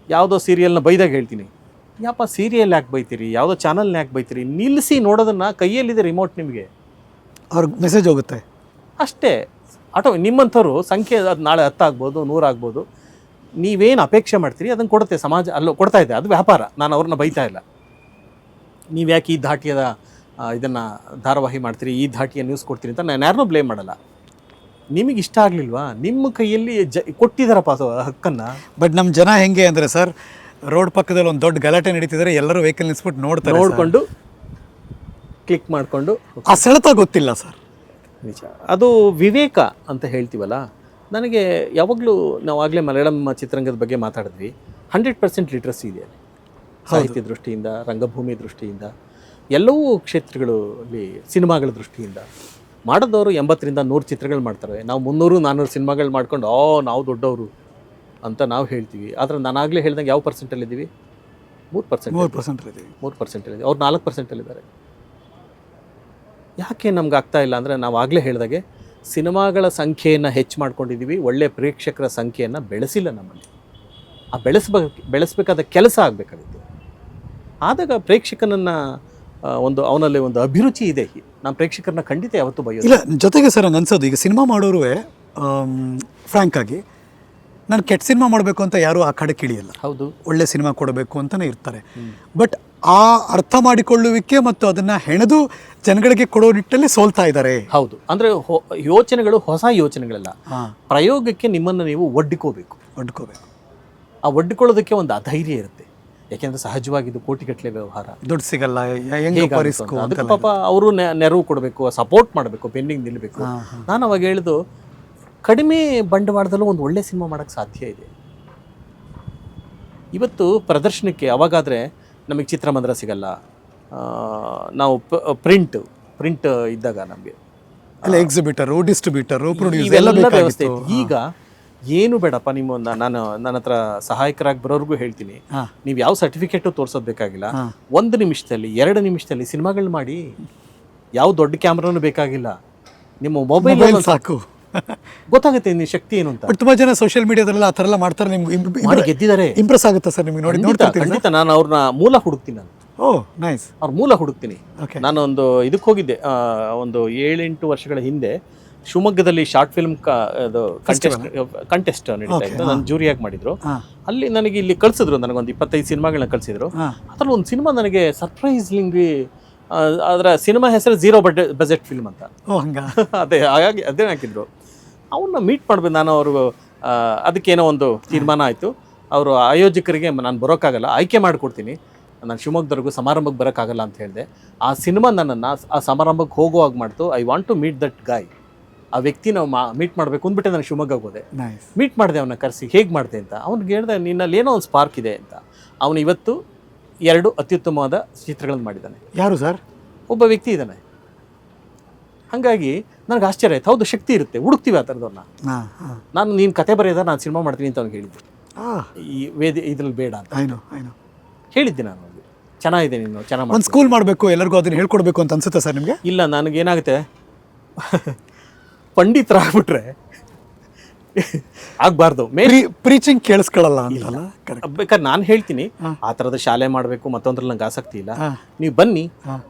ಯಾವುದೋ ಸೀರಿಯಲ್ನ ಬೈದಾಗ ಹೇಳ್ತೀನಿ, ಯಪ್ಪ ಸೀರಿಯಲ್ ಯಾಕೆ ಬೈತೀರಿ, ಯಾವುದೋ ಚಾನಲ್ನ ಯಾಕೆ ಬೈತೀರಿ, ನಿಲ್ಲಿಸಿ ನೋಡೋದನ್ನು. ಕೈಯಲ್ಲಿದೆ ರಿಮೋಟ್, ನಿಮಗೆ ಅವ್ರಿಗೆ ಮೆಸೇಜ್ ಹೋಗುತ್ತೆ ಅಷ್ಟೇ. ನಿಮ್ಮಂಥವ್ರು ಸಂಖ್ಯೆ ಅದು ನಾಳೆ 10 ಆಗ್ಬೋದು, 100 ಆಗ್ಬೋದು. ನೀವೇನು ಅಪೇಕ್ಷೆ ಮಾಡ್ತೀರಿ ಅದನ್ನು ಕೊಡುತ್ತೆ ಸಮಾಜ, ಅಲ್ಲೋ ಕೊಡ್ತಾ ಇದೆ, ಅದು ವ್ಯಾಪಾರ. ನಾನು ಅವ್ರನ್ನ ಬೈತಾ ಇಲ್ಲ. ನೀವು ಯಾಕೆ ಈ ಧಾಟಿಯದ ಇದನ್ನು ಧಾರಾವಾಹಿ ಮಾಡ್ತೀರಿ, ಈ ಧಾಟಿಯ ನ್ಯೂಸ್ ಕೊಡ್ತೀರಿ ಅಂತ ನಾನು ಯಾರನ್ನೂ ಬ್ಲೇಮ್ ಮಾಡಲ್ಲ. ನಿಮಗೆ ಇಷ್ಟ ಆಗಲಿಲ್ವಾ, ನಿಮ್ಮ ಕೈಯಲ್ಲಿ ಕೊಟ್ಟಿದ್ದಾರಪ್ಪ ಹಕ್ಕನ್ನು. ಬಟ್ ನಮ್ಮ ಜನ ಹೆಂಗೆ ಅಂದರೆ ಸರ್, ರೋಡ್ ಪಕ್ಕದಲ್ಲಿ ಒಂದು ದೊಡ್ಡ ಗಲಾಟೆ ನಡೀತಿದ್ರೆ ಎಲ್ಲರೂ ವೆಹಿಕಲ್ ನಿಲ್ಸ್ಬಿಟ್ಟು ನೋಡಿಕೊಂಡು ಕ್ಲಿಕ್ ಮಾಡಿಕೊಂಡು ಆ ಸೆಳೆತ ಗೊತ್ತಿಲ್ಲ ಸರ್. ನಿಜ, ಅದು ವಿವೇಕ ಅಂತ ಹೇಳ್ತೀವಲ್ಲ. ನನಗೆ ಯಾವಾಗಲೂ ನಾವು ಆಗಲೇ ಮಲಯಾಳಂ ಚಿತ್ರರಂಗದ ಬಗ್ಗೆ ಮಾತಾಡಿದ್ವಿ. 100% ಲಿಟ್ರಸಿ ಇದೆ ಸಾಹಿತ್ಯ ದೃಷ್ಟಿಯಿಂದ, ರಂಗಭೂಮಿ ದೃಷ್ಟಿಯಿಂದ, ಎಲ್ಲವೂ ಕ್ಷೇತ್ರಗಳಲ್ಲಿ, ಸಿನಿಮಾಗಳ ದೃಷ್ಟಿಯಿಂದ. ಮಾಡಿದವರು 80ರಿಂದ 100 ಚಿತ್ರಗಳು ಮಾಡ್ತಾರೆ. ನಾವು 300-400 ಸಿನಿಮಾಗಳು ಮಾಡ್ಕೊಂಡು ನಾವು ದೊಡ್ಡವರು ಅಂತ ನಾವು ಹೇಳ್ತೀವಿ. ಆದರೆ ನಾನಾಗಲೇ ಹೇಳ್ದಂಗೆ ಯಾವ ಪರ್ಸೆಂಟಲ್ಲಿದ್ದೀವಿ? 3%. 3%. ಅವ್ರು 4%. ಯಾಕೆ ನಮ್ಗೆ ಆಗ್ತಾ ಇಲ್ಲ ಅಂದರೆ, ನಾವು ಆಗಲೇ ಹೇಳಿದಾಗೆ ಸಿನಿಮಾಗಳ ಸಂಖ್ಯೆಯನ್ನು ಹೆಚ್ಚು ಮಾಡ್ಕೊಂಡಿದ್ದೀವಿ, ಒಳ್ಳೆಯ ಪ್ರೇಕ್ಷಕರ ಸಂಖ್ಯೆಯನ್ನು ಬೆಳೆಸಿಲ್ಲ ನಮ್ಮಲ್ಲಿ. ಆ ಬೆಳೆಸಬೇಕಾದ ಕೆಲಸ ಆಗಬೇಕಾಗಿತ್ತು. ಆದಾಗ ಪ್ರೇಕ್ಷಕನನ್ನು ಅವನಲ್ಲಿ ಒಂದು ಅಭಿರುಚಿ ಇದೆ. ನಾನು ಪ್ರೇಕ್ಷಕರನ್ನ ಖಂಡಿತ ಯಾವತ್ತೂ ಬೈಯೋದು ಇಲ್ಲ. ಜೊತೆಗೆ ಸರ್ ನಂಗೆ ಅನ್ಸೋದು, ಈಗ ಸಿನಿಮಾ ಮಾಡೋರು ಫ್ರ್ಯಾಂಕ್ ಆಗಿ ನಾನು ಕೆಟ್ಟ ಸಿನಿಮಾ ಮಾಡಬೇಕು ಅಂತ ಯಾರೂ ಆ ಕಡೆ ಕಿಳಿಯಲ್ಲ. ಹೌದು, ಒಳ್ಳೆ ಸಿನಿಮಾ ಕೊಡಬೇಕು ಅಂತಲೇ ಇರ್ತಾರೆ. ಬಟ್ ಆ ಅರ್ಥ ಮಾಡಿಕೊಳ್ಳುವಿಕೆ ಮತ್ತು ಅದನ್ನು ಹೆಣೆದು ಜನಗಳಿಗೆ ಕೊಡೋ ನಿಟ್ಟಲ್ಲಿ ಸೋಲ್ತಾ ಇದ್ದಾರೆ. ಹೌದು, ಅಂದರೆ ಯೋಚನೆಗಳು ಹೊಸ ಯೋಚನೆಗಳೆಲ್ಲ. ಪ್ರಯೋಗಕ್ಕೆ ನಿಮ್ಮನ್ನು ನೀವು ಒಡ್ಡಿಕೋಬೇಕು. ಆ ಒಡ್ಡಿಕೊಳ್ಳೋದಕ್ಕೆ ಒಂದು ಅಧೈರ್ಯ ಇರುತ್ತೆ. ಯಾಕೆಂದರೆ ಸಹಜವಾಗಿದ್ದು ಕೋಟಿಗಟ್ಟಲೆ ವ್ಯವಹಾರ, ದುಡ್ಡು ಸಿಗಲ್ಲ, ಅದಕ್ಕೆ ಪಾಪ ಅವರು ನೆರವು ಕೊಡಬೇಕು, ಸಪೋರ್ಟ್ ಮಾಡಬೇಕು, ಪೆಂಡಿಂಗ್ ನಿಲ್ಲಬೇಕು. ನಾನು ಅವಾಗ ಹೇಳಿದ್ದು, ಕಡಿಮೆ ಬಂಡವಾಳದಲ್ಲೂ ಒಂದು ಒಳ್ಳೆ ಸಿನಿಮಾ ಮಾಡೋಕ್ಕೆ ಸಾಧ್ಯ ಇದೆ. ಇವತ್ತು ಪ್ರದರ್ಶನಕ್ಕೆ ಅವಾಗಾದರೆ ನಮಗೆ ಚಿತ್ರಮಂದಿರ ಸಿಗಲ್ಲ, ನಾವು ಪ್ರಿಂಟ್ ಇದ್ದಾಗ ನಮಗೆ ಎಕ್ಸಿಬಿಟರು, ಡಿಸ್ಟ್ರಿಬ್ಯೂಟರು, ಇವೆಲ್ಲ ವ್ಯವಸ್ಥೆ ಇತ್ತು. ಈಗ ಏನು ಬೇಡಪ್ಪ, ನನ್ನ ಹತ್ರ ಸಹಾಯಕರಾಗಿ ಬರೋರ್ಗೂ ಹೇಳ್ತೀನಿ, ನೀವು ಯಾವ ಸರ್ಟಿಫಿಕೇಟು ತೋರಿಸೋದು ಬೇಕಾಗಿಲ್ಲ. 1 ನಿಮಿಷದಲ್ಲಿ 2 ನಿಮಿಷದಲ್ಲಿ ಸಿನಿಮಾಗಳು ಮಾಡಿ. ಯಾವ ದೊಡ್ಡ ಕ್ಯಾಮ್ರಾನು ಬೇಕಾಗಿಲ್ಲ, ನಿಮ್ಮ ಮೊಬೈಲ್ ಸಾಕು, ಗೊತ್ತಾಗುತ್ತೆ ನಿಮ್ಮ ಶಕ್ತಿ ಏನು ಅಂತ. ತುಂಬಾ ಜನ ಸೋಷಿಯಲ್ ಮೀಡಿಯಾದಲ್ಲ ಆ ಥರ ಎಲ್ಲ ಮಾಡ್ತಾರೆ. ನಿಮ್ಗೆ ಗೆದ್ದಿದ್ದಾರೆ, ಇಂಪ್ರೆಸ್ ಆಗುತ್ತೆ ಸರ್ ನಿಮಗೆ ನೋಡಿ. ಖಂಡಿತ ನಾನು ಅವ್ರನ್ನ ಮೂಲ ಹುಡುಕ್ತೀನಿ. ನೈಸ್. ಅವ್ರ ಮೂಲ ಹುಡುಕ್ತೀನಿ. ನಾನು ಒಂದು ಇದಕ್ಕೆ ಹೋಗಿದ್ದೆ, ಒಂದು 7-8 ವರ್ಷಗಳ ಹಿಂದೆ ಶಿವಮೊಗ್ಗದಲ್ಲಿ ಶಾರ್ಟ್ ಫಿಲ್ಮ್ ಕಂಟೆಸ್ಟ್ ನಡೀತಾ ಇತ್ತು. ನಾನು ಜೂರಿಯಾಗಿ ಮಾಡಿದ್ರು. ಅಲ್ಲಿ ನನಗೆ ಇಲ್ಲಿ ಕಳಿಸಿದ್ರು, ನನಗೊಂದು 25 ಸಿನಿಮಾಗಳನ್ನ ಕಳಿಸಿದ್ರು. ಅದ್ರಲ್ಲಿ ಒಂದು ಸಿನಿಮಾ ನನಗೆ ಸರ್ಪ್ರೈಸ್ಲಿಂಗ್ಲಿ, ಅದರ ಸಿನಿಮಾ ಹೆಸರು 0 ಬಜೆಟ್ ಫಿಲ್ಮ್ ಅಂತ. ಹಾಗಾಗಿ ಅದೇ ಹಾಕಿದ್ರು. ಅವನ್ನ ಮೀಟ್ ಮಾಡ್ಬೇಕು ನಾನು. ಅವರು ಅದಕ್ಕೇನೋ ಒಂದು ತೀರ್ಮಾನ ಆಯಿತು. ಅವರು ಆಯೋಜಕರಿಗೆ ನಾನು ಬರೋಕ್ಕಾಗಲ್ಲ, ಆಯ್ಕೆ ಮಾಡಿಕೊಡ್ತೀನಿ, ನಾನು ಶಿವಮೊಗ್ಗದವರೆಗೂ ಸಮಾರಂಭಕ್ಕೆ ಬರೋಕ್ಕಾಗಲ್ಲ ಅಂತ ಹೇಳಿದೆ. ಆ ಸಿನಿಮಾ ನನ್ನನ್ನು ಆ ಸಮಾರಂಭಕ್ಕೆ ಹೋಗುವಾಗ ಮಾಡ್ತು. I want to meet that guy. ಆ ವ್ಯಕ್ತಿ ನಾವು ಮೀಟ್ ಮಾಡಬೇಕು ಅಂದ್ಬಿಟ್ಟೆ ನಾನು ಶಿವಮೊಗ್ಗಕ್ಕೆ ಹೋದೆ. ಮೀಟ್ ಮಾಡಿದೆ, ಅವನ್ನ ಕರೆಸಿ ಹೇಗೆ ಮಾಡಿದೆ ಅಂತ. ಅವ್ನಿಗೆ ಹೇಳಿದೆ, ನಿನ್ನಲ್ಲಿ ಏನೋ ಒಂದು ಸ್ಪಾರ್ಕ್ ಇದೆ ಅಂತ. ಅವನು ಇವತ್ತು 2 ಅತ್ಯುತ್ತಮವಾದ ಚಿತ್ರಗಳನ್ನು ಮಾಡಿದ್ದಾನೆ. ಯಾರು ಸರ್? ಒಬ್ಬ ವ್ಯಕ್ತಿ ಇದ್ದಾನೆ. ಹಾಗಾಗಿ ನನಗೆ ಆಶ್ಚರ್ಯ ಆಯ್ತು. ಹೌದು, ಶಕ್ತಿ ಇರುತ್ತೆ, ಹುಡುಕ್ತೀವಿ ಆ ಥರದವ್ರನ್ನ. ನೀನು ಕತೆ ಬರೆಯೋದ, ನಾನು ಸಿನಿಮಾ ಮಾಡ್ತೀನಿ ಅಂತ ಅವ್ನಿಗೆ ಹೇಳಿದ್ದೆ. ಈ ಇದ್ರಲ್ಲಿ ಬೇಡ ಅಂತ ಹೇಳಿದ್ದೆ ನಾನು. ಚೆನ್ನಾಗಿದೆ, ನೀನು ಚೆನ್ನಾಗಿ ಒಂದು ಸ್ಕೂಲ್ ಮಾಡಬೇಕು, ಎಲ್ಲರಿಗೂ ಅದನ್ನು ಹೇಳ್ಕೊಡ್ಬೇಕು ಅಂತ ಅನ್ಸುತ್ತೆ ಸರ್ ನಿಮಗೆ? ಇಲ್ಲ, ನನಗೇನಾಗುತ್ತೆ, ಪಂಡಿತರಾಗ್ಬಿಟ್ರೆ ಆಗಬಾರ್ದು. ಪ್ರೀಚಿಂಗ್ ಕೇಳಿಸ್ಕೊಳ್ಳಲ್ಲ ಅಂತಲ್ಲ. ಬೇಕಾದ್ರೆ ನಾನು ಹೇಳ್ತೀನಿ, ಆ ಥರದ ಶಾಲೆ ಮಾಡಬೇಕು, ಮತ್ತೊಂದ್ರಲ್ಲಿ ನಂಗೆ ಆಸಕ್ತಿ ಇಲ್ಲ. ನೀವು ಬನ್ನಿ,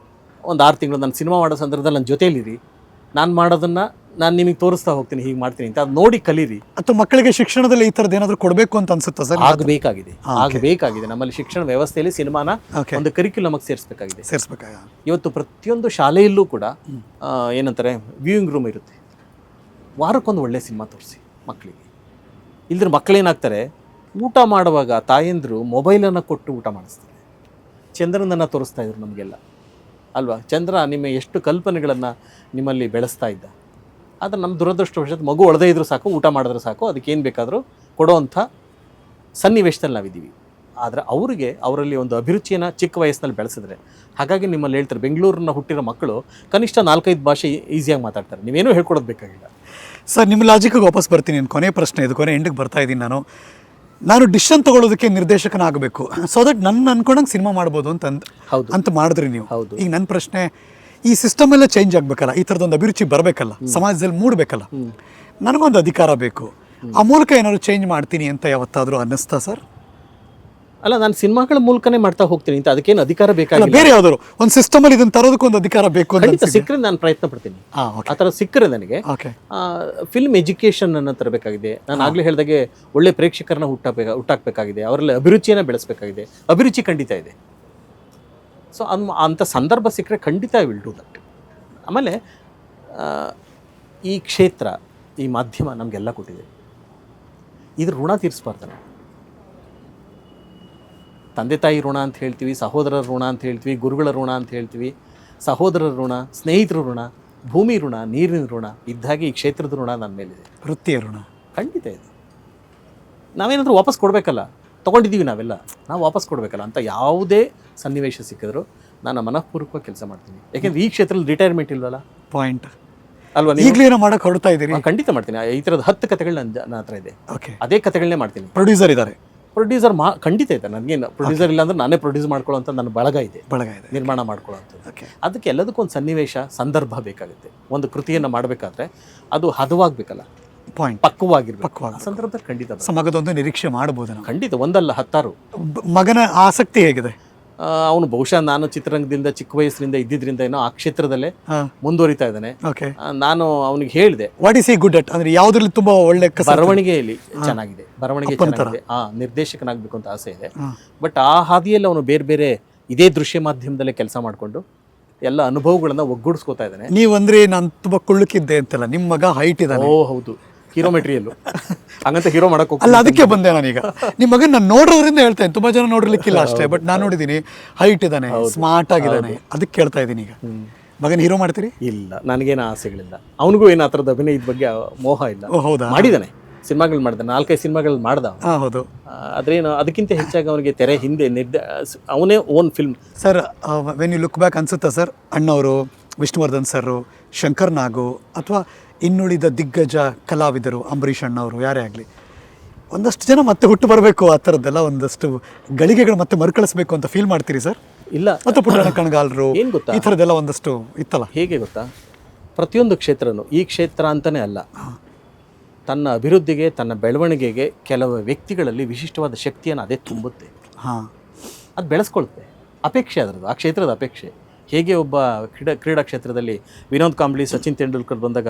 ಒಂದು 6 ತಿಂಗಳು ನಾನು ಸಿನಿಮಾ ಮಾಡೋ ಸಂದರ್ಭದಲ್ಲಿ ನನ್ನ ಜೊತೆಯಲ್ಲಿರಿ. ನಾನು ಮಾಡೋದನ್ನು ನಾನು ನಿಮಗೆ ತೋರಿಸ್ತಾ ಹೋಗ್ತೀನಿ, ಹೀಗೆ ಮಾಡ್ತೀನಿ ಅಂತ. ಅದು ನೋಡಿ ಕಲೀರಿ. ಅಥವಾ ಮಕ್ಕಳಿಗೆ ಶಿಕ್ಷಣದಲ್ಲಿ ಈ ಥರದ್ದು ಏನಾದರೂ ಕೊಡಬೇಕು ಅಂತ ಅನ್ಸುತ್ತಾ ಸರ್? ಆಗಬೇಕಾಗಿದೆ. ನಮ್ಮಲ್ಲಿ ಶಿಕ್ಷಣ ವ್ಯವಸ್ಥೆಯಲ್ಲಿ ಸಿನಿಮಾನ ಒಂದು ಕರಿಕ್ಯುಲಮ್ಗೆ ಸೇರಿಸಬೇಕಾಗಿದೆ. ಇವತ್ತು ಪ್ರತಿಯೊಂದು ಶಾಲೆಯಲ್ಲೂ ಕೂಡ ಏನಂತಾರೆ, ವ್ಯೂಯಿಂಗ್ ರೂಮ್ ಇರುತ್ತೆ. ವಾರಕ್ಕೊಂದು ಒಳ್ಳೆ ಸಿನಿಮಾ ತೋರಿಸಿ ಮಕ್ಕಳಿಗೆ. ಇಲ್ದ್ರೆ ಮಕ್ಕಳೇನಾಗ್ತಾರೆ, ಊಟ ಮಾಡುವಾಗ ತಾಯಂದರು ಮೊಬೈಲನ್ನು ಕೊಟ್ಟು ಊಟ ಮಾಡಿಸ್ತಾರೆ. ಚಂದ್ರನನ್ನು ತೋರಿಸ್ತಾ ಇದ್ರು ನಮಗೆಲ್ಲ ಅಲ್ವಾ? ಚಂದ್ರ ನಿಮ್ಮ ಎಷ್ಟು ಕಲ್ಪನೆಗಳನ್ನು ನಿಮ್ಮಲ್ಲಿ ಬೆಳೆಸ್ತಾ ಇದ್ದ. ಆದರೆ ನಮ್ಮ ದುರದೃಷ್ಟವಶಾತ್ ಮಗು ಒಳದೇ ಇದ್ರೂ ಸಾಕು, ಊಟ ಮಾಡಿದ್ರೆ ಸಾಕು, ಅದಕ್ಕೇನು ಬೇಕಾದರೂ ಕೊಡೋವಂಥ ಸನ್ನಿವೇಶದಲ್ಲಿ ನಾವಿದ್ದೀವಿ. ಆದರೆ ಅವರಲ್ಲಿ ಒಂದು ಅಭಿರುಚಿಯನ್ನು ಚಿಕ್ಕ ವಯಸ್ಸಿನಲ್ಲಿ ಬೆಳೆಸಿದ್ರೆ, ಹಾಗಾಗಿ ನಿಮ್ಮಲ್ಲಿ ಹೇಳ್ತಾರೆ, ಬೆಂಗಳೂರನ್ನ ಹುಟ್ಟಿರೋ ಮಕ್ಕಳು ಕನಿಷ್ಠ 4-5 ಭಾಷೆ ಈಸಿಯಾಗಿ ಮಾತಾಡ್ತಾರೆ. ನೀವೇನೂ ಹೇಳ್ಕೊಡೋದು ಬೇಕಾಗಿಲ್ಲ. ಸರ್, ನಿಮ್ಮ ಲಾಜಿಕ್ಗೆ ವಾಪಸ್ ಬರ್ತೀನಿ. ಕೊನೆ ಪ್ರಶ್ನೆ ಇದು, ಕೊನೆ ಎಂಡಿಗೆ ಬರ್ತಾ ಇದ್ದೀನಿ. ನಾನು ಡಿಸಿಷನ್ ತೊಗೊಳ್ಳೋದಕ್ಕೆ ನಿರ್ದೇಶಕನಾಗಬೇಕು, ಸೊ ದಟ್ ನನ್ನ ಅನ್ಕೊಂಡಂಗೆ ಸಿನಿಮಾ ಮಾಡ್ಬೋದು ಅಂತ ಮಾಡಿದ್ರಿ ನೀವು. ಈಗ ನನ್ನ ಪ್ರಶ್ನೆ, ಈ ಸಿಸ್ಟಮ್ ಎಲ್ಲ ಚೇಂಜ್ ಆಗಬೇಕಲ್ಲ, ಈ ಥರದೊಂದು ಅಭಿರುಚಿ ಬರಬೇಕಲ್ಲ, ಸಮಾಜದಲ್ಲಿ ಮೂಡಬೇಕಲ್ಲ, ನನಗೊಂದು ಅಧಿಕಾರ ಬೇಕು, ಆ ಮೂಲಕ ಏನಾದ್ರು ಚೇಂಜ್ ಮಾಡ್ತೀನಿ ಅಂತ ಯಾವತ್ತಾದರೂ ಅನ್ನಿಸ್ತಾ ಸರ್? ಅಲ್ಲ, ನಾನು ಸಿನಿಮಾಗಳ ಮೂಲಕನೇ ಮಾಡ್ತಾ ಹೋಗ್ತೀನಿ ಅಂತ ಅದಕ್ಕೇನು ಅಧಿಕಾರ ಅಲ್ಲ, ಬೇಕಾಗಿಲ್ಲ. ಬೇರೆ ಯಾವ್ದಾದ್ರು ಒಂದು ಸಿಸ್ಟಮ್ ಅಲ್ಲಿ ಇದನ್ನ ತರೋದಕ್ಕೆ ಒಂದು ಅಧಿಕಾರ ಬೇಕು ಅಂತ ಖಂಡಿತ ಸಿಕ್ಕರೆ ನಾನು ಪ್ರಯತ್ನ ಪಡ್ತೀನಿ. ಆ ಥರ ಸಿಕ್ಕರೆ ನನಗೆ ಓಕೆ. ಫಿಲ್ಮ್ ಎಜುಕೇಷನ್ ಅನ್ನು ತರಬೇಕಾಗಿದೆ. ನಾನು ಆಗ್ಲೇ ಹೇಳಿದಾಗೆ ಒಳ್ಳೆ ಪ್ರೇಕ್ಷಕರನ್ನ ಹುಟ್ಟಾಕಬೇಕಾಗಿದೆ, ಅವರಲ್ಲಿ ಅಭಿರುಚಿಯನ್ನು ಬೆಳೆಸಬೇಕಾಗಿದೆ. ಅಭಿರುಚಿ ಖಂಡಿತ ಇದೆ. ಸೊ ಅಂಥ ಸಂದರ್ಭ ಸಿಕ್ಕರೆ ಖಂಡಿತ ಐ ವಿಲ್ ಡೂ ದಟ್. ಆಮೇಲೆ ಈ ಕ್ಷೇತ್ರ, ಈ ಮಾಧ್ಯಮ ನಮಗೆಲ್ಲ ಕೊಟ್ಟಿದೆ. ಇದ್ರ ಋಣ ತೀರಿಸ್ಬಾರ್ದು ನಾವು. ತಂದೆ ತಾಯಿ ಋಣ ಅಂತ ಹೇಳ್ತೀವಿ, ಸಹೋದರರ ಋಣ ಅಂತ ಹೇಳ್ತೀವಿ, ಗುರುಗಳ ಋಣ ಅಂತ ಹೇಳ್ತೀವಿ, ಸಹೋದರರ ಋಣ, ಸ್ನೇಹಿತರ ಋಣ, ಭೂಮಿ ಋಣ, ನೀರಿನ ಋಣ ಇದ್ದಾಗೆ ಈ ಕ್ಷೇತ್ರದ ಋಣ ನನ್ನ ಮೇಲಿದೆ. ವೃತ್ತಿಯ ಋಣ ಖಂಡಿತ ಇದೆ. ನಾವೇನಾದರೂ ವಾಪಸ್ ಕೊಡಬೇಕಲ್ಲ, ತೊಗೊಂಡಿದ್ದೀವಿ ನಾವೆಲ್ಲ, ನಾವು ವಾಪಸ್ ಕೊಡಬೇಕಲ್ಲ ಅಂತ ಯಾವುದೇ ಸನ್ನಿವೇಶ ಸಿಕ್ಕಿದ್ರು ನಾನು ಮನಃಪೂರ್ವಕವಾಗಿ ಕೆಲಸ ಮಾಡ್ತೀನಿ. ಯಾಕೆಂದ್ರೆ ಈ ಕ್ಷೇತ್ರದಲ್ಲಿ ರಿಟೈರ್ಮೆಂಟ್ ಇಲ್ವಲ್ಲ. ಪಾಯಿಂಟ್ ಅಲ್ವಾ? ಈಗಲೂ ಏನೋ ಮಾಡಕ್ಕೆ ಹೊರಡ್ತಾ ಇದ್ದೀರಿ? ಖಂಡಿತ ಮಾಡ್ತೀನಿ. ಈ ಥರದ 10 ಕಥೆಗಳು ನನ್ನ ಹತ್ರ ಇದೆ. ಓಕೆ. ಅದೇ ಕಥೆಗಳನ್ನೇ ಮಾಡ್ತೀನಿ. ಪ್ರೊಡ್ಯೂಸರ್ ಇದ್ದಾರೆ? ಪ್ರೊಡ್ಯೂಸರ್ ಖಂಡಿತ ಇದೆ. ನನಗೇನು ಪ್ರೊಡ್ಯೂಸರ್ ಇಲ್ಲ ಅಂದ್ರೆ ನಾನೇ ಪ್ರೊಡ್ಯೂಸ್ ಮಾಡ್ಕೊಳ್ಳೋ ಅಂತ ನನ್ನ ಬಳಗ ಇದೆ, ನಿರ್ಮಾಣ ಮಾಡ್ಕೊಳ್ಳೋ ಅಂಥದ್ದು. ಓಕೆ. ಅದಕ್ಕೆ ಎಲ್ಲದಕ್ಕೂ ಒಂದು ಸನ್ನಿವೇಶ, ಸಂದರ್ಭ ಬೇಕಾಗುತ್ತೆ. ಒಂದು ಕೃತಿಯನ್ನು ಮಾಡಬೇಕಾದ್ರೆ ಅದು ಹದವಾಗಬೇಕಲ್ಲ, ಪಾಯಿಂಟ್, ಪಕ್ವವಾಗಿರ್ಬೇಕು. ಆ ಸಂದರ್ಭದಲ್ಲಿ ಖಂಡಿತ ಮಗದೊಂದು ನಿರೀಕ್ಷೆ ಮಾಡಬಹುದು ನಾವು. ಖಂಡಿತ, ಒಂದಲ್ಲ 10. ಮಗನ ಆಸಕ್ತಿ ಹೇಗಿದೆ? ಅವನು ಬಹುಶಃ ನಾನು ಚಿತ್ರರಂಗದಿಂದ ಚಿಕ್ಕ ವಯಸ್ಸಿನಿಂದ ಇದ್ದಿದ್ರಿಂದ ಏನೋ ಆ ಕ್ಷೇತ್ರದಲ್ಲೇ ಮುಂದುವರಿತಾ ಇದ್ದಾನೆ. ಓಕೆ. ನಾನು ಅವನಿಗೆ ಹೇಳಿದೆ, what is he good at? ಅಂದ್ರೆ ಯಾವ್ದ್ರಲ್ಲಿ ತುಂಬಾ ಒಳ್ಳೆ ಬರವಣಿಗೆಯಲ್ಲಿ ಚೆನ್ನಾಗಿದೆ, ಬರವಣಿಗೆ ಚೆನ್ನಾಗಿದೆ, ನಿರ್ದೇಶಕನಾಗಬೇಕು ಅಂತ ಆಸೆ ಇದೆ. ಬಟ್ ಆ ಹಾದಿಯಲ್ಲಿ ಅವನು ಬೇರೆ ಬೇರೆ ಇದೇ ದೃಶ್ಯ ಮಾಧ್ಯಮದಲ್ಲೇ ಕೆಲಸ ಮಾಡಿಕೊಂಡು ಎಲ್ಲ ಅನುಭವಗಳನ್ನ ಒಗ್ಗೂಡಿಸ್ಕೋತಾ ಇದ್ದಾನೆ. ನೀವಂದ್ರೆ ನಾನು ತುಂಬಾ ಕುಳ್ಳುಕಿದ್ದೆ ಅಂತಲ್ಲ, ನಿಮ್ಮ ಮಗ ಹೈಟ್ ಇದ್ದಾನೆ. ಓ ಹೌದು, ಹೀರೋಮೆಟ್ರಿಯಲ್ಲೂ ಹಂಗಂತ ಹೀರೋ ಮಾಡಕ್ ಅಲ್ಲ, ಅದಕ್ಕೆ ಬಂದೆ ನಾನೀಗ. ನಿಮ್ಮ ಮಗನ್ ನಾನು ನೋಡೋದ್ರಿಂದ ಹೇಳ್ತೇನೆ, ತುಂಬಾ ಜನ ನೋಡಿರ್ಲಿಕ್ಕಿಲ್ಲ ಅಷ್ಟೇ, ಬಟ್ ನಾನು ನೋಡಿದ್ದೀನಿ, ಹೈಟ್ ಇದ್ದಾನೆ, ಸ್ಮಾರ್ಟ್ ಆಗಿದ್ದಾನೆ, ಅದಕ್ಕೆ ಕೇಳ್ತಾ ಇದ್ದೀನಿ. ಈಗ ಮಗನ ಹೀರೋ ಮಾಡ್ತೀರಿ? ಇಲ್ಲ, ನನಗೇನು ಆಸೆಗಳಿಲ್ಲ. ಅವನಿಗೂ ಏನು ಆ ಥರದ ಅಭಿನಯದ ಬಗ್ಗೆ ಮೋಹ ಇಲ್ಲ. ಹೌದಾ? ಮಾಡಿದ್ದಾನೆ, ಸಿನಿಮಾಗಳು ಮಾಡಿದ, 4-5 ಸಿನಿಮಾಗಳು ಮಾಡ್ದ. ಹೌದು. ಅದ್ರೇನು ಅದಕ್ಕಿಂತ ಹೆಚ್ಚಾಗಿ ಅವನಿಗೆ ತೆರೆ ಹಿಂದೆ ಅವನೇ own film. Sir, when you look back ಅನ್ಸುತ್ತಾ ಸರ್, ಅಣ್ಣವರು, ವಿಷ್ಣುವರ್ಧನ್ ಸರ್, ಶಂಕರ್ ನಾಗು, ಅಥವಾ ಇನ್ನುಳಿದ ದಿಗ್ಗಜ ಕಲಾವಿದರು, ಅಂಬರೀಷ್ ಅಣ್ಣವರು, ಯಾರೇ ಆಗಲಿ, ಒಂದಷ್ಟು ಜನ ಮತ್ತೆ ಹುಟ್ಟು ಬರಬೇಕು, ಆ ಥರದ್ದೆಲ್ಲ ಒಂದಷ್ಟು ಗಳಿಗೆಗಳು ಮತ್ತೆ ಮರುಕಳಿಸ್ಬೇಕು ಅಂತ ಫೀಲ್ ಮಾಡ್ತೀರಿ ಸರ್? ಇಲ್ಲ, ಮತ್ತು ಪುಟ್ಟಣ ಕಣಗಾಲರು, ಏನು ಗೊತ್ತಾ, ಈ ಥರದ್ದೆಲ್ಲ ಒಂದಷ್ಟು ಇತ್ತಲ್ಲ. ಹೇಗೆ ಗೊತ್ತಾ, ಪ್ರತಿಯೊಂದು ಕ್ಷೇತ್ರನೂ, ಈ ಕ್ಷೇತ್ರ ಅಂತಲೇ ಅಲ್ಲ, ತನ್ನ ಅಭಿವೃದ್ಧಿಗೆ, ತನ್ನ ಬೆಳವಣಿಗೆಗೆ ಕೆಲವು ವ್ಯಕ್ತಿಗಳಲ್ಲಿ ವಿಶಿಷ್ಟವಾದ ಶಕ್ತಿಯನ್ನು ಅದೇ ತುಂಬುತ್ತೆ. ಅದು ಬೆಳೆಸ್ಕೊಳುತ್ತೆ. ಅಪೇಕ್ಷೆ ಅದರದ್ದು, ಆ ಕ್ಷೇತ್ರದ ಅಪೇಕ್ಷೆ. ಹೇಗೆ ಒಬ್ಬ ಕ್ರೀಡಾ ಕ್ಷೇತ್ರದಲ್ಲಿ ವಿನೋದ್ ಕಾಂಬ್ಳಿ, ಸಚಿನ್ ತೆಂಡೂಲ್ಕರ್ ಬಂದಾಗ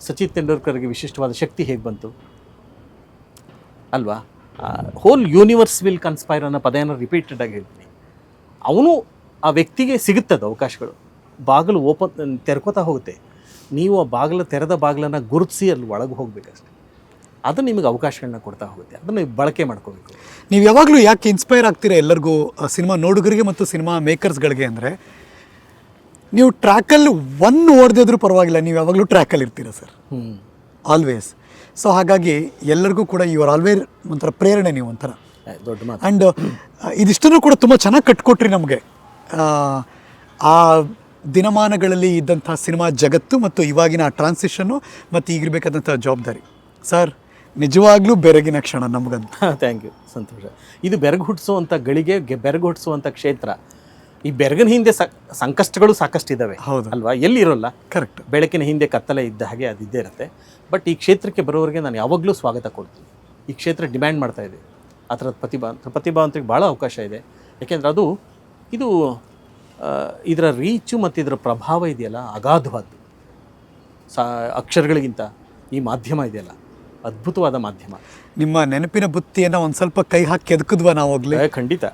ಸಚಿನ್ ತೆಂಡೂಲ್ಕರ್ಗೆ ವಿಶಿಷ್ಟವಾದ ಶಕ್ತಿ ಹೇಗೆ ಬಂತು ಅಲ್ವಾ? ಹೋಲ್ ಯೂನಿವರ್ಸ್ ವಿಲ್ ಕನ್ಸ್ಪೈರ್ ಅನ್ನೋ ಪದನ ರಿಪೀಟೆಡ್ ಆಗಿ ಹೇಳ್ತೀನಿ. ಅವನು ಆ ವ್ಯಕ್ತಿಗೆ ಸಿಗುತ್ತದೆ ಅವಕಾಶಗಳು, ಬಾಗಿಲು ತೆರ್ಕೋತಾ ಹೋಗುತ್ತೆ. ನೀವು ಆ ತೆರೆದ ಬಾಗಿಲನ್ನು ಗುರುತಿಸಿ ಅಲ್ಲಿ ಒಳಗೆ ಹೋಗ್ಬೇಕಷ್ಟೆ. ಅದು ನಿಮಗೆ ಅವಕಾಶಗಳನ್ನ ಕೊಡ್ತಾ ಹೋಗುತ್ತೆ, ಅದನ್ನು ಬಳಕೆ ಮಾಡ್ಕೋಬೇಕು. ನೀವು ಯಾವಾಗಲೂ ಯಾಕೆ ಇನ್ಸ್ಪೈರ್ ಆಗ್ತೀರಾ ಎಲ್ಲರಿಗೂ, ಸಿನಿಮಾ ನೋಡುಗರಿಗೆ ಮತ್ತು ಸಿನಿಮಾ ಮೇಕರ್ಸ್ಗಳಿಗೆ? ಅಂದರೆ ನೀವು ಟ್ರ್ಯಾಕಲ್ಲಿ ಓಡದಿದ್ರೂ ಪರವಾಗಿಲ್ಲ, ನೀವು ಯಾವಾಗಲೂ ಟ್ರ್ಯಾಕಲ್ಲಿ ಇರ್ತೀರ ಸರ್, ಆಲ್ವೇಸ್. ಸೊ ಹಾಗಾಗಿ ಎಲ್ಲರಿಗೂ ಕೂಡ ಯು ಆರ್ ಆಲ್ವೇಸ್ ಒಂಥರ ಪ್ರೇರಣೆ, ನೀವು ಒಂಥರ ದೊಡ್ಡ ಮಾತು. ಆ್ಯಂಡ್ ಇದಿಷ್ಟನ್ನು ಕೂಡ ತುಂಬ ಚೆನ್ನಾಗಿ ಕಟ್ಕೊಟ್ರಿ ನಮಗೆ. ಆ ದಿನಮಾನಗಳಲ್ಲಿ ಇದ್ದಂಥ ಸಿನಿಮಾ ಜಗತ್ತು ಮತ್ತು ಇವಾಗಿನ ಟ್ರಾನ್ಸಿಷನ್ನು ಮತ್ತು ಈಗಿರಬೇಕಾದಂಥ ಜವಾಬ್ದಾರಿ ಸರ್, ನಿಜವಾಗ್ಲೂ ಬೆರಗಿನ ಕ್ಷಣ ನಮಗಂತ. ಥ್ಯಾಂಕ್ ಯು, ಸಂತೋಷ. ಇದು ಬೆರಗು ಹುಟ್ಟಿಸುವಂಥ ಗಳಿಗೆ, ಬೆರಗು ಹುಟ್ಟಿಸುವಂಥ ಕ್ಷೇತ್ರ. ಈ ಬೆರಗಿನ ಹಿಂದೆ ಸಂಕಷ್ಟಗಳು ಸಾಕಷ್ಟು ಇದ್ದಾವೆ, ಹೌದು ಅಲ್ವಾ? ಎಲ್ಲಿ ಇರೋಲ್ಲ. ಕರೆಕ್ಟ್. ಬೆಳಕಿನ ಹಿಂದೆ ಕತ್ತಲೆ ಇದ್ದ ಹಾಗೆ ಅದು ಇದ್ದೇ ಇರುತ್ತೆ. ಬಟ್ ಈ ಕ್ಷೇತ್ರಕ್ಕೆ ಬರೋರಿಗೆ ನಾನು ಯಾವಾಗಲೂ ಸ್ವಾಗತ ಕೊಡ್ತೀನಿ. ಈ ಕ್ಷೇತ್ರ ಡಿಮ್ಯಾಂಡ್ ಮಾಡ್ತಾ ಇದೆ ಆ ಥರದ ಪ್ರತಿಭಾವಂತರಿಗೆ ಭಾಳ ಅವಕಾಶ ಇದೆ. ಯಾಕೆಂದರೆ ಇದು ಇದರ ರೀಚು ಮತ್ತು ಇದರ ಪ್ರಭಾವ ಇದೆಯಲ್ಲ, ಅಗಾಧವಾದ್ದು. ಅಕ್ಷರಗಳಿಗಿಂತ ಈ ಮಾಧ್ಯಮ ಇದೆಯಲ್ಲ, ಅದ್ಭುತವಾದ ಮಾಧ್ಯಮ. ನಿಮ್ಮ ನೆನಪಿನ ಬುತ್ತಿಯನ್ನು ಒಂದು ಸ್ವಲ್ಪ ಕೈ ಹಾಕಿ ಕೆದಕಿದ್ವಾ ನಾವು ಹೋಗ್ಲಿ? ಖಂಡಿತ.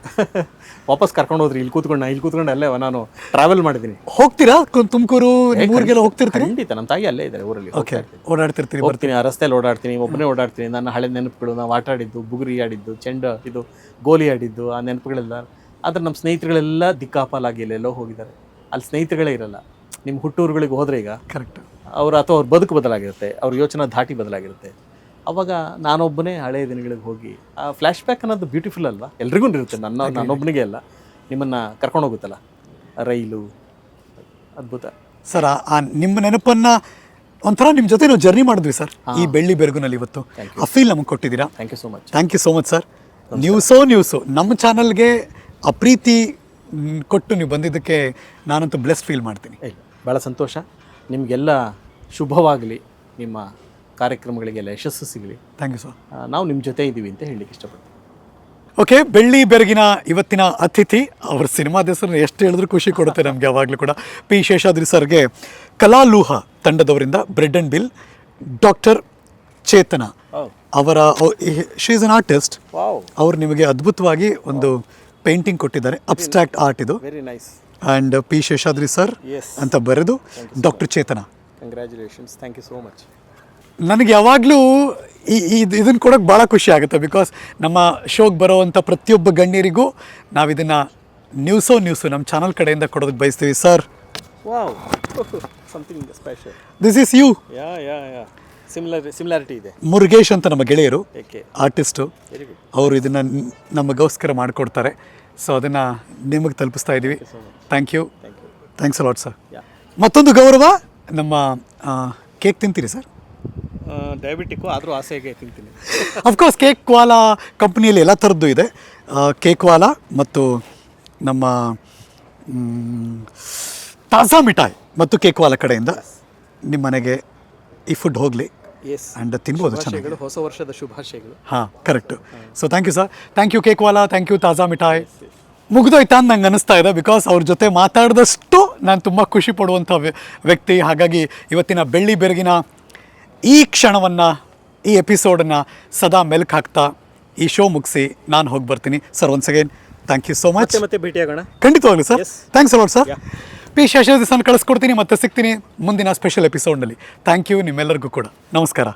ವಾಪಸ್ ಕರ್ಕೊಂಡು ಹೋದ್ರಿ, ಇಲ್ಲಿ ಕೂತ್ಕೊಂಡು ಅಲ್ಲೇ ನಾನು ಟ್ರಾವೆಲ್ ಮಾಡಿದ್ದೀನಿ. ಹೋಗ್ತೀರಾ ತುಮಕೂರು ಊರಿಗೆಲ್ಲ ಹೋಗ್ತಿರ್ತೀರಿ? ಖಂಡಿತ, ನಮ್ಮ ತಾಯಿ ಅಲ್ಲೇ ಇದ್ದಾರೆ ಊರಲ್ಲಿ. ಓಡಾಡ್ತಿರ್ತೀರಿ? ಬರ್ತೀನಿ, ಆ ರಸ್ತೆಯಲ್ಲಿ ಓಡಾಡ್ತೀನಿ, ಒಬ್ಬನೇ ಓಡಾಡ್ತೀನಿ. ನನ್ನ ಹಳೆ ನೆನಪುಗಳು, ನಾವು ಆಟ ಆಡಿದ್ದು, ಬುಗುರಿ ಆಡಿದ್ದು, ಇದು ಗೋಲಿ ಆಡಿದ್ದು, ಆ ನೆನಪುಗಳೆಲ್ಲ. ಆದರೆ ನಮ್ಮ ಸ್ನೇಹಿತರುಗಳೆಲ್ಲ ದಿಕ್ಕಾಪಾಲಾಗಿ ಎಲ್ಲೆಲ್ಲೋ ಹೋಗಿದ್ದಾರೆ. ಅಲ್ಲಿ ಸ್ನೇಹಿತರುಗಳೇ ಇರಲ್ಲ. ನಿಮ್ಮ ಹುಟ್ಟೂರುಗಳಿಗೆ ಹೋದರೆ ಈಗ ಕರೆಕ್ಟ್ ಅಥವಾ ಅವ್ರ ಬದುಕು ಬದಲಾಗಿರುತ್ತೆ, ಅವ್ರ ಯೋಚನಾ ಧಾಟಿ ಬದಲಾಗಿರುತ್ತೆ. ಅವಾಗ ನಾನೊಬ್ಬನೇ ಹಳೆಯ ದಿನಗಳಿಗೆ ಹೋಗಿ ಆ ಫ್ಲ್ಯಾಶ್ ಬ್ಯಾಕ್ ಅನ್ನೋದು ಬ್ಯೂಟಿಫುಲ್ ಅಲ್ವಾ? ಎಲ್ರಿಗೂ ಇರುತ್ತೆ, ನಾನೊಬ್ಬನಿಗೆ ಅಲ್ಲ. ನಿಮ್ಮನ್ನು ಕರ್ಕೊಂಡು ಹೋಗುತ್ತಲ್ಲ ರೈಲು, ಅದ್ಭುತ ಸರ್. ಆ ನಿಮ್ಮ ನೆನಪನ್ನು ಒಂಥರ ನಿಮ್ಮ ಜೊತೆ ನಾವು ಜರ್ನಿ ಮಾಡಿದ್ವಿ ಸರ್ ಈ ಬೆಳ್ಳಿ ಬೆರಗುನಲ್ಲಿ. ಇವತ್ತು ಆ ಫೀಲ್ ನಮಗೆ ಕೊಟ್ಟಿದ್ದೀರಾ. Thank you so much sir. News ನಮ್ಮ ಚಾನಲ್ಗೆ ಆ ಪ್ರೀತಿ ಕೊಟ್ಟು ನೀವು ಬಂದಿದ್ದಕ್ಕೆ ನಾನಂತೂ ಬ್ಲೆಸ್ಡ್ ಫೀಲ್ ಮಾಡ್ತೀನಿ. ಭಾಳ ಸಂತೋಷ. ನಿಮಗೆಲ್ಲ ಶುಭವಾಗಲಿ, ನಿಮ್ಮ ಕಾರ್ಯಕ್ರಮಗಳಿಗೆಲ್ಲ ಯಶಸ್ಸು ಸಿಗಲಿ. Thank you sir. ನಾವು ನಿಮ್ಮ ಜೊತೆ ಇದ್ದೀವಿ ಅಂತ ಹೇಳಲಿಕ್ಕೆ ಇಷ್ಟಪಡ್ತೀನಿ. ಓಕೆ, ಬೆಳ್ಳಿ ಬೆರಗಿನ ಇವತ್ತಿನ ಅತಿಥಿ, ಅವ್ರ ಸಿನಿಮಾದ ಹೆಸರು ಎಷ್ಟು ಹೇಳಿದ್ರು ಖುಷಿ ಕೊಡುತ್ತೆ ನಮಗೆ ಯಾವಾಗಲೂ ಕೂಡ. ಪಿ ಶೇಷಾದ್ರಿ ಸರ್ಗೆ ಕಲಾಲೂಹ ತಂಡದವರಿಂದ ಬ್ರೆಡ್ ಆ್ಯಂಡ್ ಬಿಲ್. ಡಾಕ್ಟರ್ ಚೇತನ ಅವರ, ಶಿ ಈಸ್ ಅನ್ ಆರ್ಟಿಸ್ಟ್. ಅವ್ರು ನಿಮಗೆ ಅದ್ಭುತವಾಗಿ ಒಂದು ಪೇಂಟಿಂಗ್ ಕೊಟ್ಟಿದ್ದಾರೆ, ಅಬ್ಸ್ಟ್ರಾಕ್ಟ್ ಆರ್ಟ್ ಇದು. Very nice. And P Sheshadri sir ಅಂತ ಬರೆದು doctor Chetana. Congratulations, thank you so much. ನನಗೆ ಯಾವಾಗಲೂ ಇದನ್ನು ಕೊಡೋಕೆ ಭಾಳ ಖುಷಿ ಆಗುತ್ತೆ. ಬಿಕಾಸ್ ನಮ್ಮ ಶೋಗೆ ಬರೋವಂಥ ಪ್ರತಿಯೊಬ್ಬ ಗಣ್ಯರಿಗೂ ನಾವು ಇದನ್ನು ನ್ಯೂಸು ನಮ್ಮ ಚಾನಲ್ ಕಡೆಯಿಂದ ಕೊಡೋದಕ್ಕೆ ಬಯಸ್ತೀವಿ. Sir, something special. This is you. Similarity ಇದೆ. ಮುರುಗೇಶ್ ಅಂತ ನಮ್ಮ ಗೆಳೆಯರು, ಆರ್ಟಿಸ್ಟು, ಅವರು ಇದನ್ನು ನಮಗೋಸ್ಕರ ಮಾಡಿಕೊಡ್ತಾರೆ. ಸೊ ಅದನ್ನು ನಿಮಗೆ ತಲುಪಿಸ್ತಾ ಇದ್ದೀವಿ. Thank you, thanks a lot sir. ಮತ್ತೊಂದು ಗೌರವ, ನಮ್ಮ ಕೇಕ್ ತಿಂತೀರಿ ಸರ್? ಡಯಾಬಿಟಿಕ್ಕು ಆದರೂ ಆಸೆಗೆ ತಿಂತೀನಿ. ಅಫ್ಕೋರ್ಸ್ ಕೇಕ್ ವಾಲಾ ಕಂಪ್ನಿಯಲ್ಲಿ ಎಲ್ಲ ಥರದ್ದು ಇದೆ. ಕೇಕ್ ವಾಲಾ ಮತ್ತು ನಮ್ಮ ತಾಜಾ ಮಿಠಾಯಿ ಮತ್ತು ಕೇಕ್ ವಾಲಾ ಕಡೆಯಿಂದ ನಿಮ್ಮ ಮನೆಗೆ ಈ ಫುಡ್ ಹೋಗಲಿ ಆ್ಯಂಡ್ ತಿನ್ಬೋದು. ಚೆನ್ನಾಗಿ ಹೊಸ ವರ್ಷದ ಶುಭಾಶಯಗಳು. ಹಾಂ, correct. So thank you sir, thank you cake ವಾಲಾ, ಥ್ಯಾಂಕ್ ಯು ತಾಜಾ ಮಿಠಾಯಿ. ಮುಗಿದೋಯ್ತಾ ಅಂತ ನಂಗೆ ಅನ್ನಿಸ್ತಾ ಇದೆ. ಬಿಕಾಸ್ ಅವ್ರ ಜೊತೆ ಮಾತಾಡಿದಷ್ಟು ನಾನು ತುಂಬ ಖುಷಿ ಪಡುವಂಥ ವ್ಯಕ್ತಿ. ಹಾಗಾಗಿ ಇವತ್ತಿನ ಬೆಳ್ಳಿ ಬೆರಗಿನ ಈ ಕ್ಷಣವನ್ನು, ಈ ಎಪಿಸೋಡನ್ನು ಸದಾ ಮೆಲುಕು ಹಾಕ್ತಾ ಈ ಶೋ ಮುಗಿಸಿ ನಾನು ಹೋಗಿ ಬರ್ತೀನಿ. Sir, once again thank you so much. ಮತ್ತೆ ಭೇಟಿಯಾಗೋಣ. ಖಂಡಿತವಾಗ್ಲೂ sir, thanks a lot sir. P Sheshadri sir ಕಳಿಸ್ಕೊಡ್ತೀನಿ, ಮತ್ತೆ ಸಿಗ್ತೀನಿ ಮುಂದಿನ ಸ್ಪೆಷಲ್ ಎಪಿಸೋಡ್ನಲ್ಲಿ. ಥ್ಯಾಂಕ್ ಯು ನಿಮ್ಮೆಲ್ಲರಿಗೂ ಕೂಡ. ನಮಸ್ಕಾರ.